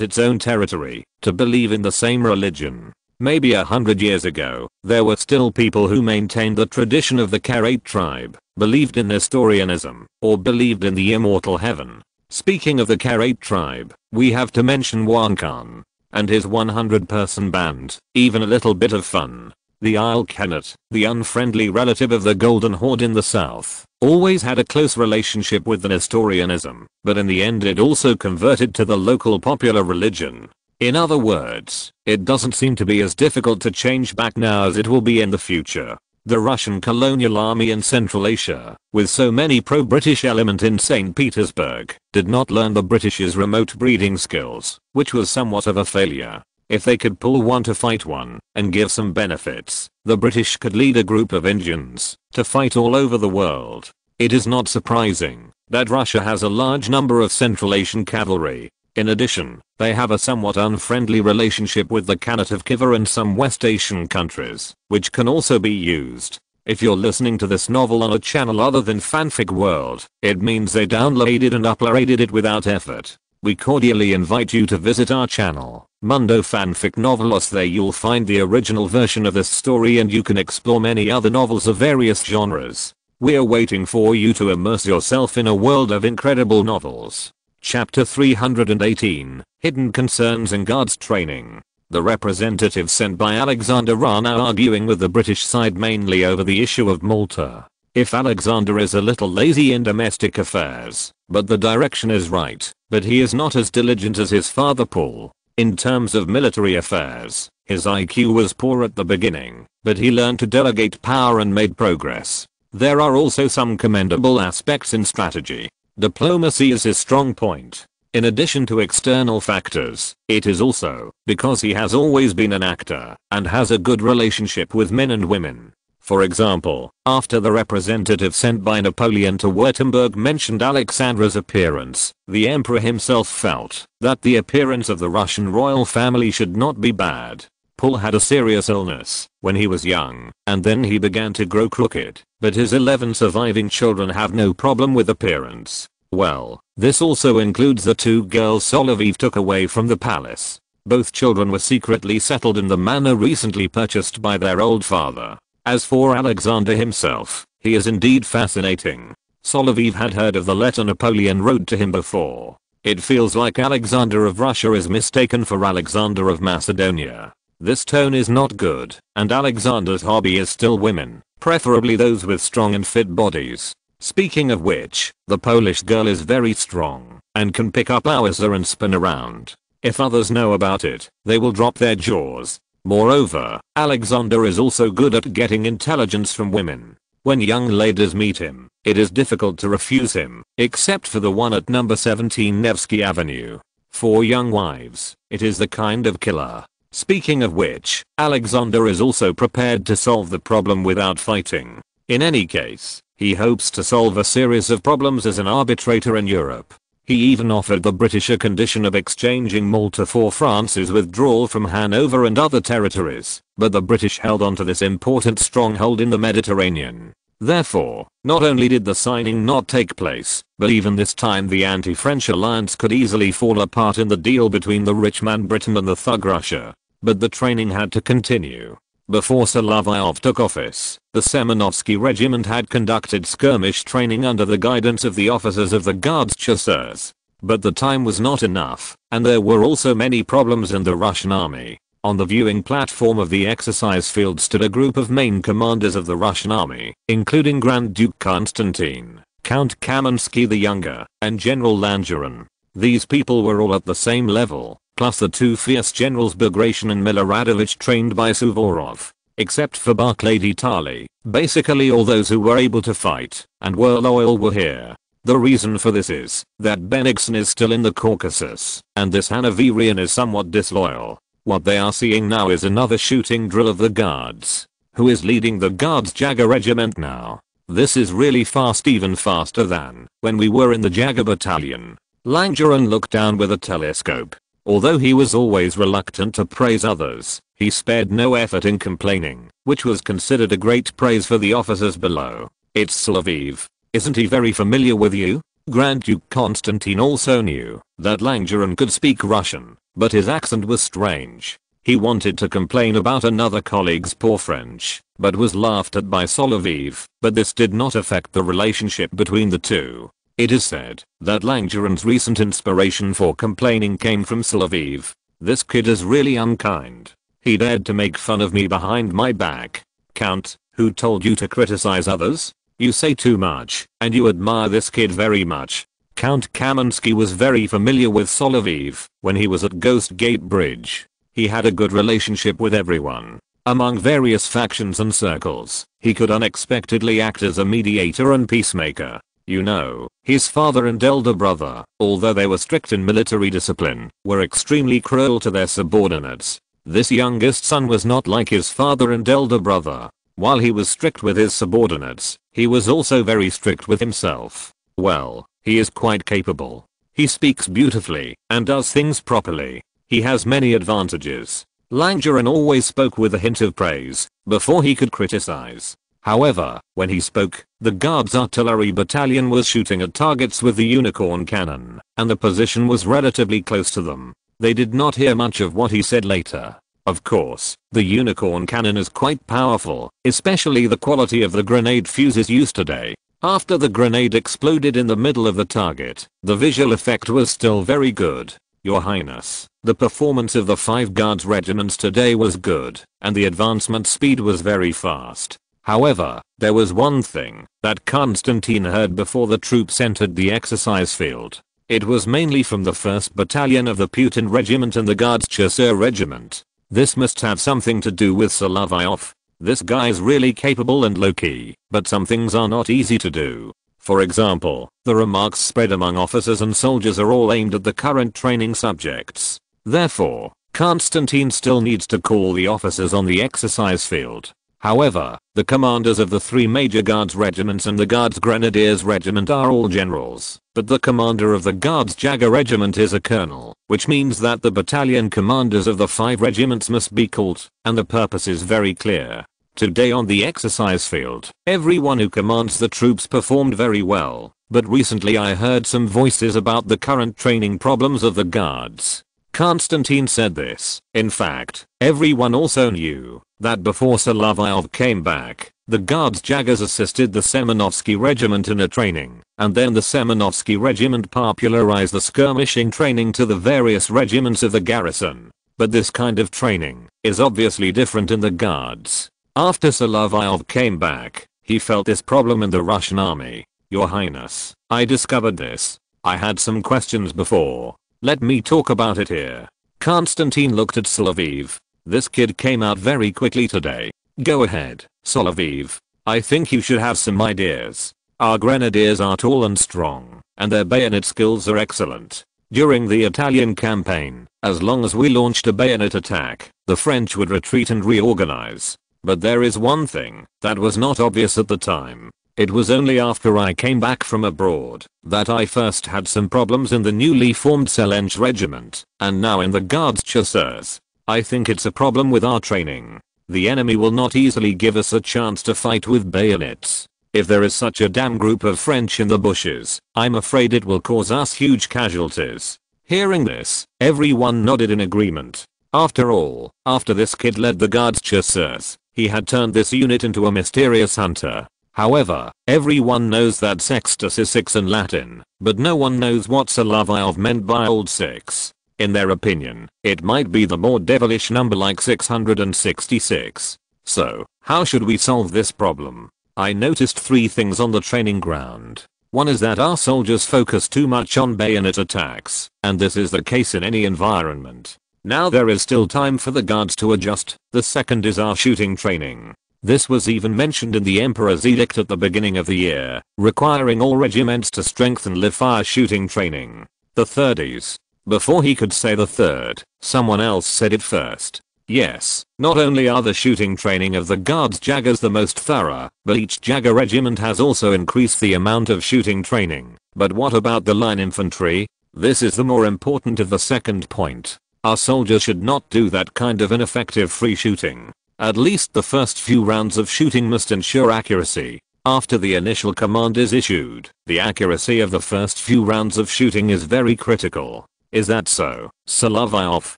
its own territory to believe in the same religion. Maybe 100 years ago, there were still people who maintained the tradition of the Karate tribe, believed in Nestorianism, or believed in the immortal heaven. Speaking of the Karate tribe, we have to mention Juan Khan and his 100-person band. Even a little bit of fun. The Isle Khanate, the unfriendly relative of the Golden Horde in the south, always had a close relationship with the Nestorianism, but in the end it also converted to the local popular religion. In other words, it doesn't seem to be as difficult to change back now as it will be in the future. The Russian colonial army in Central Asia, with so many pro-British elements in St. Petersburg, did not learn the British's remote breeding skills, which was somewhat of a failure. If they could pull one to fight one, and give some benefits, the British could lead a group of Indians to fight all over the world. It is not surprising that Russia has a large number of Central Asian cavalry. In addition, they have a somewhat unfriendly relationship with the Khanate of Khiva and some West Asian countries, which can also be used. If you're listening to this novel on a channel other than Fanfic World, it means they downloaded and uploaded it without effort. We cordially invite you to visit our channel, Mundo Fanfic Novelos. There you'll find the original version of this story and you can explore many other novels of various genres. We're waiting for you to immerse yourself in a world of incredible novels. Chapter 318, Hidden Concerns in Guards Training. The representatives sent by Alexander are now arguing with the British side mainly over the issue of Malta. If Alexander is a little lazy in domestic affairs, but the direction is right, but he is not as diligent as his father Paul. In terms of military affairs, his IQ was poor at the beginning, but he learned to delegate power and made progress. There are also some commendable aspects in strategy. Diplomacy is his strong point. In addition to external factors, it is also because he has always been an actor and has a good relationship with men and women. For example, after the representative sent by Napoleon to Württemberg mentioned Alexandra's appearance, the emperor himself felt that the appearance of the Russian royal family should not be bad. Paul had a serious illness when he was young, and then he began to grow crooked, but his 11 surviving children have no problem with appearance. Well, this also includes the 2 girls Solovyov took away from the palace. Both children were secretly settled in the manor recently purchased by their old father. As for Alexander himself, he is indeed fascinating. Solovyov had heard of the letter Napoleon wrote to him before. It feels like Alexander of Russia is mistaken for Alexander of Macedonia. This tone is not good, and Alexander's hobby is still women, preferably those with strong and fit bodies. Speaking of which, the Polish girl is very strong, and can pick up howitzer and spin around. If others know about it, they will drop their jaws. Moreover, Alexander is also good at getting intelligence from women. When young ladies meet him, it is difficult to refuse him, except for the one at number 17 Nevsky Avenue. For young wives, it is the kind of killer. Speaking of which, Alexander is also prepared to solve the problem without fighting. In any case, he hopes to solve a series of problems as an arbitrator in Europe. He even offered the British a condition of exchanging Malta for France's withdrawal from Hanover and other territories, but the British held on to this important stronghold in the Mediterranean. Therefore, not only did the signing not take place, but even this time the anti-French alliance could easily fall apart in the deal between the rich man Britain and the thug Russia. But the training had to continue. Before Solovyov took office, the Semenovsky regiment had conducted skirmish training under the guidance of the officers of the Guards Chasseurs. But the time was not enough, and there were also many problems in the Russian army. On the viewing platform of the exercise field stood a group of main commanders of the Russian army, including Grand Duke Constantine, Count Kaminsky the Younger, and General Langeron. These people were all at the same level, plus the 2 fierce generals Bagration and Miloradovich trained by Suvorov. Except for Barclay Tali, basically all those who were able to fight and were loyal were here. The reason for this is that Bennigsen is still in the Caucasus, and this Hanoverian is somewhat disloyal. What they are seeing now is another shooting drill of the Guards. Who is leading the Guards Jager regiment now? This is really fast, even faster than when we were in the Jager battalion. Langeron looked down with a telescope. Although he was always reluctant to praise others, he spared no effort in complaining, which was considered a great praise for the officers below. It's Solovyov. Isn't he very familiar with you? Grand Duke Constantine also knew that Langeron could speak Russian, but his accent was strange. He wanted to complain about another colleague's poor French, but was laughed at by Solovyov, but this did not affect the relationship between the two. It is said that Langeron's recent inspiration for complaining came from Solovyov. This kid is really unkind. He dared to make fun of me behind my back. Count, who told you to criticize others? You say too much, and you admire this kid very much. Count Kaminsky was very familiar with Solovyov when he was at Ghost Gate Bridge. He had a good relationship with everyone. Among various factions and circles, he could unexpectedly act as a mediator and peacemaker. You know, his father and elder brother, although they were strict in military discipline, were extremely cruel to their subordinates. This youngest son was not like his father and elder brother. While he was strict with his subordinates, he was also very strict with himself. Well, he is quite capable. He speaks beautifully and does things properly. He has many advantages. Langeron always spoke with a hint of praise before he could criticize. However, when he spoke, the Guards artillery battalion was shooting at targets with the unicorn cannon, and the position was relatively close to them. They did not hear much of what he said later. Of course, the unicorn cannon is quite powerful, especially the quality of the grenade fuses used today. After the grenade exploded in the middle of the target, the visual effect was still very good. Your Highness, the performance of the 5 Guards regiments today was good, and the advancement speed was very fast. However, there was one thing that Constantine heard before the troops entered the exercise field. It was mainly from the 1st Battalion of the Putin Regiment and the Guards Chasseur Regiment. This must have something to do with Solovyov. This guy's really capable and low-key, but some things are not easy to do. For example, the remarks spread among officers and soldiers are all aimed at the current training subjects. Therefore, Constantine still needs to call the officers on the exercise field. However, the commanders of the three major Guards regiments and the Guards Grenadiers regiment are all generals, but the commander of the Guards Jager regiment is a colonel, which means that the battalion commanders of the 5 regiments must be called, and the purpose is very clear. Today on the exercise field, everyone who commands the troops performed very well, but recently I heard some voices about the current training problems of the Guards. Konstantin said this. In fact, everyone also knew that before Solovyov came back, the Guards Jaggers assisted the Semenovsky regiment in a training, and then the Semenovsky regiment popularized the skirmishing training to the various regiments of the garrison. But this kind of training is obviously different in the Guards. After Solovyov came back, he felt this problem in the Russian army. Your Highness, I discovered this. I had some questions before. Let me talk about it here. Konstantin looked at Solovyov. This kid came out very quickly today. Go ahead, Solovyov. I think you should have some ideas. Our grenadiers are tall and strong, and their bayonet skills are excellent. During the Italian campaign, as long as we launched a bayonet attack, the French would retreat and reorganize. But there is one thing that was not obvious at the time. It was only after I came back from abroad that I first had some problems in the newly formed Selench regiment, and now in the Guards Chasseurs. I think it's a problem with our training. The enemy will not easily give us a chance to fight with bayonets. If there is such a damn group of French in the bushes, I'm afraid it will cause us huge casualties. Hearing this, everyone nodded in agreement. After all, after this kid led the Guards Chasseurs, he had turned this unit into a mysterious hunter. However, everyone knows that sextus is 6 in Latin, but no one knows what Solovyov meant by old 6. In their opinion, it might be the more devilish number like 666. So, how should we solve this problem? I noticed 3 things on the training ground. One is that our soldiers focus too much on bayonet attacks, and this is the case in any environment. Now there is still time for the Guards to adjust. The second is our shooting training. This was even mentioned in the Emperor's edict at the beginning of the year, requiring all regiments to strengthen live-fire shooting training. The third is, before he could say the third, someone else said it first. Yes, not only are the shooting training of the Guards Jaggers the most thorough, but each Jagger regiment has also increased the amount of shooting training. But what about the line infantry? This is the more important of the second point. Our soldiers should not do that kind of ineffective free shooting. At least the first few rounds of shooting must ensure accuracy. After the initial command is issued, the accuracy of the first few rounds of shooting is very critical. Is that so, Solovyov?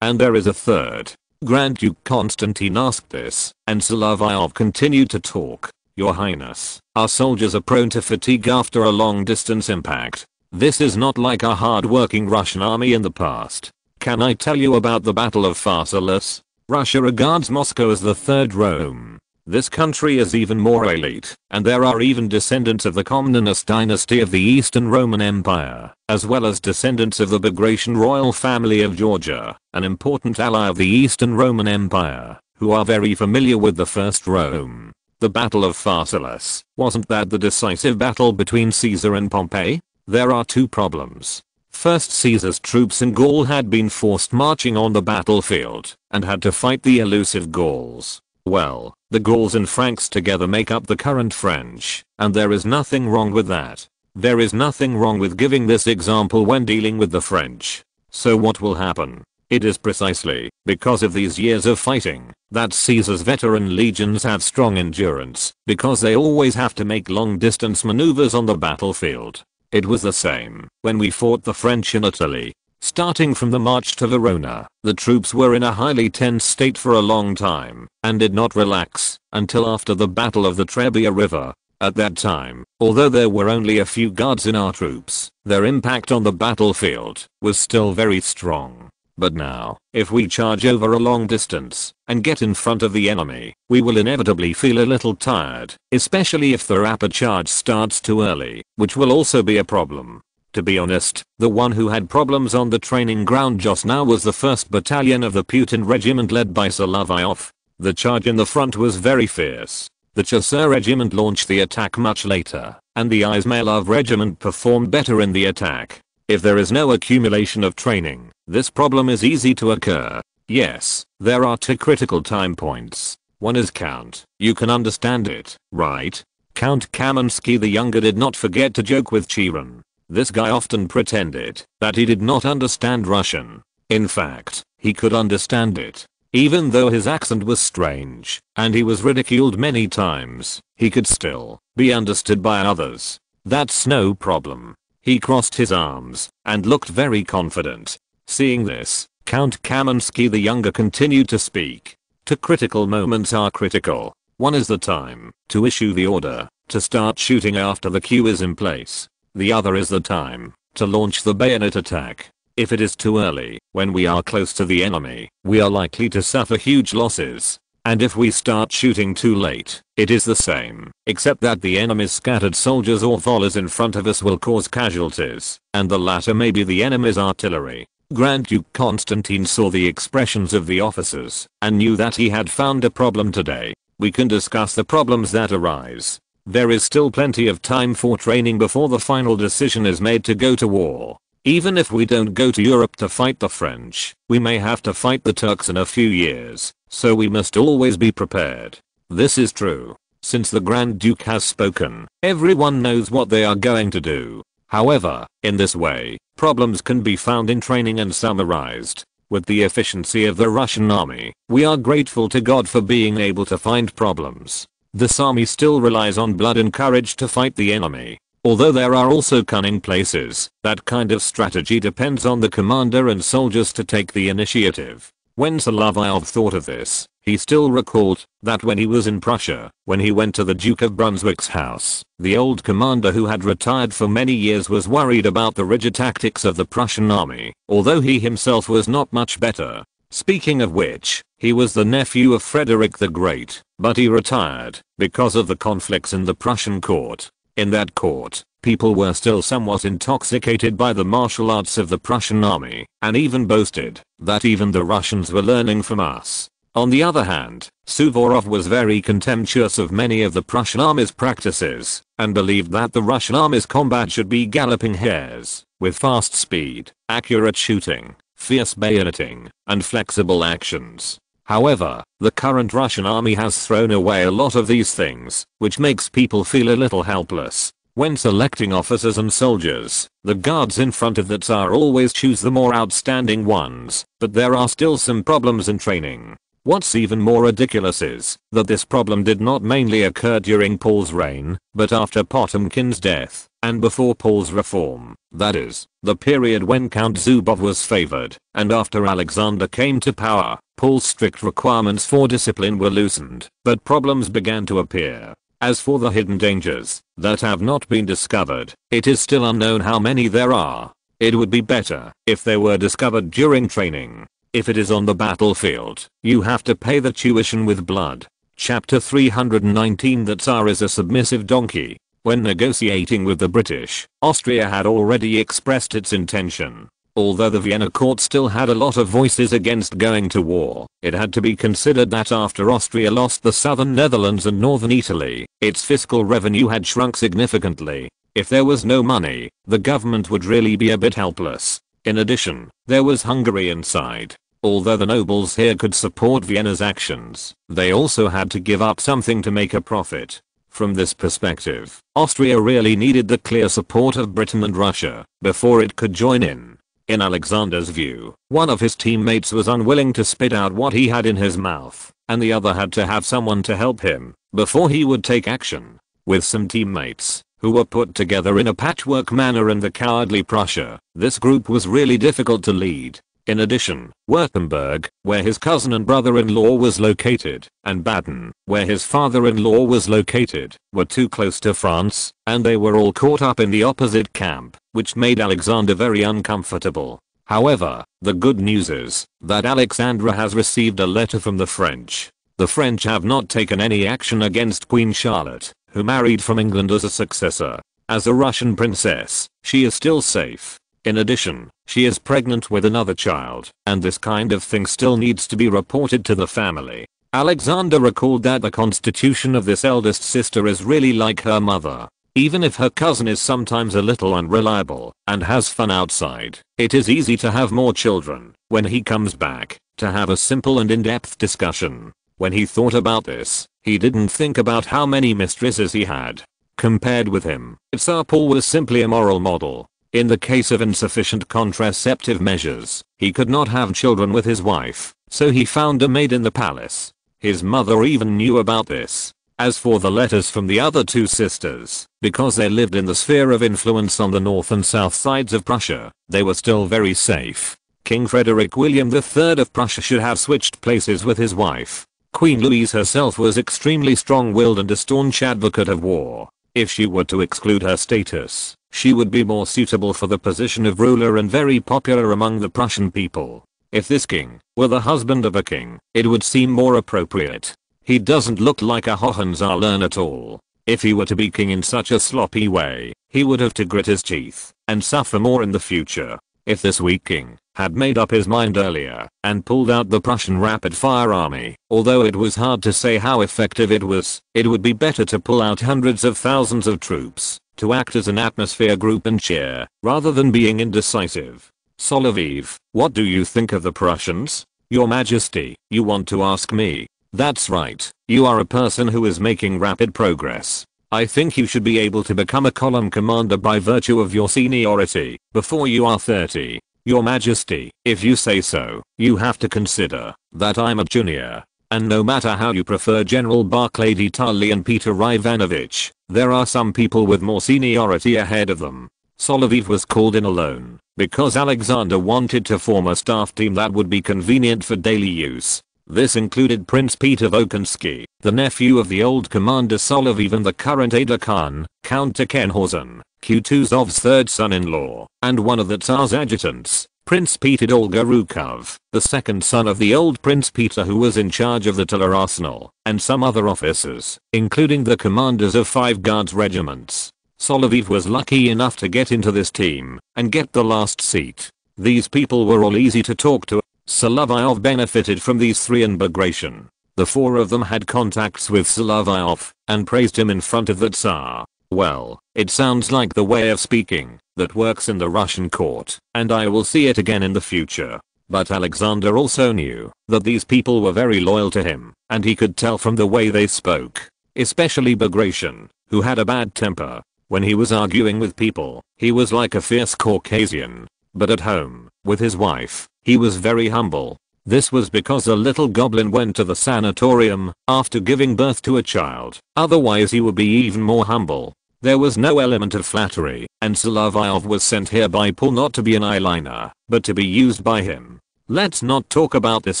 And there is a third. Grand Duke Konstantin asked this, and Solovyov continued to talk. Your Highness, our soldiers are prone to fatigue after a long distance impact. This is not like our hard-working Russian army in the past. Can I tell you about the Battle of Pharsalus? Russia regards Moscow as the third Rome. This country is even more elite, and there are even descendants of the Komnenos dynasty of the Eastern Roman Empire, as well as descendants of the Bagration royal family of Georgia, an important ally of the Eastern Roman Empire, who are very familiar with the First Rome. The Battle of Pharsalus, wasn't that the decisive battle between Caesar and Pompey? There are 2 problems. First, Caesar's troops in Gaul had been forced marching on the battlefield and had to fight the elusive Gauls. Well, the Gauls and Franks together make up the current French, and there is nothing wrong with that. There is nothing wrong with giving this example when dealing with the French. So what will happen? It is precisely because of these years of fighting that Caesar's veteran legions have strong endurance, because they always have to make long distance maneuvers on the battlefield. It was the same when we fought the French in Italy. Starting from the march to Verona, the troops were in a highly tense state for a long time and did not relax until after the Battle of the Trebia River. At that time, although there were only a few guards in our troops, their impact on the battlefield was still very strong. But now, if we charge over a long distance and get in front of the enemy, we will inevitably feel a little tired, especially if the rapid charge starts too early, which will also be a problem. To be honest, the one who had problems on the training ground just now was the 1st Battalion of the Putin Regiment led by Solovyov. The charge in the front was very fierce. The Chasseur Regiment launched the attack much later, and the Izmailov Regiment performed better in the attack. If there is no accumulation of training, this problem is easy to occur. Yes, there are 2 critical time points. One is Count. You can understand it, right? Count Kaminsky the Younger did not forget to joke with Chiron. This guy often pretended that he did not understand Russian. In fact, he could understand it. Even though his accent was strange and he was ridiculed many times, he could still be understood by others. That's no problem. He crossed his arms and looked very confident. Seeing this, Count Kaminsky the Younger continued to speak. Two critical moments are critical. One is the time to issue the order to start shooting after the cue is in place. The other is the time to launch the bayonet attack. If it is too early, when we are close to the enemy, we are likely to suffer huge losses. And if we start shooting too late, it is the same, except that the enemy's scattered soldiers or volleys in front of us will cause casualties, and the latter may be the enemy's artillery. Grand Duke Constantine saw the expressions of the officers and knew that he had found a problem today. We can discuss the problems that arise. There is still plenty of time for training before the final decision is made to go to war. Even if we don't go to Europe to fight the French, we may have to fight the Turks in a few years, so we must always be prepared. This is true. Since the Grand Duke has spoken, everyone knows what they are going to do. However, in this way, problems can be found in training and summarized. With the efficiency of the Russian army, we are grateful to God for being able to find problems. This army still relies on blood and courage to fight the enemy. Although there are also cunning places, that kind of strategy depends on the commander and soldiers to take the initiative. When Solovyov thought of this, he still recalled that when he was in Prussia, when he went to the Duke of Brunswick's house, the old commander who had retired for many years was worried about the rigid tactics of the Prussian army, although he himself was not much better. Speaking of which, he was the nephew of Frederick the Great, but he retired because of the conflicts in the Prussian court. In that court, people were still somewhat intoxicated by the martial arts of the Prussian army, and even boasted that even the Russians were learning from us. On the other hand, Suvorov was very contemptuous of many of the Prussian army's practices, and believed that the Russian army's combat should be galloping hares, with fast speed, accurate shooting, fierce bayoneting, and flexible actions. However, the current Russian army has thrown away a lot of these things, which makes people feel a little helpless. When selecting officers and soldiers, the guards in front of the Tsar always choose the more outstanding ones, but there are still some problems in training. What's even more ridiculous is that this problem did not mainly occur during Paul's reign, but after Potemkin's death, and before Paul's reform, that is, the period when Count Zubov was favored, and after Alexander came to power. Paul's strict requirements for discipline were loosened, but problems began to appear. As for the hidden dangers that have not been discovered, it is still unknown how many there are. It would be better if they were discovered during training. If it is on the battlefield, you have to pay the tuition with blood. Chapter 319. The Tsar is a submissive donkey. When negotiating with the British, Austria had already expressed its intention. Although the Vienna court still had a lot of voices against going to war, it had to be considered that after Austria lost the southern Netherlands and northern Italy, its fiscal revenue had shrunk significantly. If there was no money, the government would really be a bit helpless. In addition, there was Hungary inside. Although the nobles here could support Vienna's actions, they also had to give up something to make a profit. From this perspective, Austria really needed the clear support of Britain and Russia before it could join in. In Alexander's view, one of his teammates was unwilling to spit out what he had in his mouth, and the other had to have someone to help him before he would take action. With some teammates who were put together in a patchwork manner in the cowardly Prussia, this group was really difficult to lead. In addition, Württemberg, where his cousin and brother-in-law was located, and Baden, where his father-in-law was located, were too close to France, and they were all caught up in the opposite camp, which made Alexander very uncomfortable. However, the good news is that Alexandra has received a letter from the French. The French have not taken any action against Queen Charlotte, who married from England as a successor. As a Russian princess, she is still safe. In addition, she is pregnant with another child, and this kind of thing still needs to be reported to the family. Alexander recalled that the constitution of this eldest sister is really like her mother. Even if her cousin is sometimes a little unreliable and has fun outside, it is easy to have more children when he comes back to have a simple and in-depth discussion. When he thought about this, he didn't think about how many mistresses he had. Compared with him, Tsar Paul was simply a moral model. In the case of insufficient contraceptive measures, he could not have children with his wife, so he found a maid in the palace. His mother even knew about this. As for the letters from the other two sisters, because they lived in the sphere of influence on the north and south sides of Prussia, they were still very safe. King Frederick William III of Prussia should have switched places with his wife. Queen Louise herself was extremely strong-willed and a staunch advocate of war. If she were to exclude her status, she would be more suitable for the position of ruler and very popular among the Prussian people. If this king were the husband of a king, it would seem more appropriate. He doesn't look like a Hohenzollern at all. If he were to be king in such a sloppy way, he would have to grit his teeth and suffer more in the future. If this weak king had made up his mind earlier and pulled out the Prussian rapid-fire army, although it was hard to say how effective it would be better to pull out hundreds of thousands of troops to act as an atmosphere group and cheer, rather than being indecisive. Solovyov, what do you think of the Prussians? Your Majesty, you want to ask me? That's right, you are a person who is making rapid progress. I think you should be able to become a column commander by virtue of your seniority before you are 30. Your Majesty, if you say so, you have to consider that I'm a junior. And no matter how you prefer General Barclay de Tolly and Peter Ivanovich, there are some people with more seniority ahead of them. Solovyov was called in alone because Alexander wanted to form a staff team that would be convenient for daily use. This included Prince Peter Volkonsky, the nephew of the old commander Solovyov and the current Ada-Khan, Count Tikhonhausen, Kutuzov's third son-in-law, and one of the Tsar's adjutants, Prince Peter Dolgorukov, the second son of the old Prince Peter who was in charge of the Tiller arsenal, and some other officers, including the commanders of 5 guards regiments. Solovyov was lucky enough to get into this team and get the last seat. These people were all easy to talk to. Solovyov benefited from these 3 in Bagration. The 4 of them had contacts with Solovyov and praised him in front of the Tsar. Well, it sounds like the way of speaking that works in the Russian court, and I will see it again in the future. But Alexander also knew that these people were very loyal to him, and he could tell from the way they spoke. Especially Bagration, who had a bad temper. When he was arguing with people, he was like a fierce Caucasian. But at home, with his wife, he was very humble. This was because the little goblin went to the sanatorium after giving birth to a child. Otherwise he would be even more humble. There was no element of flattery, and Solovyov was sent here by Paul not to be an eyeliner, but to be used by him. Let's not talk about this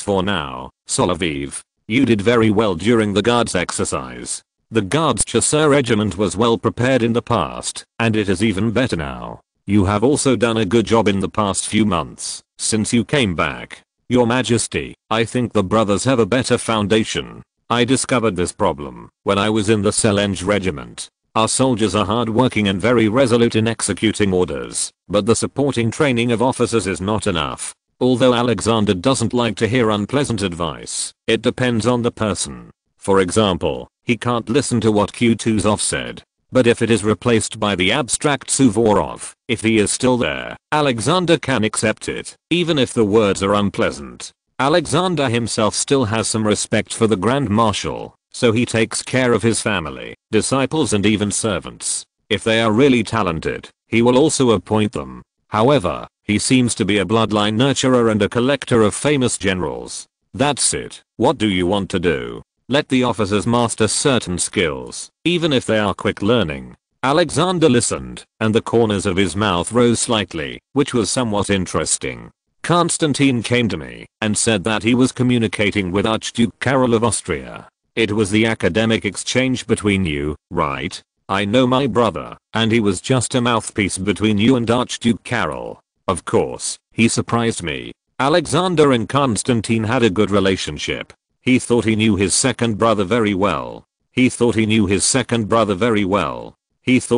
for now. Solovyov, you did very well during the Guards exercise. The Guards Chasseur regiment was well prepared in the past, and it is even better now. You have also done a good job in the past few months, since you came back. Your Majesty, I think the brothers have a better foundation. I discovered this problem when I was in the Selenge regiment. Our soldiers are hard-working and very resolute in executing orders, but the supporting training of officers is not enough. Although Alexander doesn't like to hear unpleasant advice, it depends on the person. For example, he can't listen to what Kutuzov said. But if it is replaced by the abstract Suvorov, if he is still there, Alexander can accept it, even if the words are unpleasant. Alexander himself still has some respect for the Grand Marshal, so he takes care of his family, disciples and even servants. If they are really talented, he will also appoint them. However, he seems to be a bloodline nurturer and a collector of famous generals. That's it. What do you want to do? Let the officers master certain skills, even if they are quick learning. Alexander listened, and the corners of his mouth rose slightly, which was somewhat interesting. Constantine came to me and said that he was communicating with Archduke Karol of Austria. It was the academic exchange between you, right? I know my brother, and he was just a mouthpiece between you and Archduke Karol. Of course, he surprised me. Alexander and Constantine had a good relationship. He thought he knew his second brother very well. He thought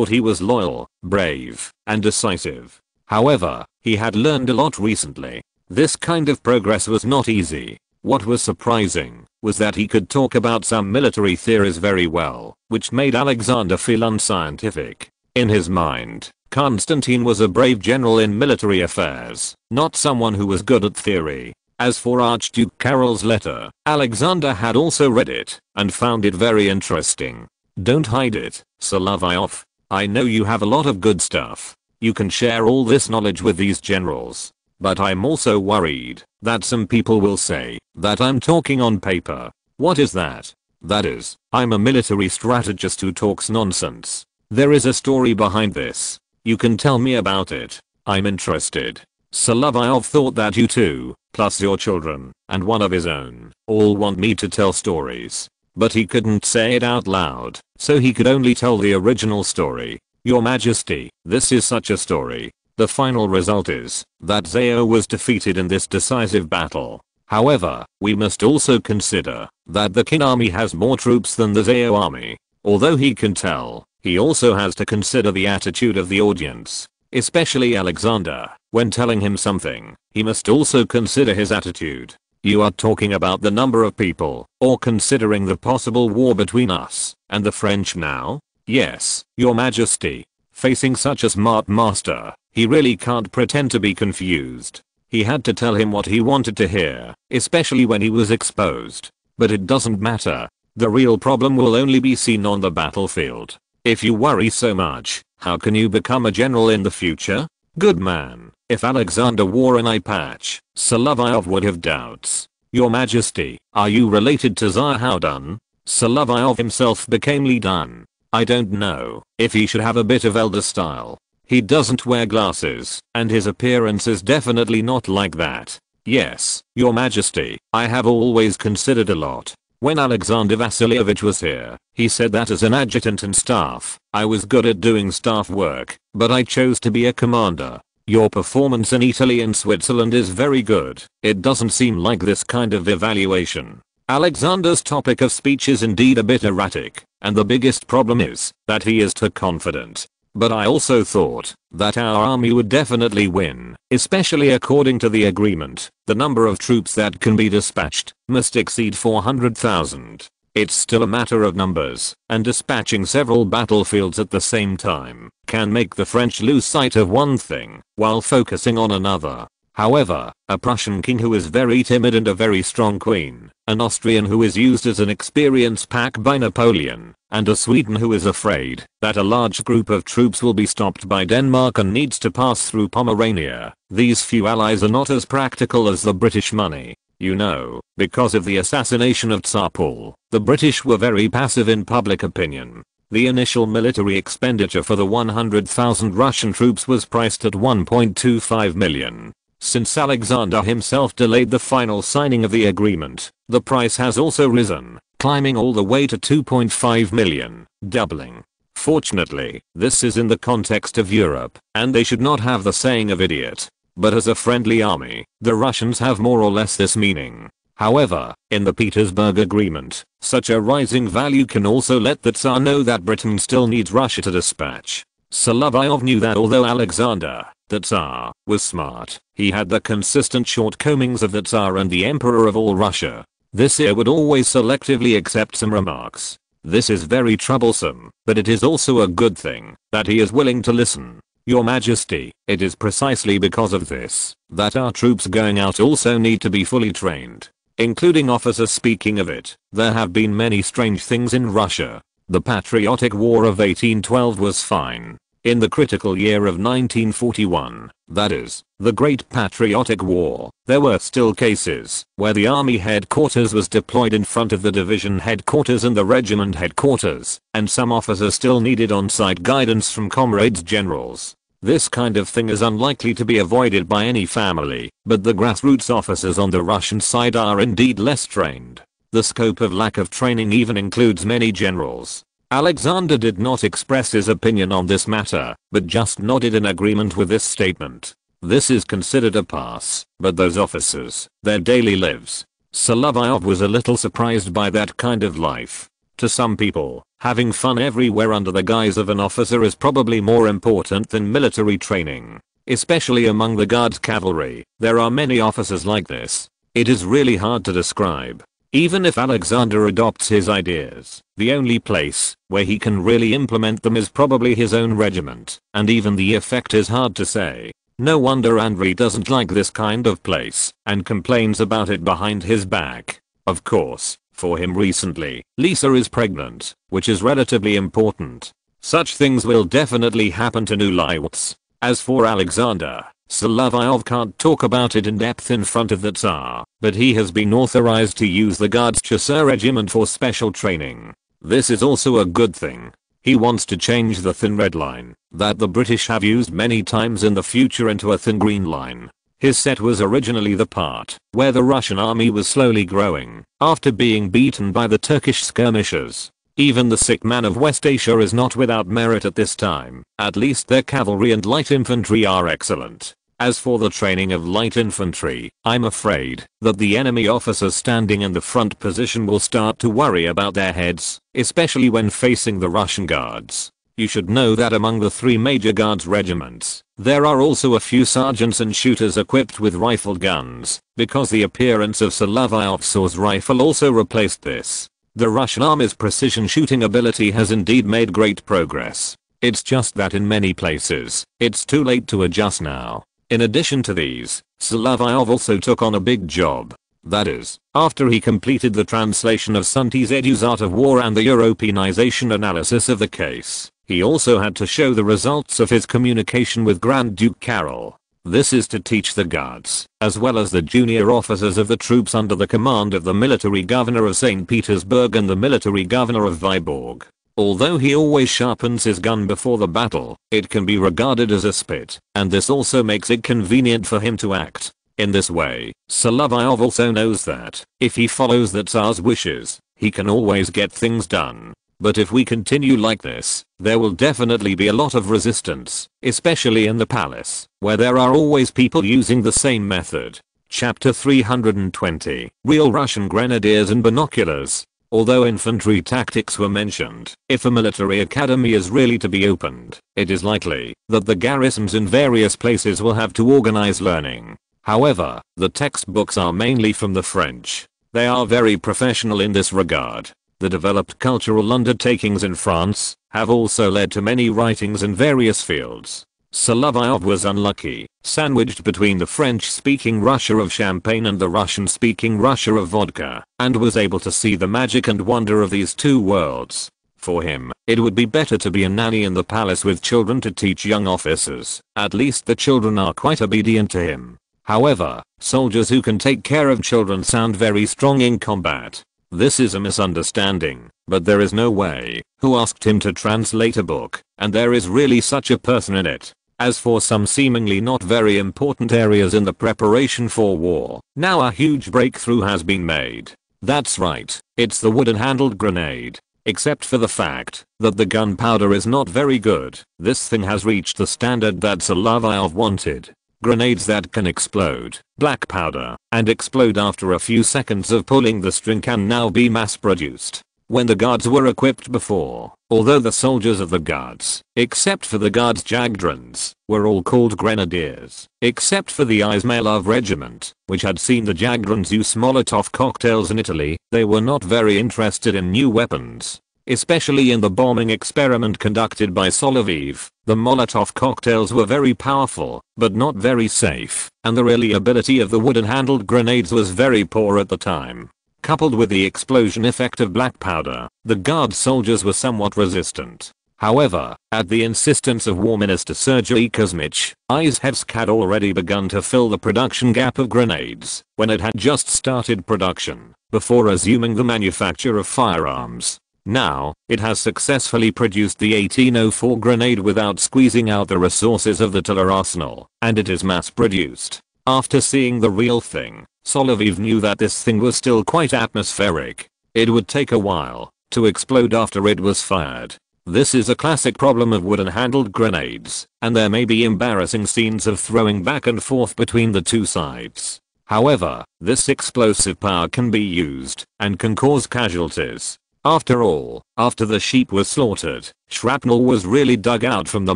he was loyal, brave, and decisive. However, he had learned a lot recently. This kind of progress was not easy. What was surprising was that he could talk about some military theories very well, which made Alexander feel unscientific. In his mind, Constantine was a brave general in military affairs, not someone who was good at theory. As for Archduke Karol's letter, Alexander had also read it and found it very interesting. Don't hide it, Solovyov. I know you have a lot of good stuff. You can share all this knowledge with these generals. But I'm also worried that some people will say that I'm talking on paper. What is that? That is, I'm a military strategist who talks nonsense. There is a story behind this. You can tell me about it. I'm interested. Solovyov thought that you two, plus your children, and one of his own, all want me to tell stories. But he couldn't say it out loud, so he could only tell the original story. Your Majesty, this is such a story. The final result is that Zhao was defeated in this decisive battle. However, we must also consider that the Qin army has more troops than the Zhao army. Although he can tell, he also has to consider the attitude of the audience. Especially Alexander, when telling him something, he must also consider his attitude. You are talking about the number of people, or considering the possible war between us and the French now? Yes, Your Majesty. Facing such a smart master, he really can't pretend to be confused. He had to tell him what he wanted to hear, especially when he was exposed. But it doesn't matter. The real problem will only be seen on the battlefield. If you worry so much, how can you become a general in the future? Good man. If Alexander wore an eye patch, Solovyov would have doubts. Your Majesty, are you related to Tsar Howdun? Solovyov himself became Li Dun. I don't know if he should have a bit of elder style. He doesn't wear glasses, and his appearance is definitely not like that. Yes, Your Majesty, I have always considered a lot. When Alexander Vasilyevich was here, he said that as an adjutant and staff, I was good at doing staff work, but I chose to be a commander. Your performance in Italy and Switzerland is very good. It doesn't seem like this kind of evaluation. Alexander's topic of speech is indeed a bit erratic, and the biggest problem is that he is too confident. But I also thought that our army would definitely win, especially according to the agreement. The number of troops that can be dispatched must exceed 400,000. It's still a matter of numbers, and dispatching several battlefields at the same time can make the French lose sight of one thing while focusing on another. However, a Prussian king who is very timid and a very strong queen, an Austrian who is used as an experience pack by Napoleon, and a Sweden who is afraid that a large group of troops will be stopped by Denmark and needs to pass through Pomerania. These few allies are not as practical as the British money. You know, because of the assassination of Tsar Paul, the British were very passive in public opinion. The initial military expenditure for the 100,000 Russian troops was priced at 1.25 million. Since Alexander himself delayed the final signing of the agreement, the price has also risen, climbing all the way to 2.5 million, doubling. Fortunately, this is in the context of Europe, and they should not have the saying of idiot. But as a friendly army, the Russians have more or less this meaning. However, in the Petersburg Agreement, such a rising value can also let the Tsar know that Britain still needs Russia to dispatch. Solovyov knew that although Alexander, the Tsar, was smart, he had the consistent shortcomings of the Tsar and the Emperor of all Russia. This ear would always selectively accept some remarks. This is very troublesome, but it is also a good thing that he is willing to listen. Your Majesty, it is precisely because of this that our troops going out also need to be fully trained, including officers. Speaking of it, there have been many strange things in Russia. The Patriotic War of 1812 was fine. In the critical year of 1941, that is, the Great Patriotic War, there were still cases where the army headquarters was deployed in front of the division headquarters and the regiment headquarters, and some officers still needed on-site guidance from comrades generals. This kind of thing is unlikely to be avoided by any family, but the grassroots officers on the Russian side are indeed less trained. The scope of lack of training even includes many generals. Alexander did not express his opinion on this matter, but just nodded in agreement with this statement. This is considered a pass, but those officers, their daily lives. Solovyov was a little surprised by that kind of life. To some people, having fun everywhere under the guise of an officer is probably more important than military training. Especially among the Guards cavalry, there are many officers like this. It is really hard to describe. Even if Alexander adopts his ideas, the only place where he can really implement them is probably his own regiment, and even the effect is hard to say. No wonder Andrei doesn't like this kind of place and complains about it behind his back. Of course, for him recently, Lisa is pregnant, which is relatively important. Such things will definitely happen to new lives. As for Alexander, Solovyov can't talk about it in depth in front of the Tsar, but he has been authorized to use the Guards Chasseur regiment for special training. This is also a good thing. He wants to change the thin red line that the British have used many times in the future into a thin green line. His set was originally the part where the Russian army was slowly growing after being beaten by the Turkish skirmishers. Even the sick man of West Asia is not without merit at this time. At least their cavalry and light infantry are excellent. As for the training of light infantry, I'm afraid that the enemy officers standing in the front position will start to worry about their heads, especially when facing the Russian guards. You should know that among the 3 major guards regiments, there are also a few sergeants and shooters equipped with rifled guns, because the appearance of Solovyov's rifle also replaced this. The Russian army's precision shooting ability has indeed made great progress. It's just that in many places, it's too late to adjust now. In addition to these, Solovyov also took on a big job. That is, after he completed the translation of Sun Tzu's Art of War and the Europeanization analysis of the case, he also had to show the results of his communication with Grand Duke Karol. This is to teach the guards, as well as the junior officers of the troops under the command of the military governor of St. Petersburg and the military governor of Vyborg. Although he always sharpens his gun before the battle, it can be regarded as a spit, and this also makes it convenient for him to act. In this way, Solovyov also knows that, if he follows the Tsar's wishes, he can always get things done. But if we continue like this, there will definitely be a lot of resistance, especially in the palace, where there are always people using the same method. Chapter 320, Real Russian Grenadiers and Binoculars. Although infantry tactics were mentioned, if a military academy is really to be opened, it is likely that the garrisons in various places will have to organize learning. However, the textbooks are mainly from the French. They are very professional in this regard. The developed cultural undertakings in France have also led to many writings in various fields. Solovyov was unlucky, sandwiched between the French-speaking Russia of champagne and the Russian-speaking Russia of vodka, and was able to see the magic and wonder of these two worlds. For him, it would be better to be a nanny in the palace with children to teach young officers. At least the children are quite obedient to him. However, soldiers who can take care of children sound very strong in combat. This is a misunderstanding, but there is no way. Who asked him to translate a book, and there is really such a person in it. As for some seemingly not very important areas in the preparation for war, now a huge breakthrough has been made. That's right, it's the wooden-handled grenade. Except for the fact that the gunpowder is not very good, this thing has reached the standard that Solovyov wanted. Grenades that can explode, black powder, and explode after a few seconds of pulling the string can now be mass-produced. When the guards were equipped before, although the soldiers of the guards, except for the guards Jagdrons, were all called grenadiers, except for the Izmailov regiment, which had seen the Jagdrons use Molotov cocktails in Italy, they were not very interested in new weapons. Especially in the bombing experiment conducted by Solovyov, the Molotov cocktails were very powerful, but not very safe, and the reliability of the wooden-handled grenades was very poor at the time. Coupled with the explosion effect of black powder, the guard soldiers were somewhat resistant. However, at the insistence of War Minister Sergei Kuzmich, Izhevsk had already begun to fill the production gap of grenades when it had just started production, before resuming the manufacture of firearms. Now, it has successfully produced the 1804 grenade without squeezing out the resources of the Tiller arsenal, and it is mass-produced. After seeing the real thing, Solovyov knew that this thing was still quite atmospheric. It would take a while to explode after it was fired. This is a classic problem of wooden-handled grenades, and there may be embarrassing scenes of throwing back and forth between the two sides. However, this explosive power can be used, and can cause casualties. After all, after the sheep was slaughtered, shrapnel was really dug out from the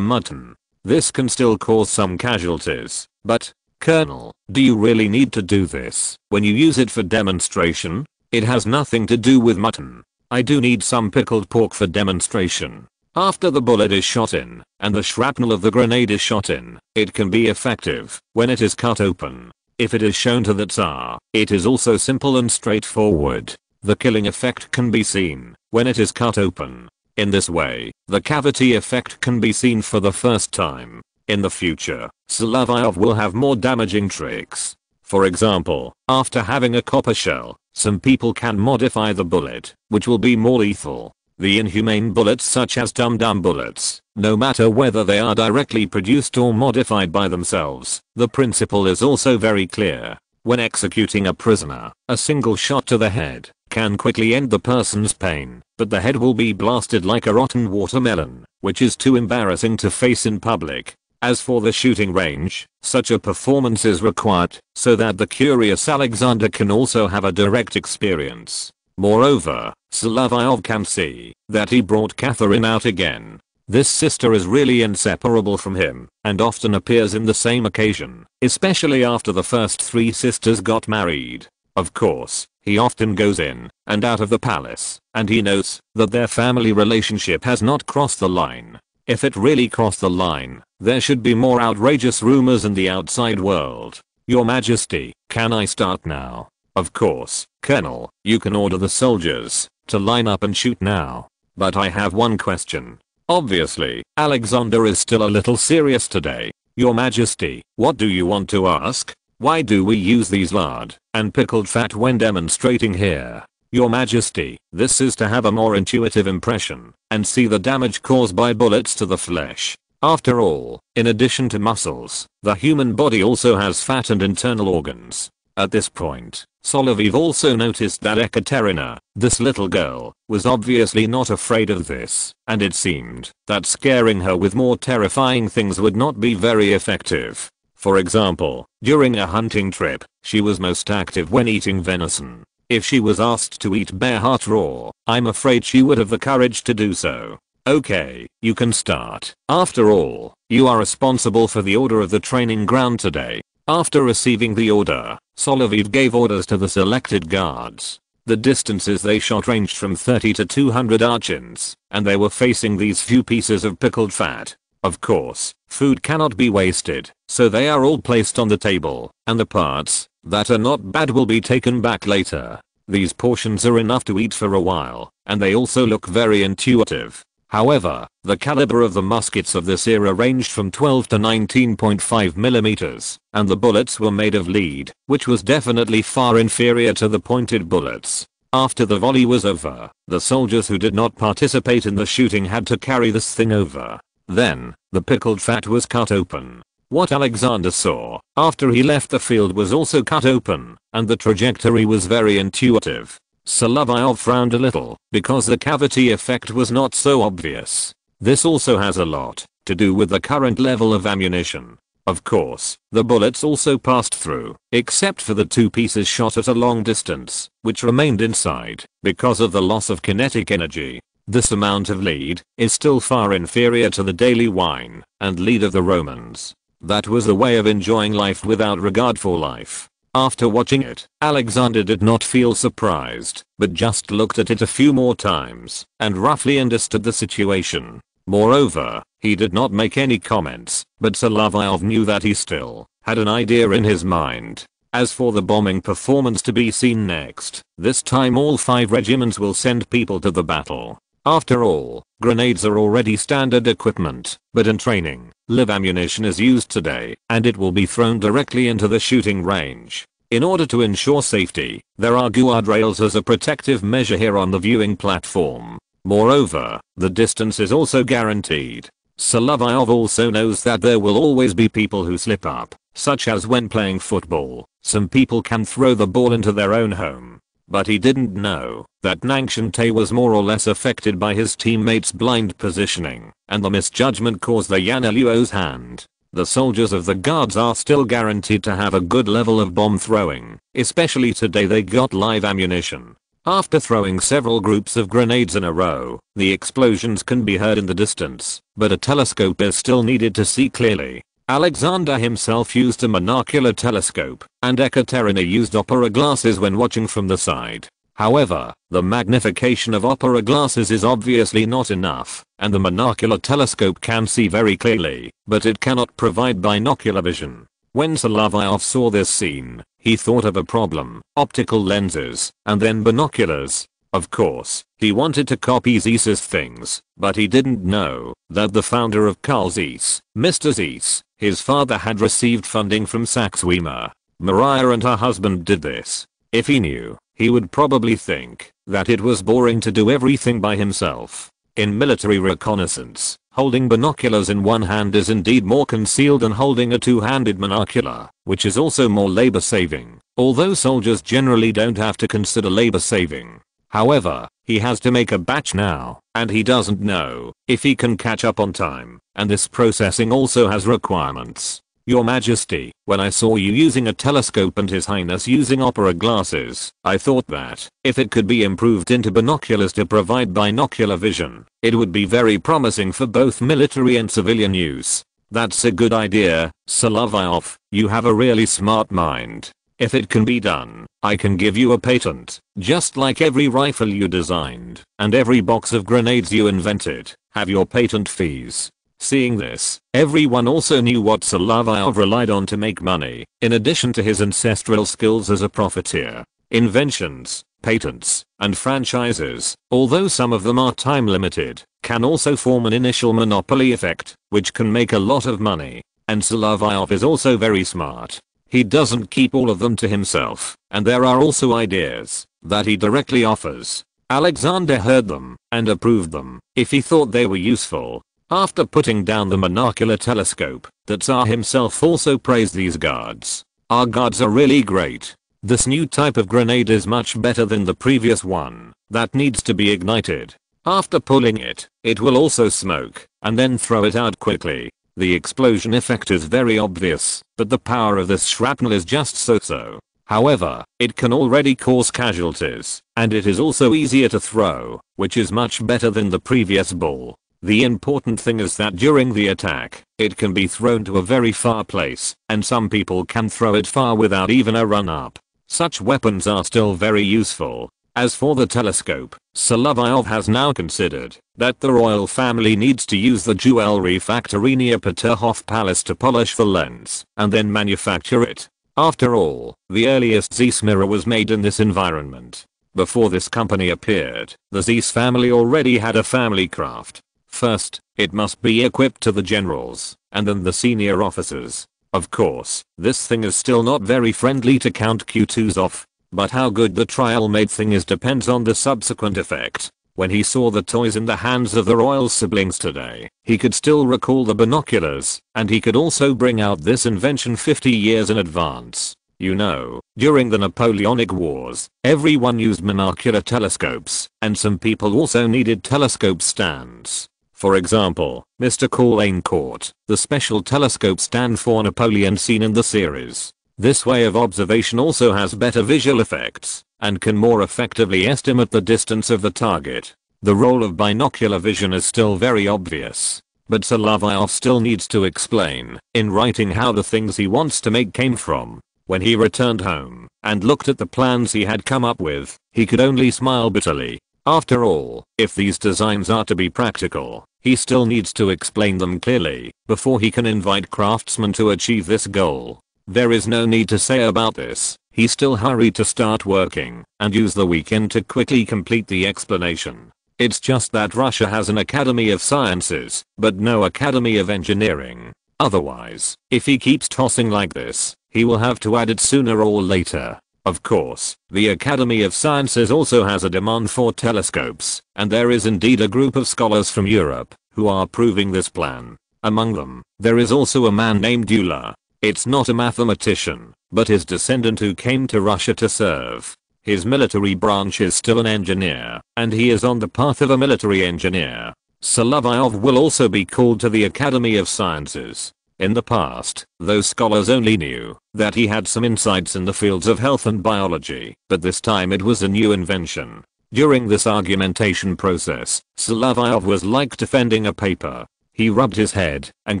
mutton. This can still cause some casualties, but, Colonel, do you really need to do this when you use it for demonstration? It has nothing to do with mutton. I do need some pickled pork for demonstration. After the bullet is shot in, and the shrapnel of the grenade is shot in, it can be effective when it is cut open. If it is shown to the Tsar, it is also simple and straightforward. The killing effect can be seen when it is cut open. In this way, the cavity effect can be seen for the first time. In the future, Solovyov will have more damaging tricks. For example, after having a copper shell, some people can modify the bullet, which will be more lethal. The inhumane bullets such as dum-dum bullets, no matter whether they are directly produced or modified by themselves, the principle is also very clear. When executing a prisoner, a single shot to the head can quickly end the person's pain, but the head will be blasted like a rotten watermelon, which is too embarrassing to face in public. As for the shooting range, such a performance is required so that the curious Alexander can also have a direct experience. Moreover, Solovyov can see that he brought Catherine out again. This sister is really inseparable from him and often appears in the same occasion, especially after the first 3 sisters got married. Of course, he often goes in and out of the palace, and he knows that their family relationship has not crossed the line. If it really crossed the line, there should be more outrageous rumors in the outside world. Your Majesty, can I start now? Of course, Colonel, you can order the soldiers to line up and shoot now. But I have one question. Obviously, Alexander is still a little serious today. Your Majesty, what do you want to ask? Why do we use these lard and pickled fat when demonstrating here? Your Majesty, this is to have a more intuitive impression and see the damage caused by bullets to the flesh. After all, in addition to muscles, the human body also has fat and internal organs. At this point, Solovyov also noticed that Ekaterina, this little girl, was obviously not afraid of this, and it seemed that scaring her with more terrifying things would not be very effective. For example, during a hunting trip, she was most active when eating venison. If she was asked to eat bear heart raw, I'm afraid she would have the courage to do so. Okay, you can start. After all, you are responsible for the order of the training ground today. After receiving the order, Solovyov gave orders to the selected guards. The distances they shot ranged from 30 to 200 archins, and they were facing these few pieces of pickled fat. Of course, food cannot be wasted, so they are all placed on the table, and the parts that are not bad will be taken back later. These portions are enough to eat for a while, and they also look very intuitive. However, the caliber of the muskets of this era ranged from 12 to 19.5 mm, and the bullets were made of lead, which was definitely far inferior to the pointed bullets. After the volley was over, the soldiers who did not participate in the shooting had to carry this thing over. Then, the pickled fat was cut open. What Alexander saw after he left the field was also cut open, and the trajectory was very intuitive. Solovyov frowned a little because the cavity effect was not so obvious. This also has a lot to do with the current level of ammunition. Of course, the bullets also passed through, except for the 2 pieces shot at a long distance, which remained inside because of the loss of kinetic energy. This amount of lead is still far inferior to the daily wine and lead of the Romans. That was a way of enjoying life without regard for life. After watching it, Alexander did not feel surprised, but just looked at it a few more times and roughly understood the situation. Moreover, he did not make any comments, but Solovyov knew that he still had an idea in his mind. As for the bombing performance to be seen next, this time all 5 regiments will send people to the battle. After all, grenades are already standard equipment, but in training, live ammunition is used today, and it will be thrown directly into the shooting range. In order to ensure safety, there are guardrails as a protective measure here on the viewing platform. Moreover, the distance is also guaranteed. Solovyov also knows that there will always be people who slip up, such as when playing football, some people can throw the ball into their own home. But he didn't know that Nangshante was more or less affected by his teammates' blind positioning, and the misjudgment caused the Yanaluo's hand. The soldiers of the guards are still guaranteed to have a good level of bomb throwing, especially today they got live ammunition. After throwing several groups of grenades in a row, the explosions can be heard in the distance, but a telescope is still needed to see clearly. Alexander himself used a monocular telescope, and Ekaterina used opera glasses when watching from the side. However, the magnification of opera glasses is obviously not enough, and the monocular telescope can see very clearly, but it cannot provide binocular vision. When Solovyov saw this scene, he thought of a problem: optical lenses, and then binoculars. Of course, he wanted to copy Zeiss's things, but he didn't know that the founder of Carl Zeiss, Mr. Zeiss, his father, had received funding from Saxe Weimar. Maria and her husband did this. If he knew, he would probably think that it was boring to do everything by himself. In military reconnaissance, holding binoculars in one hand is indeed more concealed than holding a two-handed monocular, which is also more labor-saving, although soldiers generally don't have to consider labor-saving. However, he has to make a batch now, and he doesn't know if he can catch up on time, and this processing also has requirements. Your Majesty, when I saw you using a telescope and His Highness using opera glasses, I thought that, if it could be improved into binoculars to provide binocular vision, it would be very promising for both military and civilian use. That's a good idea, Solovyov, you have a really smart mind. If it can be done, I can give you a patent, just like every rifle you designed, and every box of grenades you invented, have your patent fees. Seeing this, everyone also knew what Solovyov relied on to make money, in addition to his ancestral skills as a profiteer. Inventions, patents, and franchises, although some of them are time limited, can also form an initial monopoly effect, which can make a lot of money. And Solovyov is also very smart. He doesn't keep all of them to himself, and there are also ideas that he directly offers. Alexander heard them and approved them if he thought they were useful. After putting down the monocular telescope, the Tsar himself also praised these guards. Our guards are really great. This new type of grenade is much better than the previous one that needs to be ignited. After pulling it, it will also smoke, and then throw it out quickly. The explosion effect is very obvious, but the power of this shrapnel is just so-so. However, it can already cause casualties, and it is also easier to throw, which is much better than the previous ball. The important thing is that during the attack, it can be thrown to a very far place, and some people can throw it far without even a run-up. Such weapons are still very useful. As for the telescope, Solovyov has now considered that the royal family needs to use the jewelry factory near Peterhof Palace to polish the lens, and then manufacture it. After all, the earliest Zeiss mirror was made in this environment. Before this company appeared, the Zeiss family already had a family craft. First, it must be equipped to the generals, and then the senior officers. Of course, this thing is still not very friendly to Count Kutuzov, but how good the trial-made thing is depends on the subsequent effect. When he saw the toys in the hands of the royal siblings today, he could still recall the binoculars, and he could also bring out this invention 50 years in advance. You know, during the Napoleonic Wars, everyone used monocular telescopes, and some people also needed telescope stands. For example, Mr. Caulaincourt, the special telescope stand for Napoleon seen in the series. This way of observation also has better visual effects, and can more effectively estimate the distance of the target. The role of binocular vision is still very obvious, but Solovyov still needs to explain, in writing, how the things he wants to make came from. When he returned home, and looked at the plans he had come up with, he could only smile bitterly. After all, if these designs are to be practical, he still needs to explain them clearly, before he can invite craftsmen to achieve this goal. There is no need to say about this, he still hurried to start working, and use the weekend to quickly complete the explanation. It's just that Russia has an Academy of Sciences, but no Academy of Engineering. Otherwise, if he keeps tossing like this, he will have to add it sooner or later. Of course, the Academy of Sciences also has a demand for telescopes, and there is indeed a group of scholars from Europe who are approving this plan. Among them, there is also a man named Euler. It's not a mathematician, but his descendant who came to Russia to serve. His military branch is still an engineer, and he is on the path of a military engineer. Solovyov will also be called to the Academy of Sciences. In the past, those scholars only knew that he had some insights in the fields of health and biology, but this time it was a new invention. During this argumentation process, Solovyov was like defending a paper. He rubbed his head and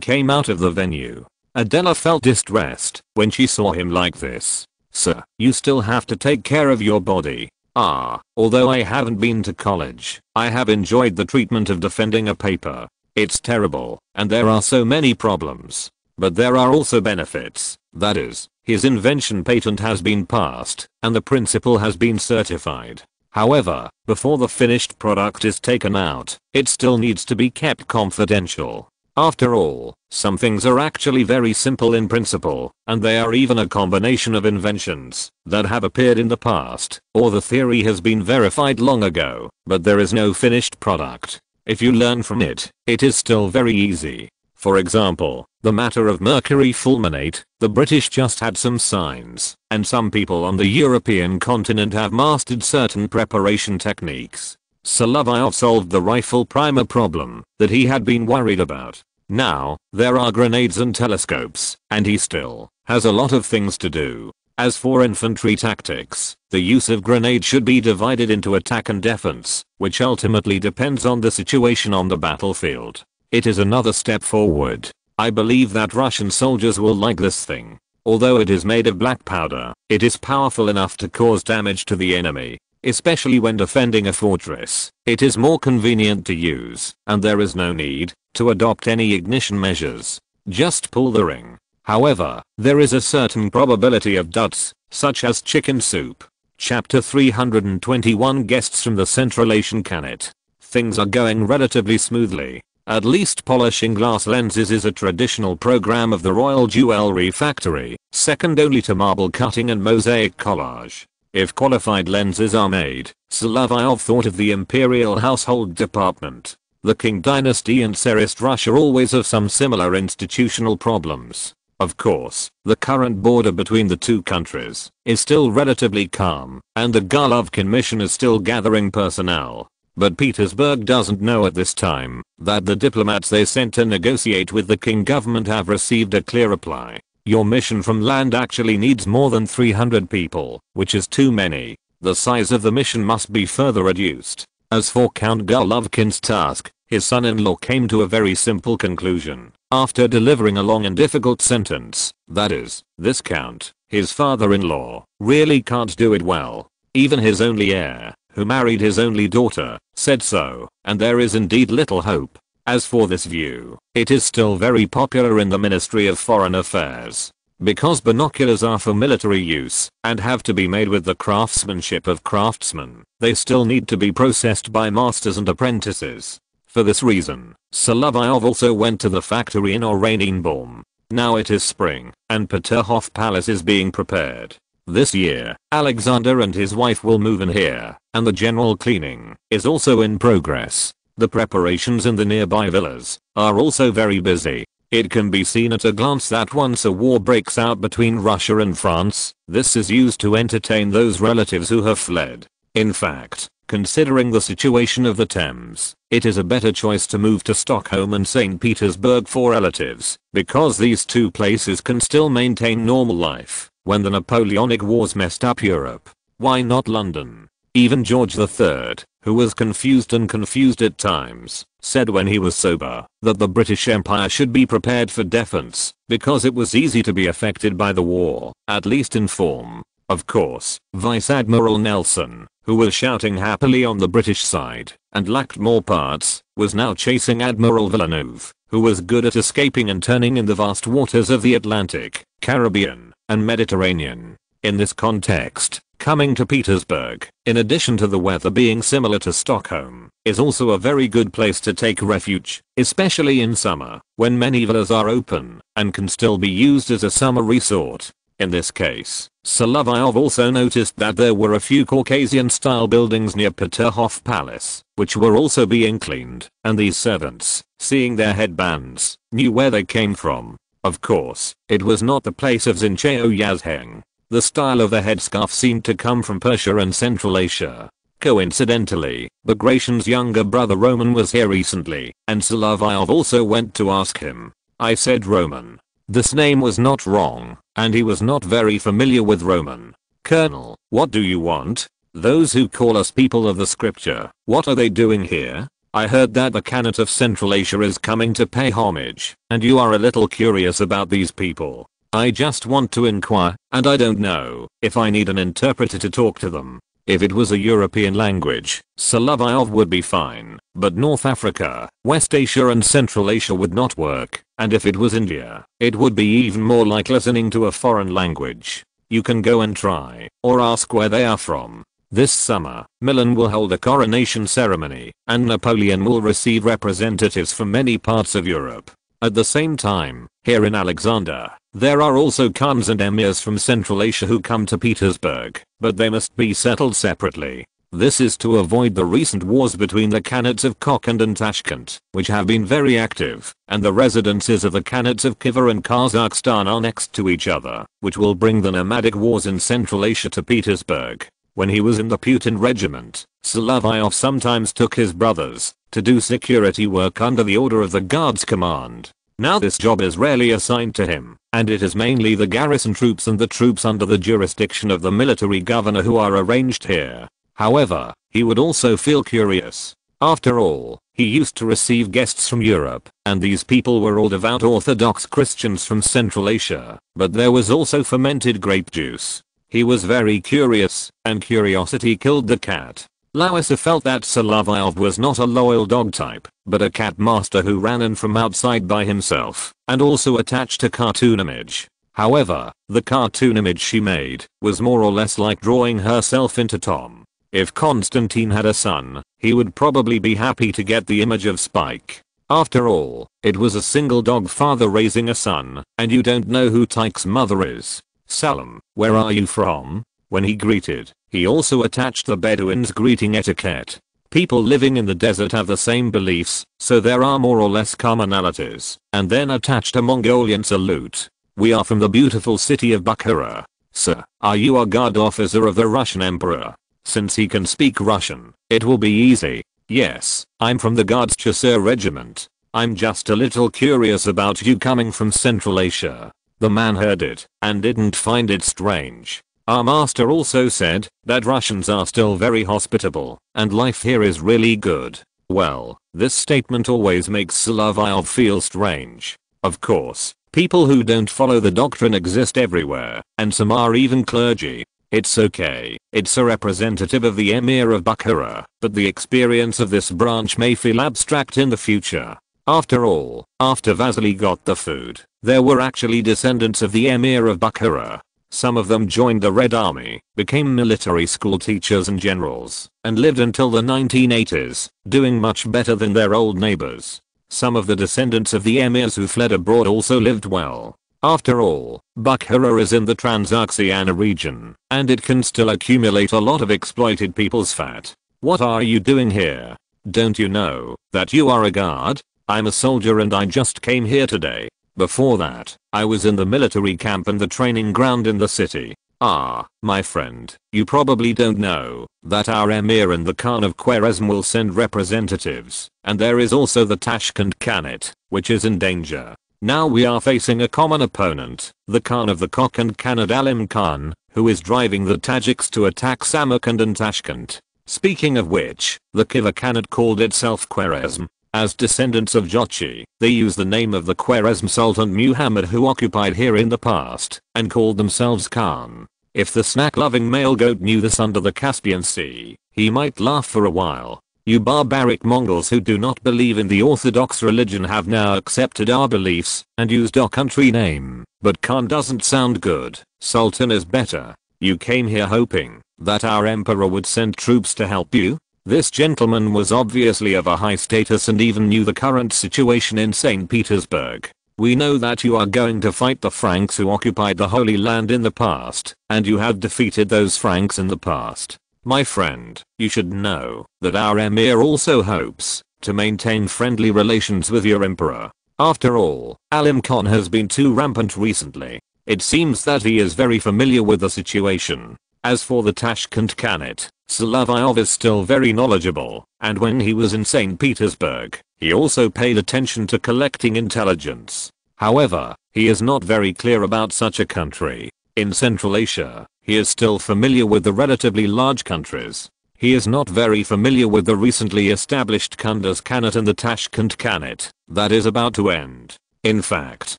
came out of the venue. Adela felt distressed when she saw him like this. Sir, you still have to take care of your body. Although I haven't been to college, I have enjoyed the treatment of defending a paper. It's terrible, and there are so many problems. But there are also benefits, that is, his invention patent has been passed, and the principle has been certified. However, before the finished product is taken out, it still needs to be kept confidential. After all, some things are actually very simple in principle, and they are even a combination of inventions that have appeared in the past, or the theory has been verified long ago, but there is no finished product. If you learn from it, it is still very easy. For example, the matter of mercury fulminate, the British just had some signs, and some people on the European continent have mastered certain preparation techniques. Solovyov solved the rifle primer problem that he had been worried about. Now, there are grenades and telescopes, and he still has a lot of things to do. As for infantry tactics, the use of grenade should be divided into attack and defense, which ultimately depends on the situation on the battlefield. It is another step forward. I believe that Russian soldiers will like this thing. Although it is made of black powder, it is powerful enough to cause damage to the enemy. Especially when defending a fortress, it is more convenient to use, and there is no need to adopt any ignition measures. Just pull the ring. However, there is a certain probability of duds, such as chicken soup. Chapter 321 Guests from the Central Asian Khanate. Things are going relatively smoothly. At least polishing glass lenses is a traditional program of the Royal Jewelry Factory, second only to marble cutting and mosaic collage. If qualified lenses are made, Solovyov thought of the Imperial Household Department. The Qing dynasty and Tsarist Russia always have some similar institutional problems. Of course, the current border between the two countries is still relatively calm, and the Golovkin mission is still gathering personnel. But Petersburg doesn't know at this time that the diplomats they sent to negotiate with the Qing government have received a clear reply. Your mission from land actually needs more than 300 people, which is too many. The size of the mission must be further reduced. As for Count Golovkin's task, his son-in-law came to a very simple conclusion. After delivering a long and difficult sentence, that is, this count, his father-in-law, really can't do it well. Even his only heir, who married his only daughter, said so, and there is indeed little hope. As for this view, it is still very popular in the Ministry of Foreign Affairs. Because binoculars are for military use and have to be made with the craftsmanship of craftsmen, they still need to be processed by masters and apprentices. For this reason, Solovyov also went to the factory in Oranienbaum. Now it is spring, and Peterhof Palace is being prepared. This year, Alexander and his wife will move in here, and the general cleaning is also in progress. The preparations in the nearby villas are also very busy. It can be seen at a glance that once a war breaks out between Russia and France, this is used to entertain those relatives who have fled. In fact, considering the situation of the Thames, it is a better choice to move to Stockholm and St. Petersburg for relatives, because these two places can still maintain normal life when the Napoleonic Wars messed up Europe. Why not London? Even George III, who was confused at times, said when he was sober that the British Empire should be prepared for defense because it was easy to be affected by the war, at least in form. Of course, Vice Admiral Nelson, who was shouting happily on the British side and lacked more parts, was now chasing Admiral Villeneuve, who was good at escaping and turning in the vast waters of the Atlantic, Caribbean, and Mediterranean. In this context, coming to Petersburg, in addition to the weather being similar to Stockholm, is also a very good place to take refuge, especially in summer, when many villas are open and can still be used as a summer resort. In this case, Solovyov also noticed that there were a few Caucasian-style buildings near Peterhof Palace, which were also being cleaned, and these servants, seeing their headbands, knew where they came from. Of course, it was not the place of Zincheo Yazheng. The style of the headscarf seemed to come from Persia and Central Asia. Coincidentally, Bagration's younger brother Roman was here recently, and Solovyov also went to ask him. I said Roman. This name was not wrong, and he was not very familiar with Roman. Colonel, what do you want? Those who call us people of the scripture, what are they doing here? I heard that the Khanate of Central Asia is coming to pay homage, and you are a little curious about these people. I just want to inquire, and I don't know if I need an interpreter to talk to them. If it was a European language, Solovyov would be fine, but North Africa, West Asia and Central Asia would not work, and if it was India, it would be even more like listening to a foreign language. You can go and try, or ask where they are from. This summer, Milan will hold a coronation ceremony, and Napoleon will receive representatives from many parts of Europe. At the same time, here in Alexander, there are also Khans and emirs from Central Asia who come to Petersburg, but they must be settled separately. This is to avoid the recent wars between the Khanates of Kokand and Tashkent, which have been very active, and the residences of the Khanates of Khiva and Kazakhstan are next to each other, which will bring the nomadic wars in Central Asia to Petersburg. When he was in the Putin regiment, Solovyov sometimes took his brothers to do security work under the order of the Guards command. Now this job is rarely assigned to him, and it is mainly the garrison troops and the troops under the jurisdiction of the military governor who are arranged here. However, he would also feel curious. After all, he used to receive guests from Europe, and these people were all devout Orthodox Christians from Central Asia, but there was also fermented grape juice. He was very curious, and curiosity killed the cat. Lowessa felt that Solovyov was not a loyal dog type, but a cat master who ran in from outside by himself, and also attached a cartoon image. However, the cartoon image she made was more or less like drawing herself into Tom. If Konstantin had a son, he would probably be happy to get the image of Spike. After all, it was a single dog father raising a son, and you don't know who Tyke's mother is. Salam, where are you from? When he greeted, he also attached the Bedouins' greeting etiquette. People living in the desert have the same beliefs, so there are more or less commonalities, and then attached a Mongolian salute. We are from the beautiful city of Bukhara. Sir, are you a guard officer of the Russian Emperor? Since he can speak Russian, it will be easy. Yes, I'm from the Guards Chasseur regiment. I'm just a little curious about you coming from Central Asia. The man heard it, and didn't find it strange. Our master also said that Russians are still very hospitable, and life here is really good. Well, this statement always makes Solovyov feel strange. Of course, people who don't follow the doctrine exist everywhere, and some are even clergy. It's okay, it's a representative of the Emir of Bukhara, but the experience of this branch may feel abstract in the future. After all, after Vasily got the food, there were actually descendants of the Emir of Bukhara. Some of them joined the Red Army, became military school teachers and generals, and lived until the 1980s, doing much better than their old neighbors. Some of the descendants of the emirs who fled abroad also lived well. After all, Bukhara is in the Transoxiana region, and it can still accumulate a lot of exploited people's fat. What are you doing here? Don't you know that you are a guard? I'm a soldier and I just came here today. Before that, I was in the military camp and the training ground in the city. Ah, my friend, you probably don't know that our Emir and the Khan of Khwarezm will send representatives, and there is also the Tashkent Khanate, which is in danger. Now we are facing a common opponent, the Khan of the Kokand Khanate Alim Khan, who is driving the Tajiks to attack Samarkand and Tashkent. Speaking of which, the Khiva Khanate called itself Khwarezm. As descendants of Jochi, they use the name of the Khwarezm Sultan Muhammad who occupied here in the past, and called themselves Khan. If the snack-loving male goat knew this under the Caspian Sea, he might laugh for a while. You barbaric Mongols who do not believe in the Orthodox religion have now accepted our beliefs and used our country name, but Khan doesn't sound good. Sultan is better. You came here hoping that our emperor would send troops to help you? This gentleman was obviously of a high status and even knew the current situation in St. Petersburg. We know that you are going to fight the Franks who occupied the Holy Land in the past, and you have defeated those Franks in the past. My friend, you should know that our emir also hopes to maintain friendly relations with your emperor. After all, Alim Khan has been too rampant recently. It seems that he is very familiar with the situation. As for the Tashkent Khanate, Solovyov is still very knowledgeable, and when he was in St. Petersburg, he also paid attention to collecting intelligence. However, he is not very clear about such a country. In Central Asia, he is still familiar with the relatively large countries. He is not very familiar with the recently established Kunduz Khanate and the Tashkent Khanate that is about to end. In fact,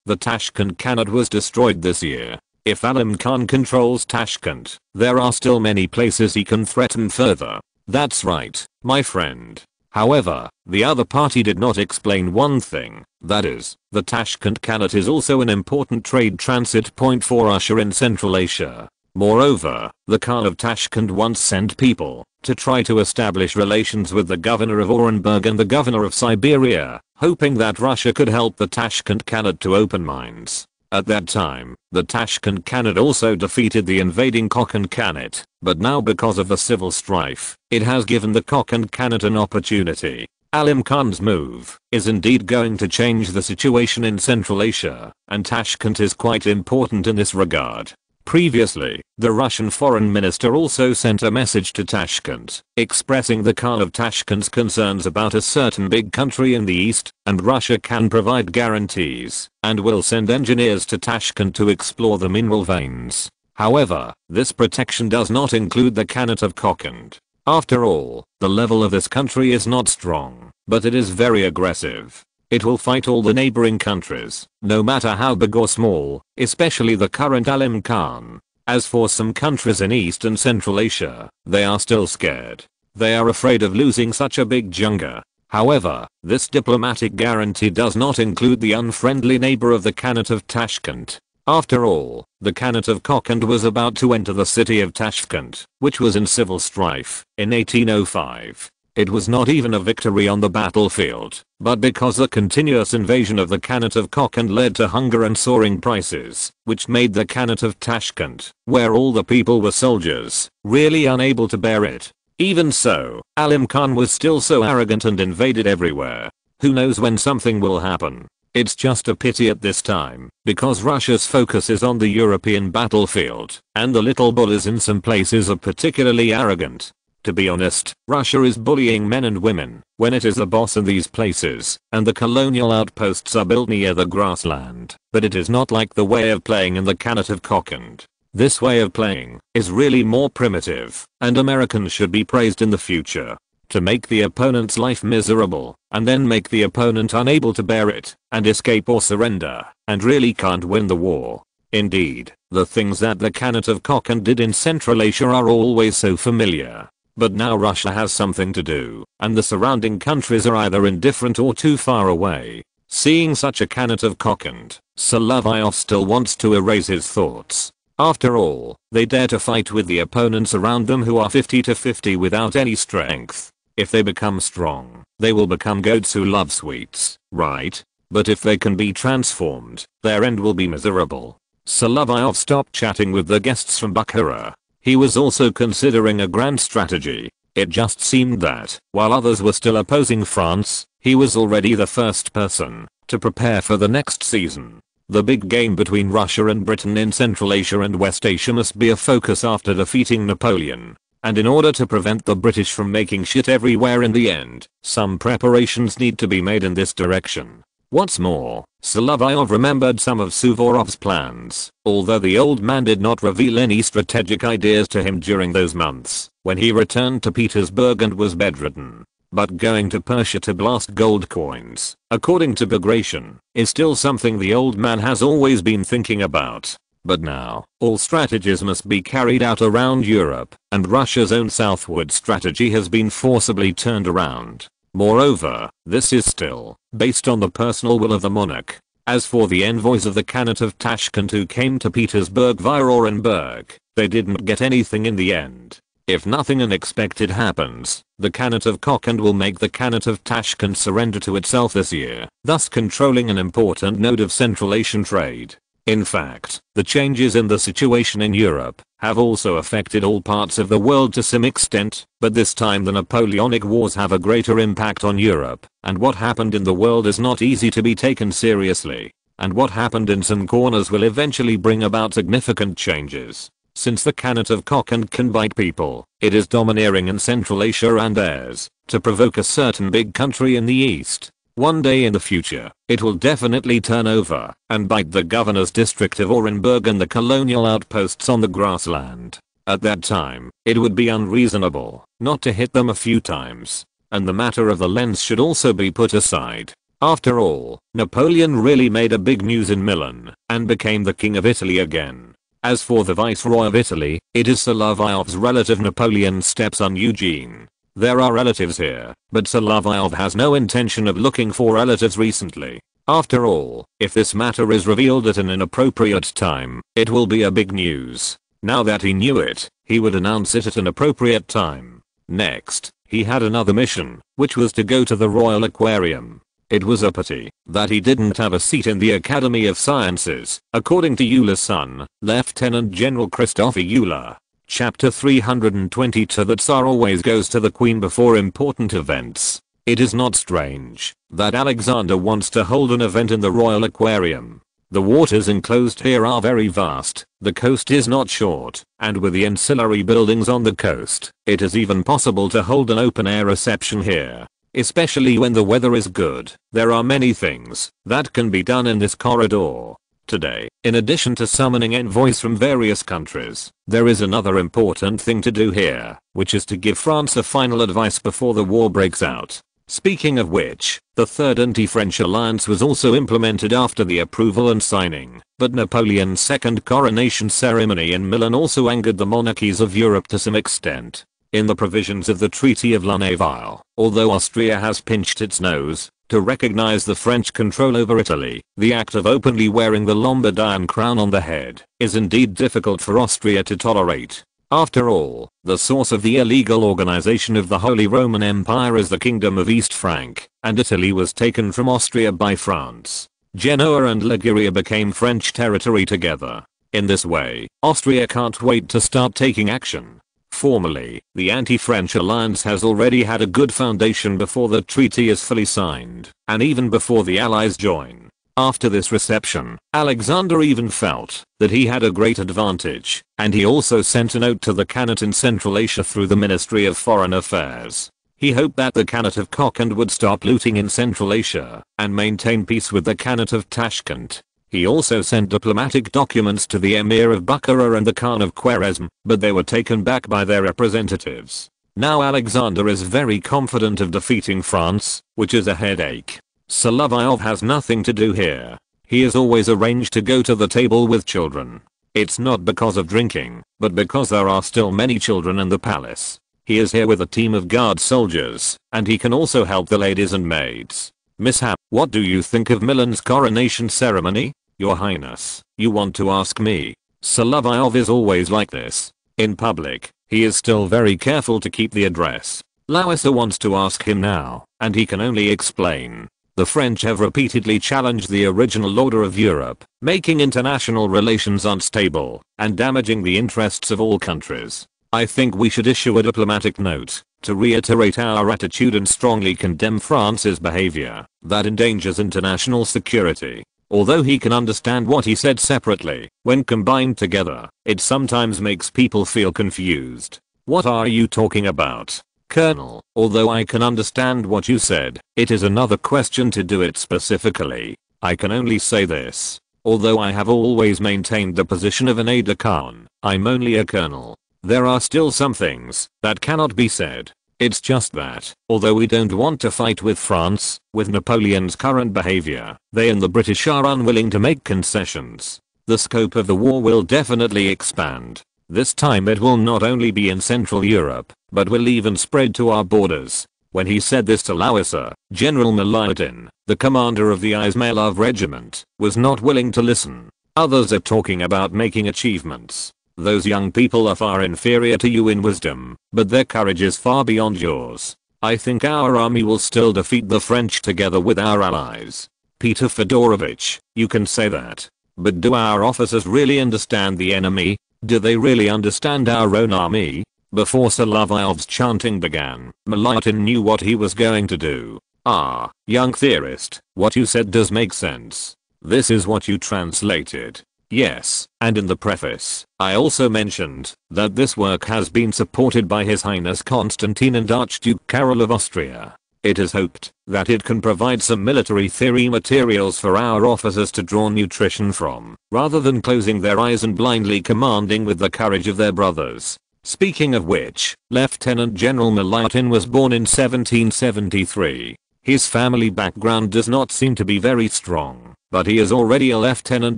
the Tashkent Khanate was destroyed this year. If Alim Khan controls Tashkent, there are still many places he can threaten further. That's right, my friend. However, the other party did not explain one thing, that is, the Tashkent Khanate is also an important trade transit point for Russia in Central Asia. Moreover, the Khan of Tashkent once sent people to try to establish relations with the governor of Orenburg and the governor of Siberia, hoping that Russia could help the Tashkent Khanate to open mines. At that time, the Tashkent Khanate also defeated the invading Kokand Khanate, but now because of the civil strife, it has given the Kokand Khanate an opportunity. Alim Khan's move is indeed going to change the situation in Central Asia, and Tashkent is quite important in this regard. Previously, the Russian foreign minister also sent a message to Tashkent, expressing the Khan of Tashkent's concerns about a certain big country in the east, and Russia can provide guarantees, and will send engineers to Tashkent to explore the mineral veins. However, this protection does not include the Khanate of Kokand. After all, the level of this country is not strong, but it is very aggressive. It will fight all the neighboring countries, no matter how big or small, especially the current Alim Khan. As for some countries in East and Central Asia, they are still scared. They are afraid of losing such a big junga. However, this diplomatic guarantee does not include the unfriendly neighbor of the Khanate of Tashkent. After all, the Khanate of Kokand was about to enter the city of Tashkent, which was in civil strife, in 1805. It was not even a victory on the battlefield, but because the continuous invasion of the Khanate of Kokand led to hunger and soaring prices, which made the Khanate of Tashkent, where all the people were soldiers, really unable to bear it. Even so, Alim Khan was still so arrogant and invaded everywhere. Who knows when something will happen? It's just a pity at this time, because Russia's focus is on the European battlefield, and the little bullies in some places are particularly arrogant. To be honest, Russia is bullying men and women when it is the boss in these places, and the colonial outposts are built near the grassland, but it is not like the way of playing in the Khanate of Kokand. This way of playing is really more primitive, and Americans should be praised in the future. To make the opponent's life miserable, and then make the opponent unable to bear it, and escape or surrender, and really can't win the war. Indeed, the things that the Khanate of Kokand did in Central Asia are always so familiar. But now Russia has something to do, and the surrounding countries are either indifferent or too far away. Seeing such a Khanate of Kokand, Solovyov still wants to erase his thoughts. After all, they dare to fight with the opponents around them who are 50-50 without any strength. If they become strong, they will become goats who love sweets, right? But if they can be transformed, their end will be miserable. Solovyov stopped chatting with the guests from Bukhara. He was also considering a grand strategy. It just seemed that, while others were still opposing France, he was already the first person to prepare for the next season. The big game between Russia and Britain in Central Asia and West Asia must be a focus after defeating Napoleon. And in order to prevent the British from making shit everywhere in the end, some preparations need to be made in this direction. What's more, Solovyov remembered some of Suvorov's plans, although the old man did not reveal any strategic ideas to him during those months, when he returned to Petersburg and was bedridden. But going to Persia to blast gold coins, according to Bagration, is still something the old man has always been thinking about. But now, all strategies must be carried out around Europe, and Russia's own southward strategy has been forcibly turned around. Moreover, this is still based on the personal will of the monarch. As for the envoys of the Khanate of Tashkent who came to Petersburg via Orenburg, they didn't get anything in the end. If nothing unexpected happens, the Khanate of Kokand will make the Khanate of Tashkent surrender to itself this year, thus controlling an important node of Central Asian trade. In fact, the changes in the situation in Europe have also affected all parts of the world to some extent, but this time the Napoleonic Wars have a greater impact on Europe, and what happened in the world is not easy to be taken seriously, and what happened in some corners will eventually bring about significant changes. Since the Khanate of Kokand can bite people, it is domineering in Central Asia and dares to provoke a certain big country in the east. One day in the future, it will definitely turn over and bite the governor's district of Orenburg and the colonial outposts on the grassland. At that time, it would be unreasonable not to hit them a few times, and the matter of the lens should also be put aside. After all, Napoleon really made a big news in Milan and became the king of Italy again. As for the Viceroy of Italy, it is Solovyov's relative Napoleon's stepson Eugene. There are relatives here, but Solovyov has no intention of looking for relatives recently. After all, if this matter is revealed at an inappropriate time, it will be a big news. Now that he knew it, he would announce it at an appropriate time. Next, he had another mission, which was to go to the Royal Aquarium. It was a pity that he didn't have a seat in the Academy of Sciences, according to Euler's son, Lieutenant General Christopher Euler. Chapter 322. The Tsar always goes to the Queen before important events. It is not strange that Alexander wants to hold an event in the Royal Aquarium. The waters enclosed here are very vast, the coast is not short, and with the ancillary buildings on the coast, it is even possible to hold an open-air reception here. Especially when the weather is good, there are many things that can be done in this corridor. Today, in addition to summoning envoys from various countries, there is another important thing to do here, which is to give France a final advice before the war breaks out. Speaking of which, the Third Anti-French Alliance was also implemented after the approval and signing, but Napoleon's second coronation ceremony in Milan also angered the monarchies of Europe to some extent. In the provisions of the Treaty of La Naval, although Austria has pinched its nose to recognize the French control over Italy, the act of openly wearing the Lombardian crown on the head is indeed difficult for Austria to tolerate. After all, the source of the illegal organization of the Holy Roman Empire is the Kingdom of East Frank, and Italy was taken from Austria by France. Genoa and Liguria became French territory together. In this way, Austria can't wait to start taking action. Formally, the anti-French alliance has already had a good foundation before the treaty is fully signed, and even before the Allies join. After this reception, Alexander even felt that he had a great advantage, and he also sent a note to the Khanate in Central Asia through the Ministry of Foreign Affairs. He hoped that the Khanate of Kokand would stop looting in Central Asia and maintain peace with the Khanate of Tashkent. He also sent diplomatic documents to the Emir of Bukhara and the Khan of Khwarezm, but they were taken back by their representatives. Now Alexander is very confident of defeating France, which is a headache. Solovyov has nothing to do here. He is always arranged to go to the table with children. It's not because of drinking, but because there are still many children in the palace. He is here with a team of guard soldiers, and he can also help the ladies and maids. Mishap, what do you think of Milan's coronation ceremony? Your Highness, you want to ask me? Solovyov is always like this. In public, he is still very careful to keep the address. Lowissa wants to ask him now, and he can only explain. The French have repeatedly challenged the original order of Europe, making international relations unstable and damaging the interests of all countries. I think we should issue a diplomatic note to reiterate our attitude and strongly condemn France's behavior that endangers international security. Although he can understand what he said separately, when combined together, it sometimes makes people feel confused. What are you talking about, Colonel? Although I can understand what you said, it is another question to do it specifically. I can only say this. Although I have always maintained the position of an aide-de-camp, I'm only a colonel. There are still some things that cannot be said. It's just that, although we don't want to fight with France, with Napoleon's current behavior, they and the British are unwilling to make concessions. The scope of the war will definitely expand. This time it will not only be in Central Europe, but will even spread to our borders. When he said this to Lowissa, General Miladin, the commander of the Izmailov regiment, was not willing to listen. Others are talking about making achievements. Those young people are far inferior to you in wisdom, but their courage is far beyond yours. I think our army will still defeat the French together with our allies. Peter Fedorovich, you can say that. But do our officers really understand the enemy? Do they really understand our own army? Before Solovyov's chanting began, Miladin knew what he was going to do. Ah, young theorist, what you said does make sense. This is what you translated. Yes, and in the preface, I also mentioned that this work has been supported by His Highness Constantine and Archduke Karol of Austria. It is hoped that it can provide some military theory materials for our officers to draw nutrition from, rather than closing their eyes and blindly commanding with the courage of their brothers. Speaking of which, Lieutenant General Miladin was born in 1773. His family background does not seem to be very strong, but he is already a lieutenant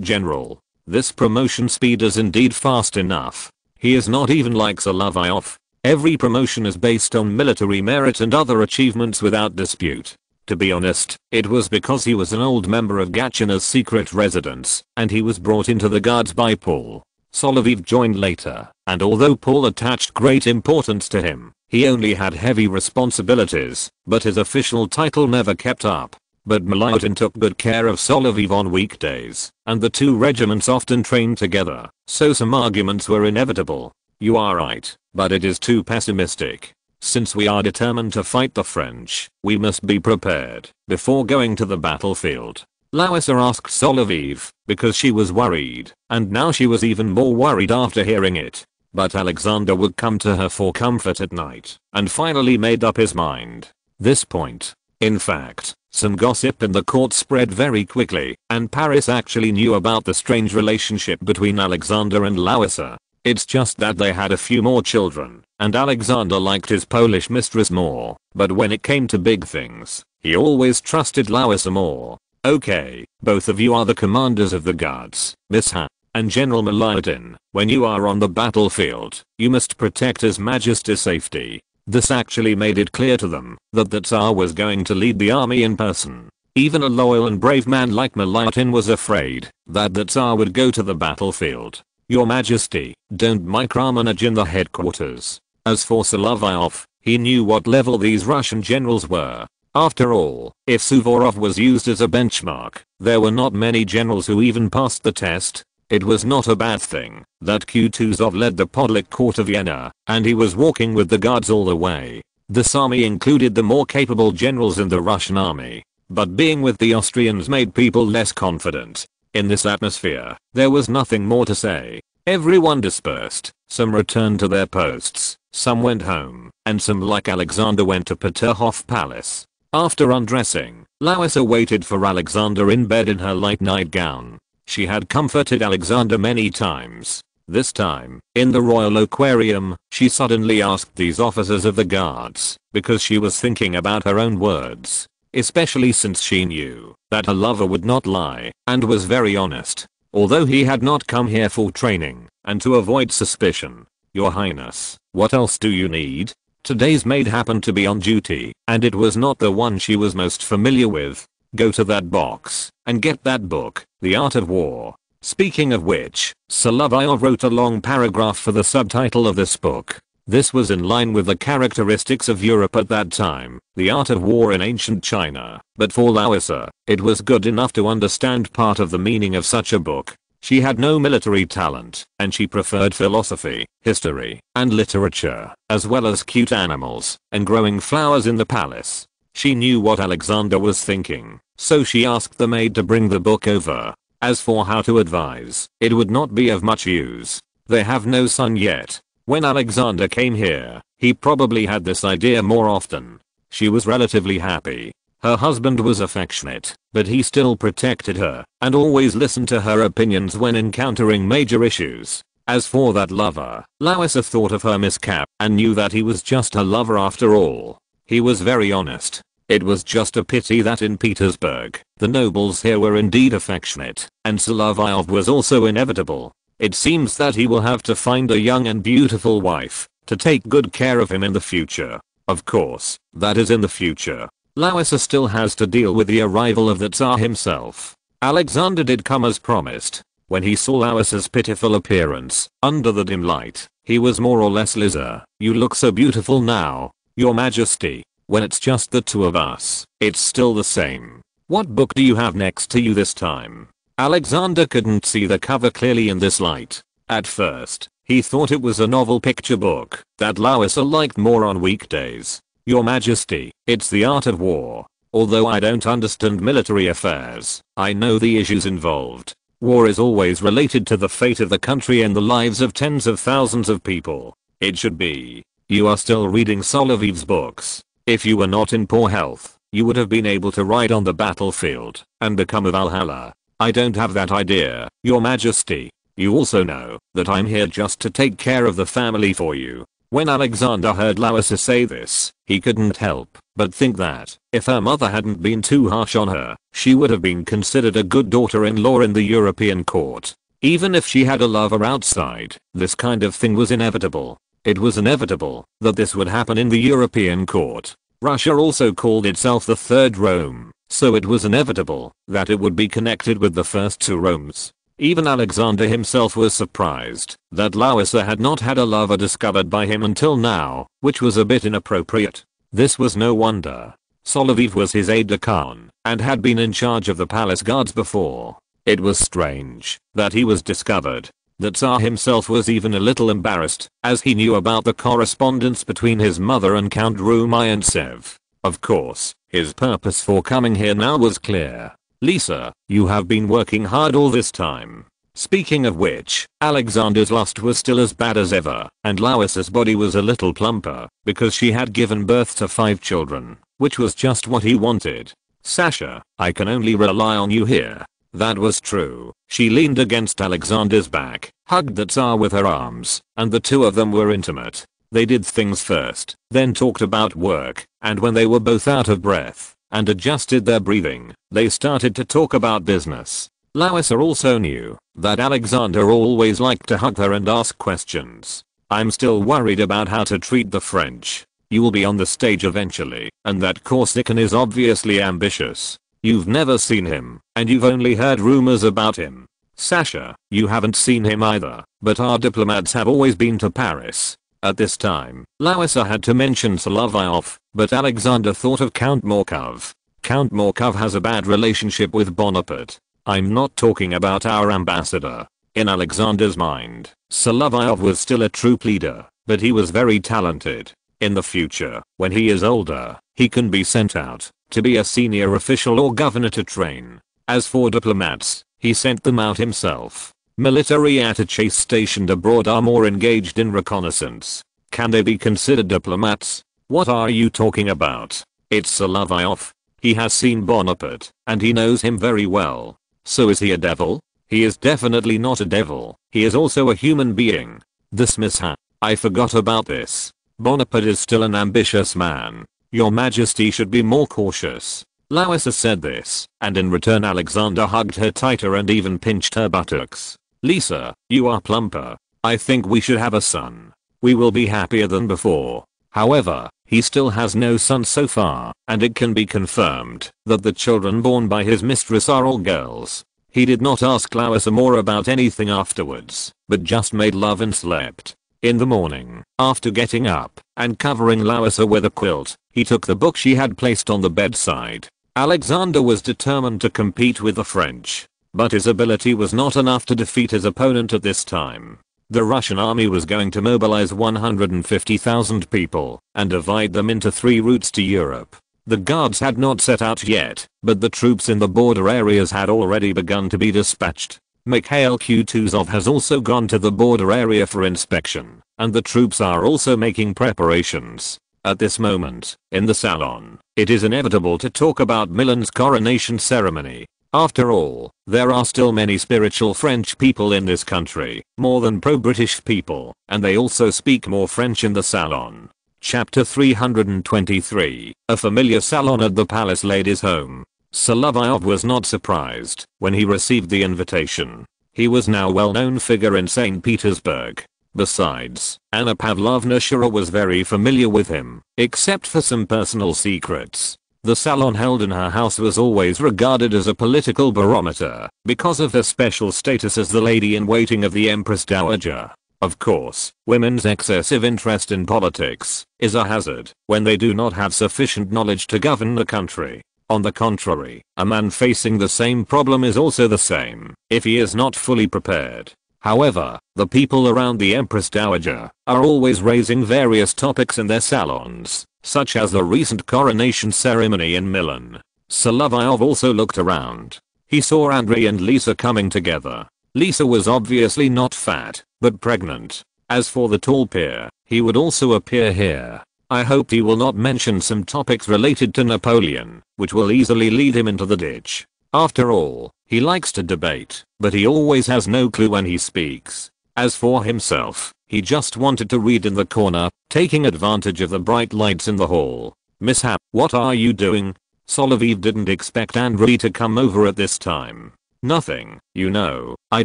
general. This promotion speed is indeed fast enough. He is not even like Solovyov. Every promotion is based on military merit and other achievements without dispute. To be honest, it was because he was an old member of Gatchina's secret residence, and he was brought into the guards by Paul. Solovyov joined later, and although Paul attached great importance to him, he only had heavy responsibilities, but his official title never kept up. But Malyatin took good care of Solovyov on weekdays, and the two regiments often trained together, so some arguments were inevitable. You are right, but it is too pessimistic. Since we are determined to fight the French, we must be prepared before going to the battlefield. Larissa asked Solovyov, because she was worried, and now she was even more worried after hearing it. But Alexander would come to her for comfort at night, and finally made up his mind. This point. In fact, some gossip in the court spread very quickly, and Paris actually knew about the strange relationship between Alexander and Larissa. It's just that they had a few more children, and Alexander liked his Polish mistress more, but when it came to big things, he always trusted Larissa more. Okay, both of you are the commanders of the guards, Miss Ha and General Malyatin. When you are on the battlefield, you must protect His Majesty's safety. This actually made it clear to them that the Tsar was going to lead the army in person. Even a loyal and brave man like Malyatin was afraid that the Tsar would go to the battlefield. Your Majesty, don't micromanage in the headquarters. As for Solovyov, he knew what level these Russian generals were. After all, if Suvorov was used as a benchmark, there were not many generals who even passed the test. It was not a bad thing that Kutuzov led the Podlik Corps to Vienna, and he was walking with the guards all the way. This army included the more capable generals in the Russian army, but being with the Austrians made people less confident. In this atmosphere, there was nothing more to say. Everyone dispersed, some returned to their posts, some went home, and some like Alexander went to Peterhof Palace. After undressing, Larissa waited for Alexander in bed in her light nightgown. She had comforted Alexander many times. This time, in the Royal Aquarium, she suddenly asked these officers of the guards, because she was thinking about her own words. Especially since she knew that her lover would not lie, and was very honest. Although he had not come here for training, and to avoid suspicion. Your Highness, what else do you need? Today's maid happened to be on duty, and it was not the one she was most familiar with. Go to that box, and get that book, The Art of War. Speaking of which, Solovyov wrote a long paragraph for the subtitle of this book. This was in line with the characteristics of Europe at that time, the art of war in ancient China, but for Larissa, it was good enough to understand part of the meaning of such a book. She had no military talent, and she preferred philosophy, history, and literature, as well as cute animals, and growing flowers in the palace. She knew what Alexander was thinking, so she asked the maid to bring the book over. As for how to advise, it would not be of much use. They have no son yet. When Alexander came here, he probably had this idea more often. She was relatively happy. Her husband was affectionate, but he still protected her, and always listened to her opinions when encountering major issues. As for that lover, Larissa thought of her miscap, and knew that he was just her lover after all. He was very honest. It was just a pity that in Petersburg, the nobles here were indeed affectionate, and Solovyov was also inevitable. It seems that he will have to find a young and beautiful wife to take good care of him in the future. Of course, that is in the future. Larissa still has to deal with the arrival of the Tsar himself. Alexander did come as promised. When he saw Larissa's pitiful appearance, under the dim light, he was more or less Liza, you look so beautiful now, Your Majesty. When it's just the two of us, it's still the same. What book do you have next to you this time? Alexander couldn't see the cover clearly in this light. At first, he thought it was a novel picture book that Larissa liked more on weekdays. Your Majesty, it's The Art of War. Although I don't understand military affairs, I know the issues involved. War is always related to the fate of the country and the lives of tens of thousands of people. It should be. You are still reading Solovyov's books. If you were not in poor health, you would have been able to ride on the battlefield and become a Valhalla. I don't have that idea, Your Majesty. You also know that I'm here just to take care of the family for you. When Alexander heard Larissa say this, he couldn't help but think that, if her mother hadn't been too harsh on her, she would have been considered a good daughter-in-law in the European court. Even if she had a lover outside, this kind of thing was inevitable. It was inevitable that this would happen in the European court. Russia also called itself the Third Rome, so it was inevitable that it would be connected with the first two Romes. Even Alexander himself was surprised that Larissa had not had a lover discovered by him until now, which was a bit inappropriate. This was no wonder. Solovyov was his aide-de-camp and had been in charge of the palace guards before. It was strange that he was discovered. The Tsar himself was even a little embarrassed, as he knew about the correspondence between his mother and Count Rumyantsev. Of course, his purpose for coming here now was clear. Lisa, you have been working hard all this time. Speaking of which, Alexander's lust was still as bad as ever, and Larissa's body was a little plumper, because she had given birth to 5 children, which was just what he wanted. Sasha, I can only rely on you here. That was true. She leaned against Alexander's back, hugged the Tsar with her arms, and the two of them were intimate. They did things first, then talked about work, and when they were both out of breath and adjusted their breathing, they started to talk about business. Larissa also knew that Alexander always liked to hug her and ask questions. I'm still worried about how to treat the French. You will be on the stage eventually, and that Corsican is obviously ambitious. You've never seen him, and you've only heard rumors about him. Sasha, you haven't seen him either, but our diplomats have always been to Paris. At this time, Larissa had to mention Solovyov, but Alexander thought of Count Morkov. Count Morkov has a bad relationship with Bonaparte. I'm not talking about our ambassador. In Alexander's mind, Solovyov was still a troop leader, but he was very talented. In the future, when he is older, he can be sent out to be a senior official or governor to train. As for diplomats, he sent them out himself. Military attachés stationed abroad are more engaged in reconnaissance. Can they be considered diplomats? What are you talking about? It's Solovyov. He has seen Bonaparte, and he knows him very well. So is he a devil? He is definitely not a devil. He is also a human being. This mishap. I forgot about this. Bonaparte is still an ambitious man. Your Majesty should be more cautious. Larissa said this, and in return Alexander hugged her tighter and even pinched her buttocks. Lisa, you are plumper. I think we should have a son. We will be happier than before. However, he still has no son so far, and it can be confirmed that the children born by his mistress are all girls. He did not ask Larissa more about anything afterwards, but just made love and slept. In the morning, after getting up and covering Larissa with a quilt, he took the book she had placed on the bedside. Alexander was determined to compete with the French, but his ability was not enough to defeat his opponent at this time. The Russian army was going to mobilize 150,000 people and divide them into 3 routes to Europe. The guards had not set out yet, but the troops in the border areas had already begun to be dispatched. Mikhail Kutuzov has also gone to the border area for inspection, and the troops are also making preparations. At this moment, in the salon, it is inevitable to talk about Milan's coronation ceremony. After all, there are still many spiritual French people in this country, more than pro-British people, and they also speak more French in the salon. Chapter 323, a familiar salon at the palace lady's home. Solovyov was not surprised when he received the invitation. He was now a well-known figure in St. Petersburg. Besides, Anna Pavlovna Shura was very familiar with him, except for some personal secrets. The salon held in her house was always regarded as a political barometer because of her special status as the lady-in-waiting of the Empress Dowager. Of course, women's excessive interest in politics is a hazard when they do not have sufficient knowledge to govern the country. On the contrary, a man facing the same problem is also the same if he is not fully prepared. However, the people around the Empress Dowager are always raising various topics in their salons, such as the recent coronation ceremony in Milan. Solovyov also looked around. He saw Andrei and Lisa coming together. Lisa was obviously not fat, but pregnant. As for the tall peer, he would also appear here. I hope he will not mention some topics related to Napoleon, which will easily lead him into the ditch. After all, he likes to debate, but he always has no clue when he speaks. As for himself, he just wanted to read in the corner, taking advantage of the bright lights in the hall. Mishap, what are you doing? Solovyov didn't expect Andrei to come over at this time. Nothing, you know, I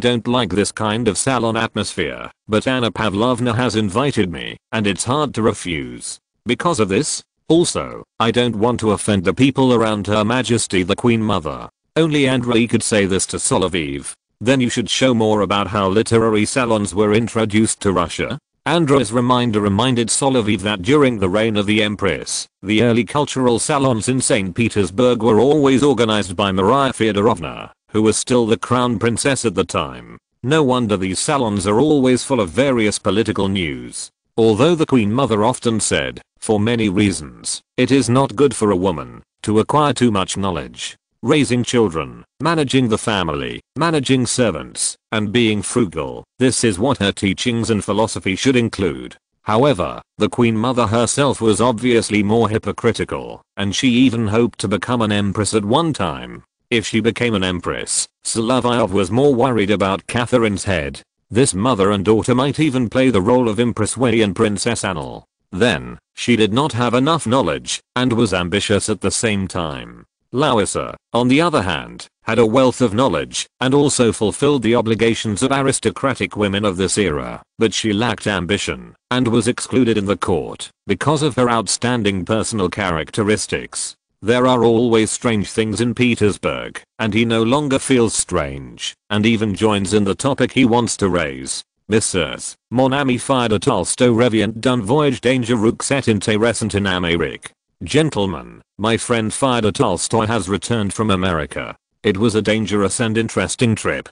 don't like this kind of salon atmosphere, but Anna Pavlovna has invited me, and it's hard to refuse. Because of this? Also, I don't want to offend the people around Her Majesty the Queen Mother. Only Andrei could say this to Solovyov. Then you should show more about how literary salons were introduced to Russia. Andrei's reminder reminded Solovyov that during the reign of the Empress, the early cultural salons in St. Petersburg were always organized by Maria Feodorovna, who was still the crown princess at the time. No wonder these salons are always full of various political news. Although the Queen Mother often said, for many reasons, it is not good for a woman to acquire too much knowledge. Raising children, managing the family, managing servants, and being frugal, this is what her teachings and philosophy should include. However, the Queen Mother herself was obviously more hypocritical, and she even hoped to become an empress at one time. If she became an empress, Solovyov was more worried about Catherine's head. This mother and daughter might even play the role of Empress Wei and Princess Anne. Then, she did not have enough knowledge, and was ambitious at the same time. Larissa, on the other hand, had a wealth of knowledge, and also fulfilled the obligations of aristocratic women of this era, but she lacked ambition, and was excluded in the court, because of her outstanding personal characteristics. There are always strange things in Petersburg, and he no longer feels strange, and even joins in the topic he wants to raise. Messieurs, mon ami Fyodor Tolstoy revient d'un voyage dangereux c'est intéressant en Amérique. Gentlemen, my friend Fyodor Tolstoy has returned from America. It was a dangerous and interesting trip.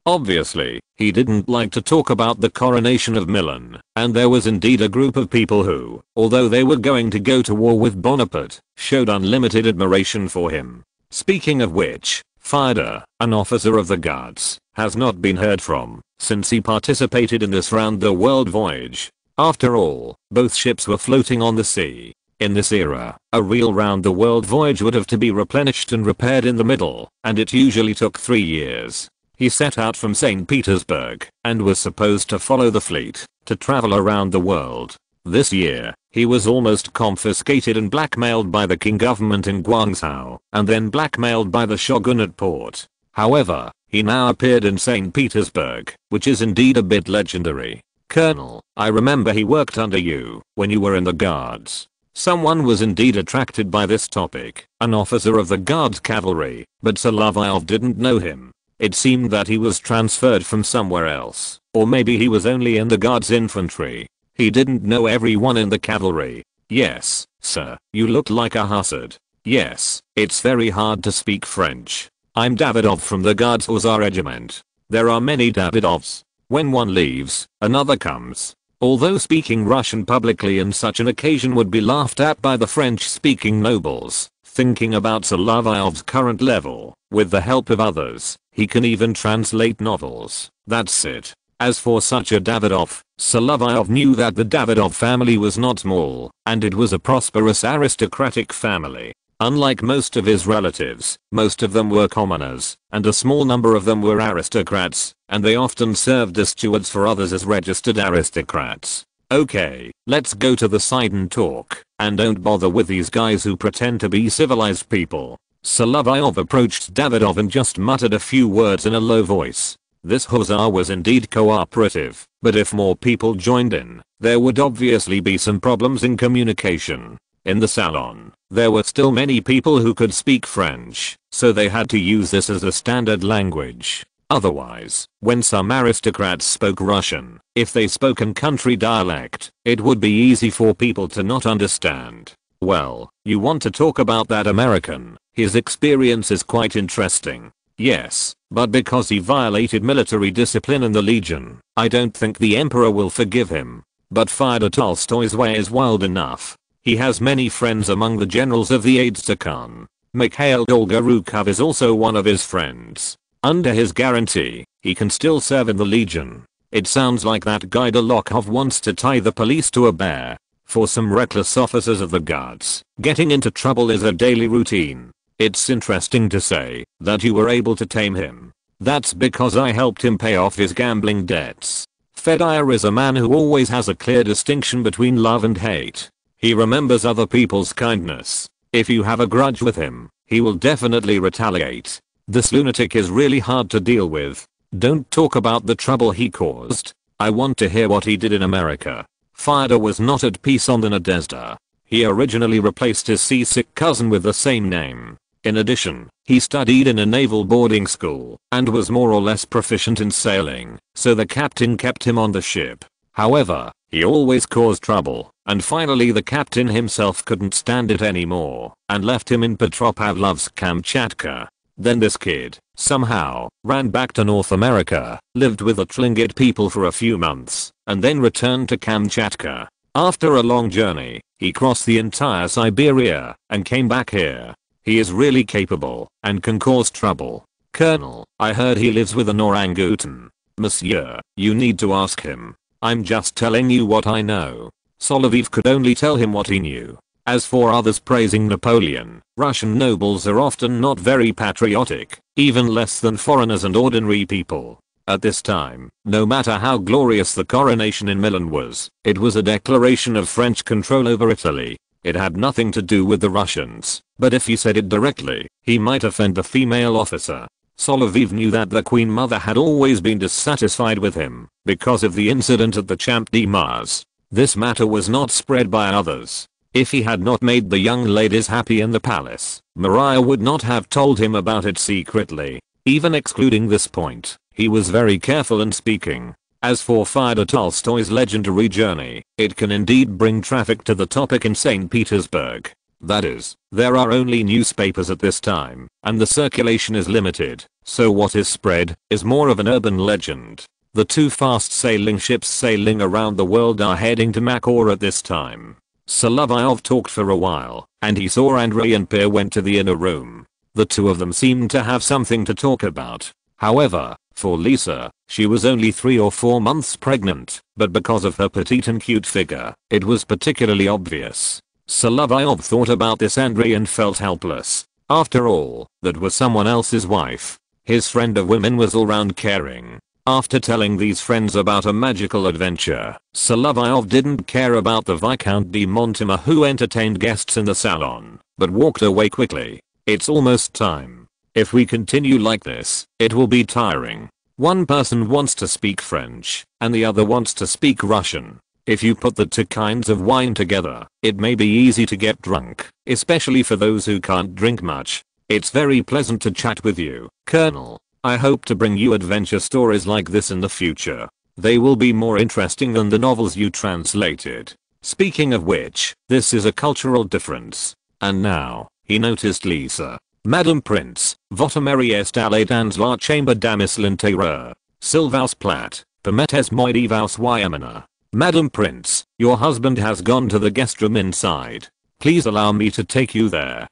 Obviously, he didn't like to talk about the coronation of Milan, and there was indeed a group of people who, although they were going to go to war with Bonaparte, showed unlimited admiration for him. Speaking of which, Fyodor, an officer of the guards, has not been heard from since he participated in this round-the-world voyage. After all, both ships were floating on the sea. In this era, a real round-the-world voyage would have to be replenished and repaired in the middle, and it usually took 3 years. He set out from St. Petersburg, and was supposed to follow the fleet, to travel around the world. This year, he was almost confiscated and blackmailed by the Qing government in Guangzhou, and then blackmailed by the shogunate port. However, he now appeared in St. Petersburg, which is indeed a bit legendary. Colonel, I remember he worked under you, when you were in the guards. Someone was indeed attracted by this topic, an officer of the guards cavalry, but Solovyov didn't know him. It seemed that he was transferred from somewhere else, or maybe he was only in the guards infantry. He didn't know everyone in the cavalry. Yes, sir, you look like a hussard. Yes, it's very hard to speak French. I'm Davidov from the Guards Hussar Regiment. There are many Davidovs. When one leaves, another comes. Although speaking Russian publicly in such an occasion would be laughed at by the French-speaking nobles, thinking about Solovyov's current level, with the help of others, he can even translate novels. That's it. As for such a Davidov, Solovyov knew that the Davidov family was not small, and it was a prosperous aristocratic family. Unlike most of his relatives, most of them were commoners, and a small number of them were aristocrats, and they often served as stewards for others as registered aristocrats. Okay, let's go to the side and talk, and don't bother with these guys who pretend to be civilized people. Solovyov approached Davidov and just muttered a few words in a low voice. This hussar was indeed cooperative, but if more people joined in, there would obviously be some problems in communication. In the salon, there were still many people who could speak French, so they had to use this as a standard language. Otherwise, when some aristocrats spoke Russian, if they spoke in country dialect, it would be easy for people to not understand. Well, you want to talk about that American, his experience is quite interesting. Yes, but because he violated military discipline in the Legion, I don't think the Emperor will forgive him. But Fyodor Tolstoy's way is wild enough. He has many friends among the generals of the aides-de-camp. Mikhail Dolgorukov is also one of his friends. Under his guarantee, he can still serve in the Legion. It sounds like that guy Dolokhov wants to tie the police to a bear. For some reckless officers of the guards, getting into trouble is a daily routine. It's interesting to say that you were able to tame him. That's because I helped him pay off his gambling debts. Fedor is a man who always has a clear distinction between love and hate. He remembers other people's kindness. If you have a grudge with him, he will definitely retaliate. This lunatic is really hard to deal with. Don't talk about the trouble he caused. I want to hear what he did in America. Fyodor was not at peace on the Nadezhda. He originally replaced his seasick cousin with the same name. In addition, he studied in a naval boarding school and was more or less proficient in sailing, so the captain kept him on the ship. However, he always caused trouble, and finally the captain himself couldn't stand it anymore and left him in Petropavlovsk, Kamchatka. Then this kid, somehow, ran back to North America, lived with the Tlingit people for a few months, and then returned to Kamchatka. After a long journey, he crossed the entire Siberia and came back here. He is really capable and can cause trouble. Colonel, I heard he lives with an orangutan. Monsieur, you need to ask him. I'm just telling you what I know. Solovyov could only tell him what he knew. As for others praising Napoleon, Russian nobles are often not very patriotic, even less than foreigners and ordinary people. At this time, no matter how glorious the coronation in Milan was, it was a declaration of French control over Italy. It had nothing to do with the Russians, but if he said it directly, he might offend the female officer. Solovyov knew that the Queen Mother had always been dissatisfied with him because of the incident at the Champ de Mars. This matter was not spread by others. If he had not made the young ladies happy in the palace, Maria would not have told him about it secretly. Even excluding this point, he was very careful in speaking. As for Fyodor Tolstoy's legendary journey, it can indeed bring traffic to the topic in St. Petersburg. That is, there are only newspapers at this time, and the circulation is limited, so what is spread is more of an urban legend. The two fast-sailing ships sailing around the world are heading to Makor at this time. Solovyov talked for a while, and he saw Andrei and Pierre went to the inner room. The two of them seemed to have something to talk about. However, for Lisa, she was only 3 or 4 months pregnant, but because of her petite and cute figure, it was particularly obvious. Solovyov thought about this Andrei and felt helpless. After all, that was someone else's wife. His friend of women was all round caring. After telling these friends about a magical adventure, Solovyov didn't care about the Viscount de Montemar who entertained guests in the salon, but walked away quickly. It's almost time. If we continue like this, it will be tiring. One person wants to speak French, and the other wants to speak Russian. If you put the two kinds of wine together, it may be easy to get drunk, especially for those who can't drink much. It's very pleasant to chat with you, Colonel. I hope to bring you adventure stories like this in the future. They will be more interesting than the novels you translated. Speaking of which, this is a cultural difference. And now, he noticed Lisa. Madam Prince, votre mari est allé dans la chambre damis l'intérieur. Silvaus plat, permettez moi de vous wyamina. Madam Prince, your husband has gone to the guest room inside. Please allow me to take you there.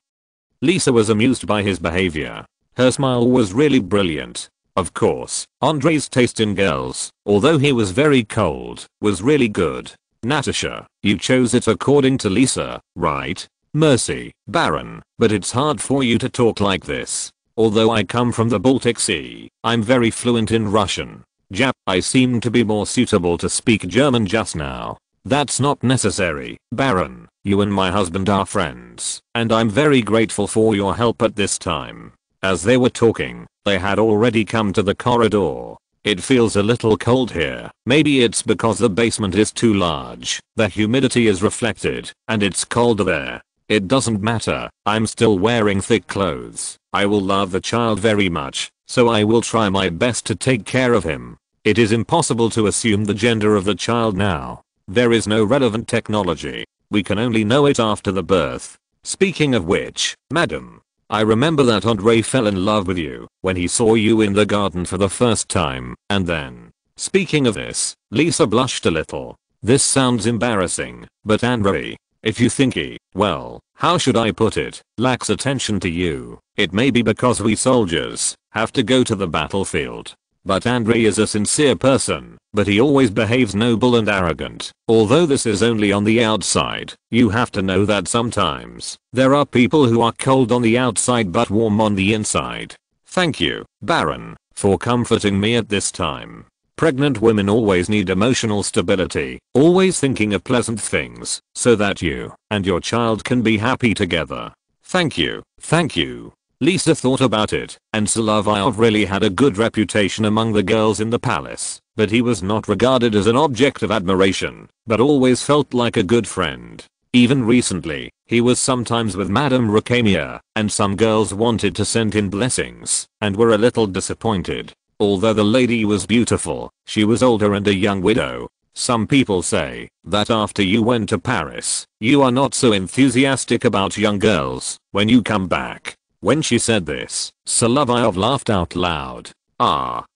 Lisa was amused by his behavior. Her smile was really brilliant. Of course, Andrei's taste in girls, although he was very cold, was really good. Natasha, you chose it according to Lisa, right? Mercy, Baron, but it's hard for you to talk like this. Although I come from the Baltic Sea, I'm very fluent in Russian. Jap, I seem to be more suitable to speak German just now. That's not necessary, Baron. You and my husband are friends, and I'm very grateful for your help at this time. As they were talking, they had already come to the corridor. It feels a little cold here. Maybe it's because the basement is too large. The humidity is reflected, and it's colder there. It doesn't matter. I'm still wearing thick clothes. I will love the child very much, so I will try my best to take care of him. It is impossible to assume the gender of the child now. There is no relevant technology. We can only know it after the birth. Speaking of which, madam, I remember that Andrei fell in love with you when he saw you in the garden for the first time, and then. Speaking of this, Lisa blushed a little. This sounds embarrassing, but Andrei, if you think he, well, how should I put it, lacks attention to you, it may be because we soldiers have to go to the battlefield. But Andrei is a sincere person, but he always behaves noble and arrogant. Although this is only on the outside, you have to know that sometimes there are people who are cold on the outside but warm on the inside. Thank you, Baron, for comforting me at this time. Pregnant women always need emotional stability, always thinking of pleasant things, so that you and your child can be happy together. Thank you, thank you. Lisa thought about it, and Solovyov really had a good reputation among the girls in the palace, but he was not regarded as an object of admiration, but always felt like a good friend. Even recently, he was sometimes with Madame Rukemia, and some girls wanted to send in blessings, and were a little disappointed. Although the lady was beautiful, she was older and a young widow. Some people say that after you went to Paris, you are not so enthusiastic about young girls when you come back. When she said this, Solovyov laughed out loud.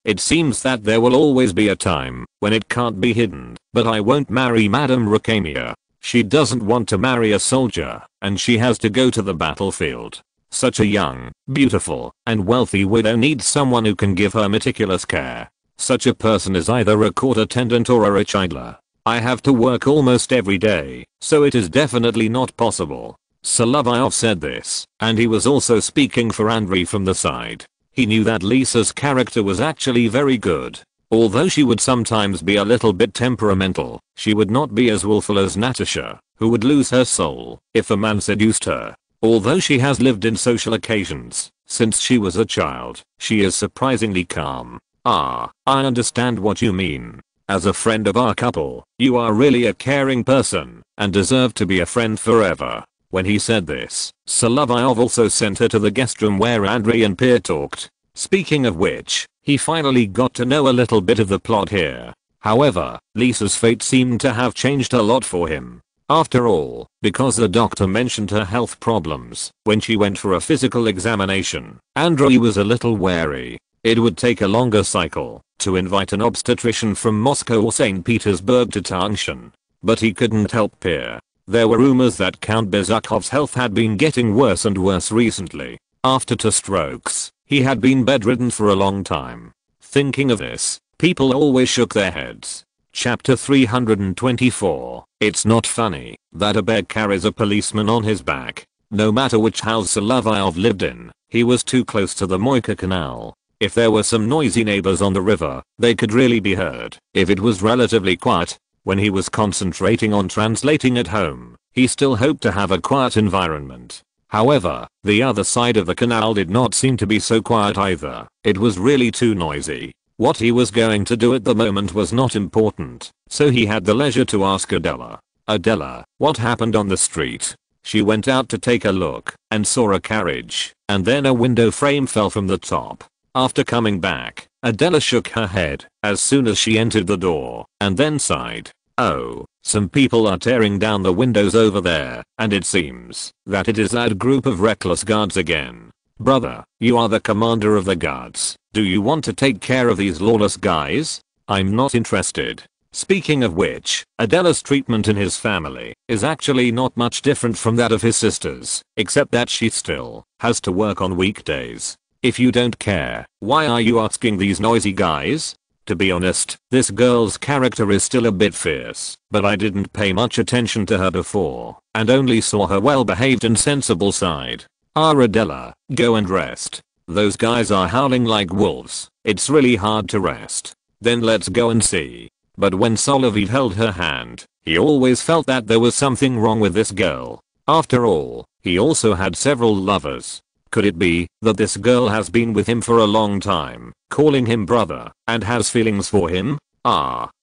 It seems that there will always be a time when it can't be hidden, but I won't marry Madame Rukemia. She doesn't want to marry a soldier, and she has to go to the battlefield. Such a young, beautiful, and wealthy widow needs someone who can give her meticulous care. Such a person is either a court attendant or a rich idler. I have to work almost every day, so it is definitely not possible. Solovyov said this, and he was also speaking for Andrei from the side. He knew that Lisa's character was actually very good. Although she would sometimes be a little bit temperamental, she would not be as willful as Natasha, who would lose her soul if a man seduced her. Although she has lived in social occasions since she was a child, she is surprisingly calm. I understand what you mean. As a friend of our couple, you are really a caring person and deserve to be a friend forever. When he said this, Solovyov also sent her to the guest room where Andrei and Pierre talked. Speaking of which, he finally got to know a little bit of the plot here. However, Lisa's fate seemed to have changed a lot for him. After all, because the doctor mentioned her health problems when she went for a physical examination, Andrei was a little wary. It would take a longer cycle to invite an obstetrician from Moscow or St. Petersburg to Tangshan. But he couldn't help Pierre. There were rumors that Count Bezukhov's health had been getting worse and worse recently. After 2 strokes, he had been bedridden for a long time. Thinking of this, people always shook their heads. Chapter 324. It's not funny that a beg carries a policeman on his back. No matter which house Solovyov lived in, he was too close to the Moika Canal. If there were some noisy neighbors on the river, they could really be heard. If it was relatively quiet, when he was concentrating on translating at home, he still hoped to have a quiet environment. However, the other side of the canal did not seem to be so quiet either. It was really too noisy. What he was going to do at the moment was not important, so he had the leisure to ask Adela. Adela, what happened on the street? She went out to take a look and saw a carriage, and then a window frame fell from the top. After coming back, Adela shook her head as soon as she entered the door, and then sighed. Oh, some people are tearing down the windows over there, and it seems that it is that group of reckless guards again. Brother, you are the commander of the guards. Do you want to take care of these lawless guys? I'm not interested. Speaking of which, Adela's treatment in his family is actually not much different from that of his sisters, except that she still has to work on weekdays. If you don't care, why are you asking these noisy guys? To be honest, this girl's character is still a bit fierce, but I didn't pay much attention to her before, and only saw her well-behaved and sensible side. Adela, go and rest. Those guys are howling like wolves. It's really hard to rest. Then let's go and see. But when Solovyov held her hand, he always felt that there was something wrong with this girl. After all, he also had several lovers. Could it be that this girl has been with him for a long time, calling him brother, and has feelings for him?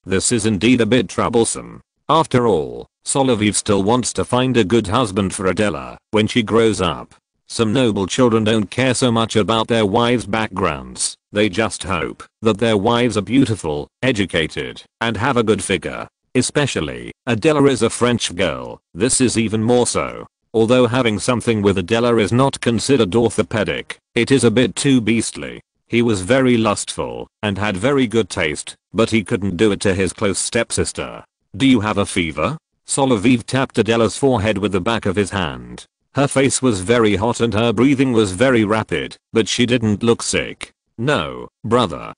This is indeed a bit troublesome. After all, Solovyov still wants to find a good husband for Adela when she grows up. Some noble children don't care so much about their wives' backgrounds, they just hope that their wives are beautiful, educated, and have a good figure. Especially, Adela is a French girl, this is even more so. Although having something with Adela is not considered orthopedic, it is a bit too beastly. He was very lustful and had very good taste, but he couldn't do it to his close stepsister. Do you have a fever? Solovyov tapped Adela's forehead with the back of his hand. Her face was very hot and her breathing was very rapid, but she didn't look sick. No, brother.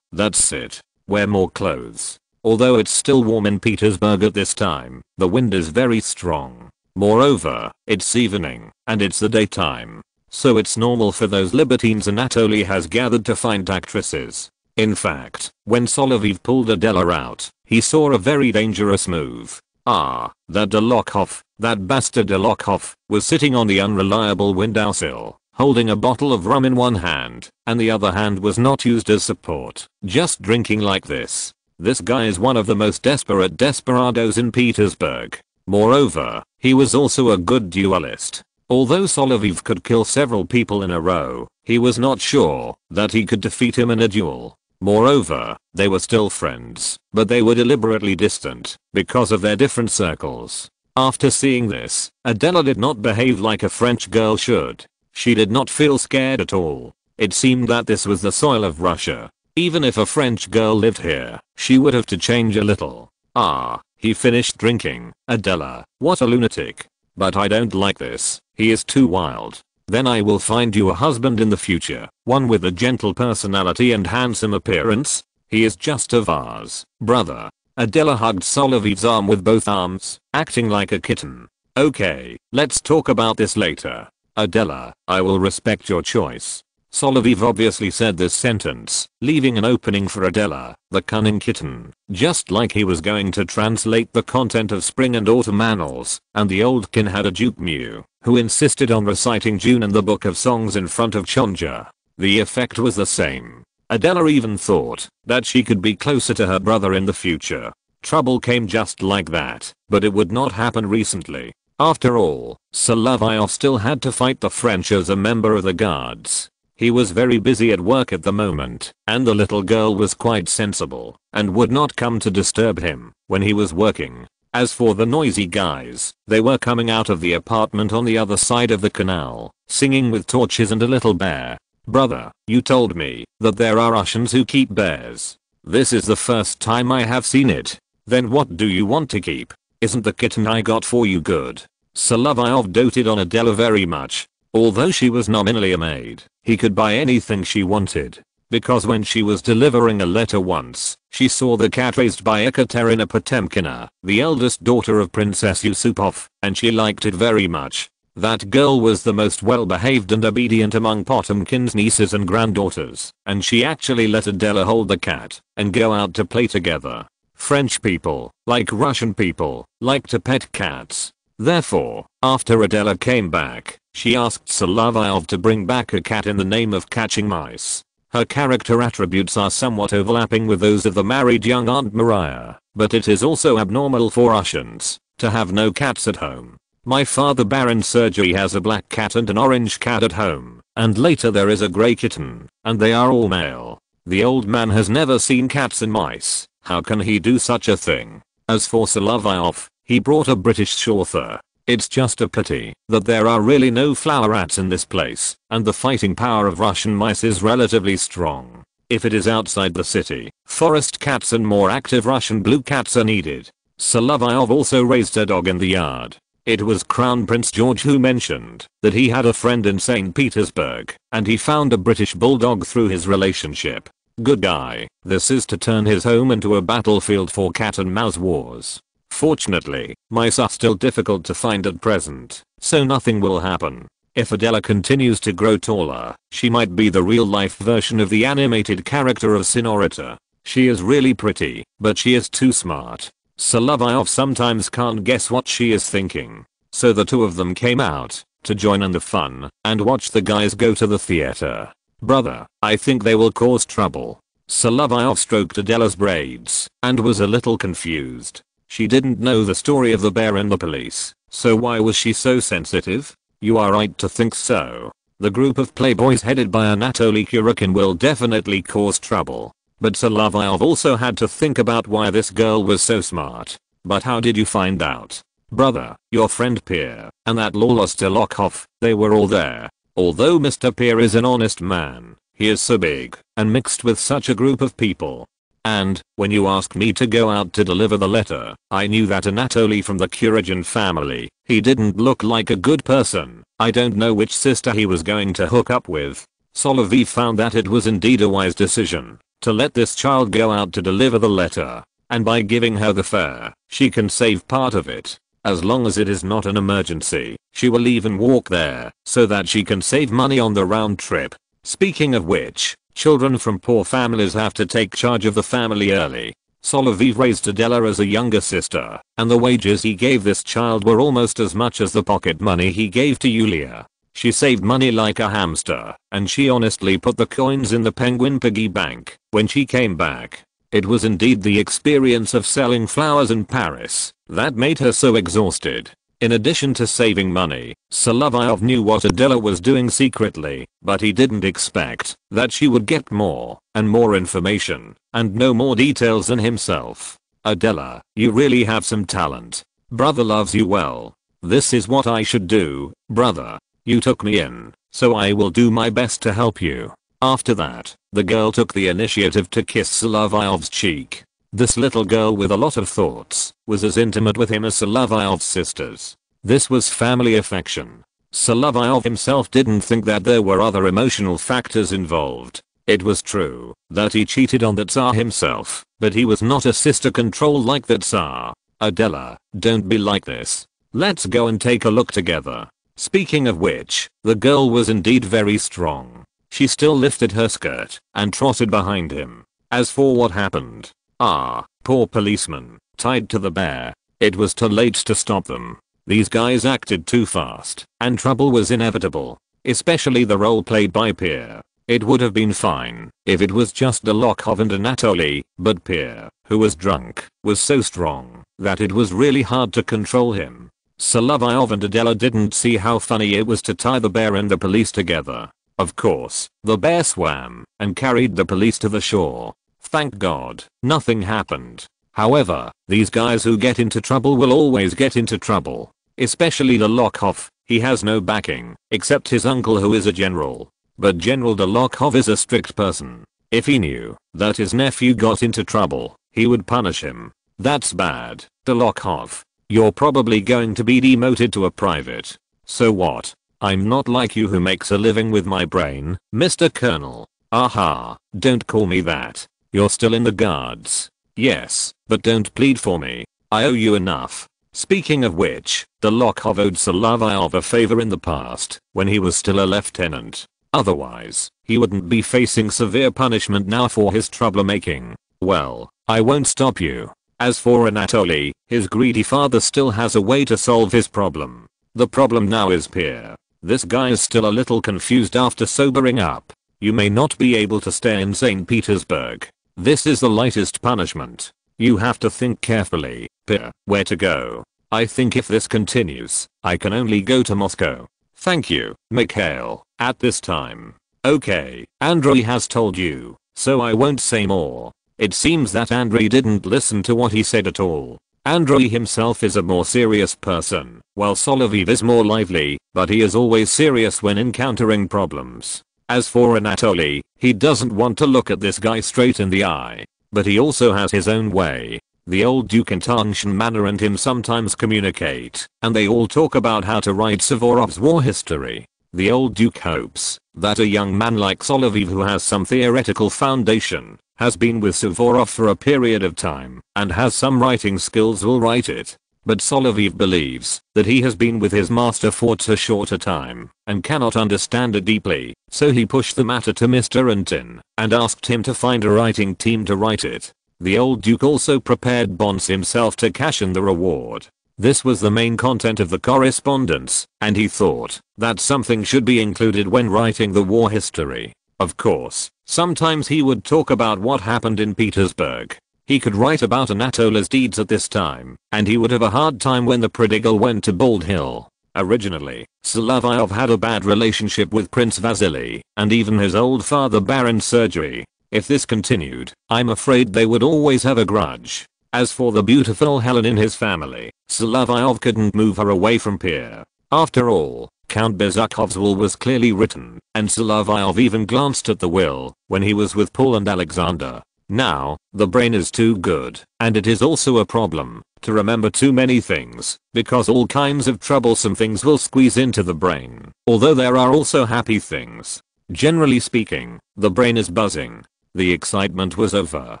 That's it. Wear more clothes. Although it's still warm in Petersburg at this time, the wind is very strong. Moreover, it's evening, and it's the daytime. So it's normal for those libertines Anatoly has gathered to find actresses. In fact, when Solovyov pulled Adela out, he saw a very dangerous move. That Dolokhov, that bastard Dolokhov, was sitting on the unreliable windowsill. holding a bottle of rum in one hand, and the other hand was not used as support, just drinking like this. This guy is one of the most desperate desperados in Petersburg. Moreover, he was also a good duelist. Although Solovyov could kill several people in a row, he was not sure that he could defeat him in a duel. Moreover, they were still friends, but they were deliberately distant because of their different circles. After seeing this, Adela did not behave like a French girl should. She did not feel scared at all. It seemed that this was the soil of Russia. Even if a French girl lived here, she would have to change a little. Ah, he finished drinking. Adela, what a lunatic. But I don't like this. He is too wild. Then I will find you a husband in the future, one with a gentle personality and handsome appearance. He is just a vase, brother. Adela hugged Solovyov's arm with both arms, acting like a kitten. Okay, let's talk about this later. Adela, I will respect your choice. Solovyov obviously said this sentence, leaving an opening for Adela, the cunning kitten, just like he was going to translate the content of Spring and Autumn Annals, and the old kin had a Duke Mew, who insisted on reciting June and the Book of Songs in front of Chonja. The effect was the same. Adela even thought that she could be closer to her brother in the future. Trouble came just like that, but it would not happen recently. After all, Solovyov still had to fight the French as a member of the Guards. He was very busy at work at the moment, and the little girl was quite sensible and would not come to disturb him when he was working. As for the noisy guys, they were coming out of the apartment on the other side of the canal, singing with torches and a little bear. Brother, you told me that there are Russians who keep bears. This is the first time I have seen it. Then what do you want to keep? Isn't the kitten I got for you good? Solovyov doted on Adela very much. Although she was nominally a maid, he could buy anything she wanted. Because when she was delivering a letter once, she saw the cat raised by Ekaterina Potemkina, the eldest daughter of Princess Yusupov, and she liked it very much. That girl was the most well-behaved and obedient among Potemkin's nieces and granddaughters, and she actually let Adela hold the cat and go out to play together. French people, like Russian people, like to pet cats. Therefore, after Adela came back, she asked Solovyov to bring back a cat in the name of catching mice. Her character attributes are somewhat overlapping with those of the married young Aunt Maria, but it is also abnormal for Russians to have no cats at home. My father Baron Sergei has a black cat and an orange cat at home, and later there is a grey kitten, and they are all male. The old man has never seen cats and mice. How can he do such a thing? As for Solovyov, he brought a British Shorthair. It's just a pity that there are really no flower rats in this place, and the fighting power of Russian mice is relatively strong. If it is outside the city, forest cats and more active Russian blue cats are needed. Solovyov also raised a dog in the yard. It was Crown Prince George who mentioned that he had a friend in St. Petersburg, and he found a British bulldog through his relationship. Good guy. This is to turn his home into a battlefield for cat and mouse wars. Fortunately, mice are still difficult to find at present, so nothing will happen. If Adela continues to grow taller, she might be the real-life version of the animated character of Senorita. She is really pretty, but she is too smart. Solovyov sometimes can't guess what she is thinking. So the two of them came out to join in the fun and watch the guys go to the theater. Brother, I think they will cause trouble. Solovyov stroked Adela's braids and was a little confused. She didn't know the story of the bear and the police, so why was she so sensitive? You are right to think so. The group of playboys headed by Anatoly Kurykin will definitely cause trouble. But Solovyov also had to think about why this girl was so smart. But how did you find out? Brother, your friend Pierre, and that lawless Dolokhov, they were all there. Although Mr. Pierre is an honest man, he is so big and mixed with such a group of people. And, when you asked me to go out to deliver the letter, I knew that Anatoly from the Kurykin family, he didn't look like a good person. I don't know which sister he was going to hook up with. Solovyov found that it was indeed a wise decision to let this child go out to deliver the letter. And by giving her the fare, she can save part of it. As long as it is not an emergency, she will even walk there so that she can save money on the round trip. Speaking of which, children from poor families have to take charge of the family early. Solovyov raised Adela as a younger sister, and the wages he gave this child were almost as much as the pocket money he gave to Yulia. She saved money like a hamster, and she honestly put the coins in the penguin piggy bank when she came back. It was indeed the experience of selling flowers in Paris that made her so exhausted. In addition to saving money, Solovyov knew what Adela was doing secretly, but he didn't expect that she would get more and more information and know more details than himself. Adela, you really have some talent. Brother loves you well. This is what I should do, brother. You took me in, so I will do my best to help you. After that, the girl took the initiative to kiss Solovyov's cheek. This little girl with a lot of thoughts was as intimate with him as Solovyov's sisters. This was family affection. Solovyov himself didn't think that there were other emotional factors involved. It was true that he cheated on the Tsar himself, but he was not a sister control like the Tsar. Adela, don't be like this. Let's go and take a look together. Speaking of which, the girl was indeed very strong. She still lifted her skirt and trotted behind him. As for what happened, poor policeman, tied to the bear. It was too late to stop them. These guys acted too fast, and trouble was inevitable. Especially the role played by Pierre. It would have been fine if it was just Dolokhov and Anatoly, but Pierre, who was drunk, was so strong that it was really hard to control him. Solovyov and Adela didn't see how funny it was to tie the bear and the police together. Of course, the bear swam and carried the police to the shore. Thank God, nothing happened. However, these guys who get into trouble will always get into trouble. Especially Dolokhov, he has no backing, except his uncle who is a general. But General Dolokhov is a strict person. If he knew that his nephew got into trouble, he would punish him. That's bad, Dolokhov. You're probably going to be demoted to a private. So what? I'm not like you who makes a living with my brain, Mr. Colonel. Aha, don't call me that. You're still in the guards. Yes, but don't plead for me. I owe you enough. Speaking of which, Dolokhov owed Solovyov a favor in the past, when he was still a lieutenant. Otherwise, he wouldn't be facing severe punishment now for his troublemaking. Well, I won't stop you. As for Anatoly, his greedy father still has a way to solve his problem. The problem now is Pierre. This guy is still a little confused after sobering up. You may not be able to stay in St. Petersburg. This is the lightest punishment. You have to think carefully, Pierre, where to go. I think if this continues, I can only go to Moscow. Thank you, Mikhail, at this time. Okay, Andrei has told you, so I won't say more. It seems that Andrei didn't listen to what he said at all. Andrei himself is a more serious person, while Solovyov is more lively, but he is always serious when encountering problems. As for Anatoly, he doesn't want to look at this guy straight in the eye. But he also has his own way. The old Duke and Tangshan Manor and him sometimes communicate, and they all talk about how to write Suvorov's war history. The old Duke hopes that a young man like Solovyov who has some theoretical foundation, has been with Suvorov for a period of time, and has some writing skills will write it. But Solovyov believes that he has been with his master for too short a time, and cannot understand it deeply, so he pushed the matter to Mr. Antin, and asked him to find a writing team to write it. The old Duke also prepared bonds himself to cash in the reward. This was the main content of the correspondence, and he thought that something should be included when writing the war history. Of course, sometimes he would talk about what happened in Petersburg. He could write about Anatoly's deeds at this time, and he would have a hard time when the prodigal went to Bald Hill. Originally, Solovyov had a bad relationship with Prince Vasily, and even his old father Baron Sergei. If this continued, I'm afraid they would always have a grudge. As for the beautiful Helen in his family, Solovyov couldn't move her away from Pierre. After all, Count Bezukhov's will was clearly written, and Solovyov even glanced at the will when he was with Paul and Alexander. Now, the brain is too good, and it is also a problem to remember too many things, because all kinds of troublesome things will squeeze into the brain, although there are also happy things. Generally speaking, the brain is buzzing. The excitement was over,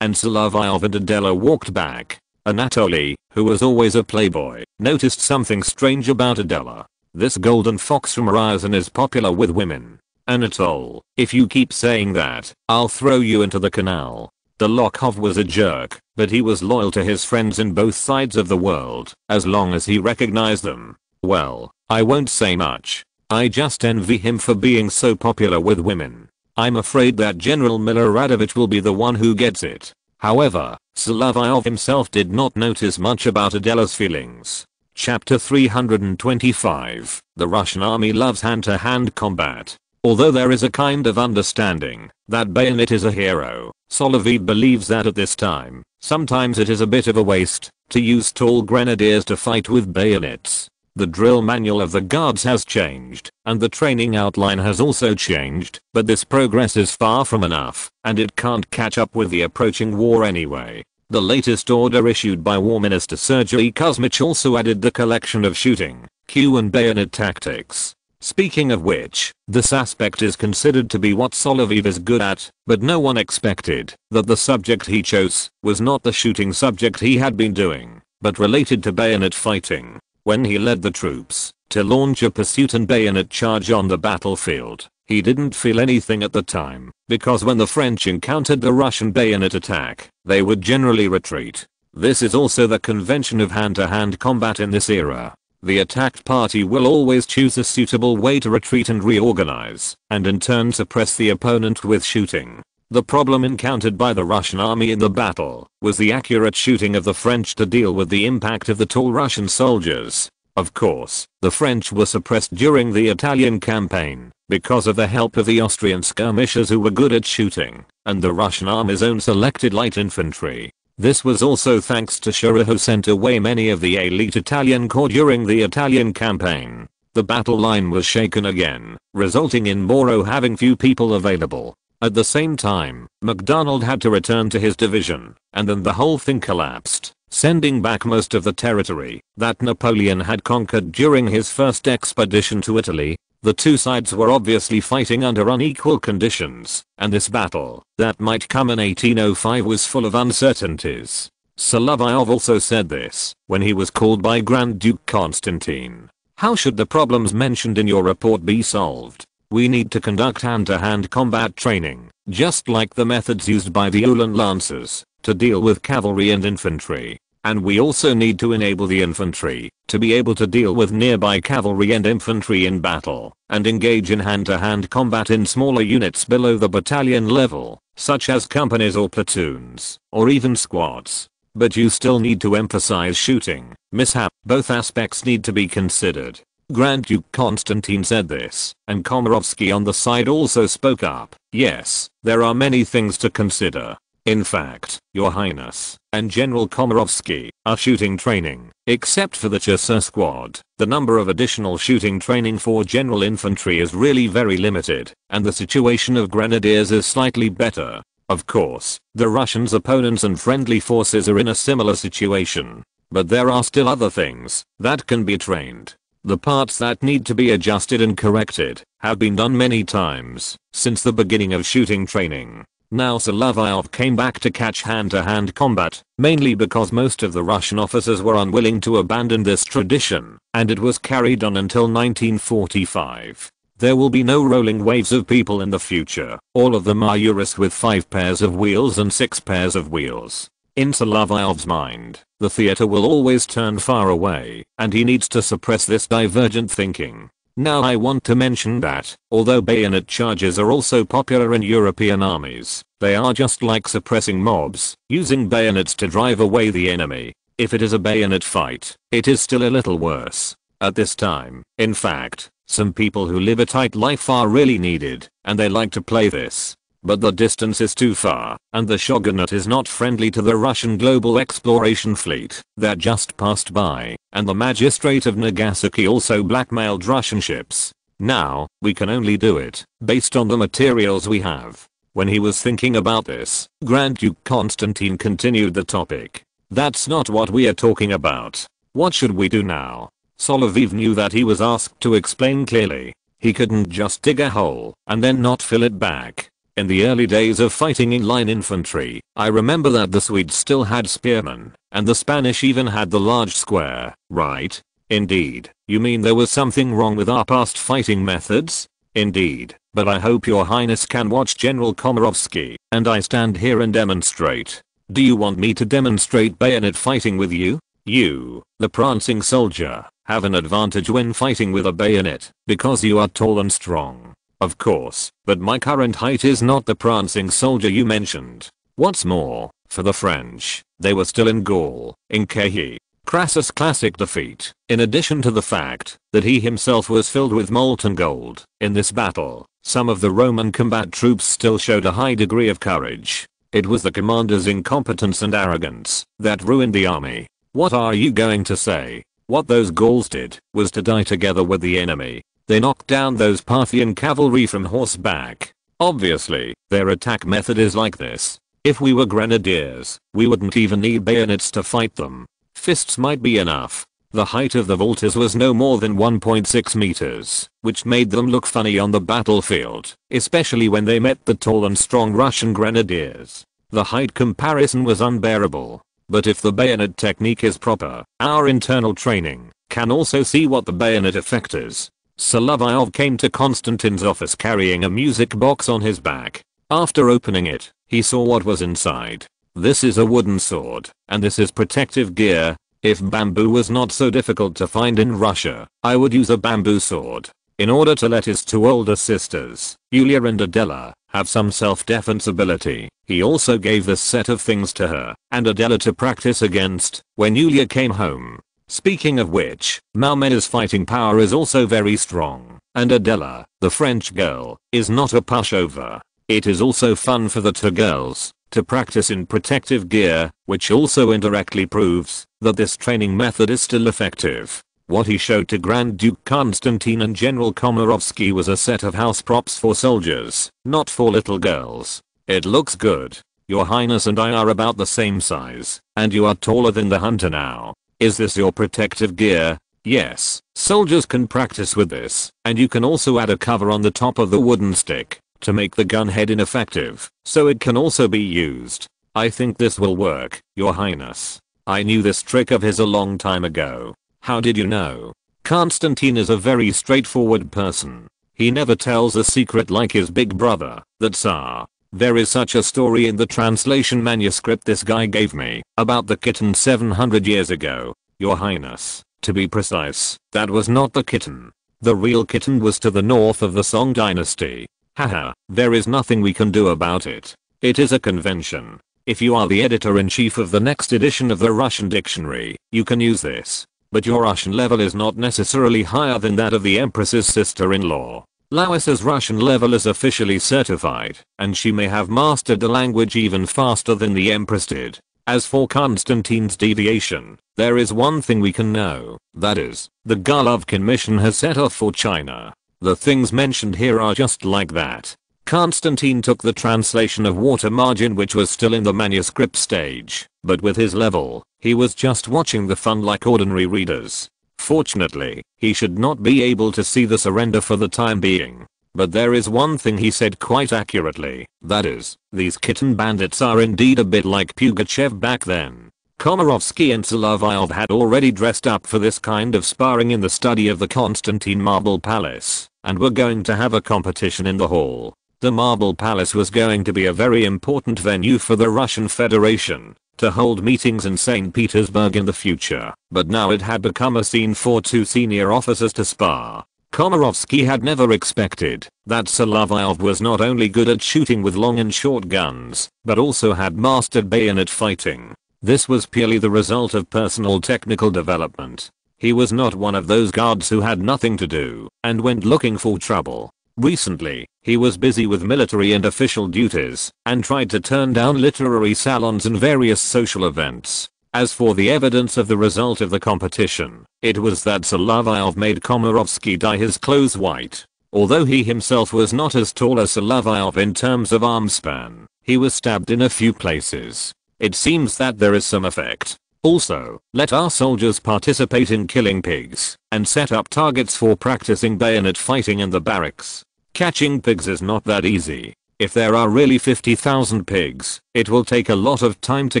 and Solovyov and Adela walked back. Anatoly, who was always a playboy, noticed something strange about Adela. This golden fox from Ryazan is popular with women. Anatole, if you keep saying that, I'll throw you into the canal. Dolokhov was a jerk, but he was loyal to his friends in both sides of the world, as long as he recognized them. Well, I won't say much. I just envy him for being so popular with women. I'm afraid that General Miloradovich will be the one who gets it. However, Solovyov himself did not notice much about Adela's feelings. Chapter 325. The Russian army loves hand-to-hand combat. Although there is a kind of understanding that Bayonet is a hero, Solovyov believes that at this time, sometimes it is a bit of a waste to use tall grenadiers to fight with bayonets. The drill manual of the guards has changed, and the training outline has also changed, but this progress is far from enough, and it can't catch up with the approaching war anyway. The latest order issued by War Minister Sergei Kuzmich also added the collection of shooting, cue and bayonet tactics. Speaking of which, this aspect is considered to be what Solovyov is good at, but no one expected that the subject he chose was not the shooting subject he had been doing, but related to bayonet fighting. When he led the troops to launch a pursuit and bayonet charge on the battlefield, he didn't feel anything at the time, because when the French encountered the Russian bayonet attack, they would generally retreat. This is also the convention of hand-to-hand combat in this era. The attacked party will always choose a suitable way to retreat and reorganize, and in turn suppress the opponent with shooting. The problem encountered by the Russian army in the battle was the accurate shooting of the French to deal with the impact of the tall Russian soldiers. Of course, the French were suppressed during the Italian campaign because of the help of the Austrian skirmishers who were good at shooting, and the Russian army's own selected light infantry. This was also thanks to Schurrer, who sent away many of the elite Italian corps during the Italian campaign. The battle line was shaken again, resulting in Moreau having few people available. At the same time, MacDonald had to return to his division, and then the whole thing collapsed, sending back most of the territory that Napoleon had conquered during his first expedition to Italy. The two sides were obviously fighting under unequal conditions, and this battle that might come in 1805 was full of uncertainties. Solovyov also said this when he was called by Grand Duke Constantine. How should the problems mentioned in your report be solved? We need to conduct hand-to-hand combat training, just like the methods used by the Ulan Lancers, to deal with cavalry and infantry. And we also need to enable the infantry to be able to deal with nearby cavalry and infantry in battle, and engage in hand-to-hand combat in smaller units below the battalion level, such as companies or platoons, or even squads. But you still need to emphasize shooting, mishap. Both aspects need to be considered. Grand Duke Constantine said this, and Komarovsky on the side also spoke up. Yes, there are many things to consider. In fact, Your Highness and General Komarovsky are shooting training, except for the Chasseur squad. The number of additional shooting training for general infantry is really very limited, and the situation of grenadiers is slightly better. Of course, the Russians' opponents and friendly forces are in a similar situation, but there are still other things that can be trained. The parts that need to be adjusted and corrected have been done many times since the beginning of shooting training. Now Solovyov came back to catch hand-to-hand combat, mainly because most of the Russian officers were unwilling to abandon this tradition, and it was carried on until 1945. There will be no rolling waves of people in the future. All of them are Urus with 5 pairs of wheels and 6 pairs of wheels. In Solovyov's mind, the theater will always turn far away, and he needs to suppress this divergent thinking. Now I want to mention that, although bayonet charges are also popular in European armies, they are just like suppressing mobs, using bayonets to drive away the enemy. If it is a bayonet fight, it is still a little worse. At this time, in fact, some people who live a tight life are really needed, and they like to play this. But the distance is too far, and the shogunate is not friendly to the Russian global exploration fleet that just passed by, and the magistrate of Nagasaki also blackmailed Russian ships. Now, we can only do it based on the materials we have. When he was thinking about this, Grand Duke Constantine continued the topic. That's not what we are talking about. What should we do now? Solovyov knew that he was asked to explain clearly. He couldn't just dig a hole and then not fill it back. In the early days of fighting in line infantry, I remember that the Swedes still had spearmen, and the Spanish even had the large square, right? Indeed. You mean there was something wrong with our past fighting methods? Indeed, but I hope your highness can watch General Komarovsky, and I stand here and demonstrate. Do you want me to demonstrate bayonet fighting with you? You, the prancing soldier, have an advantage when fighting with a bayonet because you are tall and strong. Of course, but my current height is not the prancing soldier you mentioned. What's more, for the French, they were still in Gaul, in Cahy. Crassus' classic defeat, in addition to the fact that he himself was filled with molten gold. In this battle, some of the Roman combat troops still showed a high degree of courage. It was the commander's incompetence and arrogance that ruined the army. What are you going to say? What those Gauls did was to die together with the enemy. They knocked down those Parthian cavalry from horseback. Obviously, their attack method is like this. If we were grenadiers, we wouldn't even need bayonets to fight them. Fists might be enough. The height of the vaulters was no more than 1.6 meters, which made them look funny on the battlefield, especially when they met the tall and strong Russian grenadiers. The height comparison was unbearable. But if the bayonet technique is proper, our internal training can also see what the bayonet effect is. Solovyov came to Konstantin's office carrying a music box on his back. After opening it, he saw what was inside. This is a wooden sword, and this is protective gear. If bamboo was not so difficult to find in Russia, I would use a bamboo sword. In order to let his two older sisters, Yulia and Adela, have some self-defense ability, he also gave this set of things to her and Adela to practice against when Yulia came home. Speaking of which, Malmena's fighting power is also very strong, and Adela, the French girl, is not a pushover. It is also fun for the two girls to practice in protective gear, which also indirectly proves that this training method is still effective. What he showed to Grand Duke Constantine and General Komarovsky was a set of house props for soldiers, not for little girls. It looks good. Your Highness and I are about the same size, and you are taller than the hunter now. Is this your protective gear? Yes, soldiers can practice with this, and you can also add a cover on the top of the wooden stick to make the gun head ineffective, so it can also be used. I think this will work, Your Highness. I knew this trick of his a long time ago. How did you know? Constantine is a very straightforward person. He never tells a secret like his big brother, the Tsar. There is such a story in the translation manuscript this guy gave me about the kitten 700 years ago, Your Highness. To be precise, that was not the kitten. The real kitten was to the north of the Song dynasty. Haha, there is nothing we can do about it. It is a convention. If you are the editor-in-chief of the next edition of the Russian dictionary, you can use this. But your Russian level is not necessarily higher than that of the Empress's sister-in-law. Lois's Russian level is officially certified, and she may have mastered the language even faster than the Empress did. As for Constantine's deviation, there is one thing we can know, that is, the Golovkin mission has set off for China. The things mentioned here are just like that. Constantine took the translation of water margin which was still in the manuscript stage, but with his level, he was just watching the fun like ordinary readers. Fortunately, he should not be able to see the surrender for the time being. But there is one thing he said quite accurately, that is, these kitten bandits are indeed a bit like Pugachev back then. Komarovsky and Solovyov had already dressed up for this kind of sparring in the study of the Constantine Marble Palace, and were going to have a competition in the hall. The Marble Palace was going to be a very important venue for the Russian Federation to hold meetings in St. Petersburg in the future, but now it had become a scene for two senior officers to spar. Komarovsky had never expected that Solovyov was not only good at shooting with long and short guns, but also had mastered bayonet fighting. This was purely the result of personal technical development. He was not one of those guards who had nothing to do and went looking for trouble. Recently, he was busy with military and official duties and tried to turn down literary salons and various social events. As for the evidence of the result of the competition, it was that Solovyov made Komarovsky dye his clothes white. Although he himself was not as tall as Solovyov in terms of arm span, he was stabbed in a few places. It seems that there is some effect. Also, let our soldiers participate in killing pigs and set up targets for practicing bayonet fighting in the barracks. Catching pigs is not that easy. If there are really 50,000 pigs, it will take a lot of time to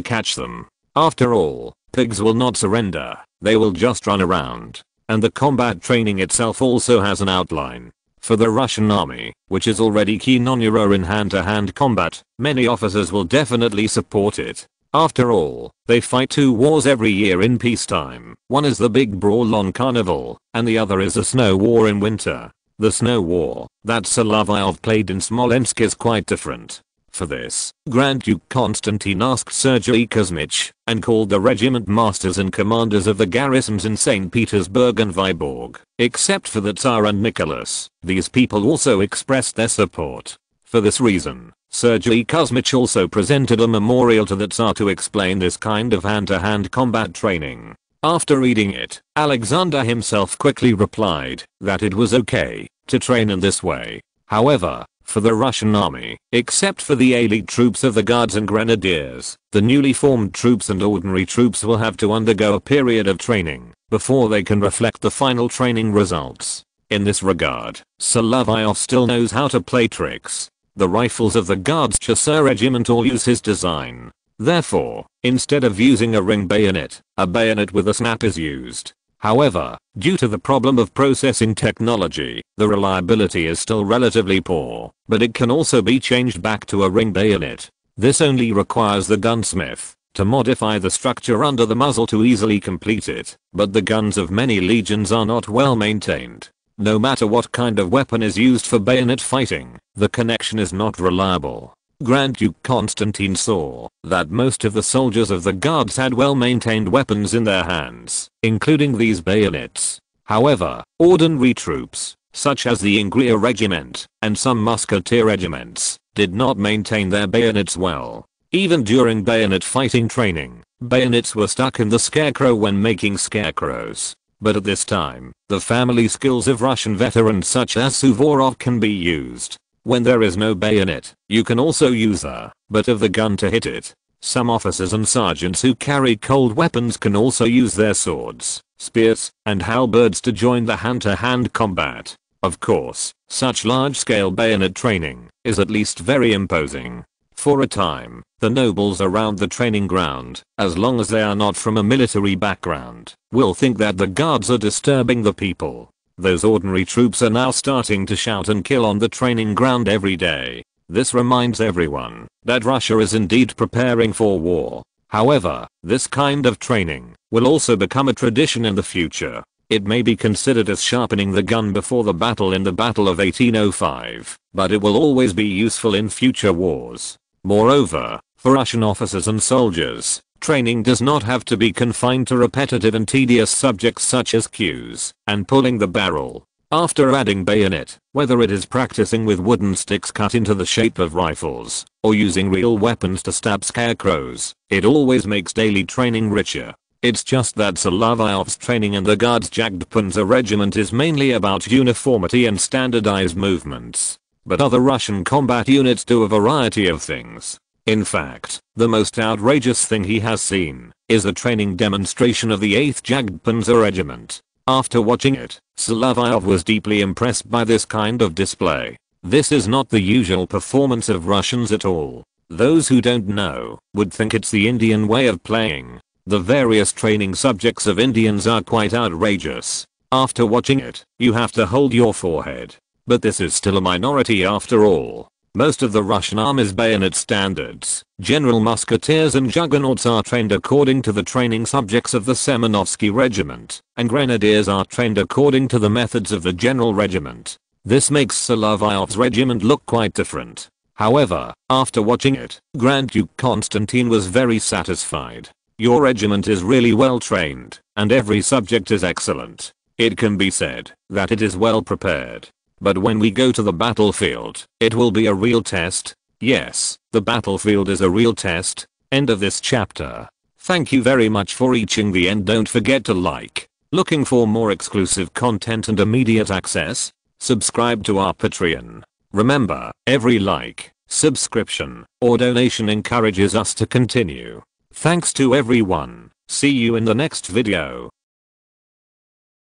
catch them. After all, pigs will not surrender, they will just run around. And the combat training itself also has an outline. For the Russian army, which is already keen on Euro in hand-to-hand combat, many officers will definitely support it. After all, they fight 2 wars every year in peacetime. One is the big brawl on Carnival, and the other is a snow war in winter. The snow war that Solovyov played in Smolensk is quite different. For this, Grand Duke Constantine asked Sergei Kuzmich and called the regiment masters and commanders of the garrisons in St. Petersburg and Vyborg. Except for the Tsar and Nicholas, these people also expressed their support. For this reason, Sergei Kuzmich also presented a memorial to the Tsar to explain this kind of hand-to-hand combat training. After reading it, Alexander himself quickly replied that it was okay to train in this way. However, for the Russian army, except for the elite troops of the Guards and Grenadiers, the newly formed troops and ordinary troops will have to undergo a period of training before they can reflect the final training results. In this regard, Solovyov still knows how to play tricks. The rifles of the Guards Chasseur Regiment all use his design. Therefore, instead of using a ring bayonet, a bayonet with a snap is used. However, due to the problem of processing technology, the reliability is still relatively poor, but it can also be changed back to a ring bayonet. This only requires the gunsmith to modify the structure under the muzzle to easily complete it, but the guns of many legions are not well maintained. No matter what kind of weapon is used for bayonet fighting, the connection is not reliable. Grand Duke Constantine saw that most of the soldiers of the Guards had well-maintained weapons in their hands, including these bayonets. However, ordinary troops, such as the Ingria Regiment and some musketeer regiments, did not maintain their bayonets well. Even during bayonet fighting training, bayonets were stuck in the scarecrow when making scarecrows. But at this time, the family skills of Russian veterans such as Suvorov can be used. When there is no bayonet, you can also use the butt of the gun to hit it. Some officers and sergeants who carry cold weapons can also use their swords, spears, and halberds to join the hand-to-hand combat. Of course, such large-scale bayonet training is at least very imposing. For a time, the nobles around the training ground, as long as they are not from a military background, will think that the Guards are disturbing the people. Those ordinary troops are now starting to shout and kill on the training ground every day. This reminds everyone that Russia is indeed preparing for war. However, this kind of training will also become a tradition in the future. It may be considered as sharpening the gun before the battle in the Battle of 1805, but it will always be useful in future wars. Moreover, for Russian officers and soldiers, training does not have to be confined to repetitive and tedious subjects such as cues and pulling the barrel. After adding bayonet, whether it is practicing with wooden sticks cut into the shape of rifles or using real weapons to stab scarecrows, it always makes daily training richer. It's just that Solovyov's training in the Guards Jagdpanzer regiment is mainly about uniformity and standardized movements. But other Russian combat units do a variety of things. In fact, the most outrageous thing he has seen is a training demonstration of the 8th Jagdpanzer Regiment. After watching it, Solovyov was deeply impressed by this kind of display. This is not the usual performance of Russians at all. Those who don't know would think it's the Indian way of playing. The various training subjects of Indians are quite outrageous. After watching it, you have to hold your forehead. But this is still a minority after all. Most of the Russian army's bayonet standards, General Musketeers and Juggernauts are trained according to the training subjects of the Semenovsky Regiment, and Grenadiers are trained according to the methods of the General Regiment. This makes Solovyov's regiment look quite different. However, after watching it, Grand Duke Constantine was very satisfied. Your regiment is really well trained, and every subject is excellent. It can be said that it is well prepared. But when we go to the battlefield, it will be a real test. Yes, the battlefield is a real test. End of this chapter. Thank you very much for reaching the end. Don't forget to like. Looking for more exclusive content and immediate access? Subscribe to our Patreon. Remember, every like, subscription, or donation encourages us to continue. Thanks to everyone. See you in the next video.